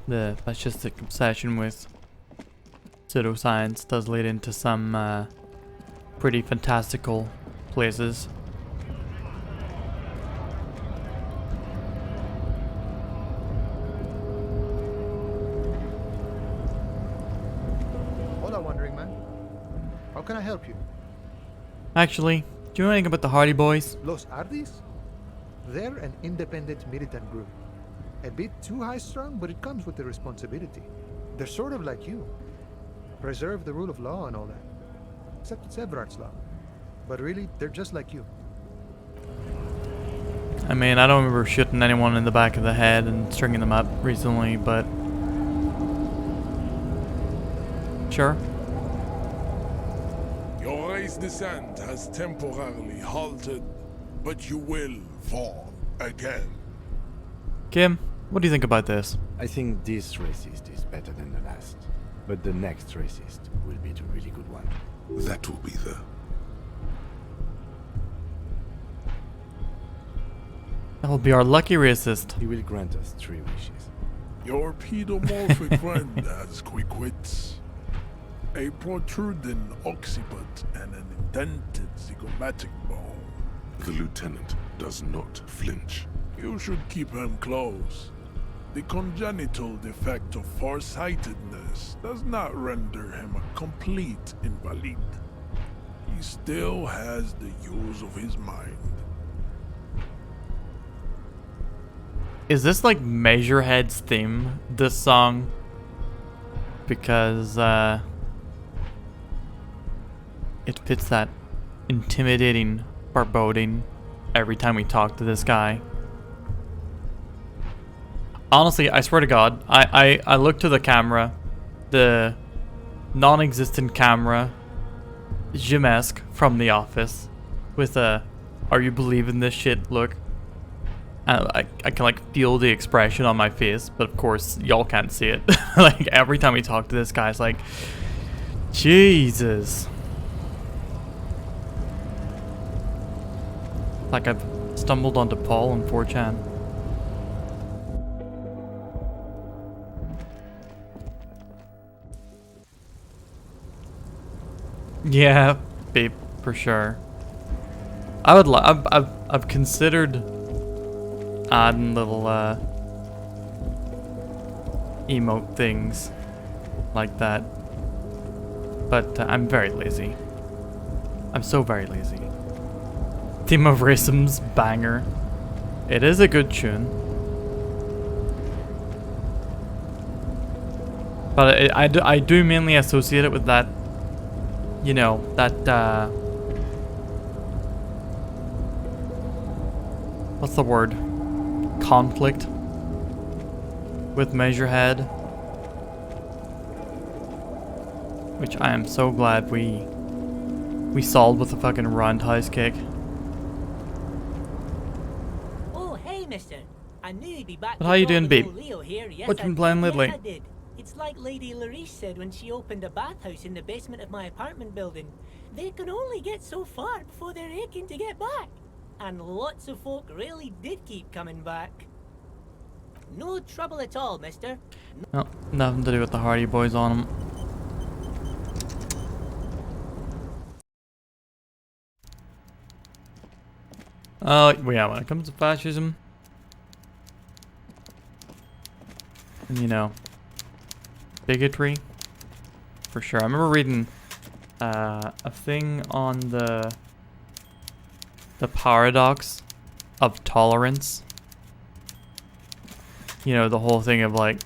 [SPEAKER 1] The fascistic obsession with pseudoscience does lead into some pretty fantastical places.
[SPEAKER 2] Hola, wandering man. How can I help you?
[SPEAKER 1] Actually, do you know anything about the Hardy Boys?
[SPEAKER 2] Los Ardis? They're an independent militant group. A bit too high-strung, but it comes with the responsibility. They're sort of like you. Preserve the rule of law and all that. Except it's Everard's law. But really, they're just like you.
[SPEAKER 1] I mean, I don't remember shooting anyone in the back of the head and stringing them up recently, but... Sure.
[SPEAKER 5] Your race descent has temporarily halted, but you will fall again.
[SPEAKER 1] Kim, what do you think about this?
[SPEAKER 6] I think this racist is better than the last. But the next racist will be the really good one.
[SPEAKER 4] That will be the...
[SPEAKER 1] That will be our lucky racist.
[SPEAKER 6] He will grant us 3 wishes.
[SPEAKER 5] Your pedomorphic friend has quick wits, a protruding occiput, and an indented zygomatic bone.
[SPEAKER 4] The lieutenant does not flinch.
[SPEAKER 5] You should keep him close. The congenital defect of farsightedness does not render him a complete invalid. He still has the use of his mind.
[SPEAKER 1] Is this like Measurehead's theme, this song? Because, it fits that intimidating foreboding every time we talk to this guy. Honestly, I swear to God, I look to the camera, the non-existent camera, Jim-esque from The Office, with a "Are you believing this shit?" look. I can like feel the expression on my face, but of course y'all can't see it. Like every time we talk to this guy, it's like, Jesus. Like I've stumbled onto Paul on 4chan. Yeah, babe, for sure. I would I've considered adding little emote things like that, but I'm very lazy. I'm so very lazy. Theme of Racism's banger. It is a good tune, but I do mainly associate it with that, you know, that what's the word? Conflict with Measurehead, which I am so glad we solved with a fucking roundhouse kick.
[SPEAKER 7] Oh, hey, mister. I knew you'd be back.
[SPEAKER 1] But how you doing, babe?
[SPEAKER 7] Leo here. Yes,
[SPEAKER 1] What you been
[SPEAKER 7] I
[SPEAKER 1] playing
[SPEAKER 7] did.
[SPEAKER 1] lately?
[SPEAKER 7] Yes, I did. It's like Lady Larice said when she opened a bathhouse in the basement of my apartment building. They can only get so far before they're aching to get back. And lots of folk really did keep coming back. No trouble at all, mister.
[SPEAKER 1] No, nothing to do with the Hardy Boys on them. Yeah, when it comes to fascism, And, you know, bigotry, for sure. I remember reading a thing on the paradox of tolerance. You know, the whole thing of like,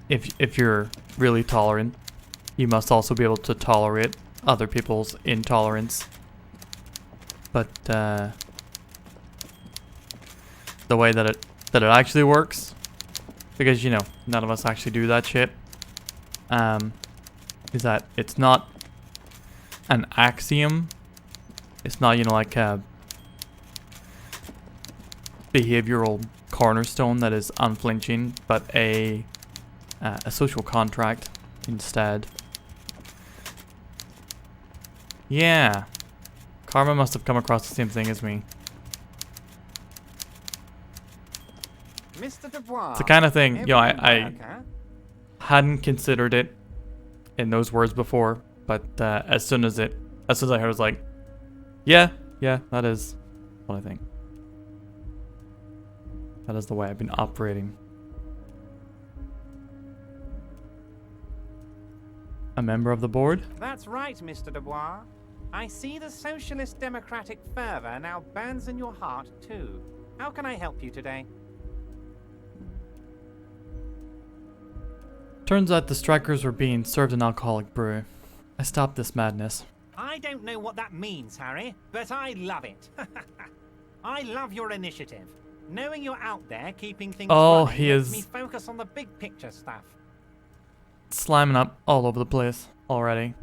[SPEAKER 1] if you're really tolerant, you must also be able to tolerate other people's intolerance. But the way that it actually works, because you know none of us actually do that shit, is that it's not an axiom. It's not, you know, like a behavioral cornerstone that is unflinching, but a social contract instead. Yeah, Karma must have come across the same thing as me.
[SPEAKER 11] Mr. Dubois,
[SPEAKER 1] It's the kind of thing, you know, I
[SPEAKER 11] America?
[SPEAKER 1] hadn't considered it in those words before, but as soon as I heard it, I was like, yeah, that is what I think. That is the way I've been operating. A member of the board?
[SPEAKER 11] That's right, Mr. Dubois. I see the socialist democratic fervor now burns in your heart, too. How can I help you today?
[SPEAKER 1] Turns out the strikers were being served an alcoholic brew. I stopped this madness.
[SPEAKER 11] I don't know what that means, Harry, but I love it. I love your initiative. Knowing you're out there keeping things running
[SPEAKER 1] he
[SPEAKER 11] lets
[SPEAKER 1] is
[SPEAKER 11] me focus on the big picture stuff.
[SPEAKER 1] sliming up all over the place already.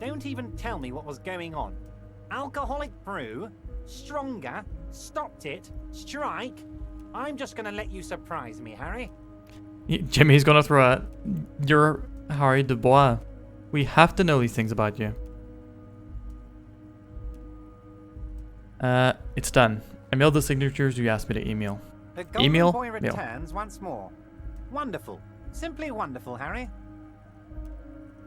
[SPEAKER 11] Don't even tell me what was going on. Alcoholic brew, stronger, stopped it, strike. I'm just gonna let you surprise me, Harry.
[SPEAKER 1] Jimmy's gonna throw a... You're Harry Dubois. We have to know these things about you. It's done. I mailed the signatures you asked me to email.
[SPEAKER 11] The golden
[SPEAKER 1] Email?
[SPEAKER 11] boy
[SPEAKER 1] Mail.
[SPEAKER 11] returns once more. Wonderful. Simply wonderful, Harry.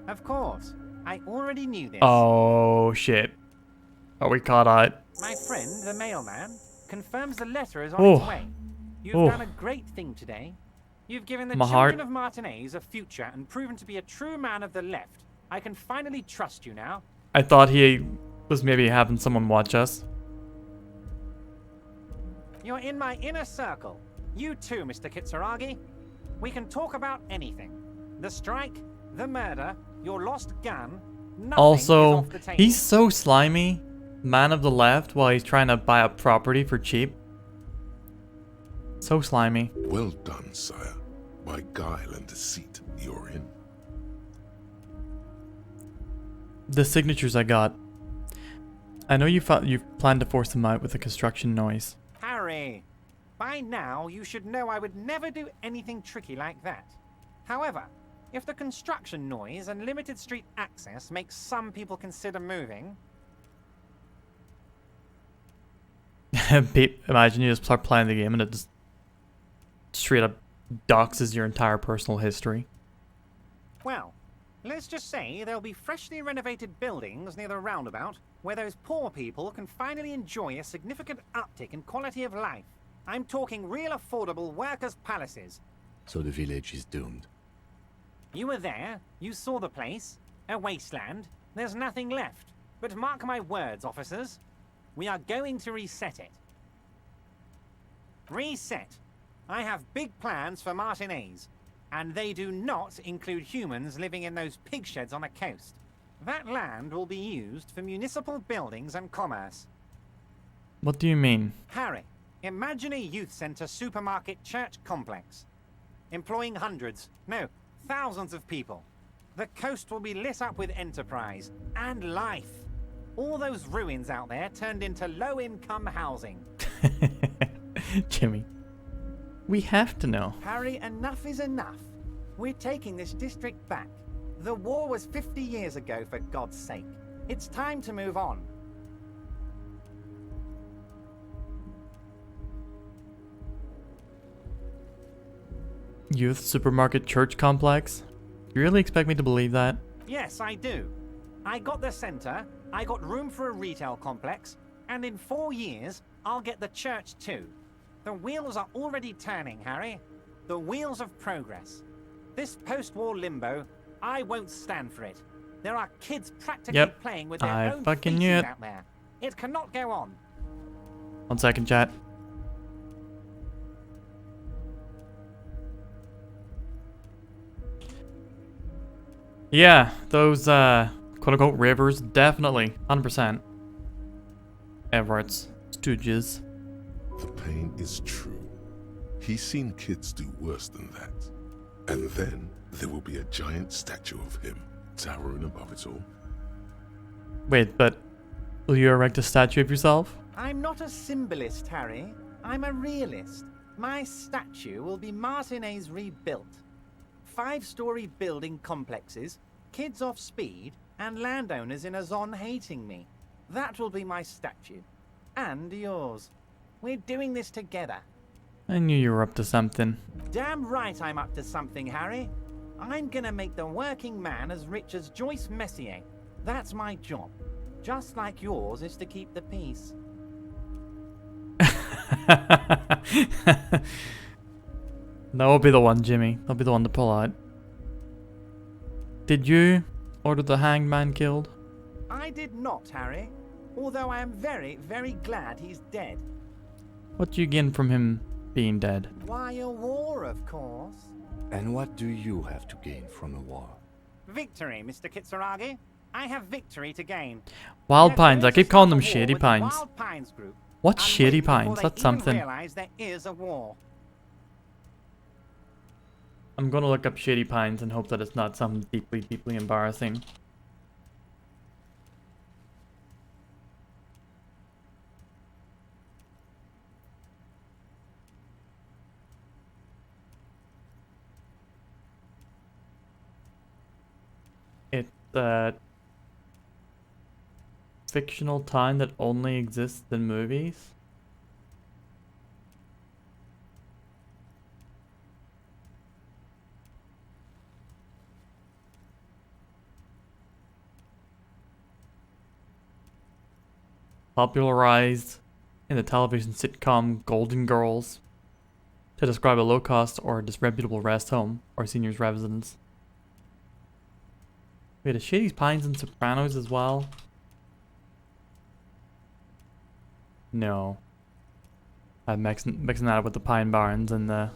[SPEAKER 11] Of course. I already knew this.
[SPEAKER 1] Oh, shit. Are we caught out?
[SPEAKER 11] My friend, the mailman, confirms the letter is on
[SPEAKER 1] Oh.
[SPEAKER 11] its way. You've
[SPEAKER 1] Oh.
[SPEAKER 11] done a great thing today. You've given the
[SPEAKER 1] My
[SPEAKER 11] children
[SPEAKER 1] heart.
[SPEAKER 11] of Martinez a future and proven to be a true man of the left. I can finally trust you now.
[SPEAKER 1] I thought he was maybe having someone watch us.
[SPEAKER 11] You're in my inner circle. You too, Mr. Kitsuragi. We can talk about anything. The strike, the murder, your lost gun. Nothing is
[SPEAKER 1] Also,
[SPEAKER 11] off the table.
[SPEAKER 1] he's so slimy. Man of the left while he's trying to buy a property for cheap. So slimy.
[SPEAKER 4] Well done, sire. By guile and deceit, you're in.
[SPEAKER 1] The signatures I got. I know you planned to force them out with a construction noise.
[SPEAKER 11] Harry, by now you should know I would never do anything tricky like that. However, if the construction noise and limited street access makes some people consider moving...
[SPEAKER 1] Imagine you just start playing the game and it just straight up doxes your entire personal history.
[SPEAKER 11] Well, let's just say there'll be freshly renovated buildings near the roundabout where those poor people can finally enjoy a significant uptick in quality of life. I'm talking real affordable workers' palaces.
[SPEAKER 6] So the village is doomed.
[SPEAKER 11] You were there, you saw the place, a wasteland, there's nothing left. But mark my words, officers, we are going to reset it. Reset. I have big plans for Martinez, and they do not include humans living in those pig sheds on the coast. That land will be used for municipal buildings and commerce.
[SPEAKER 1] What do you mean?
[SPEAKER 11] Harry, imagine a youth center supermarket church complex, employing hundreds, no, thousands of people. The coast will be lit up with enterprise and life. All those ruins out there turned into low-income housing.
[SPEAKER 1] Jimmy. We have to know.
[SPEAKER 11] Harry, enough is enough. We're taking this district back. The war was 50 years ago, for God's sake. It's time to move on.
[SPEAKER 1] Youth supermarket church complex? You really expect me to believe that?
[SPEAKER 11] Yes, I do. I got the center, I got room for a retail complex, and in 4 years, I'll get the church too. The wheels are already turning, Harry. The wheels of progress. This post-war limbo, I won't stand for it. There are kids practically playing with their own
[SPEAKER 1] fucking
[SPEAKER 11] faces
[SPEAKER 1] knew it.
[SPEAKER 11] out there. It cannot go on.
[SPEAKER 1] 1 second, chat. Yeah, those quote-unquote ravers, definitely, 100%. Everett's stooges.
[SPEAKER 4] The pain is true. He's seen kids do worse than that. And then there will be a giant statue of him towering above it all.
[SPEAKER 1] Wait, but will you erect a statue of yourself?
[SPEAKER 11] I'm not a symbolist, Harry. I'm a realist. My statue will be Martinez rebuilt. 5-story building complexes, kids off speed, and landowners in a zone hating me. That will be my statue. And yours. We're doing this together.
[SPEAKER 1] I knew you were up to something.
[SPEAKER 11] Damn right I'm up to something, Harry. I'm gonna make the working man as rich as Joyce Messier. That's my job. Just like yours is to keep the peace.
[SPEAKER 1] That will be the one, Jimmy. That'll be the one to pull out. Did you order the hanged man killed?
[SPEAKER 11] I did not, Harry. Although I am very, very glad he's dead.
[SPEAKER 1] What do you gain from him being dead?
[SPEAKER 11] Why, a war, of course.
[SPEAKER 6] And what do you have to gain from a war?
[SPEAKER 11] Victory, Mr. Kitsuragi. I have victory to gain.
[SPEAKER 1] Wild Pines. I keep calling them Shady Pines.
[SPEAKER 11] Wild Pines Group.
[SPEAKER 1] What's Shady Pines? That's something.
[SPEAKER 11] Realize there is a war.
[SPEAKER 1] I'm gonna look up Shady Pines and hope that it's not something deeply, deeply embarrassing. It's a fictional town that only exists in movies. Popularized in the television sitcom Golden Girls to describe a low-cost or disreputable rest home or seniors' residence. Wait, is Shady Pines and Sopranos as well? No. I'm mixing that up with the Pine Barrens and the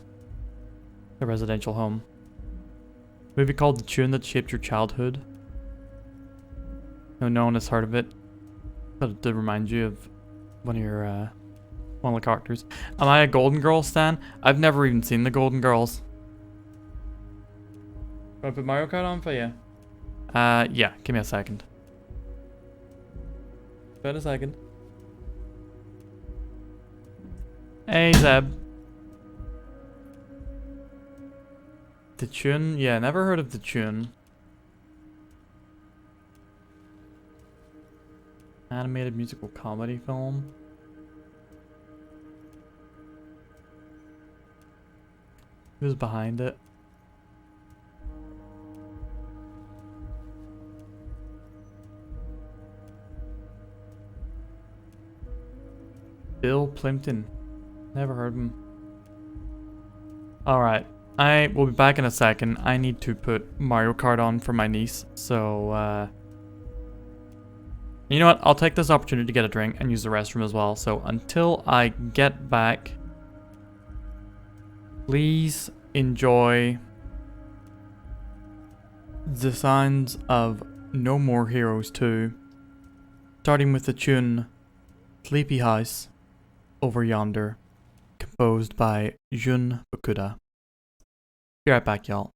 [SPEAKER 1] residential home. Movie called The Tune That Shaped Your Childhood. No one has heard of it. But it did remind you of one of the characters. Am I a Golden Girls stan? I've never even seen the Golden Girls. Do I put Mario Kart on for you? Yeah, give me a second. Wait a second. Hey, Zeb. The Tune? Yeah, never heard of The Tune. Animated musical comedy film. Who's behind it? Bill Plimpton. Never heard of him. Alright. I will be back in a second. I need to put Mario Kart on for my niece. So, you know what? I'll take this opportunity to get a drink and use the restroom as well. So until I get back, please enjoy the sounds of No More Heroes 2, starting with the tune Sleepy House Over Yonder, composed by Jun Bakuda. Be right back, y'all.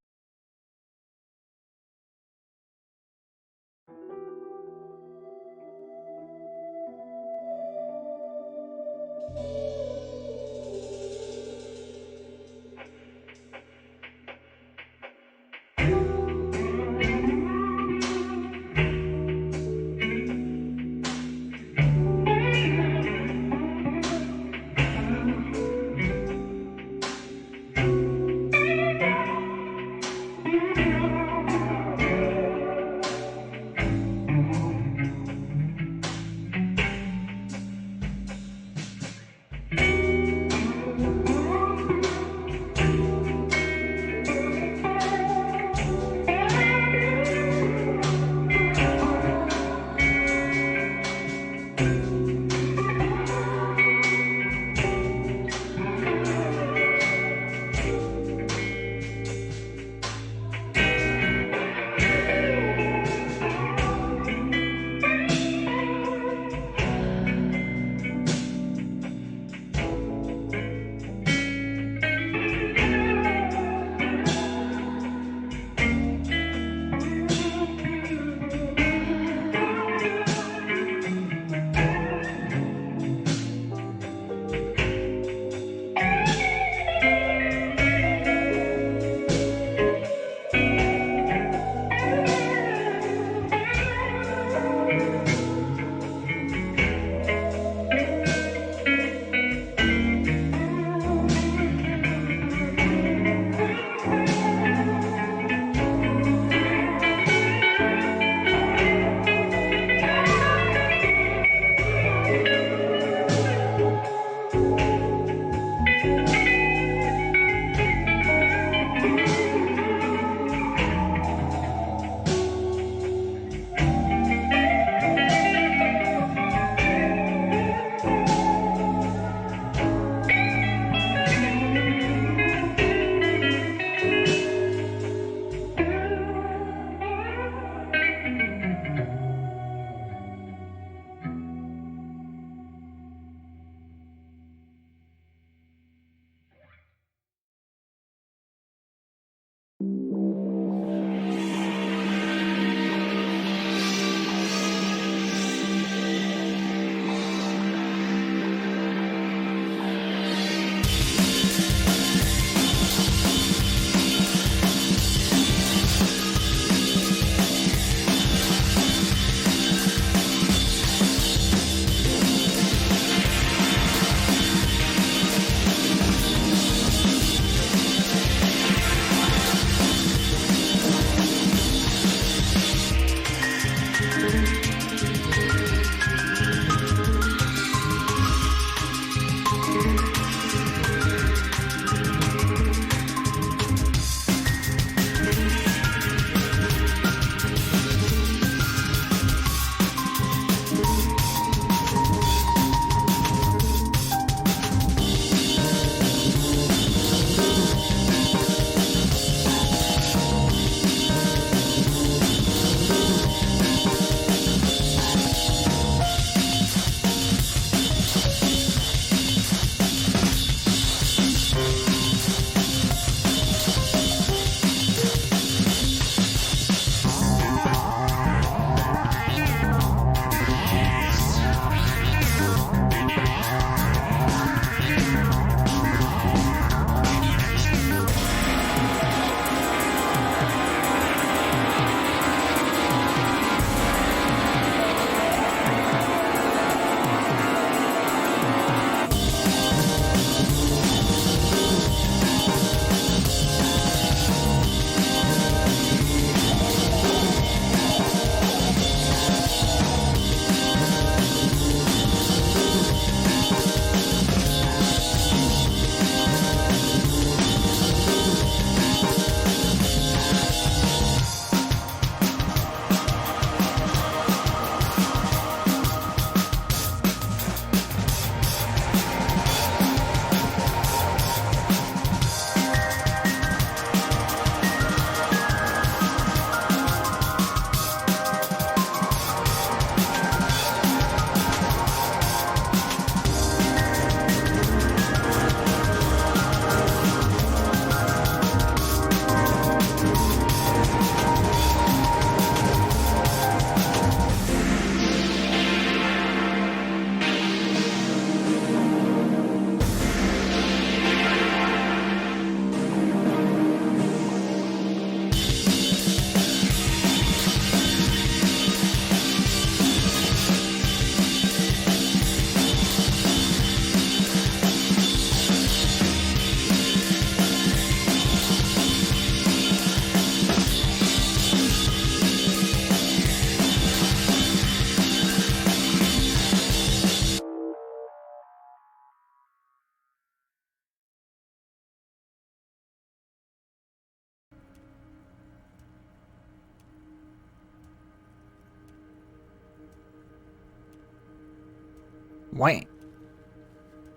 [SPEAKER 1] Wait.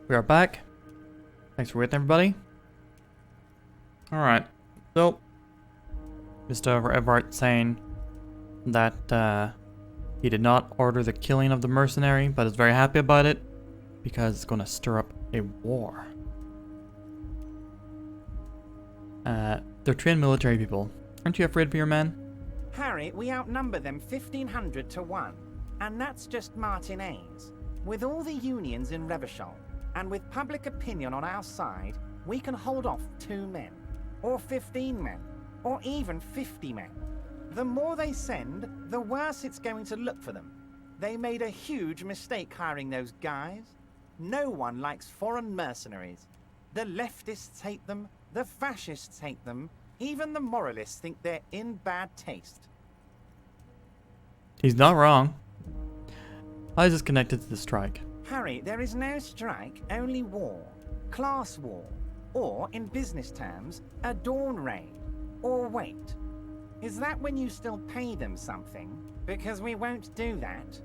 [SPEAKER 1] We are back. Thanks for waiting, everybody. Alright. So, Mr. Everett saying that he did not order the killing of the mercenary, but is very happy about it because it's going to stir up a war. They're trained military people. Aren't you afraid for your men?
[SPEAKER 11] Harry, we outnumber them 1,500 to 1. And that's just Martinez. With all the unions in Revachol, and with public opinion on our side, we can hold off 2 men, or 15 men, or even 50 men. The more they send, the worse it's going to look for them. They made a huge mistake hiring those guys. No one likes foreign mercenaries. The leftists hate them, the fascists hate them, even the moralists think they're in bad taste.
[SPEAKER 1] He's not wrong. How is this connected to the strike?
[SPEAKER 11] Harry, there is no strike, only war. Class war. Or, in business terms, a dawn raid. Or wait. Is that when you still pay them something? Because we won't do that.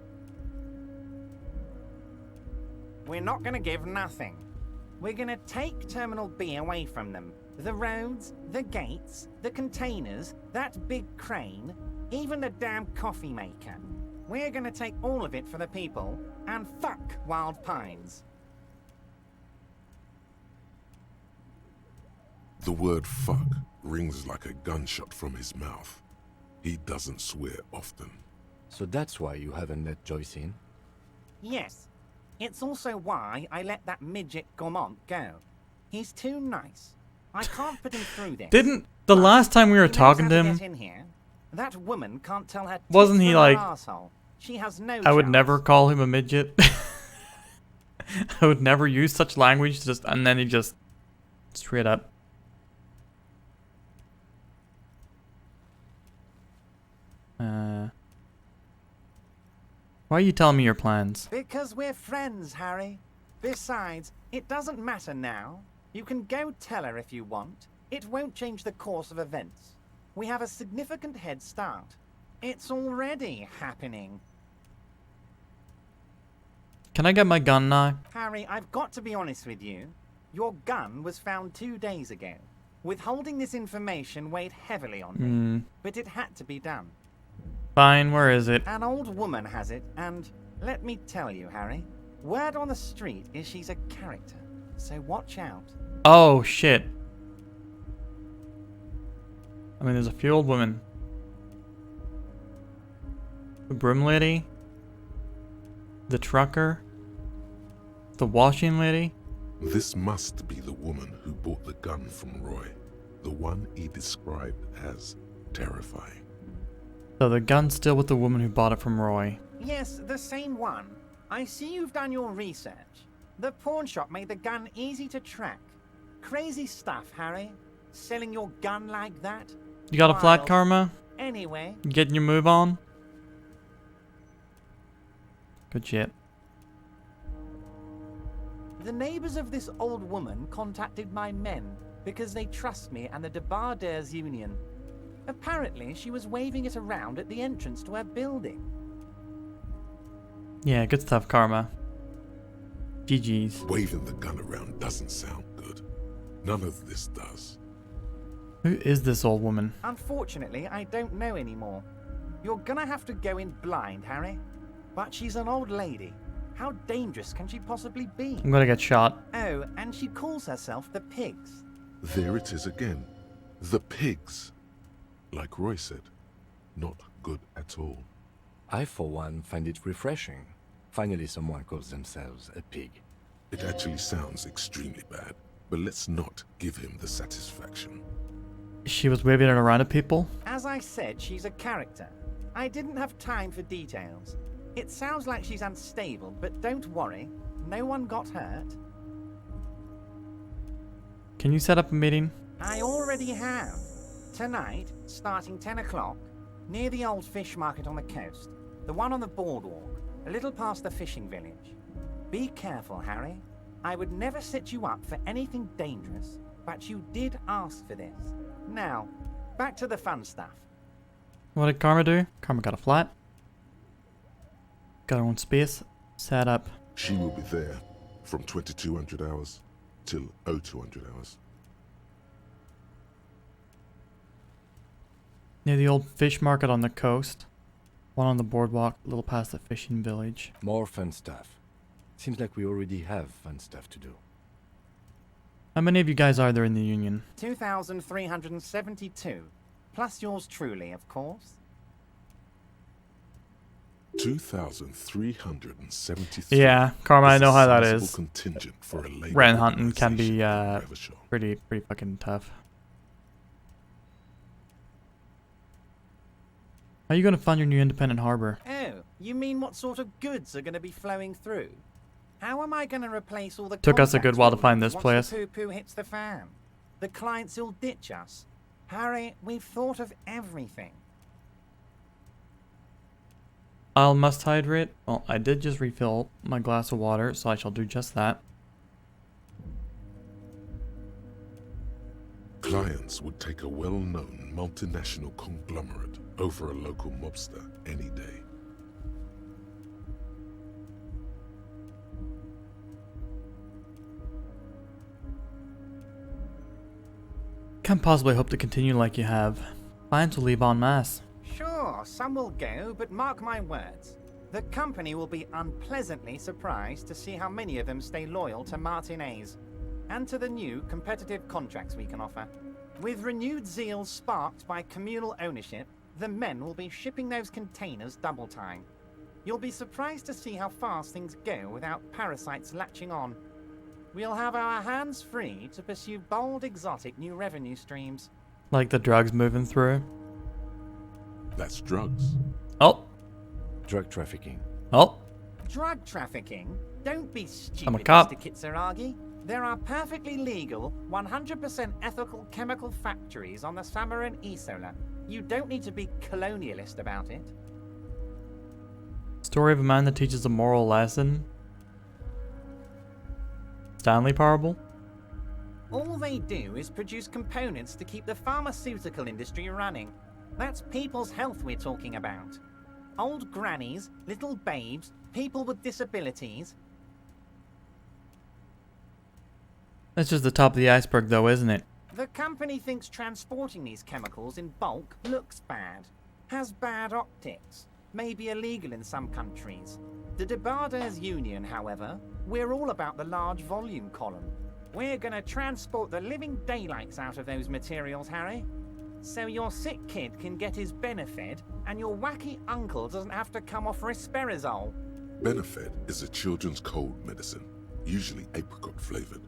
[SPEAKER 11] We're not gonna give nothing. We're gonna take Terminal B away from them. The roads, the gates, the containers, that big crane, even the damn coffee maker. We're gonna take all of it for the people, and fuck Wild Pines.
[SPEAKER 4] The word fuck rings like a gunshot from his mouth. He doesn't swear often.
[SPEAKER 6] So that's why you haven't let Joyce in?
[SPEAKER 11] Yes. It's also why I let that midget Gaumont go. He's too nice. I can't put him through this.
[SPEAKER 1] Didn't the last time we were talking to him,
[SPEAKER 11] Get in here. That woman can't tell her
[SPEAKER 1] wasn't he like,
[SPEAKER 11] asshole. She has no
[SPEAKER 1] I would
[SPEAKER 11] chance.
[SPEAKER 1] never call him a midget. I would never use such language, just and then he just straight up. Why are you telling me your plans?
[SPEAKER 11] Because we're friends, Harry. Besides, it doesn't matter now. You can go tell her if you want. It won't change the course of events. We have a significant head start. It's already happening.
[SPEAKER 1] Can I get my gun now?
[SPEAKER 11] Harry, I've got to be honest with you. Your gun was found 2 days ago. Withholding this information weighed heavily on me, but it had to be done.
[SPEAKER 1] Fine, where is it?
[SPEAKER 11] An old woman has it, and let me tell you, Harry, word on the street is she's a character, so watch out.
[SPEAKER 1] Oh, shit. I mean, there's a few old women. The broom lady. The trucker. The washing lady.
[SPEAKER 4] This must be the woman who bought the gun from Roy. The one he described as terrifying.
[SPEAKER 1] So the gun's still with the woman who bought it from Roy.
[SPEAKER 11] Yes, the same one. I see you've done your research. The pawn shop made the gun easy to track. Crazy stuff, Harry. Selling your gun like that.
[SPEAKER 1] You got a flat,
[SPEAKER 11] Wild.
[SPEAKER 1] Karma?
[SPEAKER 11] Anyway.
[SPEAKER 1] You getting your move on? Good shit.
[SPEAKER 11] The neighbors of this old woman contacted my men because they trust me and the Debardeurs Union. Apparently, she was waving it around at the entrance to her building.
[SPEAKER 1] Yeah, good stuff, Karma. GG's.
[SPEAKER 4] Waving the gun around doesn't sound good. None of this does.
[SPEAKER 1] Who is this old woman?
[SPEAKER 11] Unfortunately, I don't know anymore. You're gonna have to go in blind, Harry. But she's an old lady. How dangerous can she possibly be?
[SPEAKER 1] I'm gonna get shot.
[SPEAKER 11] Oh, and she calls herself the Pigs.
[SPEAKER 4] There it is again. The pigs. Like Roy said, not good at all.
[SPEAKER 6] I, for one, find it refreshing. Finally, someone calls themselves a pig.
[SPEAKER 4] It actually sounds extremely bad, but let's not give him the satisfaction.
[SPEAKER 1] She was waving it around at people?
[SPEAKER 11] As I said, she's a character. I didn't have time for details. It sounds like she's unstable, but don't worry. No one got hurt.
[SPEAKER 1] Can you set up a meeting?
[SPEAKER 11] I already have. Tonight, starting 10 o'clock, near the old fish market on the coast. The one on the boardwalk, a little past the fishing village. Be careful, Harry. I would never set you up for anything dangerous, but you did ask for this. Now, back to the fun stuff.
[SPEAKER 1] What did Karma do? Karma got a flat. Got her own space. Set up
[SPEAKER 4] She will be there from 2200 hours till 0200 hours.
[SPEAKER 1] Near the old fish market on the coast. One on the boardwalk, a little past the fishing village.
[SPEAKER 6] More fun stuff. Seems like we already have fun stuff to do.
[SPEAKER 1] How many of you guys are there in the Union?
[SPEAKER 11] 2,372. Plus yours truly, of course.
[SPEAKER 4] 2,373.
[SPEAKER 1] Yeah, Karma, I know how that is.
[SPEAKER 4] Contingent for a
[SPEAKER 1] Rent hunting can be pretty fucking tough. How are you gonna fund your new independent harbor?
[SPEAKER 11] Oh, you mean what sort of goods are going to be flowing through? How am I going to replace all the
[SPEAKER 1] Took us a good while to find this
[SPEAKER 11] once
[SPEAKER 1] place.
[SPEAKER 11] the poo-poo hits the fan? The clients will ditch us. Harry, we've thought of everything.
[SPEAKER 1] I'll must hydrate. Well, I did just refill my glass of water, so I shall do just that.
[SPEAKER 4] Clients would take a well-known multinational conglomerate over a local mobster any day.
[SPEAKER 1] Can't possibly hope to continue like you have. Clients will leave en masse.
[SPEAKER 11] Sure, some will go, but mark my words. The company will be unpleasantly surprised to see how many of them stay loyal to Martinez and to the new competitive contracts we can offer. With renewed zeal sparked by communal ownership, the men will be shipping those containers double time. You'll be surprised to see how fast things go without parasites latching on. We'll have our hands free to pursue bold, exotic new revenue streams.
[SPEAKER 1] Like the drugs moving through.
[SPEAKER 4] That's drugs.
[SPEAKER 1] Oh.
[SPEAKER 6] Drug trafficking.
[SPEAKER 1] Oh.
[SPEAKER 11] Drug trafficking? Don't be stupid,
[SPEAKER 1] I'm a cop.
[SPEAKER 11] Mr. Kitsuragi. There are perfectly legal, 100% ethical chemical factories on the Samaran Isola. You don't need to be colonialist about it.
[SPEAKER 1] Story of a man that teaches a moral lesson. Stanley Parable?
[SPEAKER 11] All they do is produce components to keep the pharmaceutical industry running. That's people's health we're talking about. Old grannies, little babes, people with disabilities.
[SPEAKER 1] That's just the top of the iceberg though, isn't it?
[SPEAKER 11] The company thinks transporting these chemicals in bulk looks bad, has bad optics, may be illegal in some countries. The Debarders Union, however, we're all about the large volume column. We're gonna transport the living daylights out of those materials, Harry. So your sick kid can get his Benefed, and your wacky uncle doesn't have to come off risperazole.
[SPEAKER 4] Benefed is a children's cold medicine, usually apricot flavored,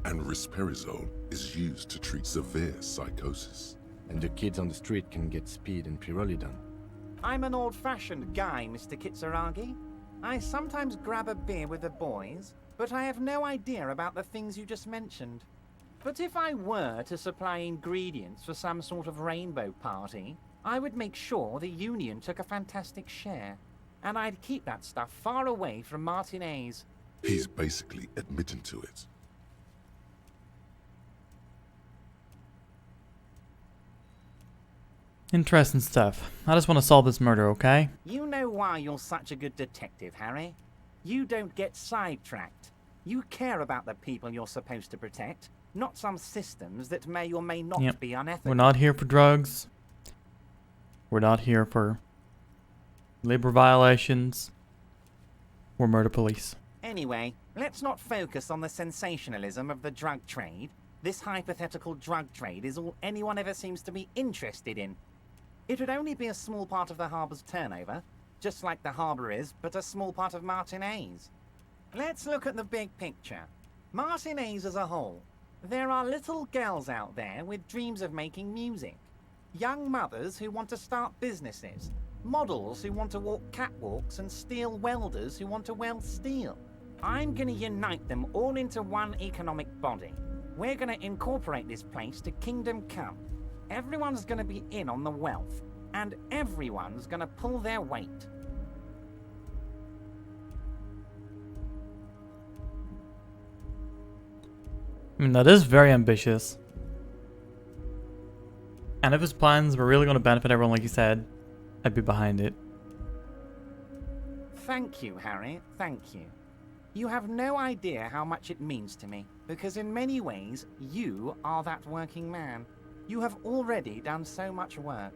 [SPEAKER 4] and risperazole is used to treat severe psychosis.
[SPEAKER 6] And the kids on the street can get speed and pyrrolidone.
[SPEAKER 11] I'm an old-fashioned guy, Mr. Kitsuragi. I sometimes grab a beer with the boys, but I have no idea about the things you just mentioned. But if I were to supply ingredients for some sort of rainbow party, I would make sure the Union took a fantastic share. And I'd keep that stuff far away from Martinez.
[SPEAKER 4] He's basically admitting to it.
[SPEAKER 1] Interesting stuff. I just want to solve this murder, okay?
[SPEAKER 11] You know why you're such a good detective, Harry? You don't get sidetracked. You care about the people you're supposed to protect, not some systems that may or may not be unethical.
[SPEAKER 1] We're not here for drugs. We're not here for labor violations. We're murder police.
[SPEAKER 11] Anyway, let's not focus on the sensationalism of the drug trade. This hypothetical drug trade is all anyone ever seems to be interested in. It would only be a small part of the harbor's turnover, just like the harbor is, but a small part of Martinez. Let's look at the big picture. Martinez as a whole. There are little girls out there with dreams of making music. Young mothers who want to start businesses. Models who want to walk catwalks and steel welders who want to weld steel. I'm gonna unite them all into one economic body. We're gonna incorporate this place to Kingdom Come. Everyone's gonna be in on the wealth, and everyone's gonna pull their weight.
[SPEAKER 1] I mean, that is very ambitious. And if his plans were really going to benefit everyone, like you said, I'd be behind it.
[SPEAKER 11] Thank you, Harry. Thank you. You have no idea how much it means to me, because in many ways, you are that working man. You have already done so much work.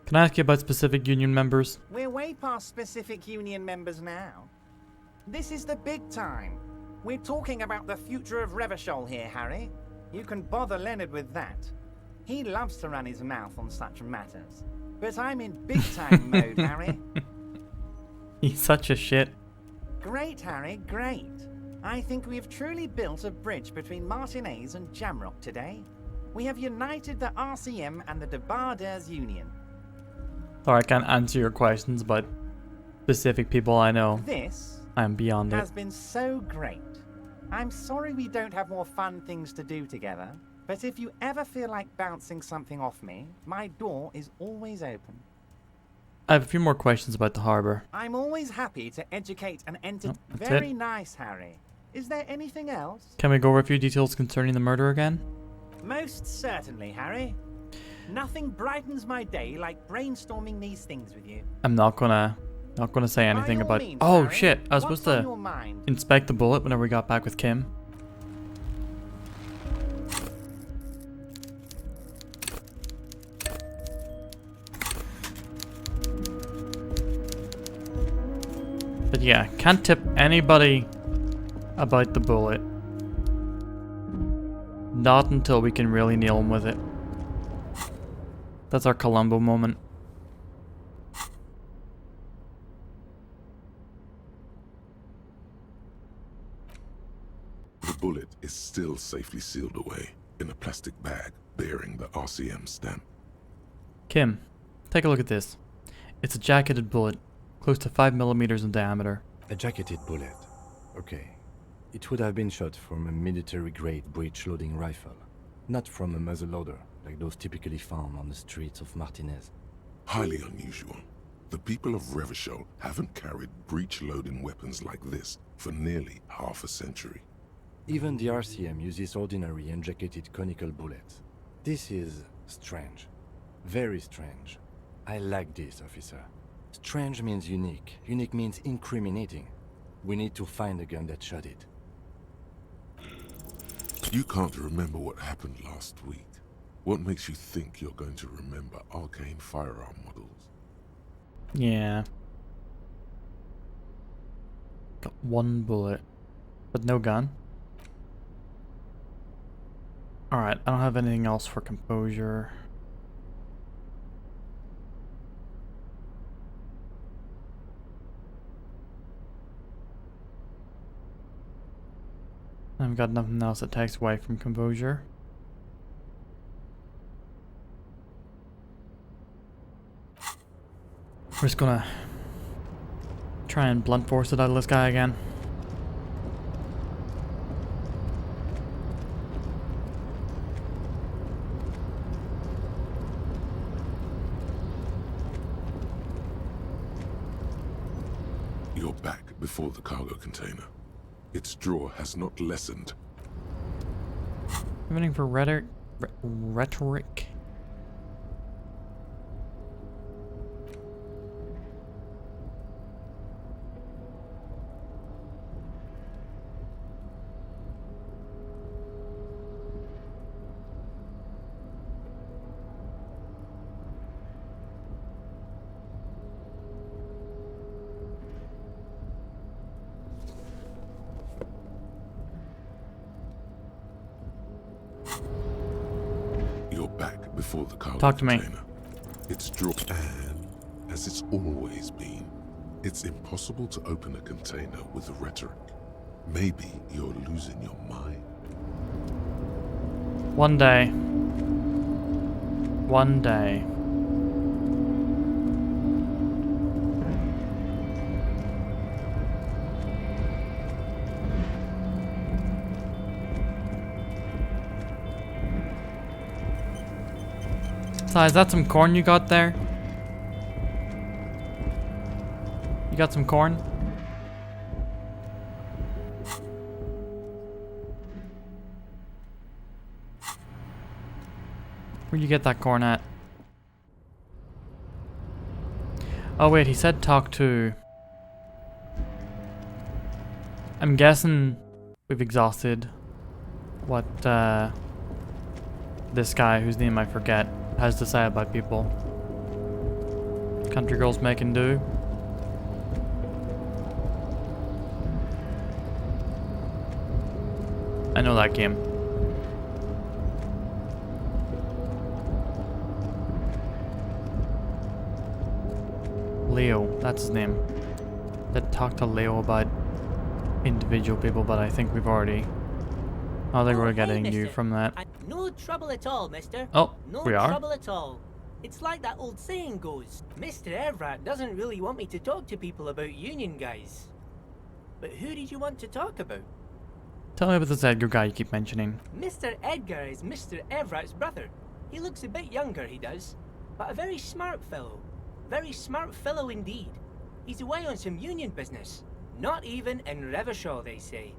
[SPEAKER 1] Can I ask you about specific union members?
[SPEAKER 11] We're way past specific union members now. This is the big time. We're talking about the future of Revachol here, Harry. You can bother Leonard with that. He loves to run his mouth on such matters. But I'm in big time mode, Harry.
[SPEAKER 1] He's such a shit.
[SPEAKER 11] Great, Harry, great. I think we've truly built a bridge between Martinez and Jamrock today. We have united the RCM and the Debarders Union.
[SPEAKER 1] Sorry, I can't answer your questions about specific people I know.
[SPEAKER 11] This
[SPEAKER 1] I'm beyond
[SPEAKER 11] has
[SPEAKER 1] it.
[SPEAKER 11] been so great. I'm sorry we don't have more fun things to do together, but if you ever feel like bouncing something off me, my door is always open.
[SPEAKER 1] I have a few more questions about the harbour.
[SPEAKER 11] I'm always happy to educate and entertain.
[SPEAKER 1] That's
[SPEAKER 11] Very
[SPEAKER 1] it.
[SPEAKER 11] nice, Harry. Is there anything else?
[SPEAKER 1] Can we go over a few details concerning the murder again?
[SPEAKER 11] Most certainly, Harry. Nothing brightens my day like brainstorming these things with you.
[SPEAKER 1] I'm not gonna say anything
[SPEAKER 11] all
[SPEAKER 1] about.
[SPEAKER 11] means,
[SPEAKER 1] Oh
[SPEAKER 11] Harry,
[SPEAKER 1] shit! I was
[SPEAKER 11] what's
[SPEAKER 1] supposed
[SPEAKER 11] on
[SPEAKER 1] to
[SPEAKER 11] your mind?
[SPEAKER 1] inspect the bullet whenever we got back with Kim. But yeah, can't tip anybody about the bullet. Not until we can really nail him with it. That's our Columbo moment.
[SPEAKER 4] The bullet is still safely sealed away in a plastic bag bearing the RCM stamp.
[SPEAKER 1] Kim, take a look at this. It's a jacketed bullet, close to 5 millimeters in diameter.
[SPEAKER 6] A jacketed bullet. Okay. It would have been shot from a military-grade breech-loading rifle, not from a muzzleloader, like those typically found on the streets of Martinez.
[SPEAKER 4] Highly unusual. The people of Revachol haven't carried breech-loading weapons like this for nearly half a century.
[SPEAKER 6] Even the RCM uses ordinary unjacketed conical bullets. This is strange. Very strange. I like this, officer. Strange means unique. Unique means incriminating. We need to find the gun that shot it.
[SPEAKER 4] You can't remember what happened last week. What makes you think you're going to remember arcane firearm models?
[SPEAKER 1] Yeah. Got one bullet, but no gun. Alright, I don't have anything else for composure. I've got nothing else that takes away from composure. We're just gonna try and blunt force it out of this guy again.
[SPEAKER 4] You're back before the cargo container. Its draw has not lessened.
[SPEAKER 1] Everything for rhetoric. Rhetoric.
[SPEAKER 4] You're back before the cargo
[SPEAKER 1] Talk to me.
[SPEAKER 4] container. It's drawn, and as it's always been, it's impossible to open a container with rhetoric. Maybe you're losing your mind.
[SPEAKER 1] One day. One day. So is that some corn you got there? You got some corn? Where'd you get that corn at? Oh wait, he said talk to... I'm guessing we've exhausted what this guy, whose name I forget, has to say about people. Country girls making do. I know that game. Leo, that's his name. Did talk to Leo about individual people, but I think we've already... I don't think we're getting you from that.
[SPEAKER 7] No trouble at all, mister.
[SPEAKER 1] Oh,
[SPEAKER 7] no
[SPEAKER 1] we are?
[SPEAKER 7] trouble at all. It's like that old saying goes, Mr. Everett doesn't really want me to talk to people about union guys. But who did you want to talk about?
[SPEAKER 1] Tell me about this Edgar guy you keep mentioning.
[SPEAKER 7] Mr. Edgar is Mr. Everett's brother. He looks a bit younger, he does, but a very smart fellow. Very smart fellow indeed. He's away on some union business. Not even in Revershaw, they say.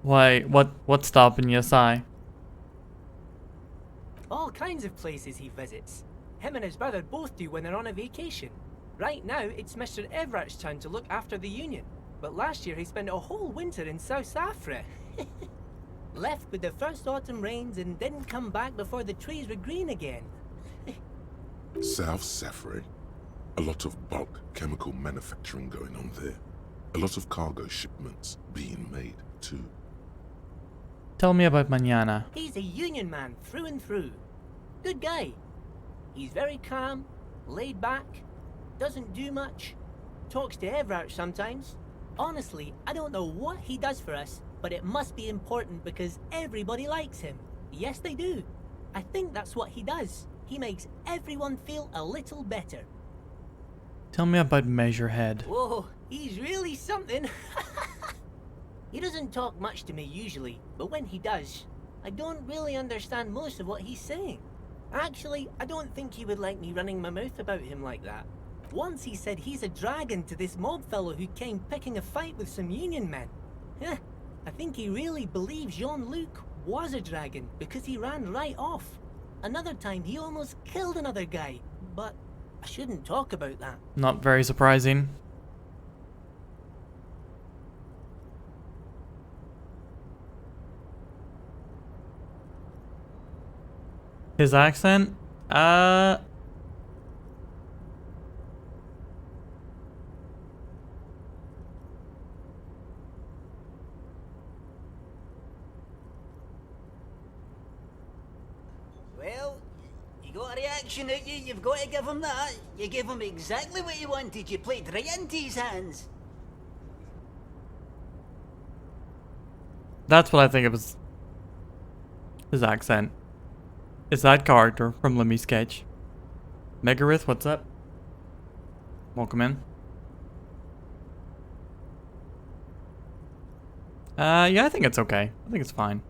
[SPEAKER 1] Why? What's stopping you, Si?
[SPEAKER 7] All kinds of places he visits. Him and his brother both do when they're on a vacation. Right now, it's Mr. Everett's turn to look after the union. But last year he spent a whole winter in South Africa. Left with the first autumn rains and didn't come back before the trees were green again.
[SPEAKER 4] South Safra? A lot of bulk chemical manufacturing going on there. A lot of cargo shipments being made, too.
[SPEAKER 1] Tell me about Mañana.
[SPEAKER 7] He's a union man through and through. Good guy. He's very calm, laid back, doesn't do much, talks to Everett sometimes. Honestly, I don't know what he does for us, but it must be important because everybody likes him. Yes, they do. I think that's what he does. He makes everyone feel a little better.
[SPEAKER 1] Tell me about Measurehead.
[SPEAKER 7] Whoa, he's really something. He doesn't talk much to me usually, but when he does, I don't really understand most of what he's saying. Actually, I don't think he would like me running my mouth about him like that. Once he said he's a dragon to this mob fellow who came picking a fight with some union men. I think he really believes Jean-Luc was a dragon because he ran right off. Another time he almost killed another guy, but I shouldn't talk about that.
[SPEAKER 1] Not very surprising. His accent?
[SPEAKER 12] Well, you got a reaction at you, you've got to give him that. You gave him exactly what he wanted, you played right into his hands.
[SPEAKER 1] That's what I think it was. His accent. It's that character from Lemmy's sketch. Megarith, what's up? Welcome in. Yeah, I think it's okay. I think it's fine.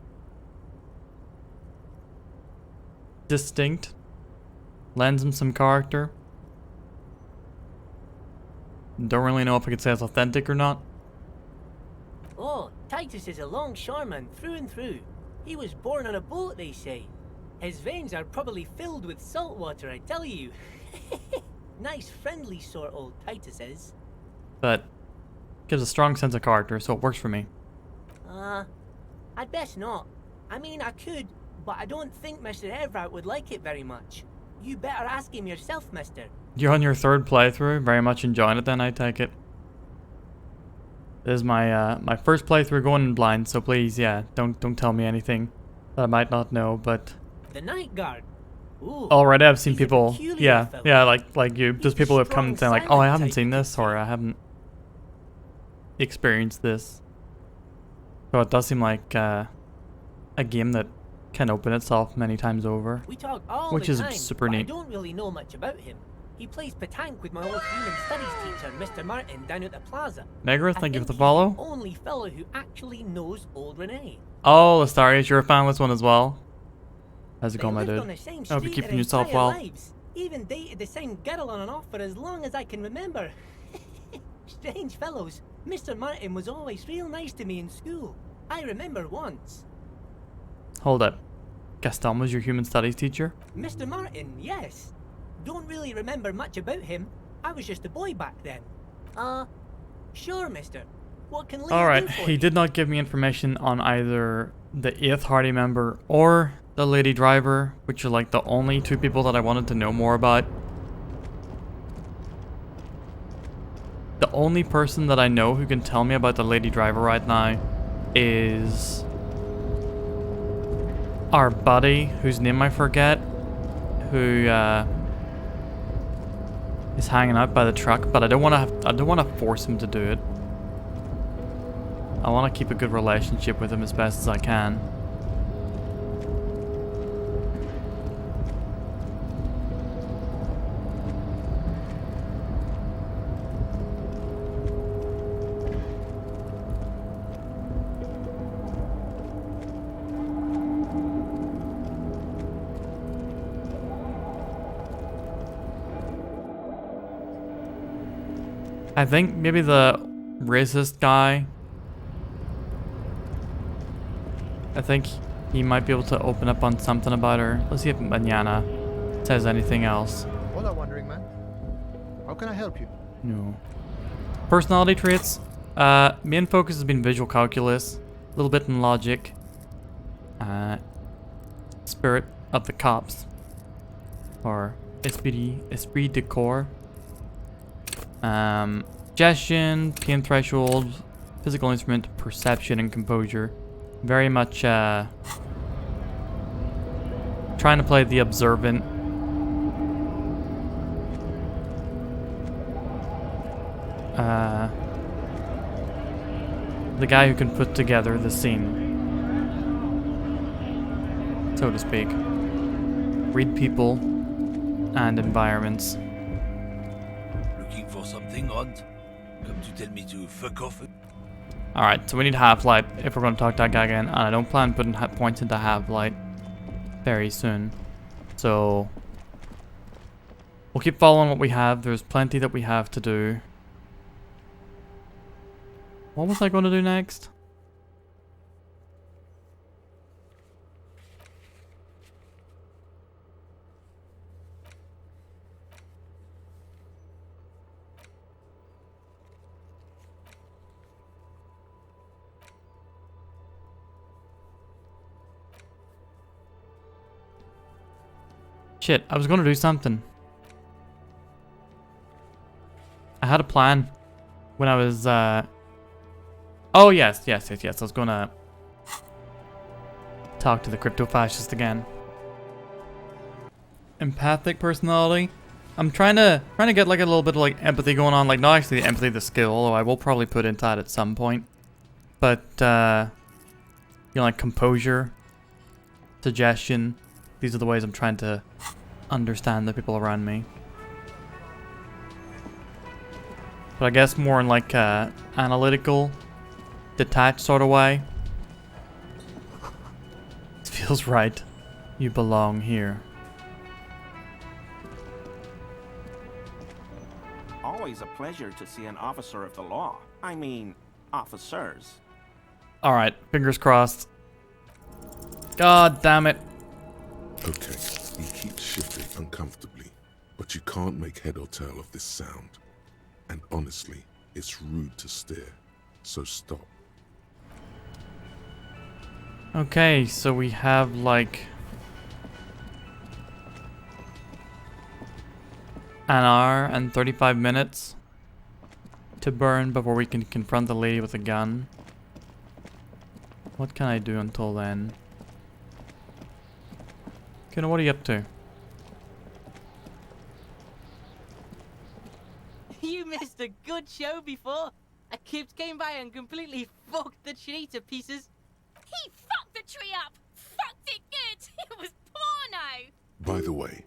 [SPEAKER 1] Distinct. Lends him some character. Don't really know if I could say it's authentic or not.
[SPEAKER 7] Oh, Titus is a longshoreman through and through. He was born on a boat, they say. His veins are probably filled with salt water, I tell you. Nice, friendly sort, old Titus is.
[SPEAKER 1] But gives a strong sense of character, so it works for me.
[SPEAKER 7] I'd best not. I mean, I could, but I don't think Mr. Everett would like it very much. You better ask him yourself, mister.
[SPEAKER 1] You're on your third playthrough, very much enjoying it then, I take it. This is my my first playthrough going in blind, so please, yeah, don't tell me anything that I might not know, but...
[SPEAKER 7] The Night Guard. Ooh,
[SPEAKER 1] already I've seen people, yeah,
[SPEAKER 7] fellow.
[SPEAKER 1] like you, just people who have come and say like, oh, I haven't seen this, or I haven't experienced this. So it does seem like a game that can open itself many times over,
[SPEAKER 7] We talk all
[SPEAKER 1] which
[SPEAKER 7] the
[SPEAKER 1] is
[SPEAKER 7] time,
[SPEAKER 1] super
[SPEAKER 7] but I
[SPEAKER 1] neat.
[SPEAKER 7] don't really know much about him. He plays petanque with my old human studies teacher, Mr. Martin, down at the plaza.
[SPEAKER 1] Megarith,
[SPEAKER 7] I
[SPEAKER 1] thank you
[SPEAKER 7] think
[SPEAKER 1] for the
[SPEAKER 7] he's
[SPEAKER 1] follow.
[SPEAKER 7] The only fellow who actually knows old Renee.
[SPEAKER 1] Oh, Lestarius, you're a fan of this one as well. How's it
[SPEAKER 7] They
[SPEAKER 1] going, my
[SPEAKER 7] lived
[SPEAKER 1] dude?
[SPEAKER 7] on the same
[SPEAKER 1] I hope you're
[SPEAKER 7] street
[SPEAKER 1] keeping
[SPEAKER 7] their
[SPEAKER 1] yourself
[SPEAKER 7] entire
[SPEAKER 1] well.
[SPEAKER 7] lives. Even dated the same girl on and off for as long as I can remember. Strange fellows. Mr. Martin was always real nice to me in school. I remember once.
[SPEAKER 1] Hold up. Gaston was your human studies teacher?
[SPEAKER 7] Mr. Martin, yes. Don't really remember much about him. I was just a boy back then. Sure, mister. What can Leah
[SPEAKER 1] Alright,
[SPEAKER 7] do for
[SPEAKER 1] he
[SPEAKER 7] you?
[SPEAKER 1] did not give me information on either the 8th Hardy member or the lady driver, which are like the only two people that I wanted to know more about. The only person that I know who can tell me about the lady driver right now is our buddy, whose name I forget, who is hanging out by the truck, but I don't want to force him to do it. I want to keep a good relationship with him as best as I can. I think maybe the racist guy, I think he might be able to open up on something about her. Let's see if Manana says anything else.
[SPEAKER 2] Hola, wandering man. How can I help you?
[SPEAKER 1] No. Personality traits. Main focus has been visual calculus, a little bit in logic. Spirit of the cops, or esprit de corps. Suggestion, pain threshold, physical instrument, perception, and composure. Very much trying to play the observant. The guy who can put together the scene, so to speak. Read people and environments.
[SPEAKER 21] Looking for something odd? Come to tell me to fuck off?
[SPEAKER 1] Alright, so we need Half-Light if we're going to talk to that guy again, and I don't plan on putting points into Half-Light very soon. So we'll keep following what we have. There's plenty that we have to do. What was I going to do next? Shit, I was going to do something. I had a plan when I was, Oh, yes. I was going to talk to the crypto-fascist again. Empathic personality. I'm trying to get like a little bit of like empathy going on. Like, not actually the empathy, the skill, although I will probably put into that at some point. But, you know, like composure, suggestion. These are the ways I'm trying to understand the people around me. But I guess more in like analytical, detached sort of way. It feels right. You belong here.
[SPEAKER 9] Always a pleasure to see an officer of the law. I mean, officers.
[SPEAKER 1] Alright, fingers crossed. God damn it.
[SPEAKER 4] Okay, he keeps shifting uncomfortably, but you can't make head or tail of this sound. And honestly, it's rude to stare, so stop.
[SPEAKER 1] Okay, so we have like an hour and 35 minutes to burn before we can confront the lady with a gun. What can I do until then? Kuna, what are you up to?
[SPEAKER 3] You missed a good show before. A kid came by and completely fucked the tree to pieces.
[SPEAKER 13] He fucked the tree up! Fucked it good! It was porno!
[SPEAKER 4] By the way,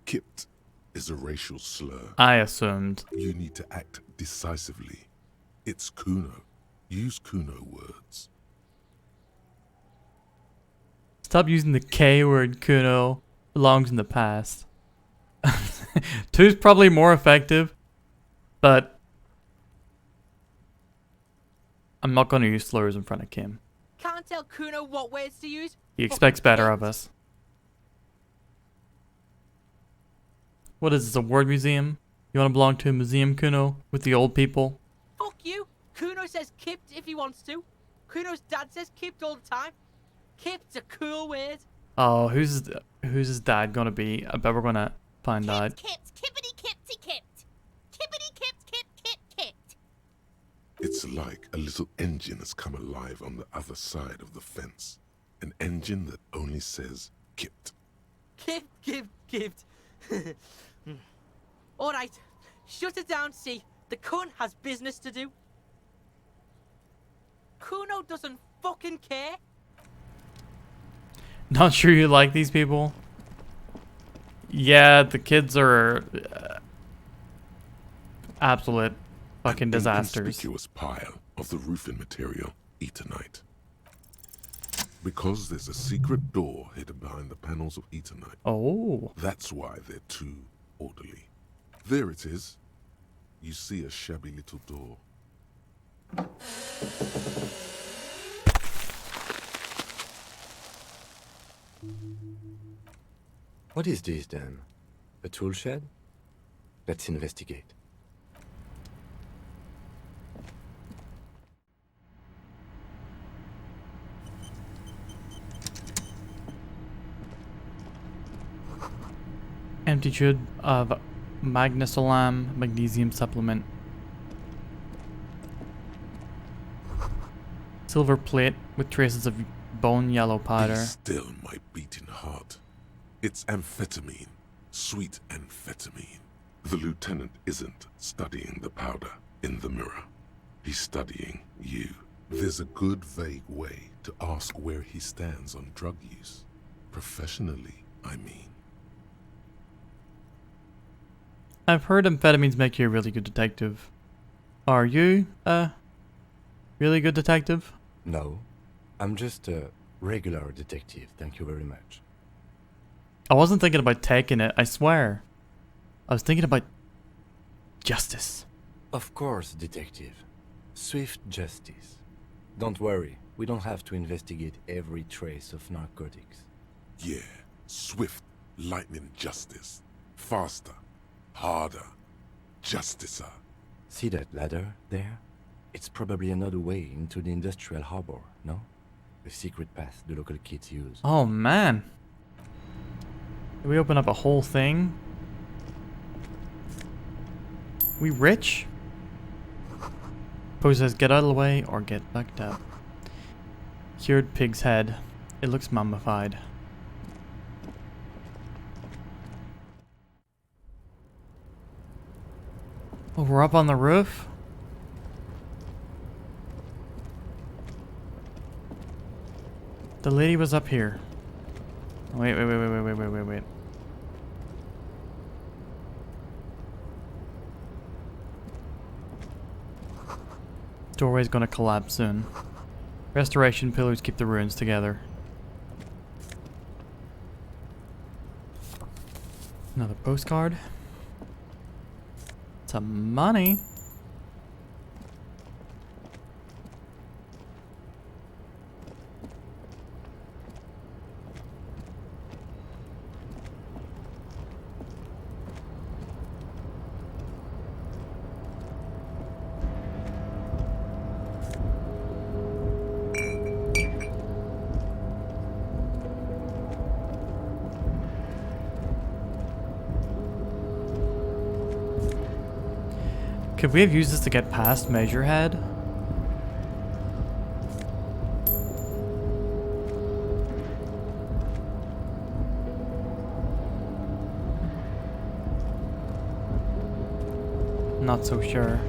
[SPEAKER 4] Kipt is a racial slur.
[SPEAKER 1] I assumed.
[SPEAKER 4] You need to act decisively. It's Kuno. Use Kuno words.
[SPEAKER 1] Stop using the K word, Kuno. Belongs in the past. 2's probably more effective, but I'm not going to use slurs in front of Kim.
[SPEAKER 3] Can't tell Kuno what words to use.
[SPEAKER 1] He expects better of us. What is this, a word museum? You want to belong to a museum, Kuno? With the old people?
[SPEAKER 3] Fuck you. Kuno says kipped if he wants to. Kuno's dad says kipped all the time. Kipped's a cool word.
[SPEAKER 1] Oh, who's his dad gonna be? I bet we're gonna find out.
[SPEAKER 13] Kipped, kippity kipty kipped. Kippity kipped, kipped.
[SPEAKER 4] It's like a little engine has come alive on the other side of the fence. An engine that only says kipped.
[SPEAKER 3] Kipped. Alright, shut it down, see. The cunt has business to do. Kuno doesn't fucking care.
[SPEAKER 1] Not sure you like these people. Yeah, the kids are absolute fucking disasters.
[SPEAKER 4] An inconspicuous pile of the roofing material, Eternite. Because there's a secret door hidden behind the panels of Eternite.
[SPEAKER 1] Oh.
[SPEAKER 4] That's why they're too orderly. There it is. You see a shabby little door.
[SPEAKER 6] What is this then? A tool shed? Let's investigate.
[SPEAKER 1] Empty tube of magnesolam magnesium supplement. Silver plate with traces of bone yellow powder.
[SPEAKER 4] Be still, my beating heart. It's amphetamine. Sweet amphetamine. The lieutenant isn't studying the powder in the mirror. He's studying you. There's a good vague way to ask where he stands on drug use. Professionally, I mean.
[SPEAKER 1] I've heard amphetamines make you a really good detective. Are you a really good detective?
[SPEAKER 6] No, I'm just a regular detective, thank you very much.
[SPEAKER 1] I wasn't thinking about taking it, I swear. I was thinking about justice.
[SPEAKER 6] Of course, detective. Swift justice. Don't worry, we don't have to investigate every trace of narcotics.
[SPEAKER 4] Yeah, swift, lightning justice. Faster, harder, justicer.
[SPEAKER 6] See that ladder there? It's probably another way into the industrial harbor, no? The secret path the local kids use.
[SPEAKER 1] Oh man. Did we open up a whole thing? We rich? Poe says get out of the way or get fucked up. Cured pig's head. It looks mummified. Oh, we're up on the roof? The lady was up here. Wait. Doorway's gonna collapse soon. Restoration pillars keep the ruins together. Another postcard. Some money. Could we have used this to get past Measurehead? Not so sure.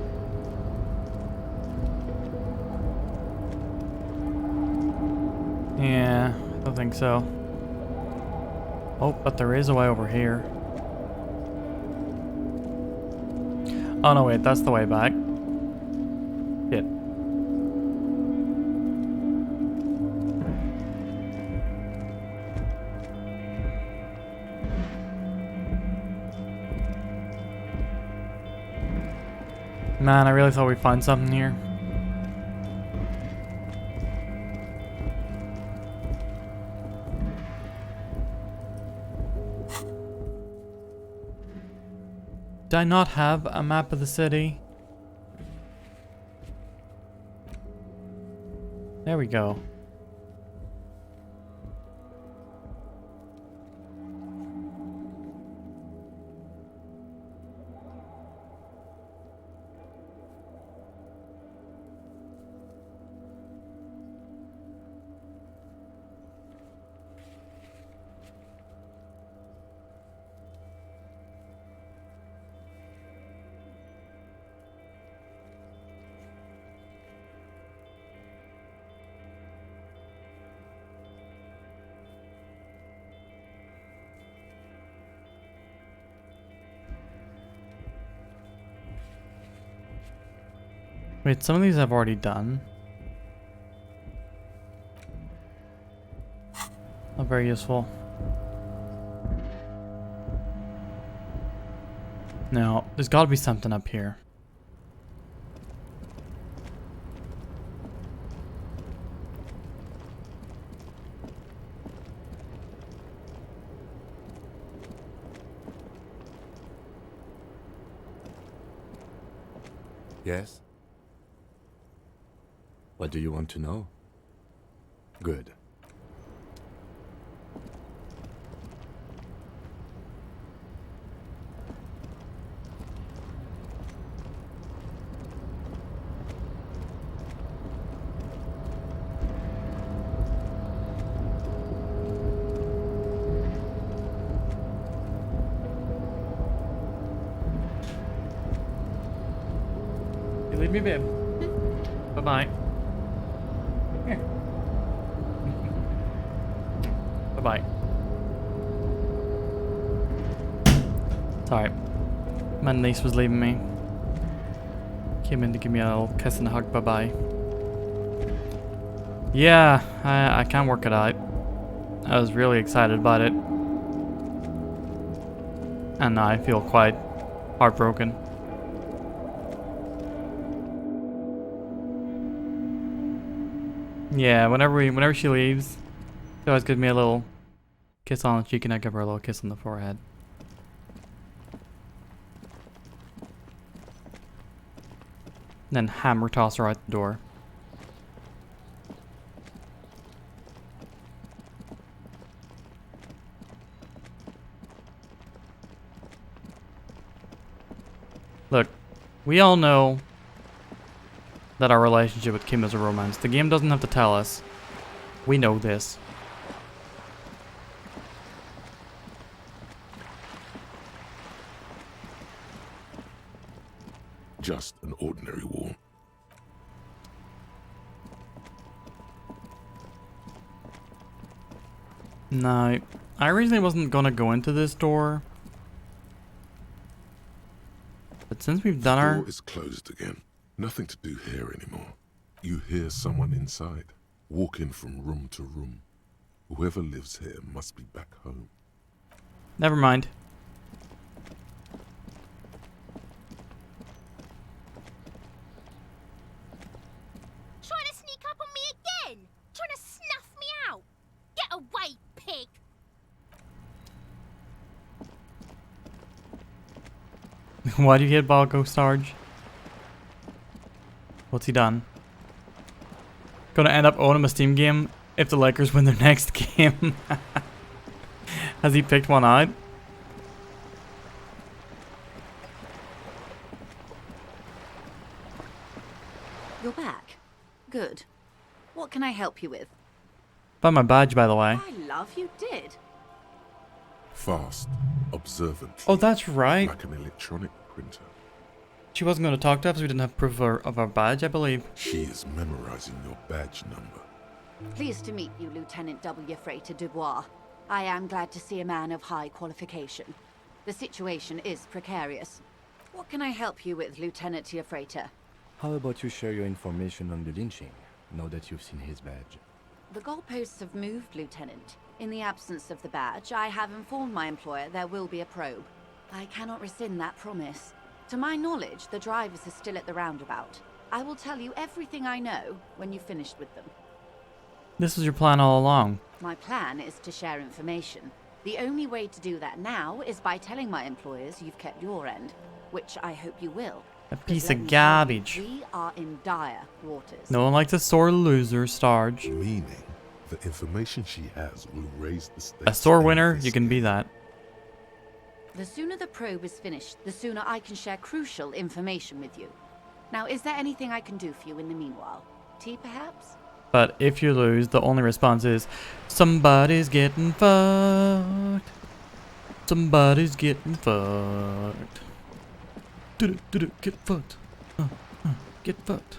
[SPEAKER 1] Yeah, I don't think so. Oh, but there is a way over here. Oh no, wait, that's the way back. Shit. Man, I really thought we'd find something here. Did I not have a map of the city? we go. Wait, some of these I've already done. Not very useful. Now, there's gotta be something up here.
[SPEAKER 6] Yes? What do you want to know? Good.
[SPEAKER 1] You leave me, babe. Bye-bye. Here. Bye-bye. Sorry. My niece was leaving me. Came in to give me a little kiss and a hug. Bye-bye. Yeah, I can't work it out. I was really excited about it. And I feel quite heartbroken. Yeah, whenever she leaves, she always gives me a little kiss on the cheek, and I give her a little kiss on the forehead. And then hammer toss her out the door. Look, we all know that our relationship with Kim is a romance. The game doesn't have to tell us. We know this.
[SPEAKER 4] Just an ordinary war.
[SPEAKER 1] No, I originally wasn't gonna go into this door. But since we've done
[SPEAKER 4] The
[SPEAKER 1] our...
[SPEAKER 4] door is closed again. Nothing to do here anymore. You hear someone inside, walking from room to room. Whoever lives here must be back home.
[SPEAKER 1] Never mind.
[SPEAKER 13] Trying to sneak up on me again? Trying to snuff me out? Get away, pig!
[SPEAKER 1] Why do you hit Balgo, Sarge? What's he done? Gonna end up owning a Steam game if the Lakers win their next game. Has he picked one out?
[SPEAKER 10] You're back. Good. What can I help you with?
[SPEAKER 1] By my badge, by the way.
[SPEAKER 10] I love you did.
[SPEAKER 4] Fast, observant.
[SPEAKER 1] Oh, that's right.
[SPEAKER 4] Like an electronic printer.
[SPEAKER 1] She wasn't going to talk to us. We didn't have proof of our badge, I believe.
[SPEAKER 4] She is memorizing your badge number.
[SPEAKER 10] Pleased to meet you, Lieutenant W. Freighter Dubois. I am glad to see a man of high qualification. The situation is precarious. What can I help you with, Lieutenant Freighter?
[SPEAKER 6] How about you share your information on the lynching, now that you've seen his badge?
[SPEAKER 10] The goalposts have moved, Lieutenant. In the absence of the badge, I have informed my employer there will be a probe. I cannot rescind that promise. To my knowledge, the drivers are still at the roundabout. I will tell you everything I know when you've finished with them.
[SPEAKER 1] This was your plan all along.
[SPEAKER 10] My plan is to share information. The only way to do that now is by telling my employers you've kept your end, which I hope you will.
[SPEAKER 1] A piece
[SPEAKER 10] Let
[SPEAKER 1] of
[SPEAKER 10] me tell you,
[SPEAKER 1] garbage.
[SPEAKER 10] we are in dire waters.
[SPEAKER 1] No one likes a sore loser, Starge.
[SPEAKER 4] Meaning, the information she has will raise the stakes.
[SPEAKER 1] A sore
[SPEAKER 4] in
[SPEAKER 1] winner,
[SPEAKER 4] this
[SPEAKER 1] you can be that.
[SPEAKER 10] The sooner the probe is finished, the sooner I can share crucial information with you. Now, is there anything I can do for you in the meanwhile? Tea, perhaps?
[SPEAKER 1] But if you lose, the only response is, somebody's getting fucked. Somebody's getting fucked. Get fucked. Get fucked.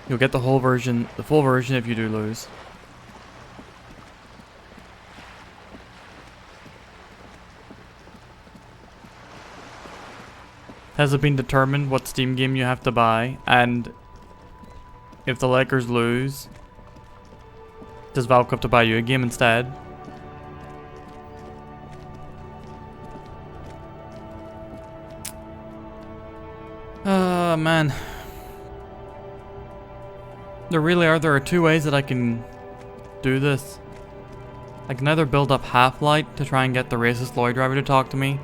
[SPEAKER 1] You'll get the full version if you do lose. Has it been determined what Steam game you have to buy? And if the Lakers lose, does Valve have to buy you a game instead? Man. There are two ways that I can do this. I can either build up Half-Light to try and get the racist lorry driver to talk to me,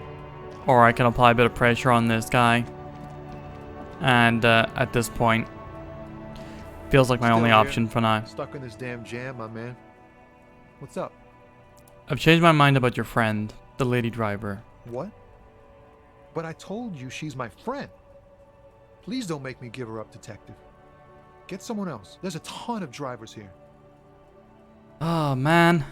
[SPEAKER 1] or I can apply a bit of pressure on this guy. And at this point, feels like my
[SPEAKER 2] Still
[SPEAKER 1] only
[SPEAKER 2] here,
[SPEAKER 1] option for now.
[SPEAKER 2] Stuck in this damn jam, my man. What's up?
[SPEAKER 1] I've changed my mind about your friend, the lady driver.
[SPEAKER 2] What? But I told you she's my friend. Please don't make me give her up, detective. Get someone else. There's a ton of drivers here.
[SPEAKER 1] Oh, man.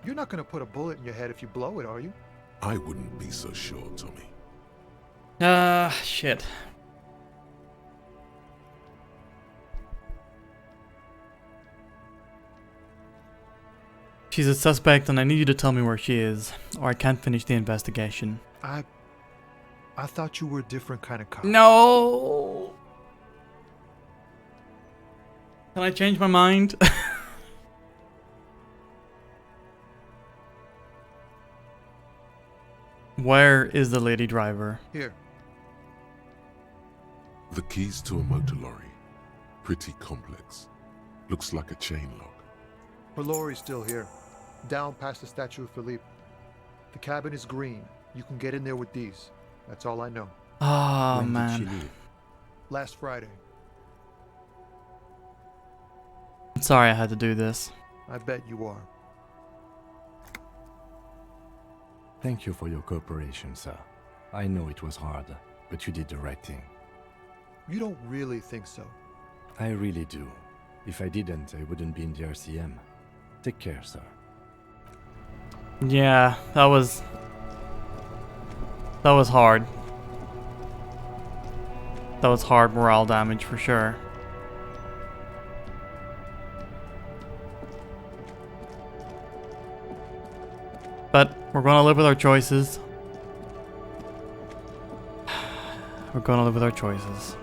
[SPEAKER 2] You're not gonna put a bullet in your head if you blow it, are you?
[SPEAKER 4] I wouldn't be so sure, Tommy.
[SPEAKER 1] Shit. She's a suspect and I need you to tell me where she is, or I can't finish the investigation.
[SPEAKER 2] I thought you were a different kind of cop.
[SPEAKER 1] No! Can I change my mind? Where is the lady driver?
[SPEAKER 2] Here.
[SPEAKER 4] The keys to a motor lorry. Pretty complex. Looks like a chain lock.
[SPEAKER 2] Her lorry's still here. Down past the Statue of Philippe. The cabin is green. You can get in there with these. That's all I know.
[SPEAKER 1] Oh,
[SPEAKER 6] When
[SPEAKER 1] man.
[SPEAKER 6] did she leave?
[SPEAKER 2] Last Friday.
[SPEAKER 1] Sorry I had to do this.
[SPEAKER 2] I bet you are.
[SPEAKER 6] Thank you for your cooperation, sir. I know it was hard, but you did the right thing.
[SPEAKER 2] You don't really think so.
[SPEAKER 6] I really do. If I didn't, I wouldn't be in the RCM. Take care, sir.
[SPEAKER 1] Yeah, that was hard. That was hard morale damage for sure. But we're gonna live with our choices. We're gonna live with our choices.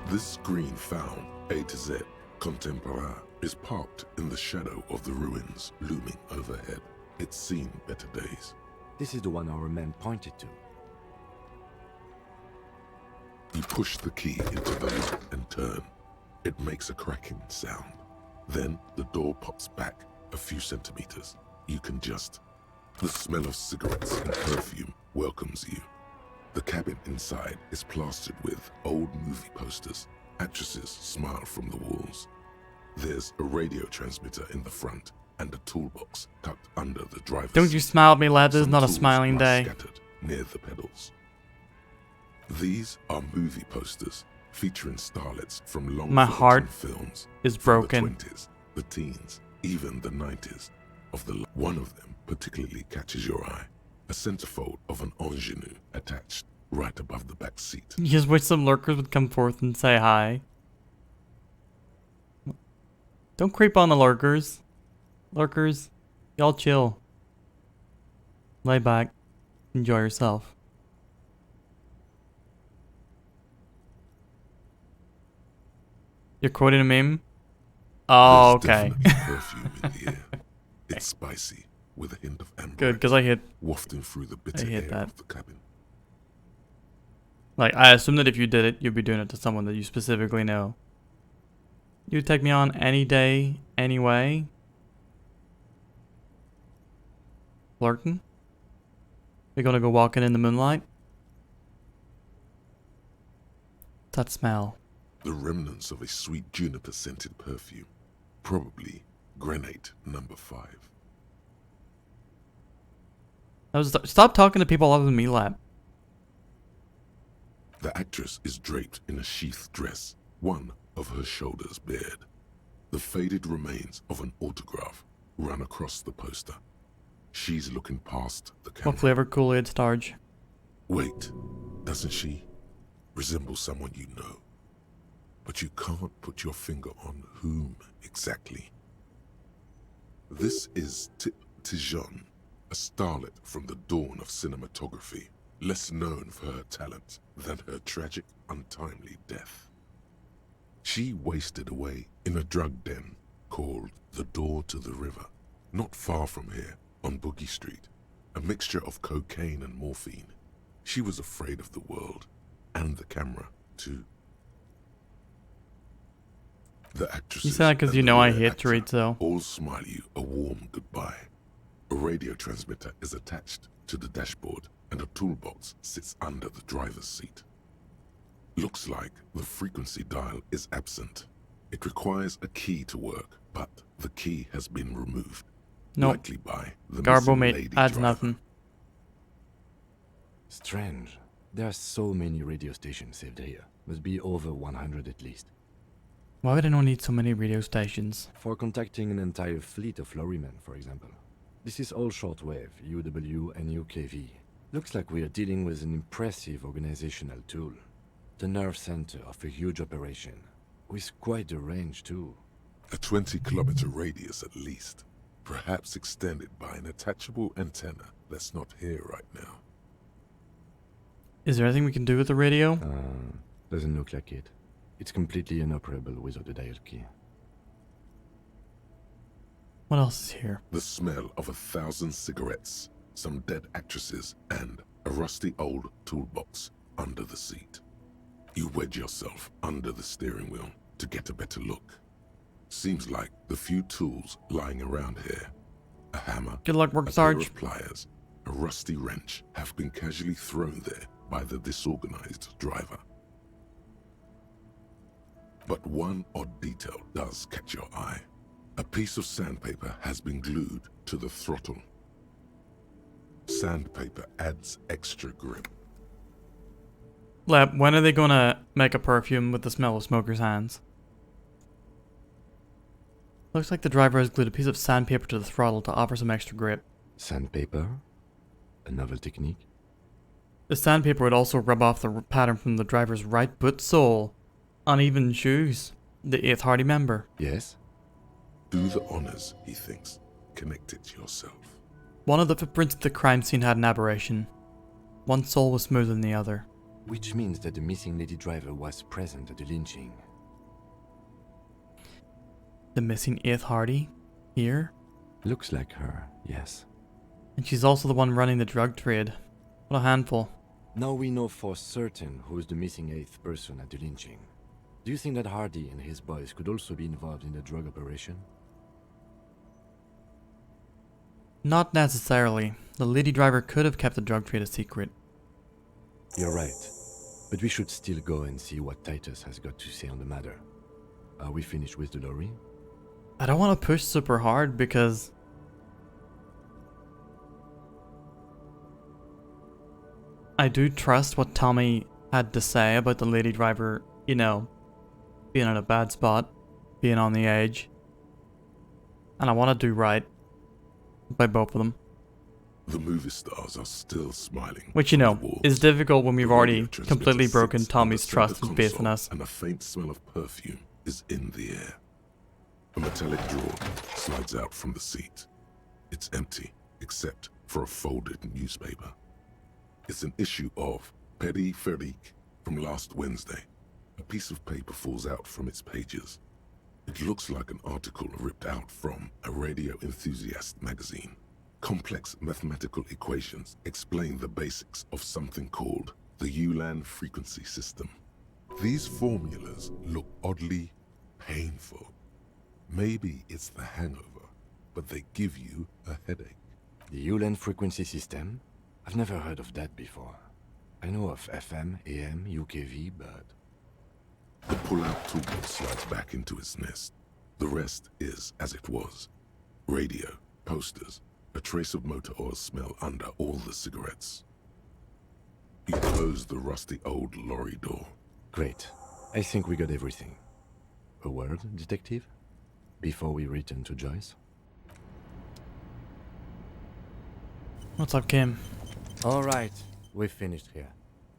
[SPEAKER 4] This screen found, A to Z, Contemporain, is parked in the shadow of the ruins looming overhead. It's seen better days.
[SPEAKER 6] This is the one our man pointed to.
[SPEAKER 4] You push the key into the lock and turn. It makes a cracking sound. Then the door pops back a few centimeters. You can just... The smell of cigarettes and perfume welcomes you. The cabin inside is plastered with old movie posters. Actresses smile from the walls. There's a radio transmitter in the front and a toolbox tucked under the driver's
[SPEAKER 1] Don't you
[SPEAKER 4] seat.
[SPEAKER 1] smile at me, lad. This is
[SPEAKER 4] Some
[SPEAKER 1] not a
[SPEAKER 4] tools
[SPEAKER 1] smiling
[SPEAKER 4] are
[SPEAKER 1] day.
[SPEAKER 4] scattered near the pedals. These are movie posters featuring starlets from long
[SPEAKER 1] My heart
[SPEAKER 4] films
[SPEAKER 1] is
[SPEAKER 4] from
[SPEAKER 1] broken.
[SPEAKER 4] the 20s, the teens, even the 90s. One of them particularly catches your eye. A centerfold of an ingenue attached right above the back seat.
[SPEAKER 1] You just wish some lurkers would come forth and say hi. Don't creep on the lurkers. Lurkers, y'all chill. Lay back. Enjoy yourself. You're quoting a meme? Oh,
[SPEAKER 4] There's
[SPEAKER 1] okay.
[SPEAKER 4] definitely perfume in the air. It's spicy, with a hint of amber.
[SPEAKER 1] Good, because I hit...
[SPEAKER 4] wafting through the bitter
[SPEAKER 1] I hit
[SPEAKER 4] air
[SPEAKER 1] that.
[SPEAKER 4] of the cabin.
[SPEAKER 1] Like, I assume that if you did it, you'd be doing it to someone that you specifically know. You'd take me on any day, anyway. Flirting? We gonna go walking in the moonlight? That smell.
[SPEAKER 4] The remnants of a sweet juniper-scented perfume. Probably granate number 5.
[SPEAKER 1] Stop talking to people other than me, Lap.
[SPEAKER 4] The actress is draped in a sheath dress, one of her shoulders bared. The faded remains of an autograph run across the poster. She's looking past the camera.
[SPEAKER 1] What flavor Kool-Aid, Starge?
[SPEAKER 4] Wait, doesn't she resemble someone you know? But you can't put your finger on whom exactly. This is Tijon, a starlet from the dawn of cinematography, less known for her talent than her tragic, untimely death. She wasted away in a drug den called the Door to the River, not far from here, on Boogie Street, a mixture of cocaine and morphine. She was afraid of the world, and the camera, too. The actresses
[SPEAKER 1] You sound like because you know I hate to read, so.
[SPEAKER 4] all smile you a warm goodbye. A radio transmitter is attached to the dashboard, and a toolbox sits under the driver's seat. Looks like the frequency dial is absent. It requires a key to work, but the key has been removed.
[SPEAKER 1] Nope.
[SPEAKER 4] Likely by the
[SPEAKER 1] Garbo
[SPEAKER 4] missing
[SPEAKER 1] mate
[SPEAKER 4] lady
[SPEAKER 1] adds
[SPEAKER 4] driver.
[SPEAKER 1] nothing.
[SPEAKER 6] Strange. There are so many radio stations saved here. Must be over 100 at least.
[SPEAKER 1] Why would anyone need so many radio stations?
[SPEAKER 6] For contacting an entire fleet of lorrymen, for example. This is all shortwave, UW and UKV. Looks like we are dealing with an impressive organizational tool. The nerve center of a huge operation. With quite a range too.
[SPEAKER 4] A 20-kilometer radius at least. Perhaps extended by an attachable antenna that's not here right now.
[SPEAKER 1] Is there anything we can do with the radio?
[SPEAKER 6] Doesn't look like it. It's completely inoperable without a dial key.
[SPEAKER 1] What else is here?
[SPEAKER 4] The smell of 1,000 cigarettes, some dead actresses, and a rusty old toolbox under the seat. You wedge yourself under the steering wheel to get a better look. Seems like the few tools lying around here, a hammer,
[SPEAKER 1] Good luck, work,
[SPEAKER 4] a pair
[SPEAKER 1] Sarge.
[SPEAKER 4] of pliers, a rusty wrench, have been casually thrown there by the disorganized driver. But one odd detail does catch your eye. A piece of sandpaper has been glued to the throttle. Sandpaper adds extra grip.
[SPEAKER 1] Lab, when are they gonna make a perfume with the smell of smokers' hands? Looks like the driver has glued a piece of sandpaper to the throttle to offer some extra grip.
[SPEAKER 6] Sandpaper? A novel technique?
[SPEAKER 1] The sandpaper would also rub off the pattern from the driver's right boot sole. Uneven shoes. The 8th Hardy member.
[SPEAKER 6] Yes?
[SPEAKER 4] Do the honors, he thinks. Connect it yourself.
[SPEAKER 1] One of the footprints at the crime scene had an aberration. One sole was smoother than the other.
[SPEAKER 6] Which means that the missing lady driver was present at the lynching.
[SPEAKER 1] The missing 8th Hardy? Here?
[SPEAKER 6] Looks like her, yes.
[SPEAKER 1] And she's also the one running the drug trade. What a handful.
[SPEAKER 6] Now we know for certain who is the missing 8th person at the lynching. Do you think that Hardy and his boys could also be involved in the drug operation?
[SPEAKER 1] Not necessarily. The lady driver could have kept the drug trade a secret.
[SPEAKER 6] You're right. But we should still go and see what Titus has got to say on the matter. Are we finished with the lorry?
[SPEAKER 1] I don't want to push super hard because... I do trust what Tommy had to say about the lady driver, you know, being in a bad spot, being on the edge. And I want to do right by both of them.
[SPEAKER 4] The movie stars are still smiling.
[SPEAKER 1] Which, you know, is difficult when we've already completely broken
[SPEAKER 4] sits on the
[SPEAKER 1] Tommy's trust
[SPEAKER 4] center
[SPEAKER 1] and faith in
[SPEAKER 4] console,
[SPEAKER 1] us.
[SPEAKER 4] And a faint smell of perfume is in the air. A metallic drawer slides out from the seat. It's empty, except for a folded newspaper. It's an issue of Périphérique from last Wednesday. A piece of paper falls out from its pages. It looks like an article ripped out from a radio enthusiast magazine. Complex mathematical equations explain the basics of something called the Ulan frequency system. These formulas look oddly painful. Maybe it's the hangover, but they give you a headache.
[SPEAKER 6] The Ulan frequency system? I've never heard of that before. I know of FM, AM, UKV, but...
[SPEAKER 4] The pull-out tool slides back into its nest. The rest is as it was. Radio, posters, a trace of motor oil smell under all the cigarettes. You close the rusty old lorry door.
[SPEAKER 6] Great. I think we got everything. A word, detective? Before we return to Joyce?
[SPEAKER 1] What's up, Kim?
[SPEAKER 6] Alright, we've finished here.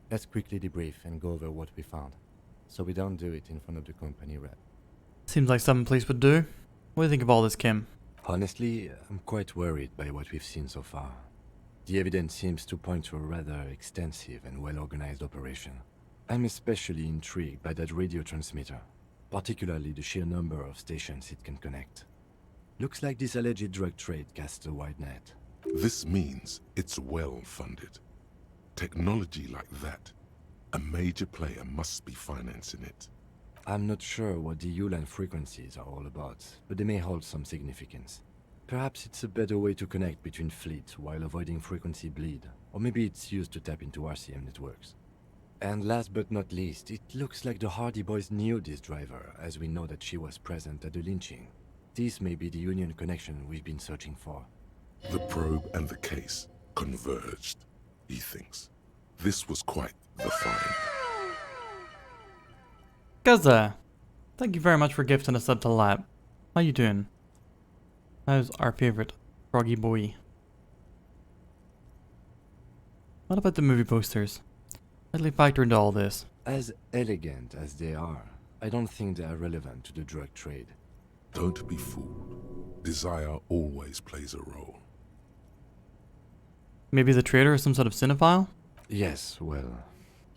[SPEAKER 6] Let's quickly debrief and go over what we found, so we don't do it in front of the company rep.
[SPEAKER 1] Seems like something police would do. What do you think of all this, Kim?
[SPEAKER 6] Honestly, I'm quite worried by what we've seen so far. The evidence seems to point to a rather extensive and well-organized operation. I'm especially intrigued by that radio transmitter, particularly the sheer number of stations it can connect. Looks like this alleged drug trade casts a wide net.
[SPEAKER 4] This means it's well-funded. Technology like that, a major player must be financing it.
[SPEAKER 6] I'm not sure what the Ulan frequencies are all about, but they may hold some significance. Perhaps it's a better way to connect between fleets while avoiding frequency bleed, or maybe it's used to tap into RCM networks. And last but not least, it looks like the Hardy Boys knew this driver, as we know that she was present at the lynching. This may be the Union connection we've been searching for.
[SPEAKER 4] The probe and the case converged, he thinks. This was quite the find.
[SPEAKER 1] Gaza, thank you very much for gifting us up to lab. How you doing? How's our favorite froggy boy? What about the movie posters? How do they factor into all this?
[SPEAKER 6] As elegant as they are, I don't think they are relevant to the drug trade.
[SPEAKER 4] Don't be fooled. Desire always plays a role.
[SPEAKER 1] Maybe the trader is some sort of cinephile?
[SPEAKER 6] Yes, well...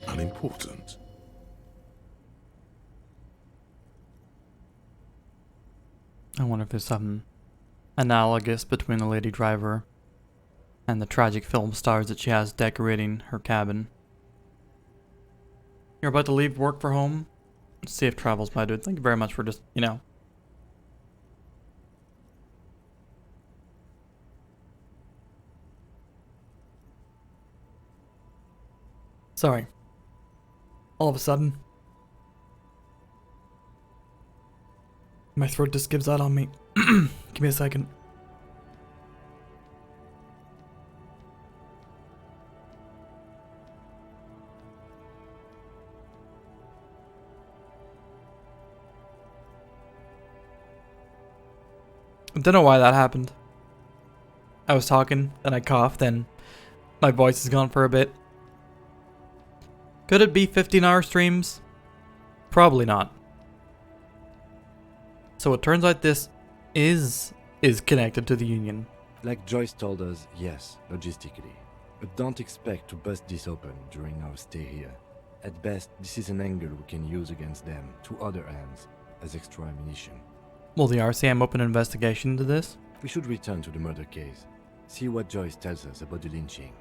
[SPEAKER 4] Unimportant.
[SPEAKER 1] I wonder if there's something analogous between the lady driver and the tragic film stars that she has decorating her cabin. You're about to leave work for home? Safe travels, my dude. Thank you very much for just, you know. Sorry. All of a sudden, my throat just gives out on me. Give me a second. I don't know why that happened. I was talking, then I coughed, then my voice is gone for a bit. Could it be 15-hour streams? Probably not. So it turns out this is connected to the Union.
[SPEAKER 6] Like Joyce told us, yes, logistically. But don't expect to bust this open during our stay here. At best, this is an angle we can use against them to other ends as extra ammunition.
[SPEAKER 1] Will the RCM open an investigation into this?
[SPEAKER 6] We should return to the murder case. See what Joyce tells us about the lynching.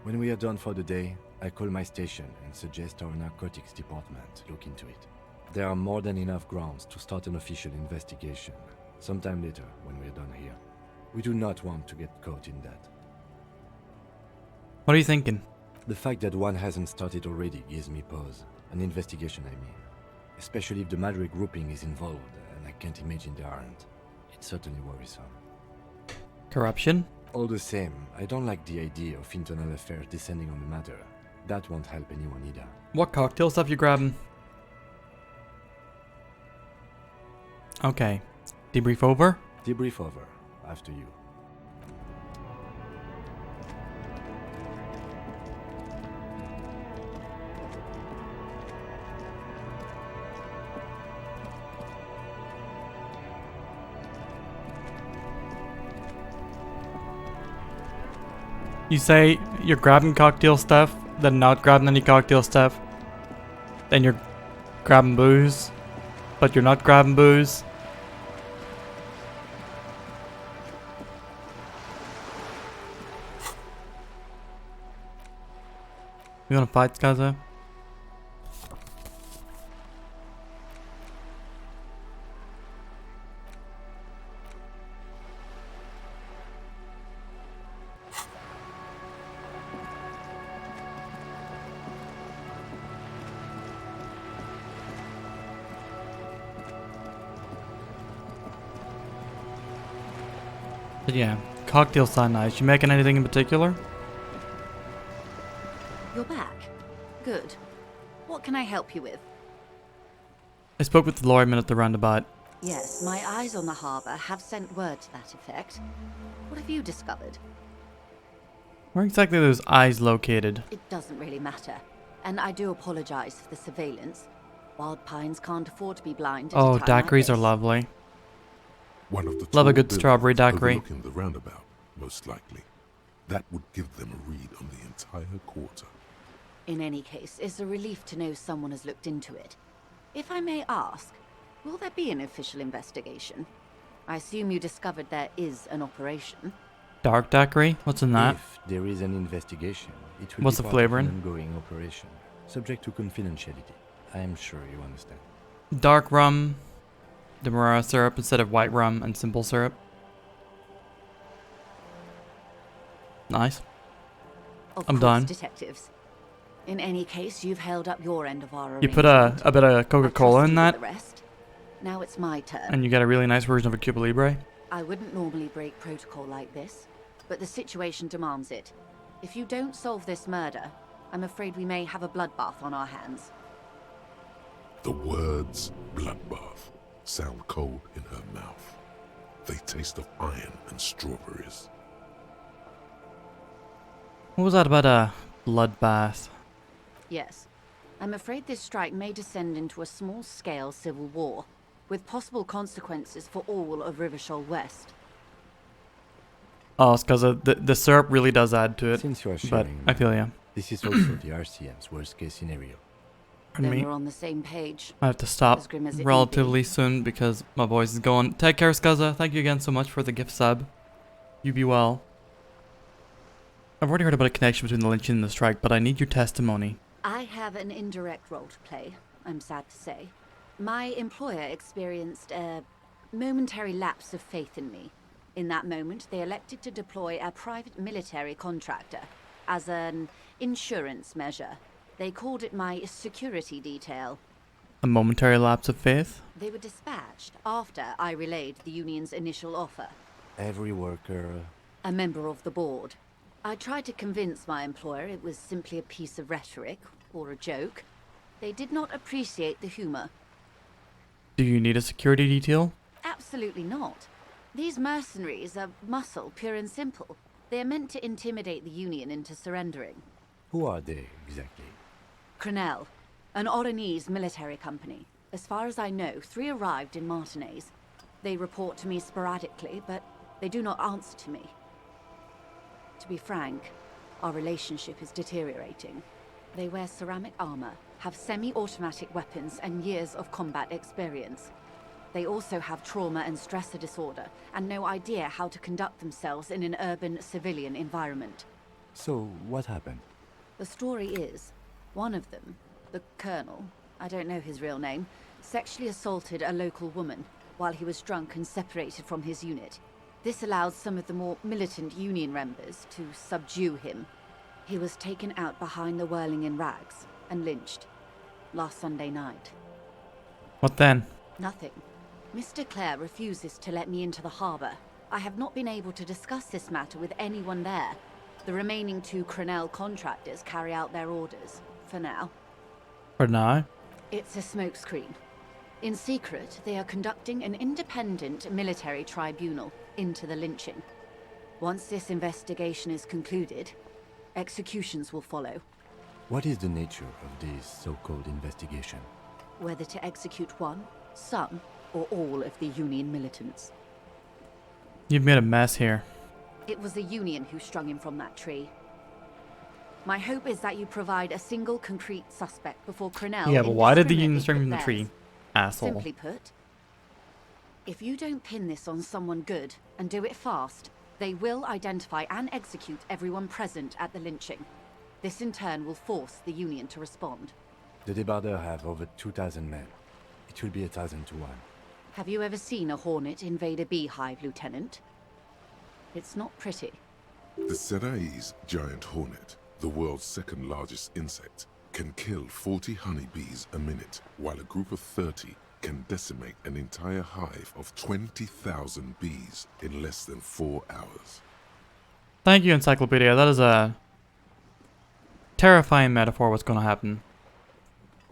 [SPEAKER 6] When we are done for the day, I call my station and suggest our narcotics department look into it. There are more than enough grounds to start an official investigation, sometime later when we are done here. We do not want to get caught in that.
[SPEAKER 1] What are you thinking?
[SPEAKER 6] The fact that one hasn't started already gives me pause. An investigation, I mean. Especially if the Madrid grouping is involved, and I can't imagine they aren't. It's certainly worrisome.
[SPEAKER 1] Corruption?
[SPEAKER 6] All the same, I don't like the idea of internal affairs descending on the matter. That won't help anyone either.
[SPEAKER 1] What cocktail stuff you grabbing? Okay. Debrief over?
[SPEAKER 6] Debrief over. After you.
[SPEAKER 1] You say you're grabbing cocktail stuff, then not grabbing any cocktail stuff. Then you're grabbing booze, but you're not grabbing booze. You wanna fight, Skaza? But yeah, cocktail sound nice. You making anything in particular?
[SPEAKER 10] You're back. Good. What can I help you with?
[SPEAKER 1] I spoke with the lawyer at the roundabout.
[SPEAKER 10] Yes, my eyes on the harbour have sent word to that effect. What have you discovered?
[SPEAKER 1] Where exactly are those eyes located?
[SPEAKER 10] It doesn't really matter. And I do apologise for the surveillance. Wild Pines can't afford to be blind at
[SPEAKER 1] Oh,
[SPEAKER 10] a time like
[SPEAKER 1] daiquiris are
[SPEAKER 10] this.
[SPEAKER 1] lovely.
[SPEAKER 4] One of the
[SPEAKER 1] Love a
[SPEAKER 4] tall
[SPEAKER 1] good strawberry
[SPEAKER 4] buildings
[SPEAKER 1] daiquiri.
[SPEAKER 4] overlooking the roundabout, most likely. That would give them a read on the entire quarter.
[SPEAKER 10] In any case, it's a relief to know someone has looked into it. If I may ask, will there be an official investigation? I assume you discovered there is an operation.
[SPEAKER 1] Dark daiquiri? What's in that?
[SPEAKER 6] If there is an investigation, it will
[SPEAKER 1] What's
[SPEAKER 6] be
[SPEAKER 1] the
[SPEAKER 6] part
[SPEAKER 1] flavor
[SPEAKER 6] of
[SPEAKER 1] in?
[SPEAKER 6] an ongoing operation, subject to confidentiality. I am sure you understand.
[SPEAKER 1] Dark rum, demerara syrup instead of white rum and simple syrup. Nice.
[SPEAKER 10] Of
[SPEAKER 1] I'm
[SPEAKER 10] course,
[SPEAKER 1] done.
[SPEAKER 10] detectives. In any case, you've held up your end of our
[SPEAKER 1] You put a bit of Coca-Cola in that,
[SPEAKER 10] The rest. Now it's my turn.
[SPEAKER 1] and you get a really nice version of a Cuba Libre.
[SPEAKER 10] I wouldn't normally break protocol like this, but the situation demands it. If you don't solve this murder, I'm afraid we may have a bloodbath on our hands.
[SPEAKER 4] The words bloodbath sound cold in her mouth. They taste of iron and strawberries.
[SPEAKER 1] What was that about a bloodbath?
[SPEAKER 10] Yes. I'm afraid this strike may descend into a small-scale civil war, with possible consequences for all of Rivershoal West.
[SPEAKER 1] Oh, it's because the syrup really does add to it.
[SPEAKER 6] Since you are
[SPEAKER 1] But
[SPEAKER 6] sharing,
[SPEAKER 1] I feel ya.
[SPEAKER 6] this is also the RCM's worst-case scenario.
[SPEAKER 1] Pardon
[SPEAKER 10] Then
[SPEAKER 1] me.
[SPEAKER 10] we're on the same page.
[SPEAKER 1] I have to stop
[SPEAKER 10] As grim as it may
[SPEAKER 1] relatively soon because my voice is going. Take care, Skaza. Thank you again so much for the gift sub. You be well. I've already heard about a connection between the lynching and the strike, but I need your testimony.
[SPEAKER 10] I have an indirect role to play, I'm sad to say. My employer experienced a momentary lapse of faith in me. In that moment, they elected to deploy a private military contractor as an insurance measure. They called it my security detail.
[SPEAKER 1] A momentary lapse of faith?
[SPEAKER 10] They were dispatched after I relayed the union's initial offer.
[SPEAKER 6] Every worker...
[SPEAKER 10] A member of the board. I tried to convince my employer it was simply a piece of rhetoric, or a joke. They did not appreciate the humor.
[SPEAKER 1] Do you need a security detail?
[SPEAKER 10] Absolutely not. These mercenaries are muscle, pure and simple. They are meant to intimidate the Union into surrendering.
[SPEAKER 6] Who are they, exactly?
[SPEAKER 10] Crenell, an Oranese military company. As far as I know, 3 arrived in Martinez. They report to me sporadically, but they do not answer to me. To be frank, our relationship is deteriorating. They wear ceramic armor, have semi-automatic weapons, and years of combat experience. They also have trauma and stressor disorder, and no idea how to conduct themselves in an urban civilian environment.
[SPEAKER 6] So, what happened?
[SPEAKER 10] The story is, one of them, the Colonel, I don't know his real name, sexually assaulted a local woman while he was drunk and separated from his unit. This allowed some of the more militant Union members to subdue him. He was taken out behind the whirling in rags and lynched last Sunday night.
[SPEAKER 1] What then?
[SPEAKER 10] Nothing. Mr. Clare refuses to let me into the harbour. I have not been able to discuss this matter with anyone there. The remaining 2 Crenell contractors carry out their orders, for now.
[SPEAKER 1] For now?
[SPEAKER 10] It's a smokescreen. In secret, they are conducting an independent military tribunal into the lynching. Once this investigation is concluded, executions will follow.
[SPEAKER 6] What is the nature of this so-called investigation?
[SPEAKER 10] Whether to execute one, some, or all of the Union militants.
[SPEAKER 1] You've made a mess here.
[SPEAKER 10] It was the Union who strung him from that tree. My hope is that you provide a single concrete suspect before Crenell.
[SPEAKER 1] Yeah, but why did the Union
[SPEAKER 10] indiscriminately
[SPEAKER 1] string from the
[SPEAKER 10] put
[SPEAKER 1] tree?
[SPEAKER 10] theirs.
[SPEAKER 1] Asshole.
[SPEAKER 10] Simply put, if you don't pin this on someone good and do it fast, they will identify and execute everyone present at the lynching. This in turn will force the Union to respond.
[SPEAKER 6] The Debardeurs have over 2,000 men. It will be 1,000 to 1.
[SPEAKER 10] Have you ever seen a hornet invade a beehive, Lieutenant? It's not pretty.
[SPEAKER 4] The Serai's giant hornet, the world's second largest insect, can kill 40 honeybees a minute, while a group of 30 can decimate an entire hive of 20,000 bees in less than 4 hours.
[SPEAKER 1] Thank you, Encyclopedia. That is a terrifying metaphor what's going to happen.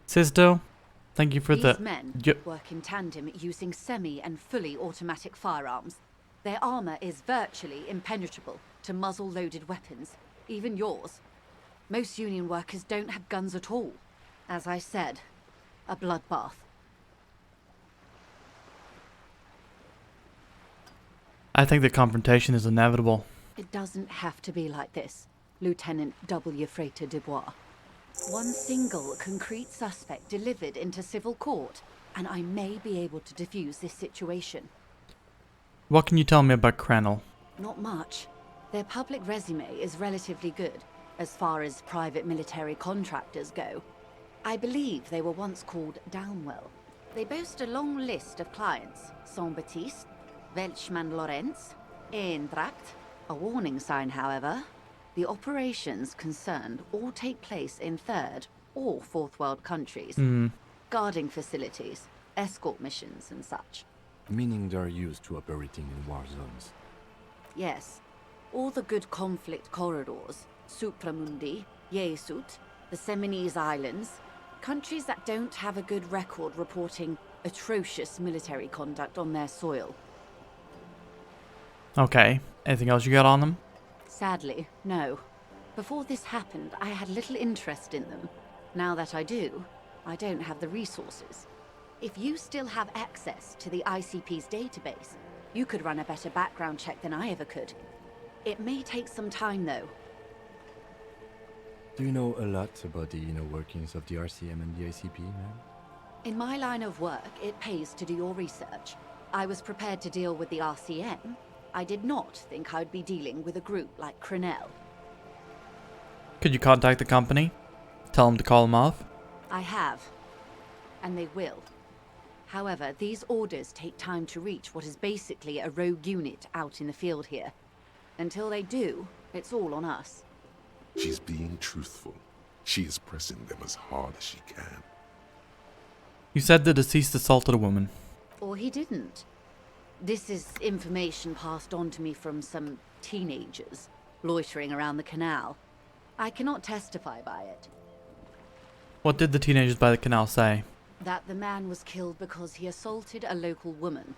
[SPEAKER 1] Sisto, thank you for
[SPEAKER 10] These men work in tandem using semi and fully automatic firearms. Their armor is virtually impenetrable to muzzle-loaded weapons, even yours. Most Union workers don't have guns at all. As I said, a bloodbath.
[SPEAKER 1] I think the confrontation is inevitable.
[SPEAKER 10] It doesn't have to be like this, Lieutenant W. Frater Dubois. One single concrete suspect delivered into civil court, and I may be able to defuse this situation.
[SPEAKER 1] What can you tell me about Crenell?
[SPEAKER 10] Not much. Their public resume is relatively good, as far as private military contractors go. I believe they were once called Downwell. They boast a long list of clients: Saint-Baptiste, Welchman-Lorenz, Eintracht. A warning sign, however. The operations concerned all take place in third or fourth world countries. Guarding facilities, escort missions and such.
[SPEAKER 6] Meaning they're used to operating in war zones.
[SPEAKER 10] Yes. All the good conflict corridors, Supramundi, Yesut, the Seminese Islands, countries that don't have a good record reporting atrocious military conduct on their soil.
[SPEAKER 1] Okay. Anything else you got on them?
[SPEAKER 10] Sadly, no. Before this happened, I had little interest in them. Now that I do, I don't have the resources. If you still have access to the ICP's database, you could run a better background check than I ever could. It may take some time, though.
[SPEAKER 6] Do you know a lot about the inner workings of the RCM and the ICP, ma'am?
[SPEAKER 10] In my line of work, it pays to do your research. I was prepared to deal with the RCM. I did not think I'd be dealing with a group like Crenell.
[SPEAKER 1] Could you contact the company? Tell them to call them off?
[SPEAKER 10] I have. And they will. However, these orders take time to reach what is basically a rogue unit out in the field here. Until they do, it's all on us.
[SPEAKER 4] She's being truthful. She is pressing them as hard as she can.
[SPEAKER 1] You said the deceased assaulted a woman.
[SPEAKER 10] Or he didn't. This is information passed on to me from some teenagers loitering around the canal. I cannot testify by it.
[SPEAKER 1] What did the teenagers by the canal say?
[SPEAKER 10] That the man was killed because he assaulted a local woman.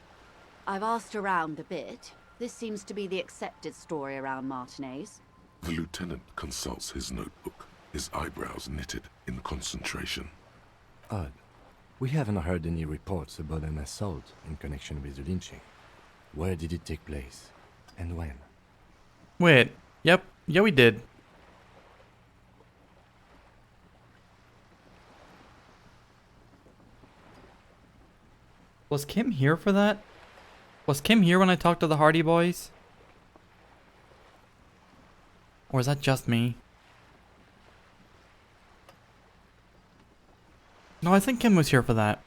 [SPEAKER 10] I've asked around a bit. This seems to be the accepted story around Martinez.
[SPEAKER 4] The lieutenant consults his notebook, his eyebrows knitted in concentration.
[SPEAKER 6] Odd. We haven't heard any reports about an assault in connection with the lynching. Where did it take place? And when?
[SPEAKER 1] Wait. Yep. Yeah, we did. Was Kim here for that? Was Kim here when I talked to the Hardy Boys? Or is that just me? No, I think Kim was here for that.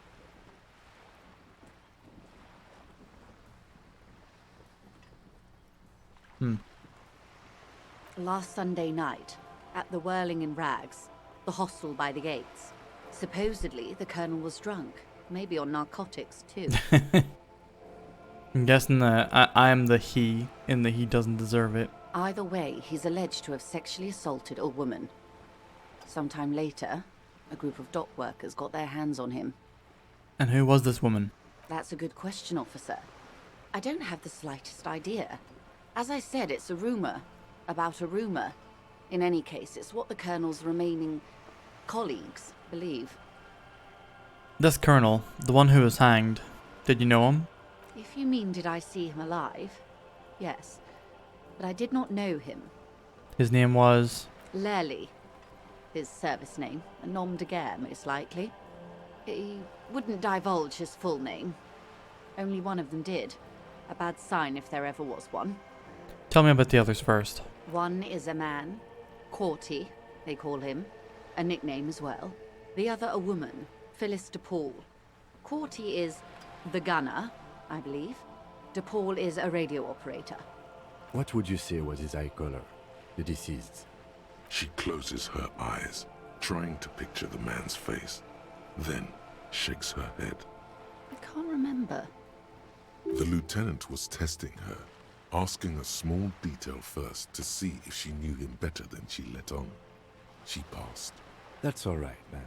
[SPEAKER 10] Last Sunday night, at the Whirling in Rags, the hostel by the gates. Supposedly, the colonel was drunk. Maybe on narcotics, too.
[SPEAKER 1] I'm guessing that I am the he, and the he doesn't deserve it.
[SPEAKER 10] Either way, he's alleged to have sexually assaulted a woman. Sometime later, a group of dock workers got their hands on him.
[SPEAKER 1] And who was this woman?
[SPEAKER 10] That's a good question, officer. I don't have the slightest idea. As I said, it's a rumor. About a rumor. In any case, it's what the Colonel's remaining colleagues believe.
[SPEAKER 1] This colonel, the one who was hanged, did you know him?
[SPEAKER 10] If you mean did I see him alive? Yes. But I did not know him.
[SPEAKER 1] His name was...
[SPEAKER 10] Lely. His service name. A nom de guerre, most likely. He wouldn't divulge his full name. Only one of them did. A bad sign if there ever was one.
[SPEAKER 1] Tell me about the others first.
[SPEAKER 10] One is a man. Corty, they call him. A nickname as well. The other a woman. Phyllis DePaul. Corty is the gunner, I believe. DePaul is a radio operator.
[SPEAKER 6] What would you say was his eye color, the deceased's?
[SPEAKER 4] She closes her eyes, trying to picture the man's face, then shakes her head.
[SPEAKER 10] I can't remember.
[SPEAKER 4] The lieutenant was testing her, asking a small detail first to see if she knew him better than she let on. She passed.
[SPEAKER 6] That's all right, man.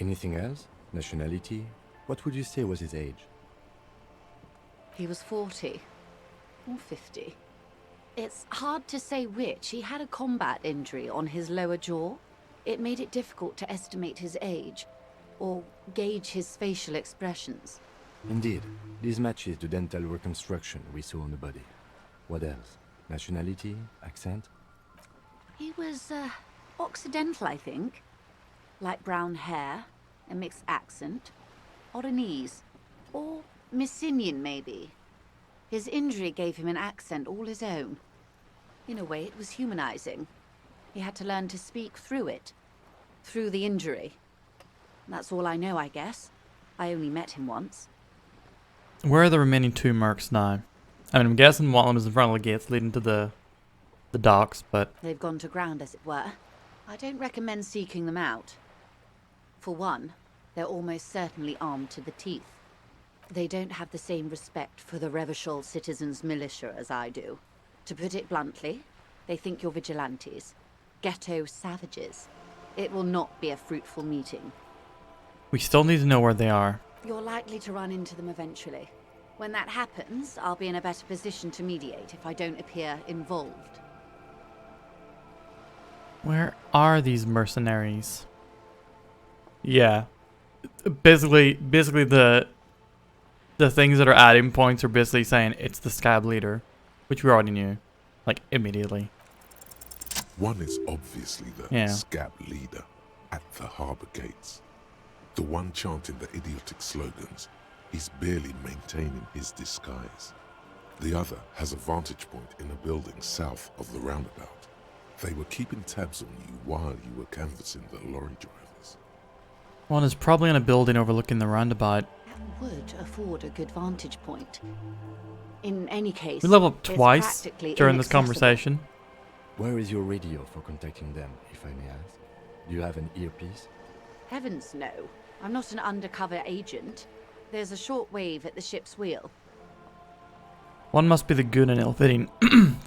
[SPEAKER 6] Anything else? Nationality? What would you say was his age?
[SPEAKER 10] He was 40. Or 50. It's hard to say which. He had a combat injury on his lower jaw. It made it difficult to estimate his age, or gauge his facial expressions.
[SPEAKER 6] Indeed. This matches the dental reconstruction we saw on the body. What else? Nationality? Accent?
[SPEAKER 10] He was, Occidental, I think. Light brown hair, a mixed accent, Oranese, or Messinian, maybe. His injury gave him an accent all his own. In a way, it was humanizing. He had to learn to speak through it. Through the injury. That's all I know, I guess. I only met him once.
[SPEAKER 1] Where are the remaining two mercs now? I mean, I'm guessing one of them is in front of the gates leading to the docks, but...
[SPEAKER 10] They've gone to ground, as it were. I don't recommend seeking them out. For one, they're almost certainly armed to the teeth. They don't have the same respect for the Revachol citizens' militia as I do. To put it bluntly, they think you're vigilantes. Ghetto savages. It will not be a fruitful meeting.
[SPEAKER 1] We still need to know where they are.
[SPEAKER 10] You're likely to run into them eventually. When that happens, I'll be in a better position to mediate if I don't appear involved.
[SPEAKER 1] Where are these mercenaries? Yeah. Basically the things that are adding points are basically saying it's the scab leader, which we already knew, like, immediately.
[SPEAKER 4] One is obviously the scab leader at the harbor gates. The one chanting the idiotic slogans is barely maintaining his disguise. The other has a vantage point in a building south of the roundabout. They were keeping tabs on you while you were canvassing the lorry drivers.
[SPEAKER 1] One is probably in a building overlooking the roundabout.
[SPEAKER 10] That would afford a good vantage point. In any case,
[SPEAKER 1] We leveled up twice during this conversation.
[SPEAKER 6] Where is your radio for contacting them, if I may ask? Do you have an earpiece?
[SPEAKER 10] Heavens no. I'm not an undercover agent. There's a short wave at the ship's wheel.
[SPEAKER 1] One must be the good and ill-fitting...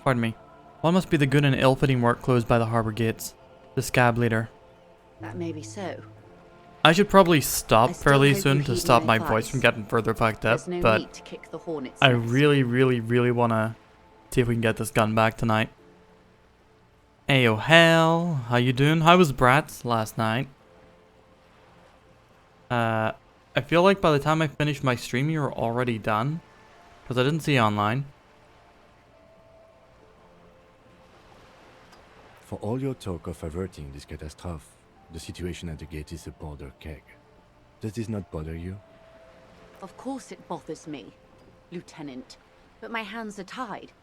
[SPEAKER 1] Pardon me. One must be the good and ill-fitting work closed by the harbor gates. The scab leader.
[SPEAKER 10] That may be so.
[SPEAKER 1] I should probably stop fairly
[SPEAKER 10] hope
[SPEAKER 1] soon
[SPEAKER 10] you
[SPEAKER 1] to
[SPEAKER 10] heed
[SPEAKER 1] stop
[SPEAKER 10] my
[SPEAKER 1] my voice
[SPEAKER 10] advice.
[SPEAKER 1] from getting further fucked up,
[SPEAKER 10] There's no
[SPEAKER 1] but
[SPEAKER 10] need to kick the hornet's
[SPEAKER 1] I
[SPEAKER 10] nest.
[SPEAKER 1] really want to see if we can get this gun back tonight. Ayo hell, how you doing? How was Bratz last night? I feel like by the time I finished my stream you were already done, because I didn't see you online.
[SPEAKER 6] For all your talk of averting this catastrophe, the situation at the gate is a powder keg. Does this not bother you?
[SPEAKER 10] Of course it bothers me, Lieutenant. But my hands are tied.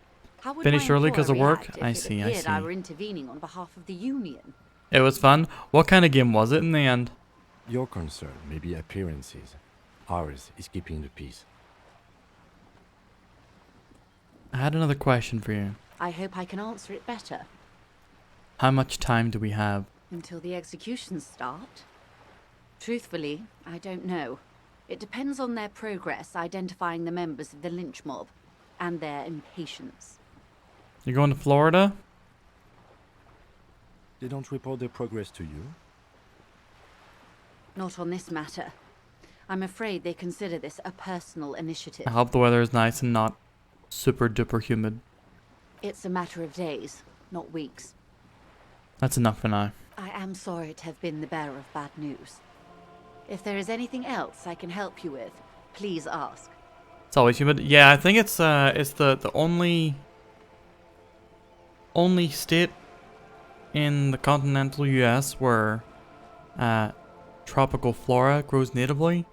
[SPEAKER 10] How would
[SPEAKER 1] Finished
[SPEAKER 10] my
[SPEAKER 1] early 'cause of
[SPEAKER 10] employer
[SPEAKER 1] work?
[SPEAKER 10] react if
[SPEAKER 1] I
[SPEAKER 10] it
[SPEAKER 1] see, I
[SPEAKER 10] appeared I
[SPEAKER 1] see.
[SPEAKER 10] were intervening on behalf of the Union?
[SPEAKER 1] It was fun. What kind of game was it in the end?
[SPEAKER 6] Your concern may be appearances. Ours is keeping the peace.
[SPEAKER 1] I had another question for you.
[SPEAKER 10] I hope I can answer it better.
[SPEAKER 1] How much time do we have?
[SPEAKER 10] Until the executions start? Truthfully, I don't know. It depends on their progress identifying the members of the lynch mob, and their impatience.
[SPEAKER 1] You're going to Florida?
[SPEAKER 6] They don't report their progress to you?
[SPEAKER 10] Not on this matter. I'm afraid they consider this a personal initiative.
[SPEAKER 1] I hope the weather is nice and not super duper humid.
[SPEAKER 10] It's a matter of days, not weeks.
[SPEAKER 1] That's enough for now.
[SPEAKER 10] I am sorry to have been the bearer of bad news. If there is anything else I can help you with, please ask.
[SPEAKER 1] It's always humid. Yeah, I think it's the only state in the continental US where tropical flora grows natively,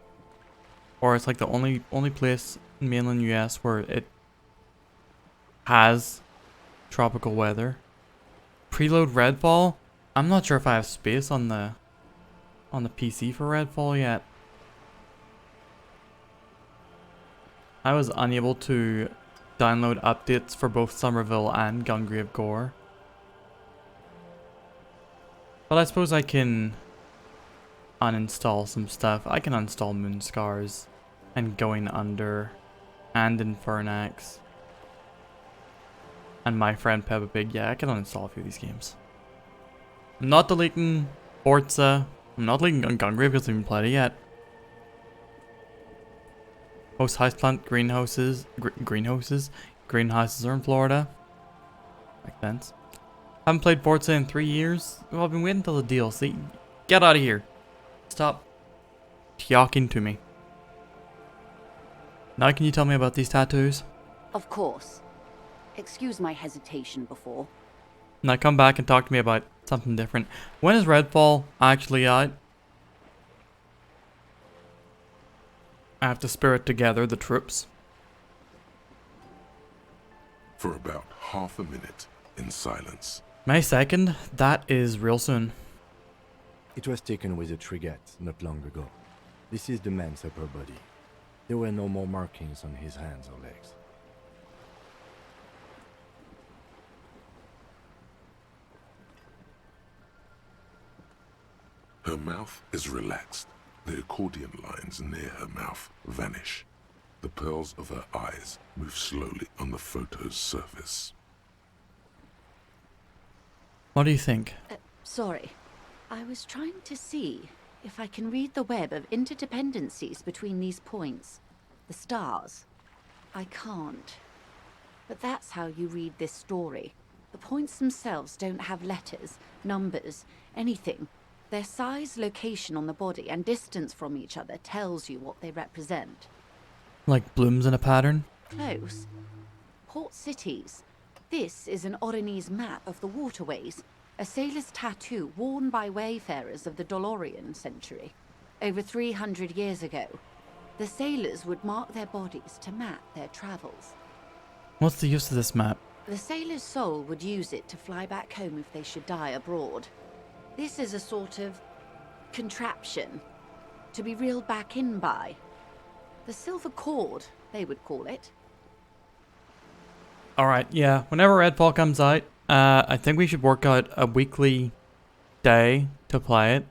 [SPEAKER 1] or it's like the only place in mainland US where it has tropical weather. Preload Redfall. I'm not sure if I have space on the PC for Redfall yet. I was unable to download updates for both Somerville and Gungrave Gore. But I suppose I can uninstall some stuff. I can uninstall Moonscars and Going Under and Infernax. And My Friend Peppa Pig. Yeah, I can uninstall a few of these games. I'm not deleting Forza. I'm not deleting Gungrave because I haven't played it yet. Most houseplant greenhouses are in Florida. Makes sense. Haven't played Forza in 3 years. Well, I've been waiting until the DLC. Get out of here. Stop talking to me. Now can you tell me about these tattoos?
[SPEAKER 10] Of course. Excuse my hesitation before.
[SPEAKER 1] Now come back and talk to me about something different. When is Redfall actually out? I have to spirit together the troops.
[SPEAKER 4] For about half a minute, in silence.
[SPEAKER 1] May 2nd? That is real soon.
[SPEAKER 6] It was taken with a frigate not long ago. This is the man's upper body. There were no more markings on his hands or legs.
[SPEAKER 4] Her mouth is relaxed. The accordion lines near her mouth vanish. The pearls of her eyes move slowly on the photo's surface.
[SPEAKER 1] What do you think?
[SPEAKER 10] Sorry. I was trying to see if I can read the web of interdependencies between these points. The stars. I can't. But that's how you read this story. The points themselves don't have letters, numbers, anything. Their size, location on the body, and distance from each other tells you what they represent.
[SPEAKER 1] Like blooms in a pattern?
[SPEAKER 10] Close. Port cities. This is an Oronese map of the waterways, a sailor's tattoo worn by wayfarers of the Dolorian century. Over 300 years ago, the sailors would mark their bodies to map their travels.
[SPEAKER 1] What's the use of this map?
[SPEAKER 10] The sailor's soul would use it to fly back home if they should die abroad. This is a sort of contraption to be reeled back in by. The silver cord, they would call it.
[SPEAKER 1] Alright, yeah. Whenever Redfall comes out, I think we should work out a weekly day to play it.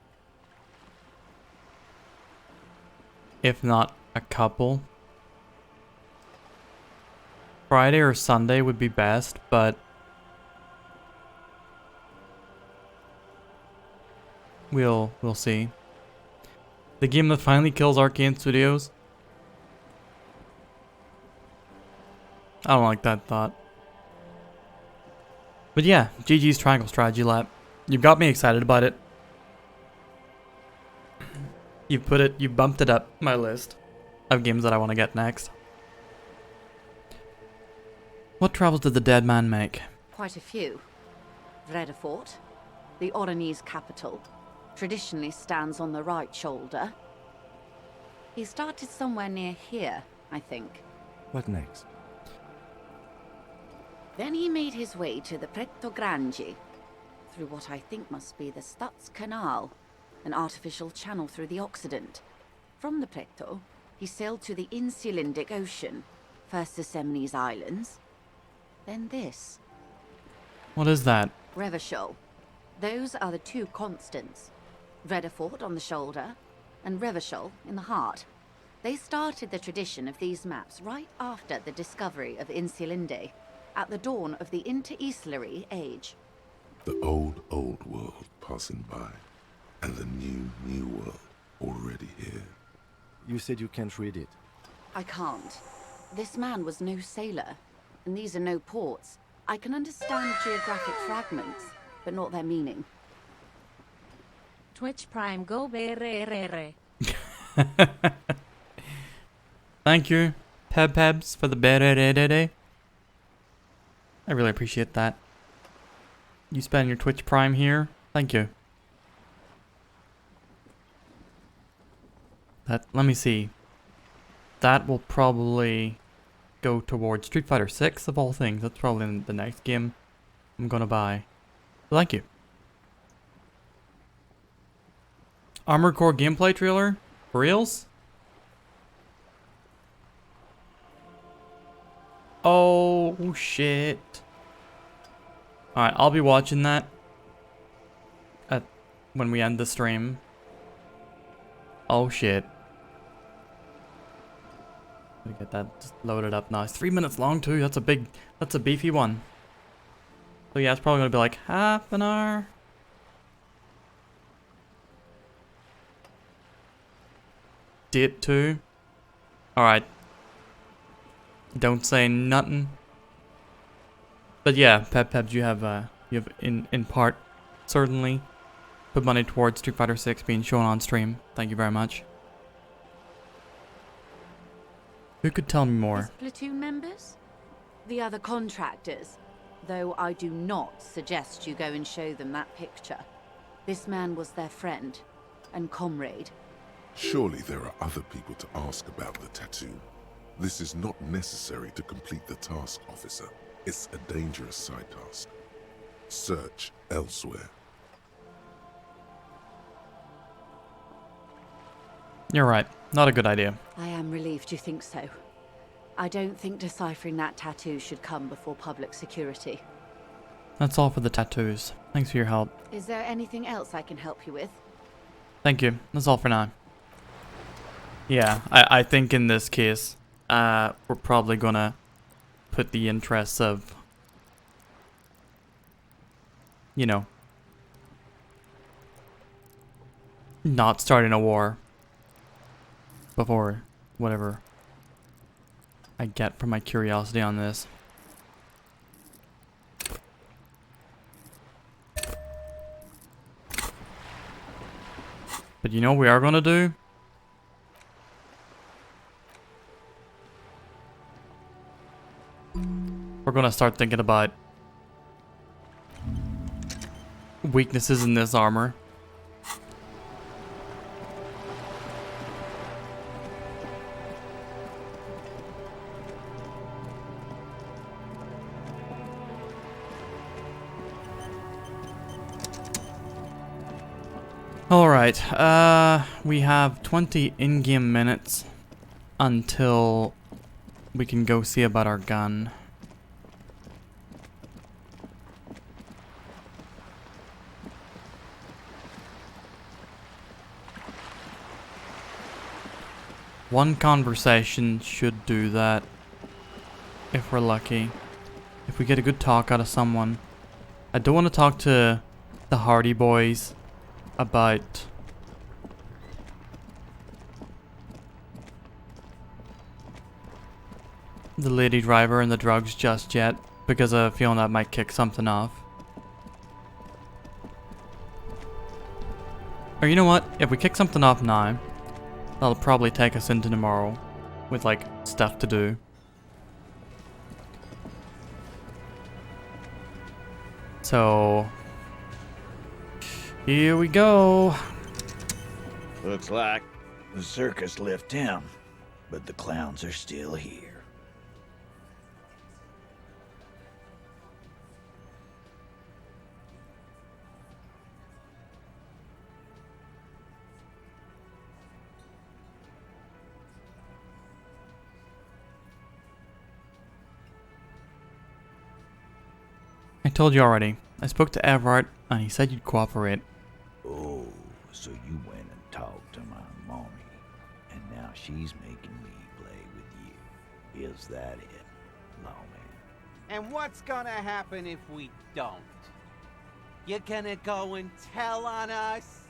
[SPEAKER 1] If not a couple. Friday or Sunday would be best, but we'll see. The game that finally kills Arcane Studios. I don't like that thought. But yeah, GG's Triangle Strategy Lab. You've got me excited about it. You've bumped it up my list of games that I want to get next. What travels did the dead man make?
[SPEAKER 10] Quite a few. Vredefort, the Oronese capital, traditionally stands on the right shoulder. He started somewhere near here, I think.
[SPEAKER 6] What next?
[SPEAKER 10] Then he made his way to the Pretto Grande, through what I think must be the Stutz Canal, an artificial channel through the Occident. From the Pretto, he sailed to the Insulindic Ocean, first the Semnes Islands, then this.
[SPEAKER 1] What is that?
[SPEAKER 10] Revachol. Those are the two constants. Vredefort on the shoulder, and Revachol in the heart. They started the tradition of these maps right after the discovery of Insulinde, at the dawn of the Inter-Islary Age.
[SPEAKER 4] The old world passing by, and the new world already here.
[SPEAKER 6] You said you can't read it.
[SPEAKER 10] I can't. This man was no sailor, and these are no ports. I can understand geographic fragments, but not their meaning.
[SPEAKER 20] Twitch Prime, go bererere.
[SPEAKER 1] Thank you, Pebs, for the bererere. I really appreciate that. You spend your Twitch Prime here. Thank you. Let me see. That will probably go towards Street Fighter 6 of all things. That's probably the next game I'm gonna buy. Thank you. Armored Core gameplay trailer? For reals? Oh shit. Alright, I'll be watching that when we end the stream. Oh shit. Let me get that just loaded up now. It's 3 minutes long too. That's a beefy one. So yeah, it's probably gonna be like half an hour. Date 2. Alright. Don't say nothing. But yeah, Pep, you have in part certainly put money towards Street Fighter 6 being shown on stream. Thank you very much. Who could tell me more?
[SPEAKER 10] His platoon members? The other contractors. Though I do not suggest you go and show them that picture. This man was their friend and comrade.
[SPEAKER 4] Surely there are other people to ask about the tattoo. This is not necessary to complete the task, officer. It's a dangerous side task. Search elsewhere.
[SPEAKER 1] You're right. Not a good idea.
[SPEAKER 10] I am relieved you think so. I don't think deciphering that tattoo should come before public security.
[SPEAKER 1] That's all for the tattoos. Thanks for your help.
[SPEAKER 10] Is there anything else I can help you with?
[SPEAKER 1] Thank you. That's all for now. Yeah, I think in this case, we're probably gonna put the interests of, you know, not starting a war before whatever I get from my curiosity on this. But you know what we are gonna do? We're gonna start thinking about weaknesses in this armor. Alright, we have 20 in-game minutes until we can go see about our gun. One conversation should do that, if we're lucky. If we get a good talk out of someone. I don't want to talk to the Hardy Boys about the lady driver and the drugs just yet, because I have a feeling that might kick something off. Or you know what? If we kick something off now, that'll probably take us into tomorrow with like stuff to do. So here we go.
[SPEAKER 14] Looks like the circus left town, but the clowns are still here.
[SPEAKER 1] I told you already. I spoke to Everett and he said you'd cooperate.
[SPEAKER 14] Oh, so you went and talked to my mommy, and now she's making me play with you. Is that it, lawman?
[SPEAKER 15] And what's gonna happen if we don't? You gonna go and tell on us?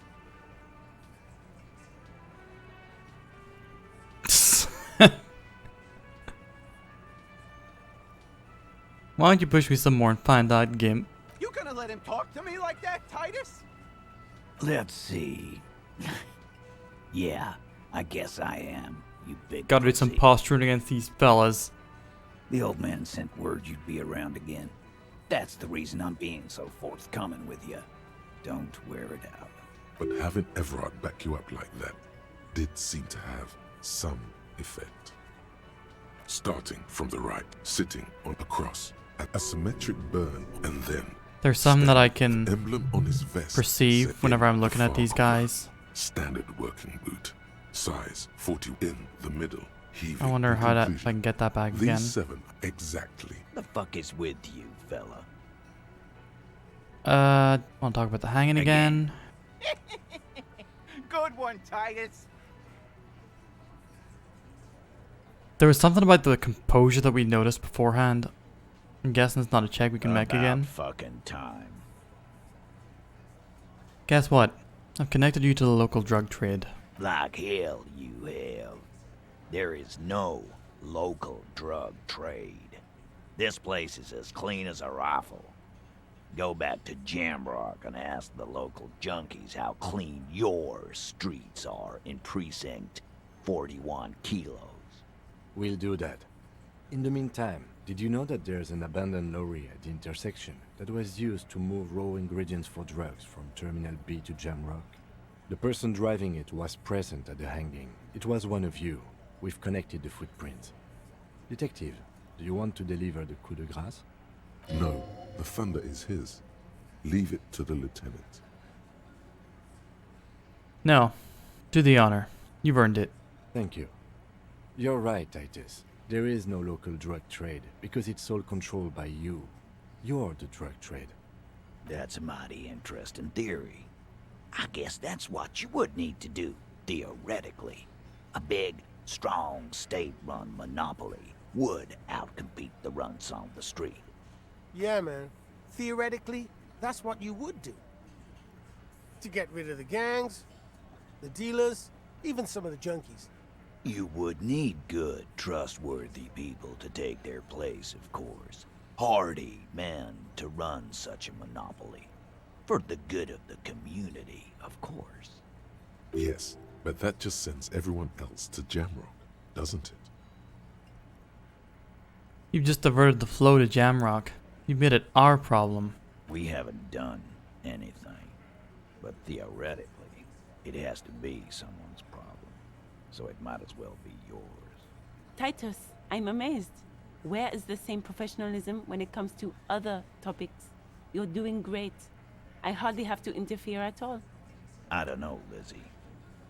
[SPEAKER 1] Why don't you push me some more and find out, Gimp?
[SPEAKER 15] You gonna let him talk to me like that, Titus?
[SPEAKER 14] Let's see. Yeah, I guess I am, you big
[SPEAKER 1] Gotta do some
[SPEAKER 14] pussy.
[SPEAKER 1] posturing against these fellas.
[SPEAKER 14] The old man sent word you'd be around again. That's the reason I'm being so forthcoming with you. Don't wear it out.
[SPEAKER 4] But having Everard back you up like that did seem to have some effect. Starting from the right, sitting on a cross, a symmetric burn, and then
[SPEAKER 1] There's some that I can
[SPEAKER 4] emblem on his vest
[SPEAKER 1] perceive
[SPEAKER 4] set
[SPEAKER 1] whenever
[SPEAKER 4] in
[SPEAKER 1] I'm looking
[SPEAKER 4] the
[SPEAKER 1] at these
[SPEAKER 4] far
[SPEAKER 1] guys.
[SPEAKER 4] standard working boot, size 40 in the middle, heaving.
[SPEAKER 1] I wonder
[SPEAKER 4] in
[SPEAKER 1] how that
[SPEAKER 4] conclusion.
[SPEAKER 1] if I can get that back
[SPEAKER 4] These
[SPEAKER 1] again.
[SPEAKER 4] 7 exactly.
[SPEAKER 14] The fuck is with you, fella?
[SPEAKER 1] Want to talk about the hanging again?
[SPEAKER 15] Good one, Titus.
[SPEAKER 1] There was something about the composure that we noticed beforehand. I'm guessing it's not a check we can make again.
[SPEAKER 14] Fucking time.
[SPEAKER 1] Guess what? I've connected you to the local drug trade.
[SPEAKER 14] Like hell you have. There is no local drug trade. This place is as clean as a rifle. Go back to Jamrock and ask the local junkies how clean your streets are in Precinct 41 Kilos.
[SPEAKER 6] We'll do that. In the meantime, did you know that there's an abandoned lorry at the intersection that was used to move raw ingredients for drugs from Terminal B to Jamrock? The person driving it was present at the hanging. It was one of you. We've connected the footprints. Detective, do you want to deliver the coup de grace?
[SPEAKER 4] No, the thunder is his. Leave it to the lieutenant.
[SPEAKER 1] No. Do the honor. You've earned it.
[SPEAKER 6] Thank you. You're right, Titus. There is no local drug trade because it's all controlled by you. You're the drug trade.
[SPEAKER 14] That's a mighty interesting theory. I guess that's what you would need to do, theoretically. A big, strong, state-run monopoly would outcompete the runts on the street.
[SPEAKER 8] Yeah, man. Theoretically, that's what you would do. To get rid of the gangs, the dealers, even some of the junkies.
[SPEAKER 14] You would need good, trustworthy people to take their place, of course. Hardy men to run such a monopoly. For the good of the community, of course.
[SPEAKER 4] Yes, but that just sends everyone else to Jamrock, doesn't it?
[SPEAKER 1] You've just diverted the flow to Jamrock. You've made it our problem.
[SPEAKER 14] We haven't done anything. But theoretically, it has to be someone's problem. So it might as well be yours.
[SPEAKER 20] Titus, I'm amazed. Where is the same professionalism when it comes to other topics? You're doing great. I hardly have to interfere at all.
[SPEAKER 14] I don't know, Lizzie.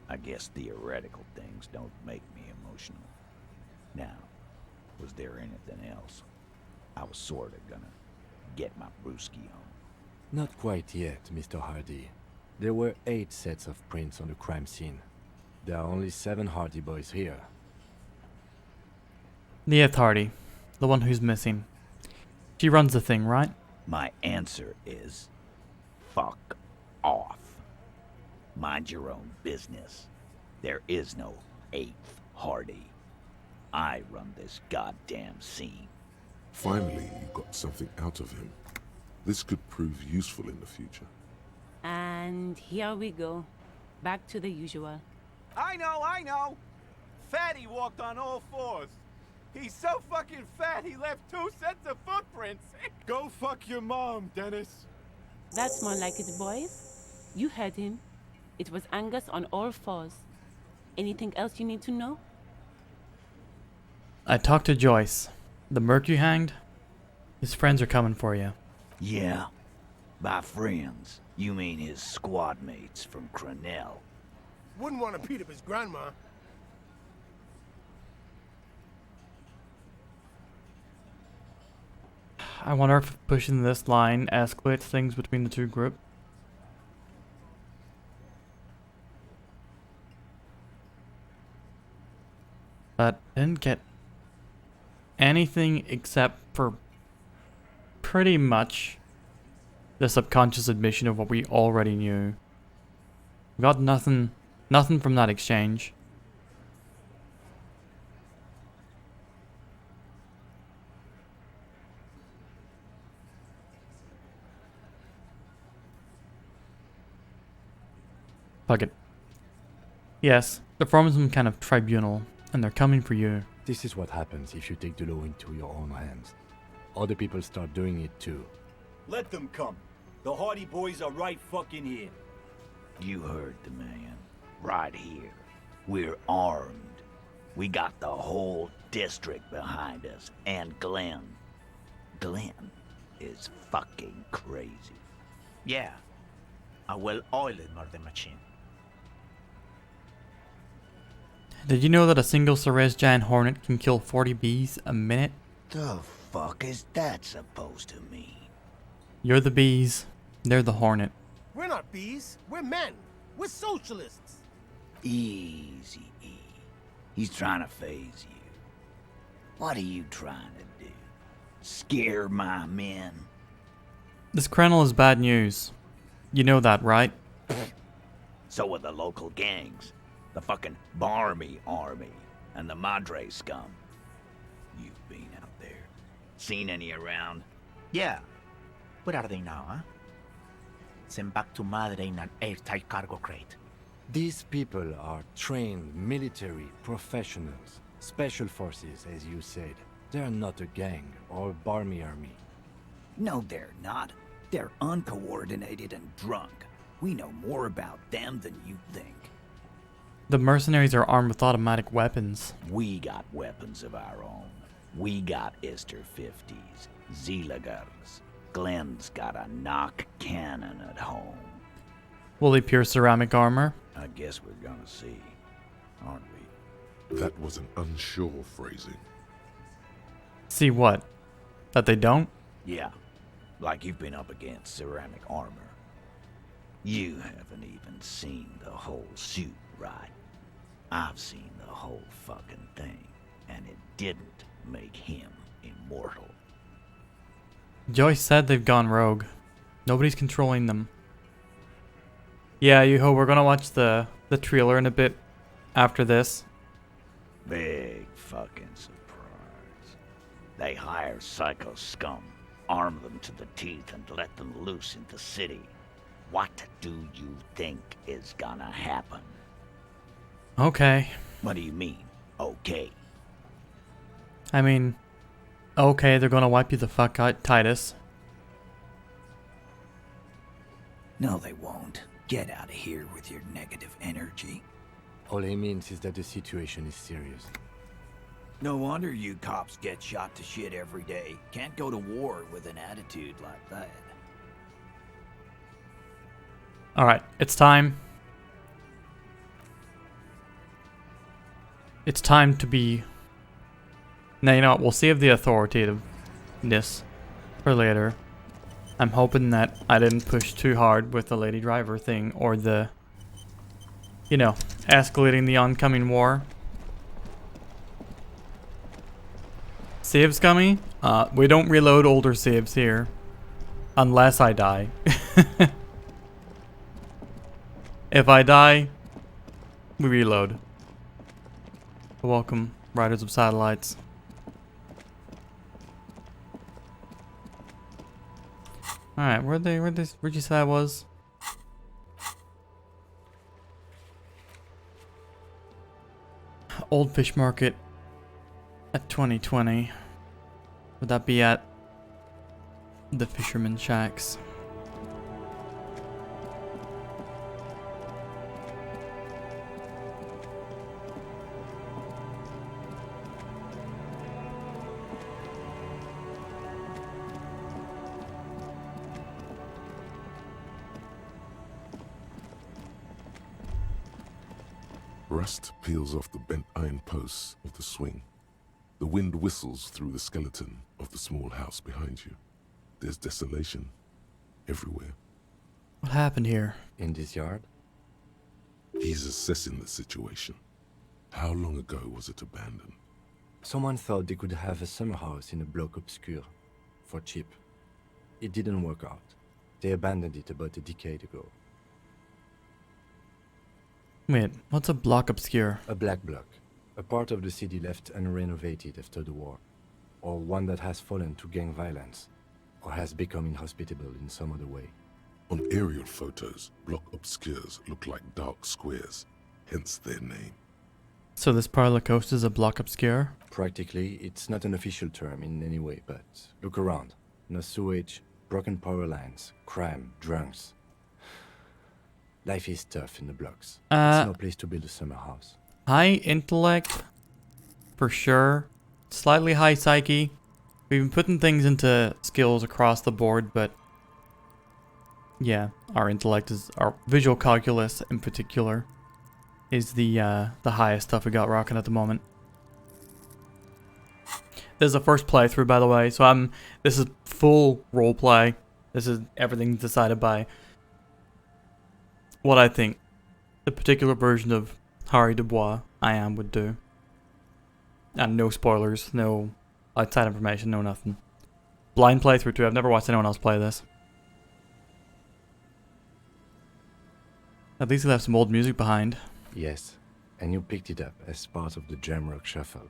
[SPEAKER 14] I guess theoretical things don't make me emotional. Now, was there anything else? I was sorta gonna get my brewski on.
[SPEAKER 6] Not quite yet, Mr. Hardy. There were 8 sets of prints on the crime scene. There are only 7 Hardy boys here.
[SPEAKER 1] The 8th Hardy. The one who's missing. She runs the thing, right?
[SPEAKER 14] My answer is... fuck off. Mind your own business. There is no 8th Hardy. I run this goddamn scene.
[SPEAKER 4] Finally, you got something out of him. This could prove useful in the future.
[SPEAKER 20] And here we go. Back to the usual.
[SPEAKER 15] I know. Fatty walked on all 4s. He's so fucking fat he left 2 sets of footprints.
[SPEAKER 5] Go fuck your mom, Dennis.
[SPEAKER 20] That's more like it, boys. You heard him. It was Angus on all 4s. Anything else you need to know?
[SPEAKER 1] I talked to Joyce. The merc you hanged? His friends are coming for you.
[SPEAKER 14] Yeah. By friends, you mean his squad mates from Crenell.
[SPEAKER 8] Wouldn't want to beat up his grandma.
[SPEAKER 1] I wonder if pushing this line escalates things between the two groups. But didn't get anything except for pretty much the subconscious admission of what we already knew. Got nothing from that exchange. Fuck it. Yes, they formed some kind of tribunal, and they're coming for you.
[SPEAKER 6] This is what happens if you take the law into your own hands. Other people start doing it too.
[SPEAKER 16] Let them come. The Hardy Boys are right fucking here.
[SPEAKER 14] You heard the man. Right here. We're armed. We got the whole district behind us. And Glenn. Glenn is fucking crazy.
[SPEAKER 17] Yeah. A well-oiled murder machine.
[SPEAKER 1] Did you know that a single Ceres giant hornet can kill 40 bees a minute?
[SPEAKER 14] The fuck is that supposed to mean?
[SPEAKER 1] You're the bees, they're the hornet.
[SPEAKER 8] We're not bees. We're men. We're socialists.
[SPEAKER 14] Easy, E. He's trying to phase you. What are you trying to do? Scare my men?
[SPEAKER 1] This Krennel is bad news. You know that, right?
[SPEAKER 14] So are the local gangs. The fucking Barmy army. And the Madre scum. You've been out there. Seen any around?
[SPEAKER 17] Yeah. Where are they now, huh? Sent back to Madre in an airtight cargo crate.
[SPEAKER 6] These people are trained military professionals. Special forces, as you said. They're not a gang or Barmy army.
[SPEAKER 14] No, they're not. They're uncoordinated and drunk. We know more about them than you think.
[SPEAKER 1] The mercenaries are armed with automatic weapons.
[SPEAKER 14] We got weapons of our own. We got Ister 50s, Zeelagers. Glenn's got a knock cannon at home.
[SPEAKER 1] Will they pierce ceramic armor?
[SPEAKER 14] I guess we're gonna see, aren't we?
[SPEAKER 4] That was an unsure phrasing.
[SPEAKER 1] See what? That they don't?
[SPEAKER 14] Yeah, like you've been up against ceramic armor. You haven't even seen the whole suit, right? I've seen the whole fucking thing, and it didn't make him immortal.
[SPEAKER 1] Joyce said they've gone rogue. Nobody's controlling them. Yeah, Yuho, we're gonna watch the trailer in a bit after this.
[SPEAKER 14] Big fucking surprise. They hire psycho scum, arm them to the teeth, and let them loose in the city. What do you think is gonna happen?
[SPEAKER 1] Okay.
[SPEAKER 14] What do you mean, okay?
[SPEAKER 1] I mean, okay, they're gonna wipe you the fuck out, Titus.
[SPEAKER 14] No, they won't. Get out of here with your negative energy.
[SPEAKER 6] All he means is that the situation is serious.
[SPEAKER 14] No wonder you cops get shot to shit every day. Can't go to war with an attitude like that.
[SPEAKER 1] Alright, it's time. It's time to be... Now, you know what, we'll save the authoritativeness for later. I'm hoping that I didn't push too hard with the lady driver thing, or the... You know, escalating the oncoming war. Saves coming? We don't reload older saves here. Unless I die. If I die, we reload. Welcome, Riders of Satellites. Alright, where'd you say I was? Old Fish Market at 2020. Would that be at the Fisherman Shacks?
[SPEAKER 4] Rust peels off the bent iron posts of the swing. The wind whistles through the skeleton of the small house behind you. There's desolation everywhere.
[SPEAKER 1] What happened here?
[SPEAKER 6] In this yard?
[SPEAKER 4] He's assessing the situation. How long ago was it abandoned?
[SPEAKER 6] Someone thought they could have a summer house in a bloc obscure. For cheap. It didn't work out. They abandoned it about a decade ago.
[SPEAKER 1] Wait, what's a block obscure?
[SPEAKER 6] A black block. A part of the city left unrenovated after the war. Or one that has fallen to gang violence. Or has become inhospitable in some other way.
[SPEAKER 4] On aerial photos, block obscures look like dark squares, hence their name.
[SPEAKER 1] So this part of the coast is a block obscure?
[SPEAKER 6] Practically, it's not an official term in any way, but look around. No sewage, broken power lines, crime, drunks. Life is tough in the blocks. It's no place to build a summer house.
[SPEAKER 1] High intellect, for sure. Slightly high psyche. We've been putting things into skills across the board, but yeah, our intellect is, our visual calculus in particular, is the highest stuff we got rocking at the moment. This is the first playthrough, by the way, so this is full roleplay. This is everything decided by what I think the particular version of Harry Dubois I am would do. And no spoilers, no outside information, no nothing. Blind playthrough too, I've never watched anyone else play this. At least he left some old music behind.
[SPEAKER 6] Yes, and you picked it up as part of the Jamrock Shuffle.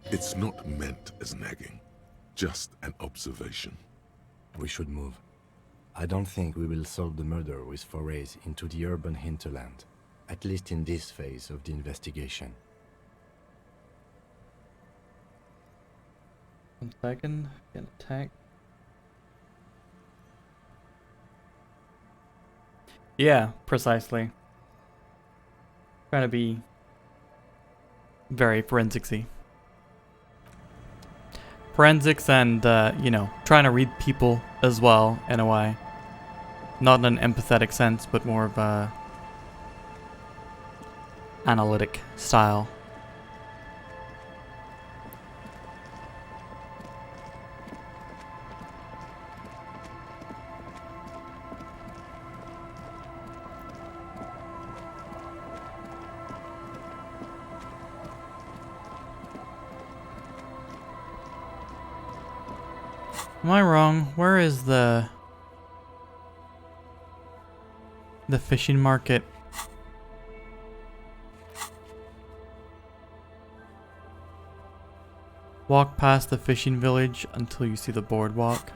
[SPEAKER 4] It's not meant as nagging, just an observation.
[SPEAKER 6] We should move. I don't think we will solve the murder with forays into the urban hinterland, at least in this phase of the investigation.
[SPEAKER 1] 1 second, get attacked. Yeah, precisely. Trying to be very forensicsy. Forensics and, you know, trying to read people as well, in a way. Not in an empathetic sense, but more of a analytic style. Am I wrong? Where is the fishing market? Walk past the fishing village until you see the boardwalk.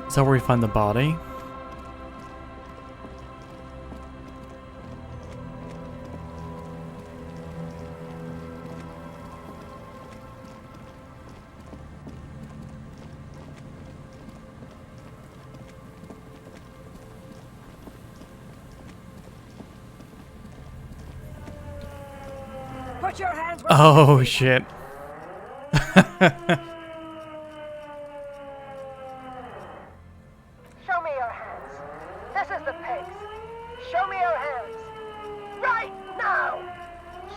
[SPEAKER 1] Is that where we find the body?
[SPEAKER 18] Put your hands where
[SPEAKER 1] Oh shit.
[SPEAKER 18] Show me your hands. This is the pigs. Show me your hands. Right now!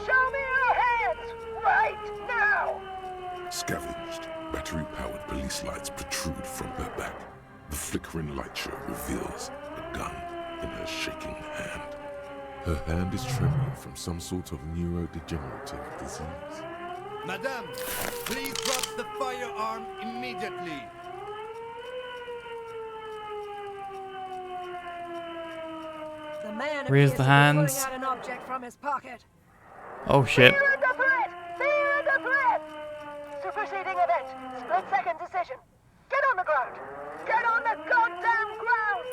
[SPEAKER 18] Show me your hands! Right now!
[SPEAKER 4] Scavenged, battery-powered police lights protrude from her back. The flickering light show reveals a gun in her shaking hand. Her hand is trembling from some sort of neurodegenerative disease.
[SPEAKER 21] Madame, please drop the firearm immediately.
[SPEAKER 18] The man
[SPEAKER 1] Raise
[SPEAKER 18] appears
[SPEAKER 1] the
[SPEAKER 18] to be
[SPEAKER 1] hands.
[SPEAKER 18] pulling out an object from his pocket.
[SPEAKER 1] Oh shit.
[SPEAKER 18] Fear the threat! Fear the threat! Superseding event. Split-second decision. Get on the ground. Get on the goddamn ground!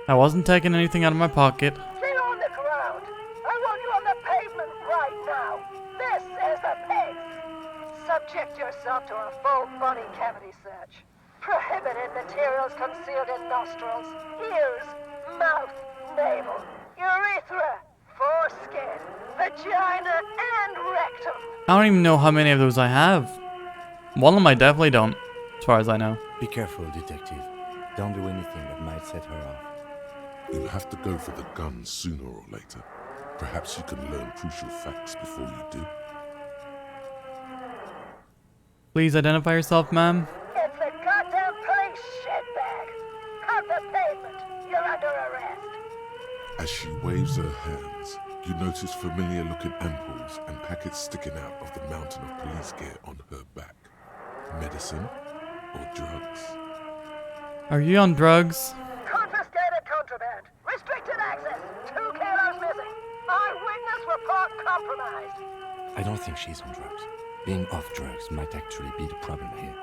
[SPEAKER 1] I wasn't taking anything out of my pocket.
[SPEAKER 18] Get on the ground! I want you on the pavement right now! This is the pig! Subject yourself to a full body cavity search. Prohibited materials concealed in nostrils, ears, mouth, navel, urethra, foreskin, vagina, and rectum.
[SPEAKER 1] I don't even know how many of those I have. One of them I definitely don't, as far as I know.
[SPEAKER 6] Be careful, detective. Don't do anything that might set her off.
[SPEAKER 4] You'll have to go for the gun sooner or later. Perhaps you can learn crucial facts before you do.
[SPEAKER 1] Please identify yourself, ma'am.
[SPEAKER 18] It's the goddamn police shitbag. Cut the pavement. You're under arrest.
[SPEAKER 4] As she waves her hands, you notice familiar-looking ampoules and packets sticking out of the mountain of police gear on her back. Medicine or drugs?
[SPEAKER 1] Are you on drugs?
[SPEAKER 18] Confiscated contraband. Restricted access. 2 kilos missing. Eyewitness report compromised.
[SPEAKER 6] I don't think she's on drugs. Being off drugs might actually be the problem here.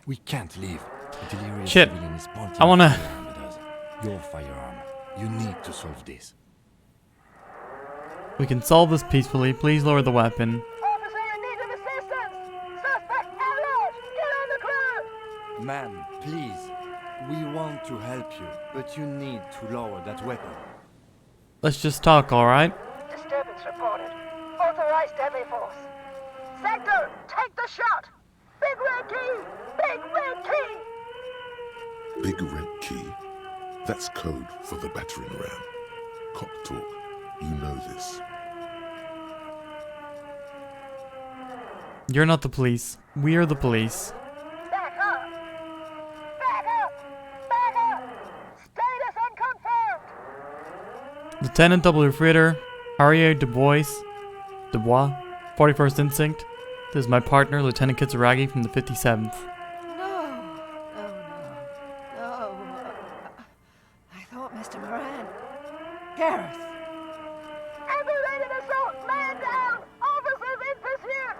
[SPEAKER 6] We can't leave. A delirious
[SPEAKER 1] Shit.
[SPEAKER 6] civilian is pointing
[SPEAKER 1] I wanna-
[SPEAKER 6] a firearm at us. Your firearm. You need to solve this.
[SPEAKER 1] We can solve this peacefully. Please lower the weapon.
[SPEAKER 18] Officer in need of assistance. Suspect at large. Get on the ground.
[SPEAKER 6] Ma'am, please. We want to help you, but you need to lower that weapon.
[SPEAKER 1] Let's just talk, alright?
[SPEAKER 18] Disturbance reported. Authorized deadly force. Sector, take the shot. Big red key. Big red key.
[SPEAKER 4] Big red key? That's code for the battering ram. Cop talk. You know this.
[SPEAKER 1] You're not the police. We are the police.
[SPEAKER 18] Back up. Back up. Back up. Status unconfirmed.
[SPEAKER 1] Lieutenant W. Fritter, Harrier Dubois, 41st Instinct. This is my partner, Lieutenant Kitsuragi from the 57th.
[SPEAKER 18] No. I thought Mr. Moran. Gareth. Aggravated assault. Man down. Officers in pursuit.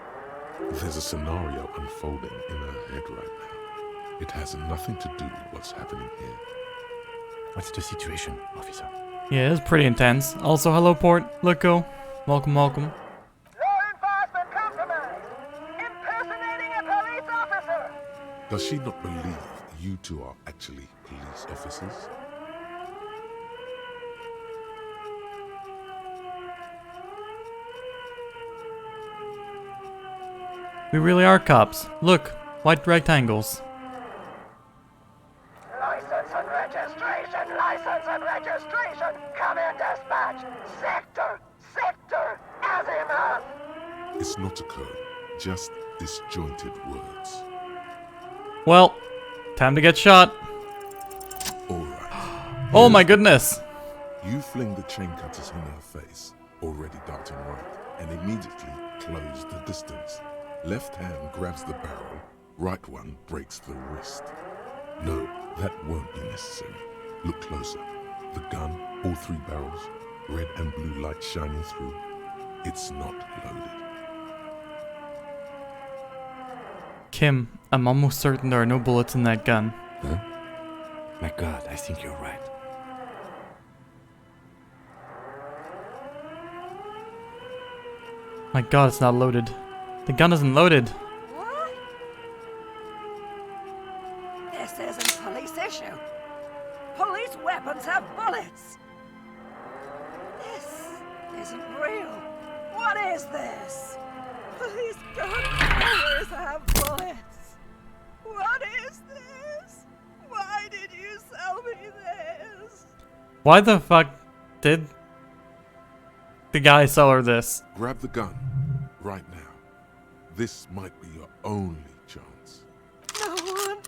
[SPEAKER 4] There's a scenario unfolding in her head right now. It has nothing to do with what's happening here.
[SPEAKER 6] What's the situation, officer?
[SPEAKER 1] Yeah, it's pretty intense. Also, hello, Port. Look, go. Welcome, welcome.
[SPEAKER 18] Law enforcement compromised. Impersonating a police officer.
[SPEAKER 4] Does she not believe you two are actually police officers?
[SPEAKER 1] We really are cops. Look, white rectangles.
[SPEAKER 18] License and registration. License and registration. Come in dispatch. Sector. Azimuth.
[SPEAKER 4] It's not a code, just disjointed words.
[SPEAKER 1] Well, time to get shot.
[SPEAKER 4] Alright.
[SPEAKER 1] Oh my goodness.
[SPEAKER 4] You fling the chain cutters in her face, already darting right, and immediately close the distance. Left hand grabs the barrel, right one breaks the wrist. No, that won't be necessary. Look closer. The gun, all 3 barrels, red and blue light shining through. It's not loaded.
[SPEAKER 1] Kim, I'm almost certain there are no bullets in that gun.
[SPEAKER 6] Huh? My God, I think you're right.
[SPEAKER 1] My God, it's not loaded. The gun isn't loaded.
[SPEAKER 18] What? This isn't police issue. Police weapons have bullets. This isn't real. What is this? Police gun barrels have bullets. What is this? Why did you sell me this?
[SPEAKER 1] Why the fuck did the guy sell her this?
[SPEAKER 4] Grab the gun, right now. This might be your only chance.
[SPEAKER 18] No one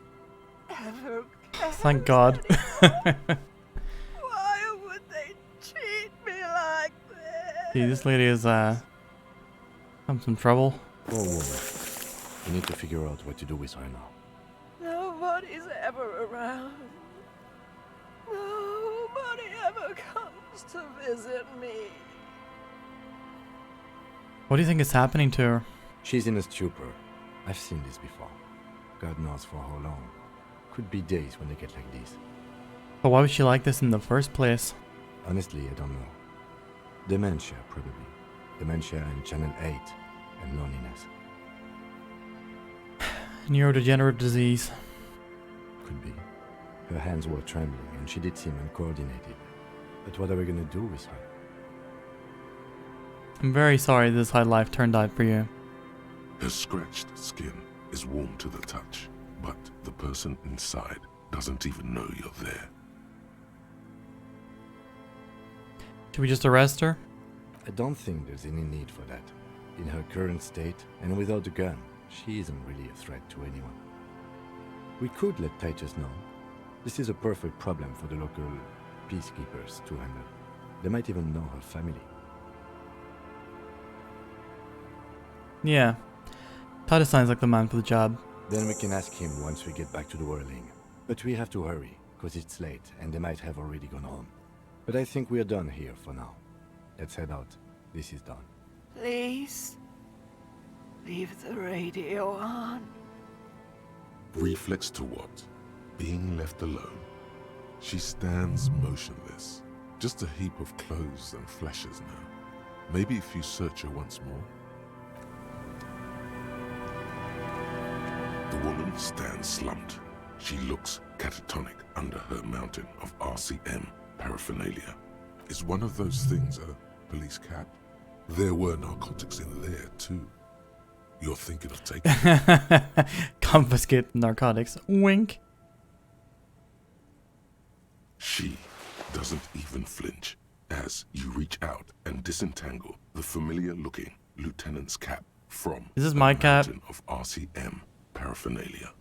[SPEAKER 18] ever cares.
[SPEAKER 1] Thank God.
[SPEAKER 18] Why would they treat me like this?
[SPEAKER 1] See, this lady is having some trouble.
[SPEAKER 6] Whoa. We need to figure out what to do with her now.
[SPEAKER 18] Nobody's ever around. Nobody ever comes to visit me.
[SPEAKER 1] What do you think is happening to her?
[SPEAKER 6] She's in a stupor. I've seen this before. God knows for how long. Could be days when they get like this.
[SPEAKER 1] But why was she like this in the first place?
[SPEAKER 6] Honestly, I don't know. Dementia, probably. Dementia and Channel 8 and loneliness.
[SPEAKER 1] Neurodegenerative disease.
[SPEAKER 6] Could be. Her hands were trembling and she did seem uncoordinated. But what are we gonna do with her?
[SPEAKER 1] I'm very sorry this high life turned out for you.
[SPEAKER 4] Her scratched skin is warm to the touch, but the person inside doesn't even know you're there.
[SPEAKER 1] Should we just arrest her?
[SPEAKER 6] I don't think there's any need for that. In her current state, and without a gun, she isn't really a threat to anyone. We could let Titus know. This is a perfect problem for the local peacekeepers to handle. They might even know her family.
[SPEAKER 1] Yeah. Titus sounds like the man for the job.
[SPEAKER 6] Then we can ask him once we get back to the whirling. But we have to hurry, because it's late and they might have already gone home. But I think we're done here for now. Let's head out. This is done.
[SPEAKER 18] Please, leave the radio on.
[SPEAKER 4] Reflex to what? Being left alone. She stands motionless, just a heap of clothes and flashes now. Maybe if you search her once more. The woman stands slumped. She looks catatonic under her mountain of RCM paraphernalia. Is one of those things a police cap? There were narcotics in there too. You're thinking of taking
[SPEAKER 1] confiscate narcotics. Wink.
[SPEAKER 4] She doesn't even flinch as you reach out and disentangle the familiar-looking lieutenant's cap from
[SPEAKER 1] Is this my cap?
[SPEAKER 4] mountain of RCM paraphernalia.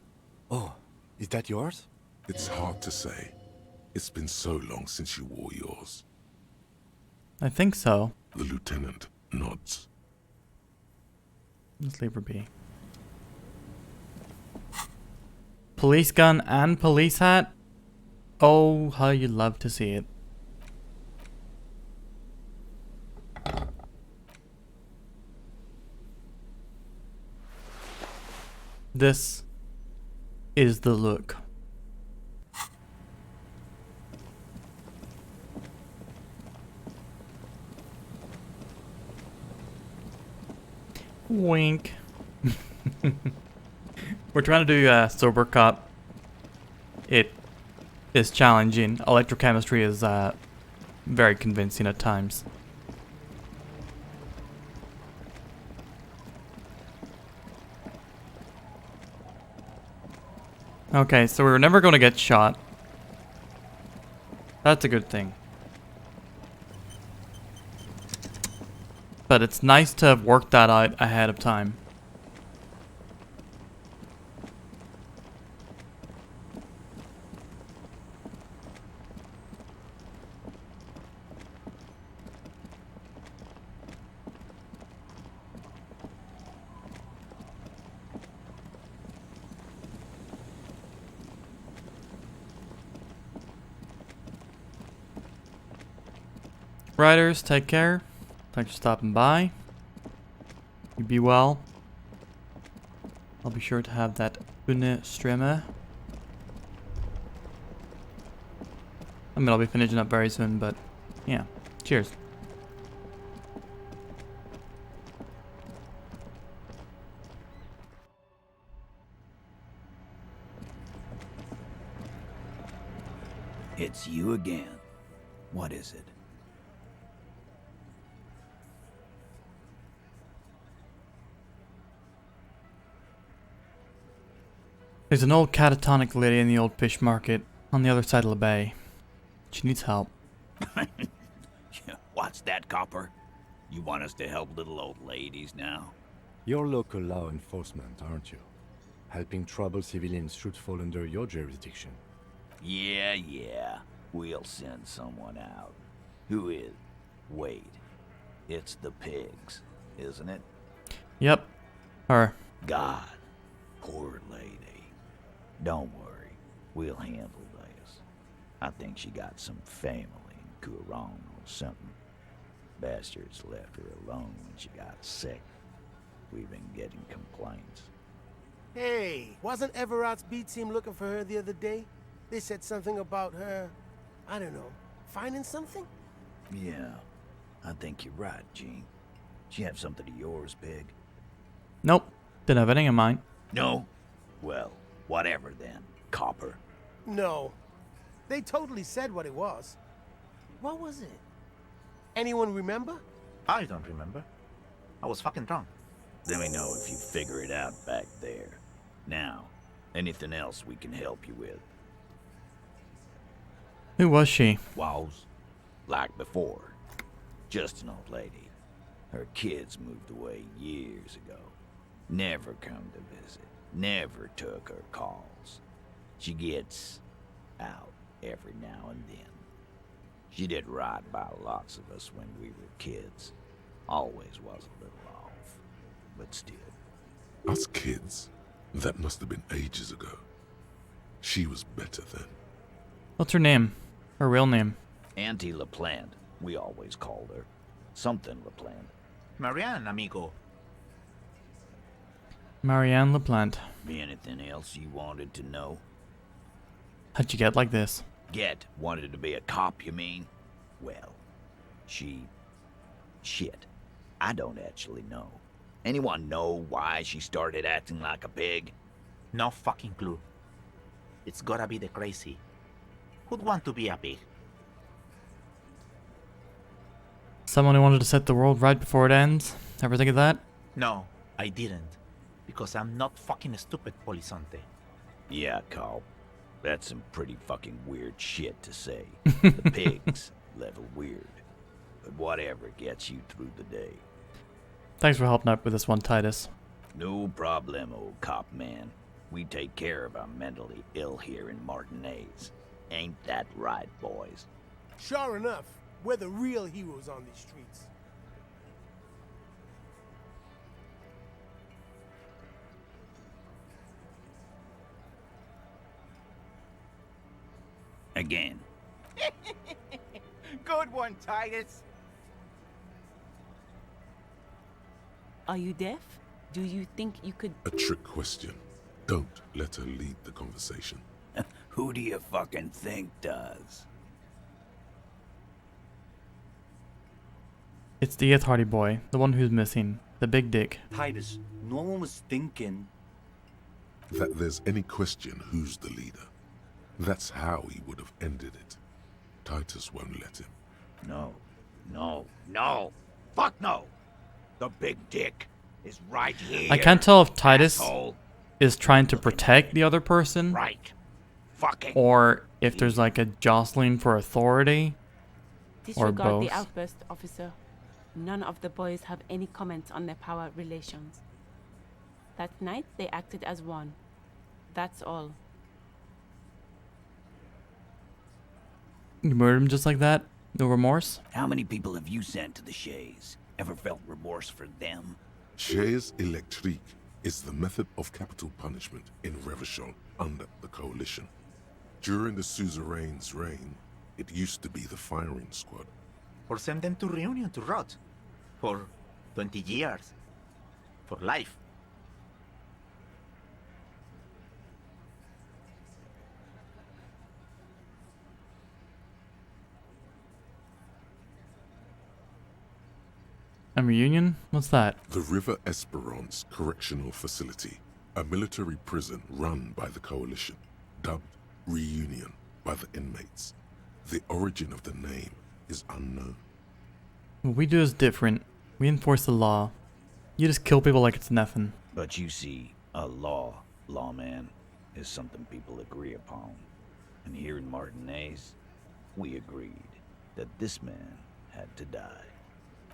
[SPEAKER 6] Oh, is that yours?
[SPEAKER 4] It's hard to say. It's been so long since you wore yours.
[SPEAKER 1] I think so.
[SPEAKER 4] The lieutenant nods.
[SPEAKER 1] Let's leave her be. Police gun and police hat? Oh, how you love to see it. This is the look. Wink. We're trying to do a sober cop. It is challenging. Electrochemistry is very convincing at times. Okay, so we're never going to get shot. That's a good thing. But it's nice to have worked that out ahead of time. Riders, take care. Thanks for stopping by. You be well. I'll be sure to have that une streamer. I mean, I'll be finishing up very soon, but yeah. Cheers.
[SPEAKER 14] It's you again. What is it?
[SPEAKER 1] There's an old catatonic lady in the old fish market on the other side of the bay. She needs help.
[SPEAKER 14] What's that, copper? You want us to help little old ladies now?
[SPEAKER 6] You're local law enforcement, aren't you? Helping troubled civilians should fall under your jurisdiction.
[SPEAKER 14] Yeah. We'll send someone out. Who is? Wait. It's the pigs, isn't it?
[SPEAKER 1] Yep. Her.
[SPEAKER 14] God. Poor lady. Don't worry. We'll handle this. I think she got some family in Kuron or something. Bastards left her alone when she got sick. We've been getting complaints.
[SPEAKER 8] Hey, wasn't Everard's B team looking for her the other day? They said something about her, I don't know, finding something?
[SPEAKER 14] Yeah, I think you're right, Gene. She have something of yours, Pig?
[SPEAKER 1] Nope. Didn't have anything in mind.
[SPEAKER 14] No? Well, whatever then, copper.
[SPEAKER 8] No. They totally said what it was. What was it? Anyone remember?
[SPEAKER 17] I don't remember. I was fucking drunk.
[SPEAKER 14] Let me know if you figure it out back there. Now, anything else we can help you with?
[SPEAKER 1] Who was she?
[SPEAKER 14] Was, like before. Just an old lady. Her kids moved away years ago. Never come to visit. Never took her calls. She gets out every now and then. She did right by lots of us when we were kids. Always was a little off, but still.
[SPEAKER 4] Us kids? That must have been ages ago. She was better then.
[SPEAKER 1] What's her name? Her real name?
[SPEAKER 14] Auntie LaPlante, we always called her. Something LaPlante.
[SPEAKER 17] Marianne, amigo.
[SPEAKER 1] Marianne LaPlante.
[SPEAKER 14] Anything else you wanted to know?
[SPEAKER 1] How'd you get like this?
[SPEAKER 14] Wanted to be a cop, you mean? Well, shit. I don't actually know. Anyone know why she started acting like a pig?
[SPEAKER 17] No fucking clue. It's gotta be the crazy. Who'd want to be a pig?
[SPEAKER 1] Someone who wanted to set the world right before it ends? Ever think of that?
[SPEAKER 17] No, I didn't. Because I'm not fucking stupid, Polizonte.
[SPEAKER 14] Yeah, Carl. That's some pretty fucking weird shit to say. The pigs, level weird. But whatever gets you through the day.
[SPEAKER 1] Thanks for helping out with this one, Titus.
[SPEAKER 14] No problemo, cop man. We take care of our mentally ill here in Martinez. Ain't that right, boys?
[SPEAKER 8] Sure enough, we're the real heroes on these streets.
[SPEAKER 14] Again.
[SPEAKER 15] Good one, Titus.
[SPEAKER 20] Are you deaf? Do you think you could...
[SPEAKER 4] A trick question. Don't let her lead the conversation.
[SPEAKER 14] Who do you fucking think does?
[SPEAKER 1] It's the 8th Hardy boy, the one who's missing, the big dick.
[SPEAKER 16] Titus, no one was thinking
[SPEAKER 4] that there's any question who's the leader. That's how he would have ended it. Titus won't let him.
[SPEAKER 14] No. Fuck no! The big dick is right here.
[SPEAKER 1] I can't tell if Titus
[SPEAKER 14] asshole.
[SPEAKER 1] Is trying to protect the other person.
[SPEAKER 14] Right. Fucking.
[SPEAKER 1] Or if there's like a jostling for authority. Or
[SPEAKER 20] Disregard
[SPEAKER 1] both.
[SPEAKER 20] the outburst, officer. None of the boys have any comments on their power relations. That night, they acted as one. That's all.
[SPEAKER 1] You murdered him just like that? No remorse?
[SPEAKER 14] How many people have you sent to the Shays? Ever felt remorse for them?
[SPEAKER 4] Chaise électrique is the method of capital punishment in Revachol under the Coalition. During the suzerain's reign, it used to be the firing squad.
[SPEAKER 17] Or send them to Reunion to rot. For 20 years. For life.
[SPEAKER 1] A reunion? What's that?
[SPEAKER 4] The River Esperance Correctional Facility, a military prison run by the Coalition, dubbed Reunion by the inmates. The origin of the name is unknown.
[SPEAKER 1] What we do is different. We enforce the law. You just kill people like it's nothing.
[SPEAKER 14] But you see, a lawman, is something people agree upon. And here in Martinez, we agreed that this man had to die.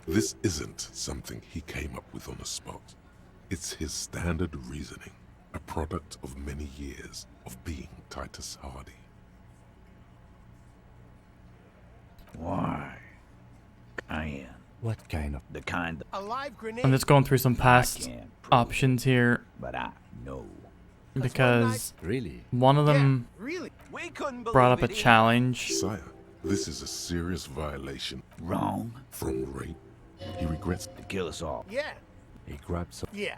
[SPEAKER 4] This isn't something he came up with on the spot. It's his standard reasoning, a product of many years of being Titus Hardy.
[SPEAKER 14] Why? Cayenne.
[SPEAKER 6] What kind of?
[SPEAKER 14] The kind
[SPEAKER 8] A live grenade.
[SPEAKER 1] I'm just going through some past options here.
[SPEAKER 14] But I know.
[SPEAKER 1] Because
[SPEAKER 6] really?
[SPEAKER 1] One of them
[SPEAKER 8] Really?
[SPEAKER 15] We couldn't
[SPEAKER 1] brought up a
[SPEAKER 15] believe it
[SPEAKER 1] challenge.
[SPEAKER 4] Sire, this is a serious violation.
[SPEAKER 14] Wrong.
[SPEAKER 4] From rape. He regrets
[SPEAKER 14] to kill us all.
[SPEAKER 8] Yeah.
[SPEAKER 6] He grabs some.
[SPEAKER 8] Yeah.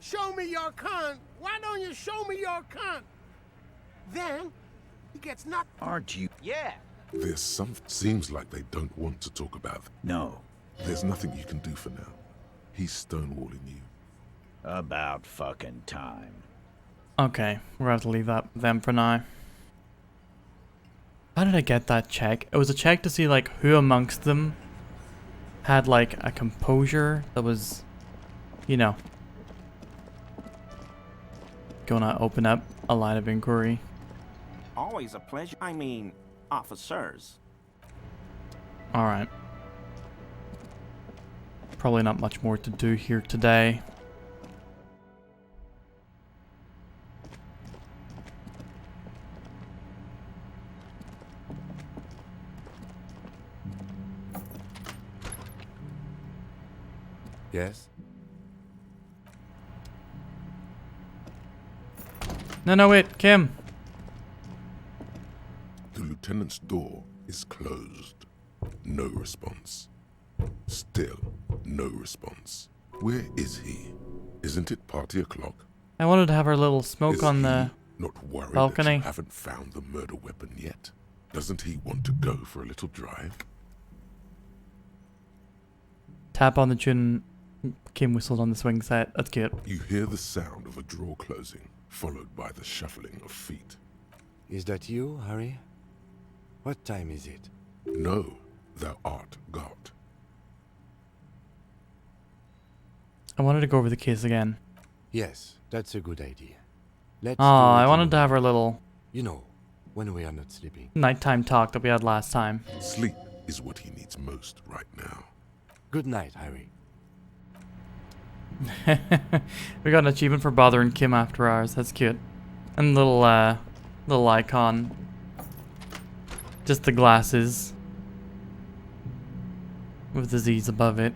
[SPEAKER 8] Show me your cunt. Why don't you show me your cunt? Then he gets knocked.
[SPEAKER 14] Aren't you?
[SPEAKER 15] Yeah.
[SPEAKER 4] There's some. Seems like they don't want to talk about it.
[SPEAKER 14] No.
[SPEAKER 4] There's nothing you can do for now. He's stonewalling you.
[SPEAKER 14] About fucking time.
[SPEAKER 1] Okay, we're gonna have to leave that them for now. How did I get that check? It was a check to see like who amongst them had like a composure that was, you know, gonna open up a line of inquiry.
[SPEAKER 9] Always a pleasure. I mean, officers.
[SPEAKER 1] Alright. Probably not much more to do here today.
[SPEAKER 6] Yes?
[SPEAKER 1] No, wait, Kim.
[SPEAKER 4] The lieutenant's door is closed. No response. Still no response. Where is he? Isn't it party o'clock?
[SPEAKER 1] I wanted to have our little smoke
[SPEAKER 4] Is
[SPEAKER 1] on
[SPEAKER 4] he
[SPEAKER 1] the
[SPEAKER 4] not worried
[SPEAKER 1] balcony.
[SPEAKER 4] that you haven't found the murder weapon yet? Doesn't he want to go for a little drive?
[SPEAKER 1] Tap on the chin. Kim whistled on the swing set. That's cute.
[SPEAKER 4] You hear the sound of a drawer closing, followed by the shuffling of feet.
[SPEAKER 6] Is that you, Harry? What time is it?
[SPEAKER 4] No, thou art got.
[SPEAKER 1] I wanted to go over the case again.
[SPEAKER 6] Yes, that's a good idea. Let's
[SPEAKER 1] Oh,
[SPEAKER 6] do it
[SPEAKER 1] I
[SPEAKER 6] in
[SPEAKER 1] wanted
[SPEAKER 6] the
[SPEAKER 1] to have our
[SPEAKER 6] morning.
[SPEAKER 1] little
[SPEAKER 6] You know, when we are not sleeping.
[SPEAKER 1] nighttime talk that we had last time.
[SPEAKER 4] Sleep is what he needs most right now.
[SPEAKER 6] Good night, Harry.
[SPEAKER 1] We got an achievement for bothering Kim after hours. That's cute. And little icon. Just the glasses. With the Z's above it.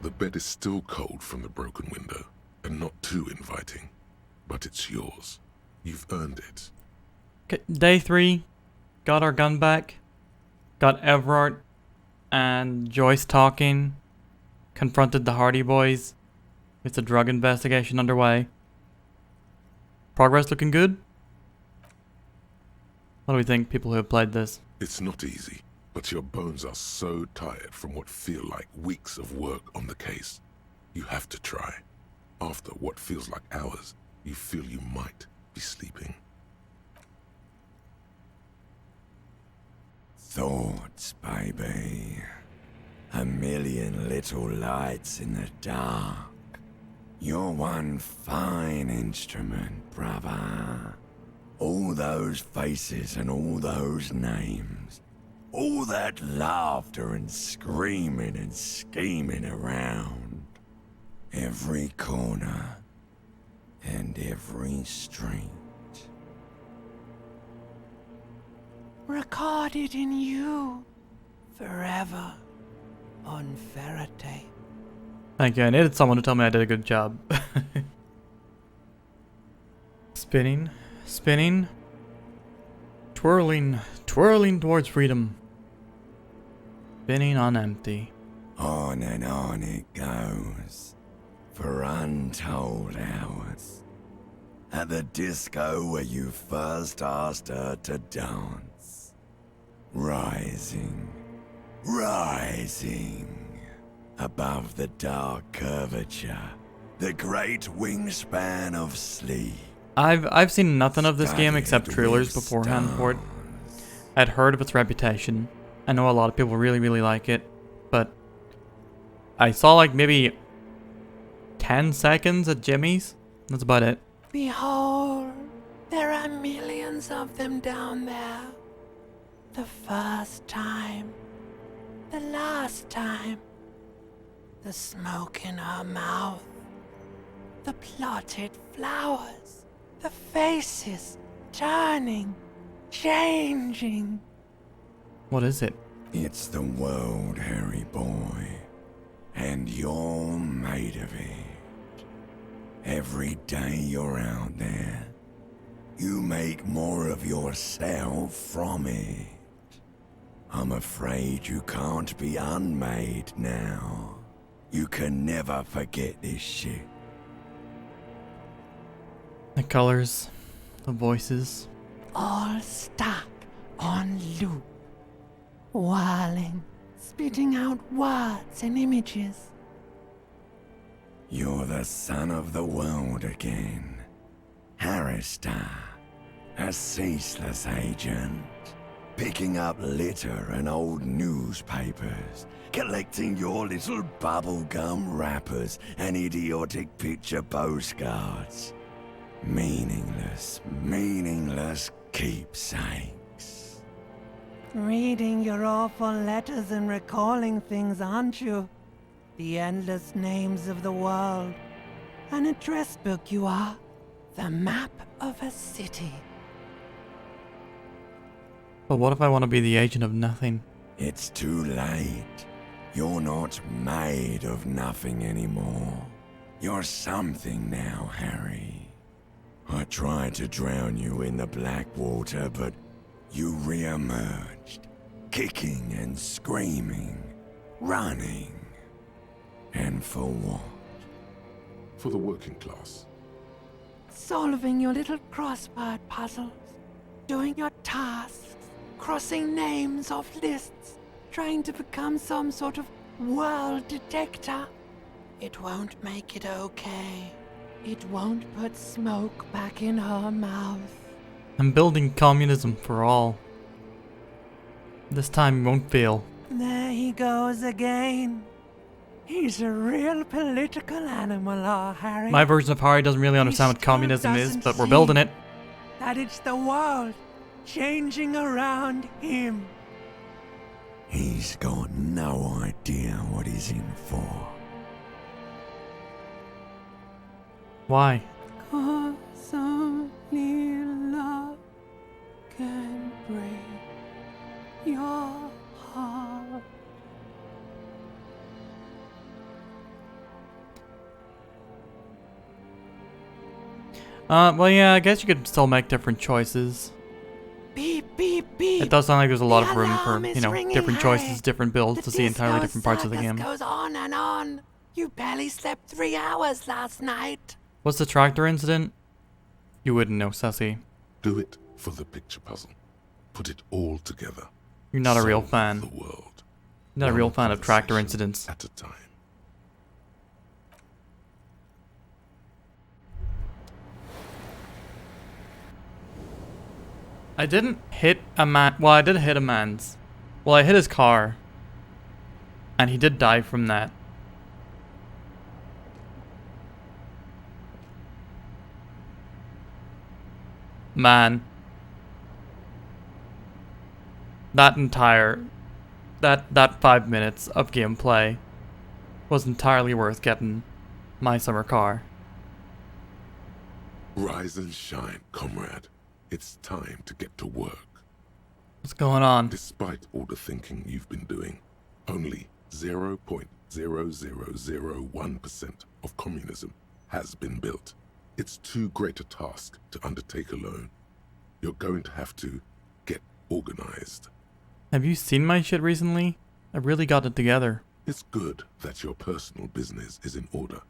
[SPEAKER 4] The bed is still cold from the broken window, and not too inviting. But it's yours. You've earned it.
[SPEAKER 1] Okay, day 3. Got our gun back. Got Everard and Joyce talking. Confronted the Hardy Boys. With a drug investigation underway. Progress looking good? What do we think, people who have played this?
[SPEAKER 4] It's not easy, but your bones are so tired from what feel like weeks of work on the case. You have to try. After what feels like hours, you feel you might be sleeping.
[SPEAKER 19] Thoughts, baby. A million little lights in the dark. You're one fine instrument, brother. All those faces and all those names. All that laughter and screaming and scheming around. Every corner and every street.
[SPEAKER 22] Recorded in you forever on Faraday.
[SPEAKER 1] Thank you. I needed someone to tell me I did a good job. Spinning, spinning, twirling, twirling towards freedom. Spinning on empty.
[SPEAKER 19] On and on it goes, for untold hours. At the disco where you first asked her to dance. Rising, rising. Above the dark curvature, the great wingspan of sleep.
[SPEAKER 1] I've seen nothing of this game except trailers beforehand for it. I'd heard of its reputation. I know a lot of people really, really like it, but I saw like maybe 10 seconds at Jimmy's. That's about it.
[SPEAKER 22] Behold, there are millions of them down there. The first time, the last time. The smoke in her mouth, the plotted flowers, the faces turning, changing.
[SPEAKER 1] What is it?
[SPEAKER 19] It's the world, Harry boy, and you're made of it. Every day you're out there, you make more of yourself from it. I'm afraid you can't be unmade now. You can never forget this shit.
[SPEAKER 1] The colors, the voices.
[SPEAKER 22] All stuck on loop. Whirling, spitting out words and images.
[SPEAKER 19] You're the son of the world again. Harrister, a ceaseless agent. Picking up litter and old newspapers. Collecting your little bubblegum wrappers and idiotic picture postcards. Meaningless, meaningless keepsakes.
[SPEAKER 22] Reading your awful letters and recalling things, aren't you? The endless names of the world. An address book you are. The map of a city.
[SPEAKER 1] But what if I want to be the agent of nothing?
[SPEAKER 19] It's too late. You're not made of nothing anymore. You're something now, Harry. I tried to drown you in the black water, but you re-emerged, kicking and screaming, running. And for what?
[SPEAKER 4] For the working class.
[SPEAKER 22] Solving your little crossword puzzles, doing your tasks, crossing names off lists, trying to become some sort of world detector. It won't make it okay. It won't put smoke back in her mouth.
[SPEAKER 1] I'm building communism for all. This time he won't fail.
[SPEAKER 22] There he goes again. He's a real political animal, Harry.
[SPEAKER 1] My version of Harry doesn't really understand what communism is, but we're building it.
[SPEAKER 22] That it's the world changing around him.
[SPEAKER 19] He's got no idea what he's in for.
[SPEAKER 1] Why?
[SPEAKER 22] 'Cause only love can break your heart.
[SPEAKER 1] Well, yeah, I guess you could still make different choices.
[SPEAKER 22] Beep, beep, beep.
[SPEAKER 1] It does sound like there's a lot of room for,
[SPEAKER 22] alarm is
[SPEAKER 1] you know,
[SPEAKER 22] ringing,
[SPEAKER 1] different
[SPEAKER 22] Harry.
[SPEAKER 1] choices, different builds to see entirely different parts of the game.
[SPEAKER 22] Goes on and on. You barely slept 3 hours last night.
[SPEAKER 1] What's the tractor incident? You wouldn't know, Sassy.
[SPEAKER 4] Do it for the picture puzzle. Put it all together.
[SPEAKER 1] You're not a real
[SPEAKER 4] Solve
[SPEAKER 1] fan.
[SPEAKER 4] the world.
[SPEAKER 1] Not a
[SPEAKER 4] One
[SPEAKER 1] real fan of tractor
[SPEAKER 4] conversation
[SPEAKER 1] incidents.
[SPEAKER 4] at a time.
[SPEAKER 1] I didn't hit a man. Well, I did hit a man's. Well, I hit his car. And he did die from that. Man. That 5 minutes of gameplay was entirely worth getting my summer car.
[SPEAKER 4] Rise and shine, comrade. It's time to get to work.
[SPEAKER 1] What's going on?
[SPEAKER 4] Despite all the thinking you've been doing, only 0.0001% of communism has been built. It's too great a task to undertake alone. You're going to have to get organized.
[SPEAKER 1] Have you seen my shit recently? I really got it together.
[SPEAKER 4] It's good that your personal business is in order,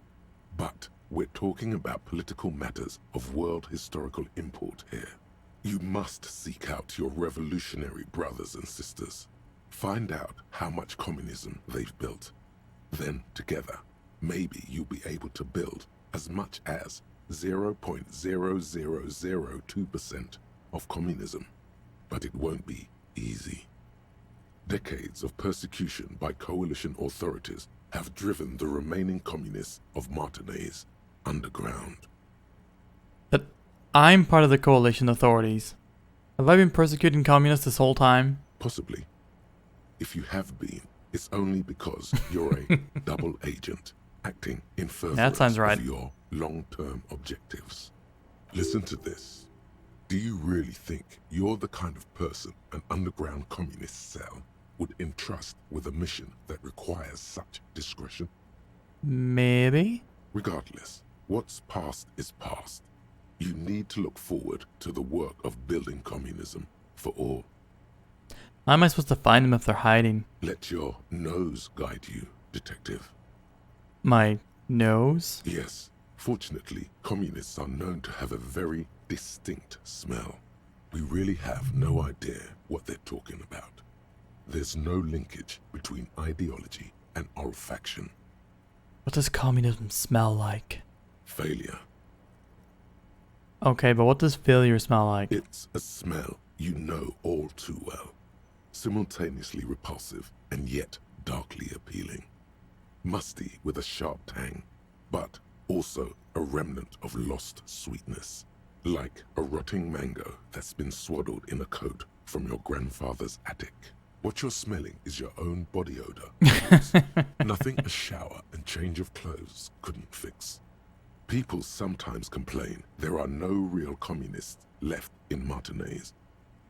[SPEAKER 4] but we're talking about political matters of world historical import here. You must seek out your revolutionary brothers and sisters. Find out how much communism they've built. Then, together, maybe you'll be able to build as much as 0.0002% of communism. But it won't be easy. Decades of persecution by coalition authorities have driven the remaining communists of Martinaise underground.
[SPEAKER 1] But I'm part of the coalition authorities. Have I been persecuting communists this whole time?
[SPEAKER 4] Possibly. If you have been, it's only because you're a double agent acting in furtherance of your long-term objectives. Listen to this. Do you really think you're the kind of person an underground communist cell would entrust with a mission that requires such discretion?
[SPEAKER 1] Maybe.
[SPEAKER 4] Regardless, what's past is past. You need to look forward to the work of building communism for all.
[SPEAKER 1] How am I supposed to find them if they're hiding?
[SPEAKER 4] Let your nose guide you, detective.
[SPEAKER 1] My nose?
[SPEAKER 4] Yes. Fortunately, communists are known to have a very distinct smell. We really have no idea what they're talking about. There's no linkage between ideology and olfaction.
[SPEAKER 1] What does communism smell like?
[SPEAKER 4] Failure.
[SPEAKER 1] Okay, but what does failure smell like?
[SPEAKER 4] It's a smell you know all too well. Simultaneously repulsive and yet darkly appealing. Musty with a sharp tang, but also a remnant of lost sweetness. Like a rotting mango that's been swaddled in a coat from your grandfather's attic. What you're smelling is your own body odor. Nothing a shower and change of clothes couldn't fix. People sometimes complain there are no real communists left in Martinaise.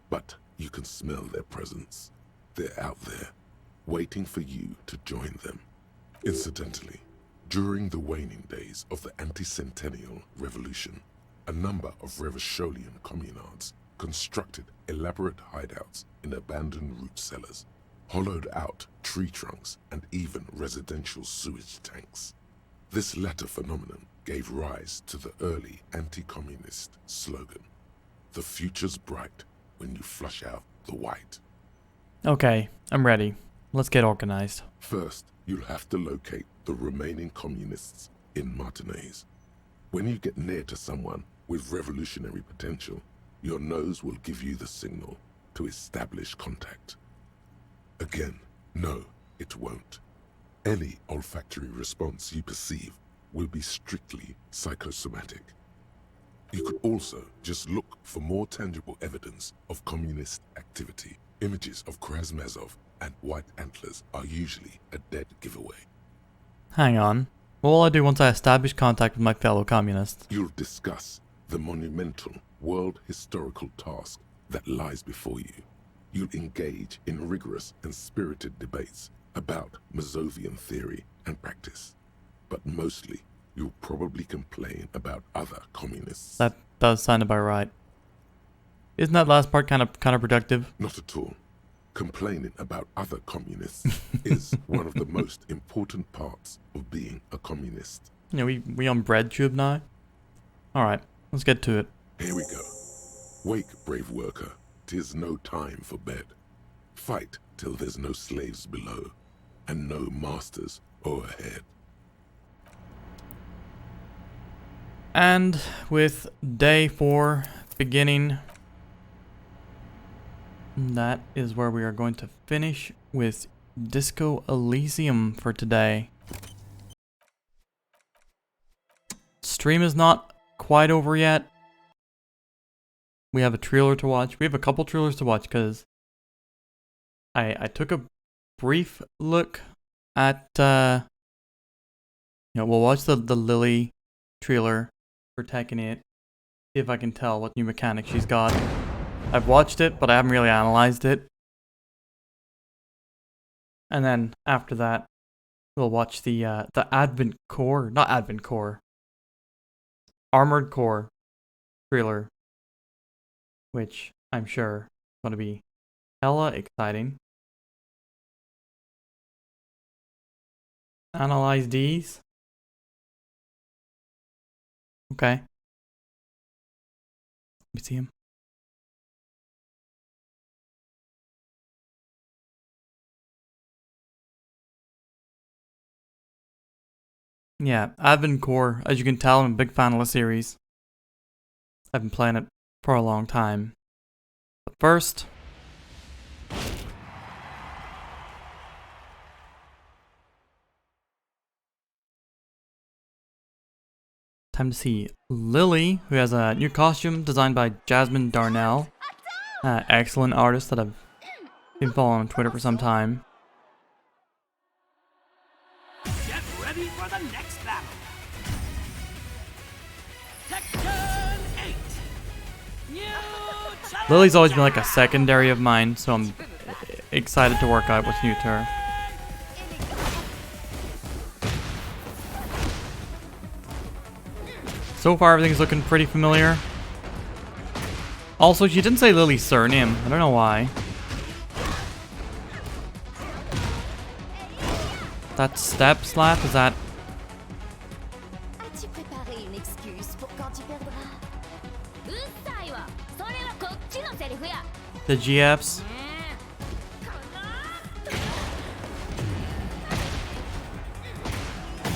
[SPEAKER 4] But you can smell their presence. They're out there, waiting for you to join them. Incidentally, During the waning days of the anti-centennial revolution, a number of Revacholian communards constructed elaborate hideouts in abandoned root cellars, hollowed out tree trunks, and even residential sewage tanks. This latter phenomenon gave rise to the early anti-communist slogan, "The future's bright when you flush out the white."
[SPEAKER 1] Okay, I'm ready. Let's get organized.
[SPEAKER 4] First, you'll have to locate the remaining communists in Martinez. When you get near to someone with revolutionary potential, your nose will give you the signal to establish contact. Again, no, it won't. Any olfactory response you perceive will be strictly psychosomatic. You could also just look for more tangible evidence of communist activity. Images of Krasmazov and white antlers are usually a dead giveaway.
[SPEAKER 1] Hang on. What will I do once I establish contact with my fellow communists?
[SPEAKER 4] You'll discuss the monumental world historical task that lies before you. You'll engage in rigorous and spirited debates about Mazovian theory and practice. But mostly, you'll probably complain about other communists.
[SPEAKER 1] That does sound about right. Isn't that last part kind of counterproductive?
[SPEAKER 4] Not at all. Complaining about other communists is one of the most important parts of being a communist.
[SPEAKER 1] Yeah, we on BreadTube now? Alright, let's get to it.
[SPEAKER 4] Here we go. Wake, brave worker. 'Tis no time for bed. Fight till there's no slaves below, and no masters o'erhead.
[SPEAKER 1] And with day 4 beginning, that is where we are going to finish with Disco Elysium for today. Stream is not quite over yet. We have a trailer to watch. We have a couple trailers to watch because I took a brief look at we'll watch the Lily trailer for Tekken 8. See if I can tell what new mechanics she's got. I've watched it, but I haven't really analyzed it. And then after that, we'll watch the Advent Core, not Advent Core, Armored Core trailer, which I'm sure is going to be hella exciting. Analyze these. Okay. Let me see him. Yeah, Advent Core, as you can tell, I'm a big fan of the series. I've been playing it for a long time. But first, time to see Lily, who has a new costume designed by Jasmine Darnell. Excellent artist that I've been following on Twitter for some time.
[SPEAKER 11] Get ready for the next battle. Tekken 8. New
[SPEAKER 1] Lily's always been like a secondary of mine, so I'm excited to work out what's new to her. So far, everything's looking pretty familiar. Also, she didn't say Lily's surname. I don't know why. That step slap, is that...
[SPEAKER 13] As-tu préparé une excuse pour quand tu perdras?
[SPEAKER 1] The GFs?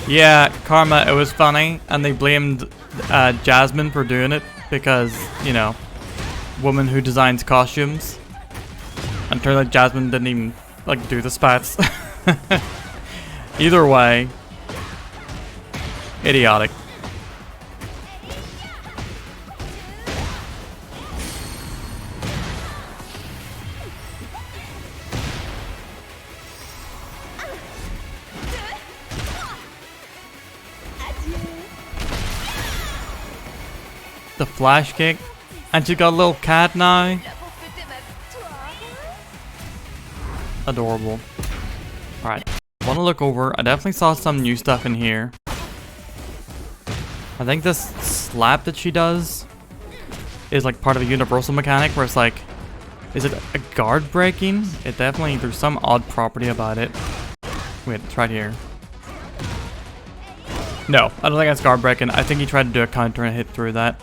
[SPEAKER 1] Yeah, Karma, it was funny, and they blamed Jasmine for doing it because, you know, woman who designs costumes. And turned out Jasmine didn't even, like, do the spats. Either way, idiotic. The flash kick, and she got a little cat now. Adorable. Alright, want to look over. I definitely saw some new stuff in here. I think this slap that she does is like part of a universal mechanic where it's like, is it a guard breaking? It definitely, there's some odd property about it. Wait, it's right here. No, I don't think that's guard breaking. I think he tried to do a counter and hit through that.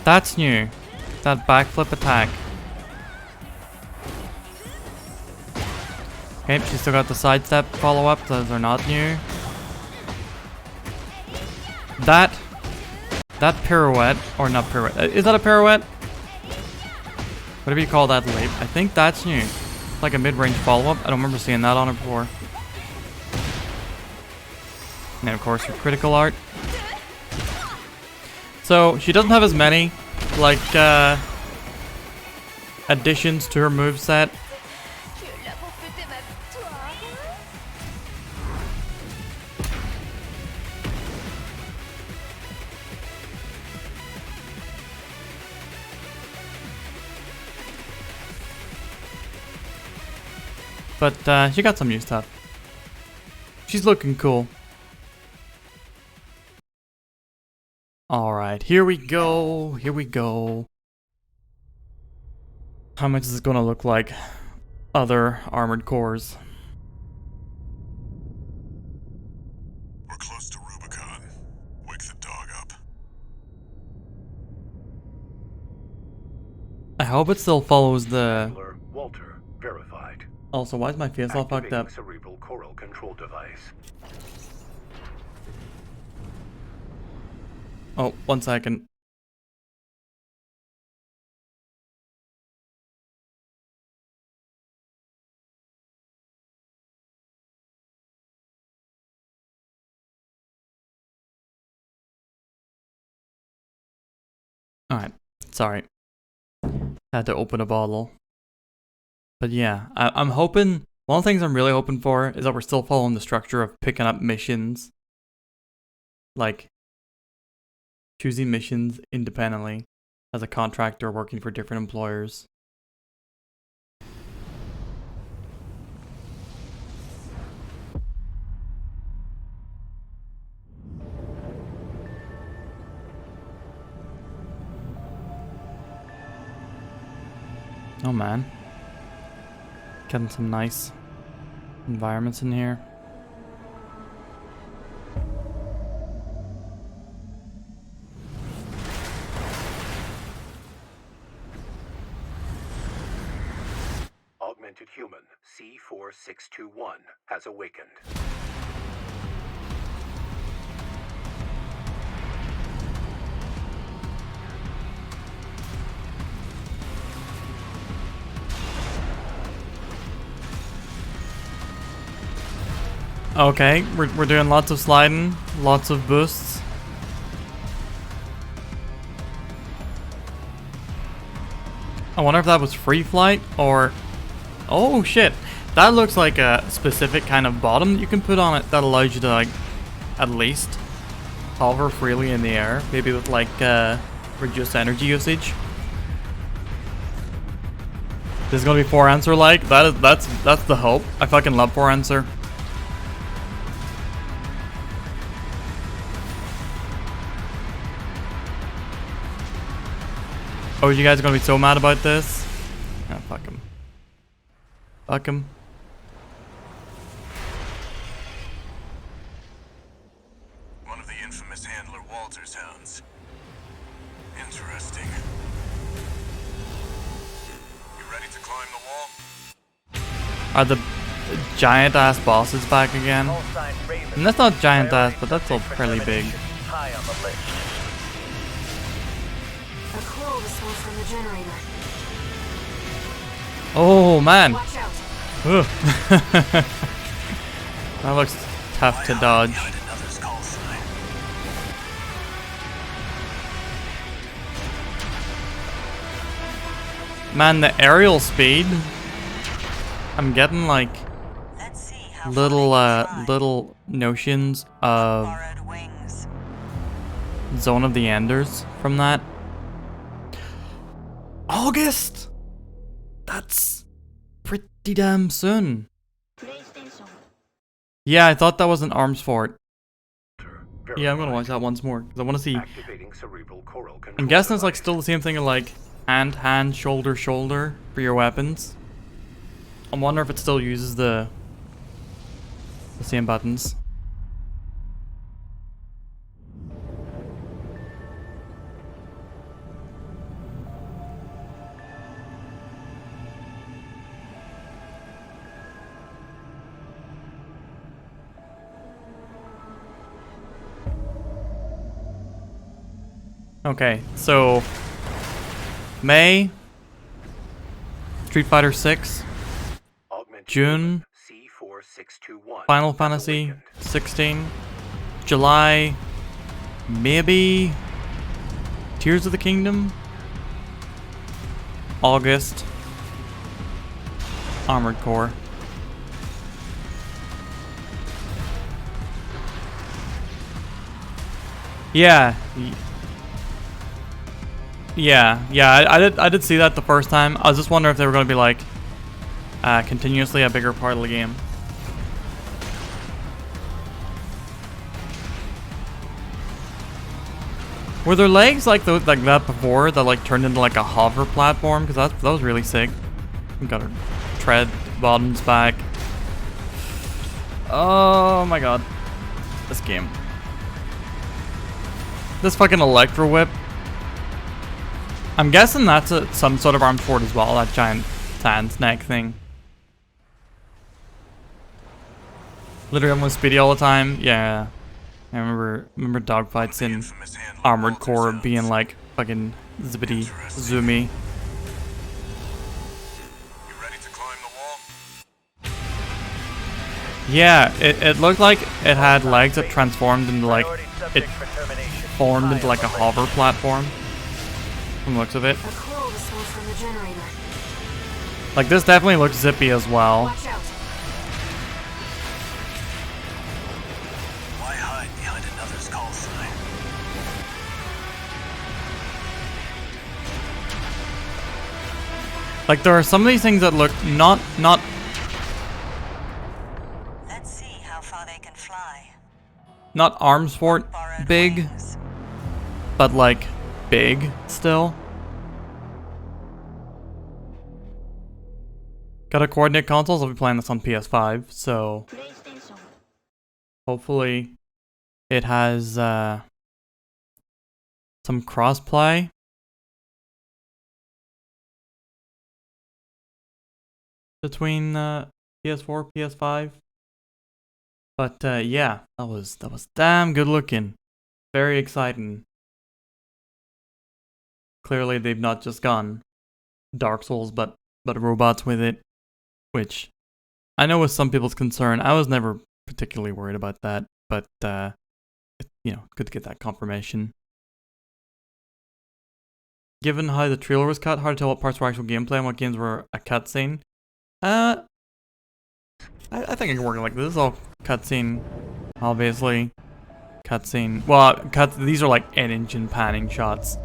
[SPEAKER 1] That's new. That backflip attack. Okay, she's still got the sidestep follow-up. Those are not new. That pirouette, or not pirouette. Is that a pirouette? Whatever you call that leap. I think that's new. Like a mid-range follow-up. I don't remember seeing that on her before. And then of course her critical art. So she doesn't have as many like additions to her moveset. But she got some new stuff. She's looking cool. Alright, here we go. Here we go. How much is this gonna look like other armored cores?
[SPEAKER 4] We're close to Rubicon. Wake the dog up.
[SPEAKER 1] I hope it still follows the...
[SPEAKER 7] Walter, verified.
[SPEAKER 1] Also, why is my face all fucked up?
[SPEAKER 7] Cerebral coral control device.
[SPEAKER 1] Oh, 1 second. Alright, sorry. Had to open a bottle. But yeah, I'm hoping... One of the things I'm really hoping for is that we're still following the structure of picking up missions. Like, choosing missions independently as a contractor working for different employers. Oh man. Getting some nice environments in here.
[SPEAKER 7] Augmented human C4621 has awakened.
[SPEAKER 1] Okay, we're doing lots of sliding, lots of boosts. I wonder if that was free flight or... Oh shit, that looks like a specific kind of bottom that you can put on it that allows you to like at least hover freely in the air, maybe with like reduced energy usage. This is gonna be 4 answer like that's the hope. I fucking love 4 answer. Oh, you guys are gonna be so mad about this? Oh, fuck him. Fuck him.
[SPEAKER 12] One of the infamous handler Walter's hounds. Interesting. You ready to climb the wall?
[SPEAKER 1] Are the giant ass bosses back again? And that's not giant ass, but that's all fairly big.
[SPEAKER 12] High on the list.
[SPEAKER 23] A coral response from the generator.
[SPEAKER 1] Oh man.
[SPEAKER 23] Watch out.
[SPEAKER 1] Ugh. That looks tough to dodge. Man, the aerial speed. I'm getting like little notions of Zone of the Enders from that. August. That's pretty damn soon. Yeah, I thought that was an arms fort. Yeah, I'm gonna watch that once more because I want to see. I'm guessing it's like still the same thing of like hand, shoulder, shoulder for your weapons. I wonder if it still uses the same buttons. Okay, so May, Street Fighter 6, June, Final Fantasy 16, July, maybe Tears of the Kingdom, August, Armored Core. Yeah. Yeah, I did see that the first time. I was just wondering if they were going to be like continuously a bigger part of the game. Were their legs like that before that like turned into like a hover platform? Because that was really sick. We got our tread bottoms back. Oh my god, this game. This fucking electro whip. I'm guessing that's some sort of armed fort as well, that giant sand snake thing. Literally almost speedy all the time. Yeah. I remember dogfights in Armored Core being like fucking zippity zoomy. Yeah, it looked like it had legs that transformed into like it formed into like a hover platform. From the looks of it. Like this definitely looks zippy as well.
[SPEAKER 21] Why hide behind another's call sign?
[SPEAKER 1] Like there are some of these things that look not
[SPEAKER 2] Let's see how far they can fly.
[SPEAKER 1] Not arms fort big, but like big still. Gotta coordinate consoles. I'll be playing this on PS5, so hopefully it has some crossplay. Between PS4, PS5. But yeah, that was damn good looking. Very exciting. Clearly they've not just gone Dark Souls but robots with it, which I know was some people's concern. I was never particularly worried about that, but you know, good to get that confirmation. Given how the trailer was cut, hard to tell what parts were actual gameplay and what games were a cutscene. I think I can work it like this. This is all cutscene, obviously. Cutscene. Well, these are like in-engine panning shots.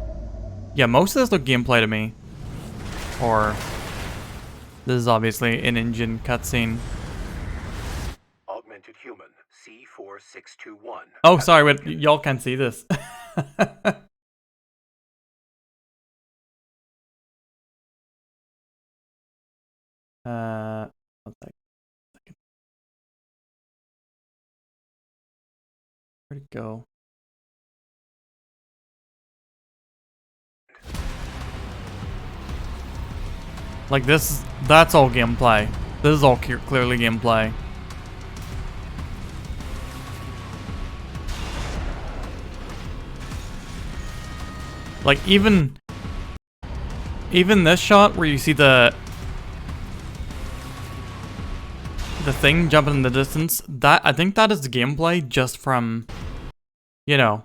[SPEAKER 1] Yeah, most of this look gameplay to me. Or this is obviously an in-engine cutscene.
[SPEAKER 7] Augmented human C4621.
[SPEAKER 1] Oh, sorry, wait, y'all can't see this. One second. Where'd it go? Like this, that's all gameplay. This is all clearly gameplay. Like even this shot where you see the thing jumping in the distance, that I think that is the gameplay just from, you know,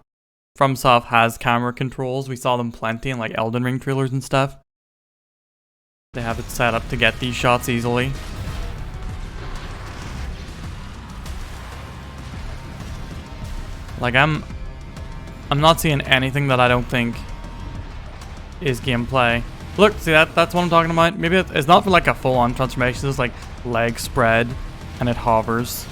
[SPEAKER 1] FromSoft has camera controls. We saw them plenty in like Elden Ring trailers and stuff. They have it set up to get these shots easily. Like I'm not seeing anything that I don't think is gameplay. Look, see that's what I'm talking about. Maybe it's not for like a full-on transformation. It's like leg spread and it hovers.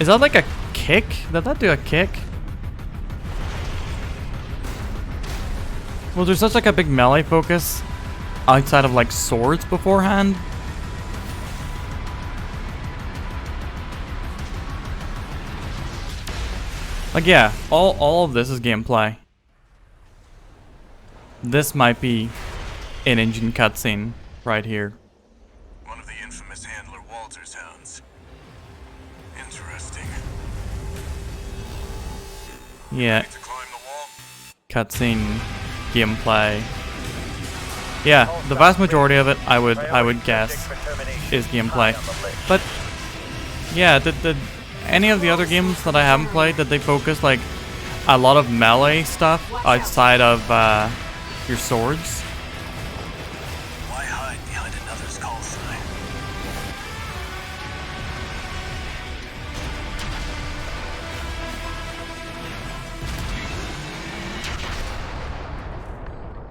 [SPEAKER 1] Is that like a kick? Did that do a kick? Was there such like a big melee focus outside of like swords beforehand? Like yeah, all of this is gameplay. This might be an engine cutscene right here.
[SPEAKER 12] One of the infamous handler Walter's hounds. Interesting.
[SPEAKER 1] Yeah. Cutscene gameplay. Yeah, the vast majority of it I would guess is gameplay. But yeah, did any of the other games that I haven't played, did they focus like a lot of melee stuff outside of your swords?
[SPEAKER 12] Why hide behind another's call sign?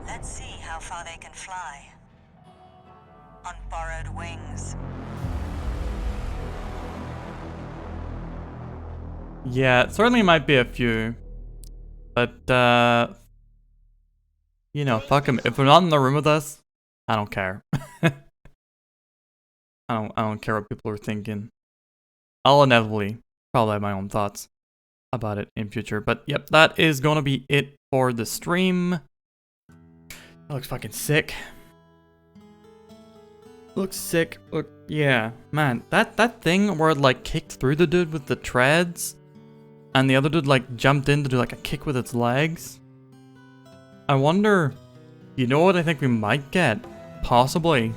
[SPEAKER 2] Let's see how far they can fly. On borrowed wings.
[SPEAKER 1] Yeah, it certainly might be a few. But you know, fuck them. If they're not in the room with us, I don't care. I don't care what people are thinking. I'll inevitably probably have my own thoughts about it in future. But yep, that is gonna be it for the stream. That looks fucking sick. Looks sick. Look, yeah, man, that thing where it like kicked through the dude with the treads, and the other dude like jumped in to do like a kick with its legs. I wonder, you know what I think we might get? Possibly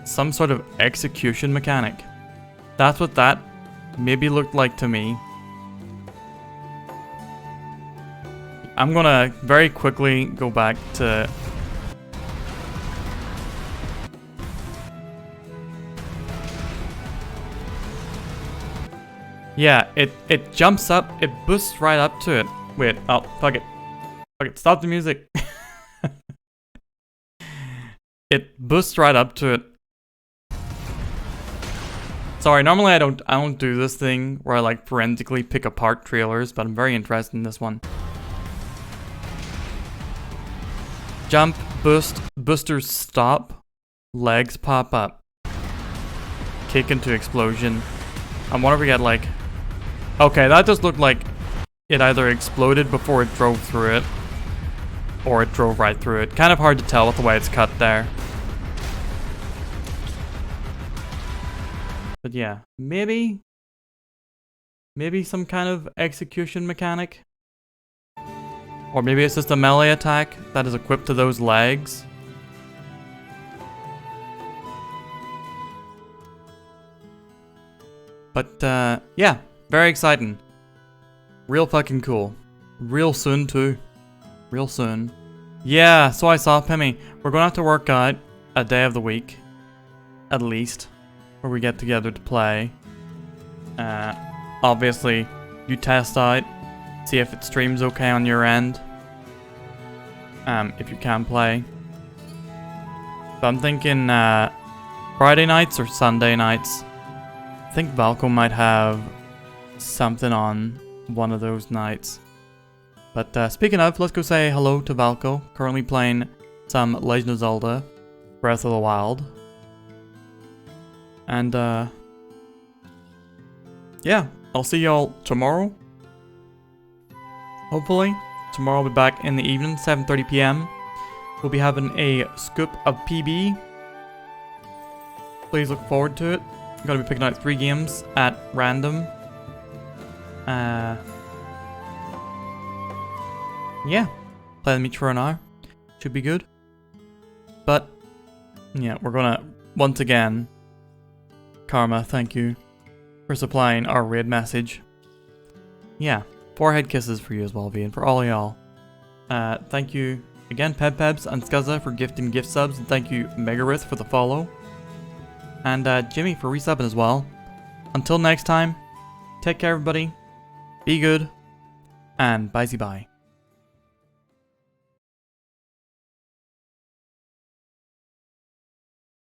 [SPEAKER 1] some sort of execution mechanic. That's what that maybe looked like to me. I'm gonna very quickly go back to yeah, it jumps up, it boosts right up to it. Wait, oh, fuck it. Fuck it, stop the music. It boosts right up to it. Sorry, normally I don't do this thing where I like forensically pick apart trailers, but I'm very interested in this one. Jump, boost, boosters stop, legs pop up. Kick into explosion. I wonder if we get like... Okay, that just looked like it either exploded before it drove through it, or it drove right through it. Kind of hard to tell with the way it's cut there. But yeah, maybe some kind of execution mechanic. Or maybe it's just a melee attack that is equipped to those legs. But yeah, very exciting. Real fucking cool. Real soon too. Real soon. Yeah, so I saw Pimmy. We're gonna have to work out a day of the week, at least, where we get together to play. Obviously, you test out, see if it streams okay on your end. If you can play. But I'm thinking Friday nights or Sunday nights. I think Valko might have something on one of those nights. But speaking of, let's go say hello to Valko. Currently playing some Legend of Zelda Breath of the Wild. And yeah, I'll see y'all tomorrow. Hopefully. Tomorrow I'll be back in the evening, 7:30 p.m. We'll be having a scoop of PB. Please look forward to it. I'm gonna be picking out 3 games at random. Yeah, play them each for an hour. Should be good. But yeah, we're gonna once again, Karma, thank you for supplying our raid message. Yeah, forehead kisses for you as well, V, and for all y'all. Thank you again, Pebs and Scuzza for gifting gift subs, and thank you, Megarith, for the follow. And Jimmy for resubbing as well. Until next time, take care everybody, be good, and bye-bye.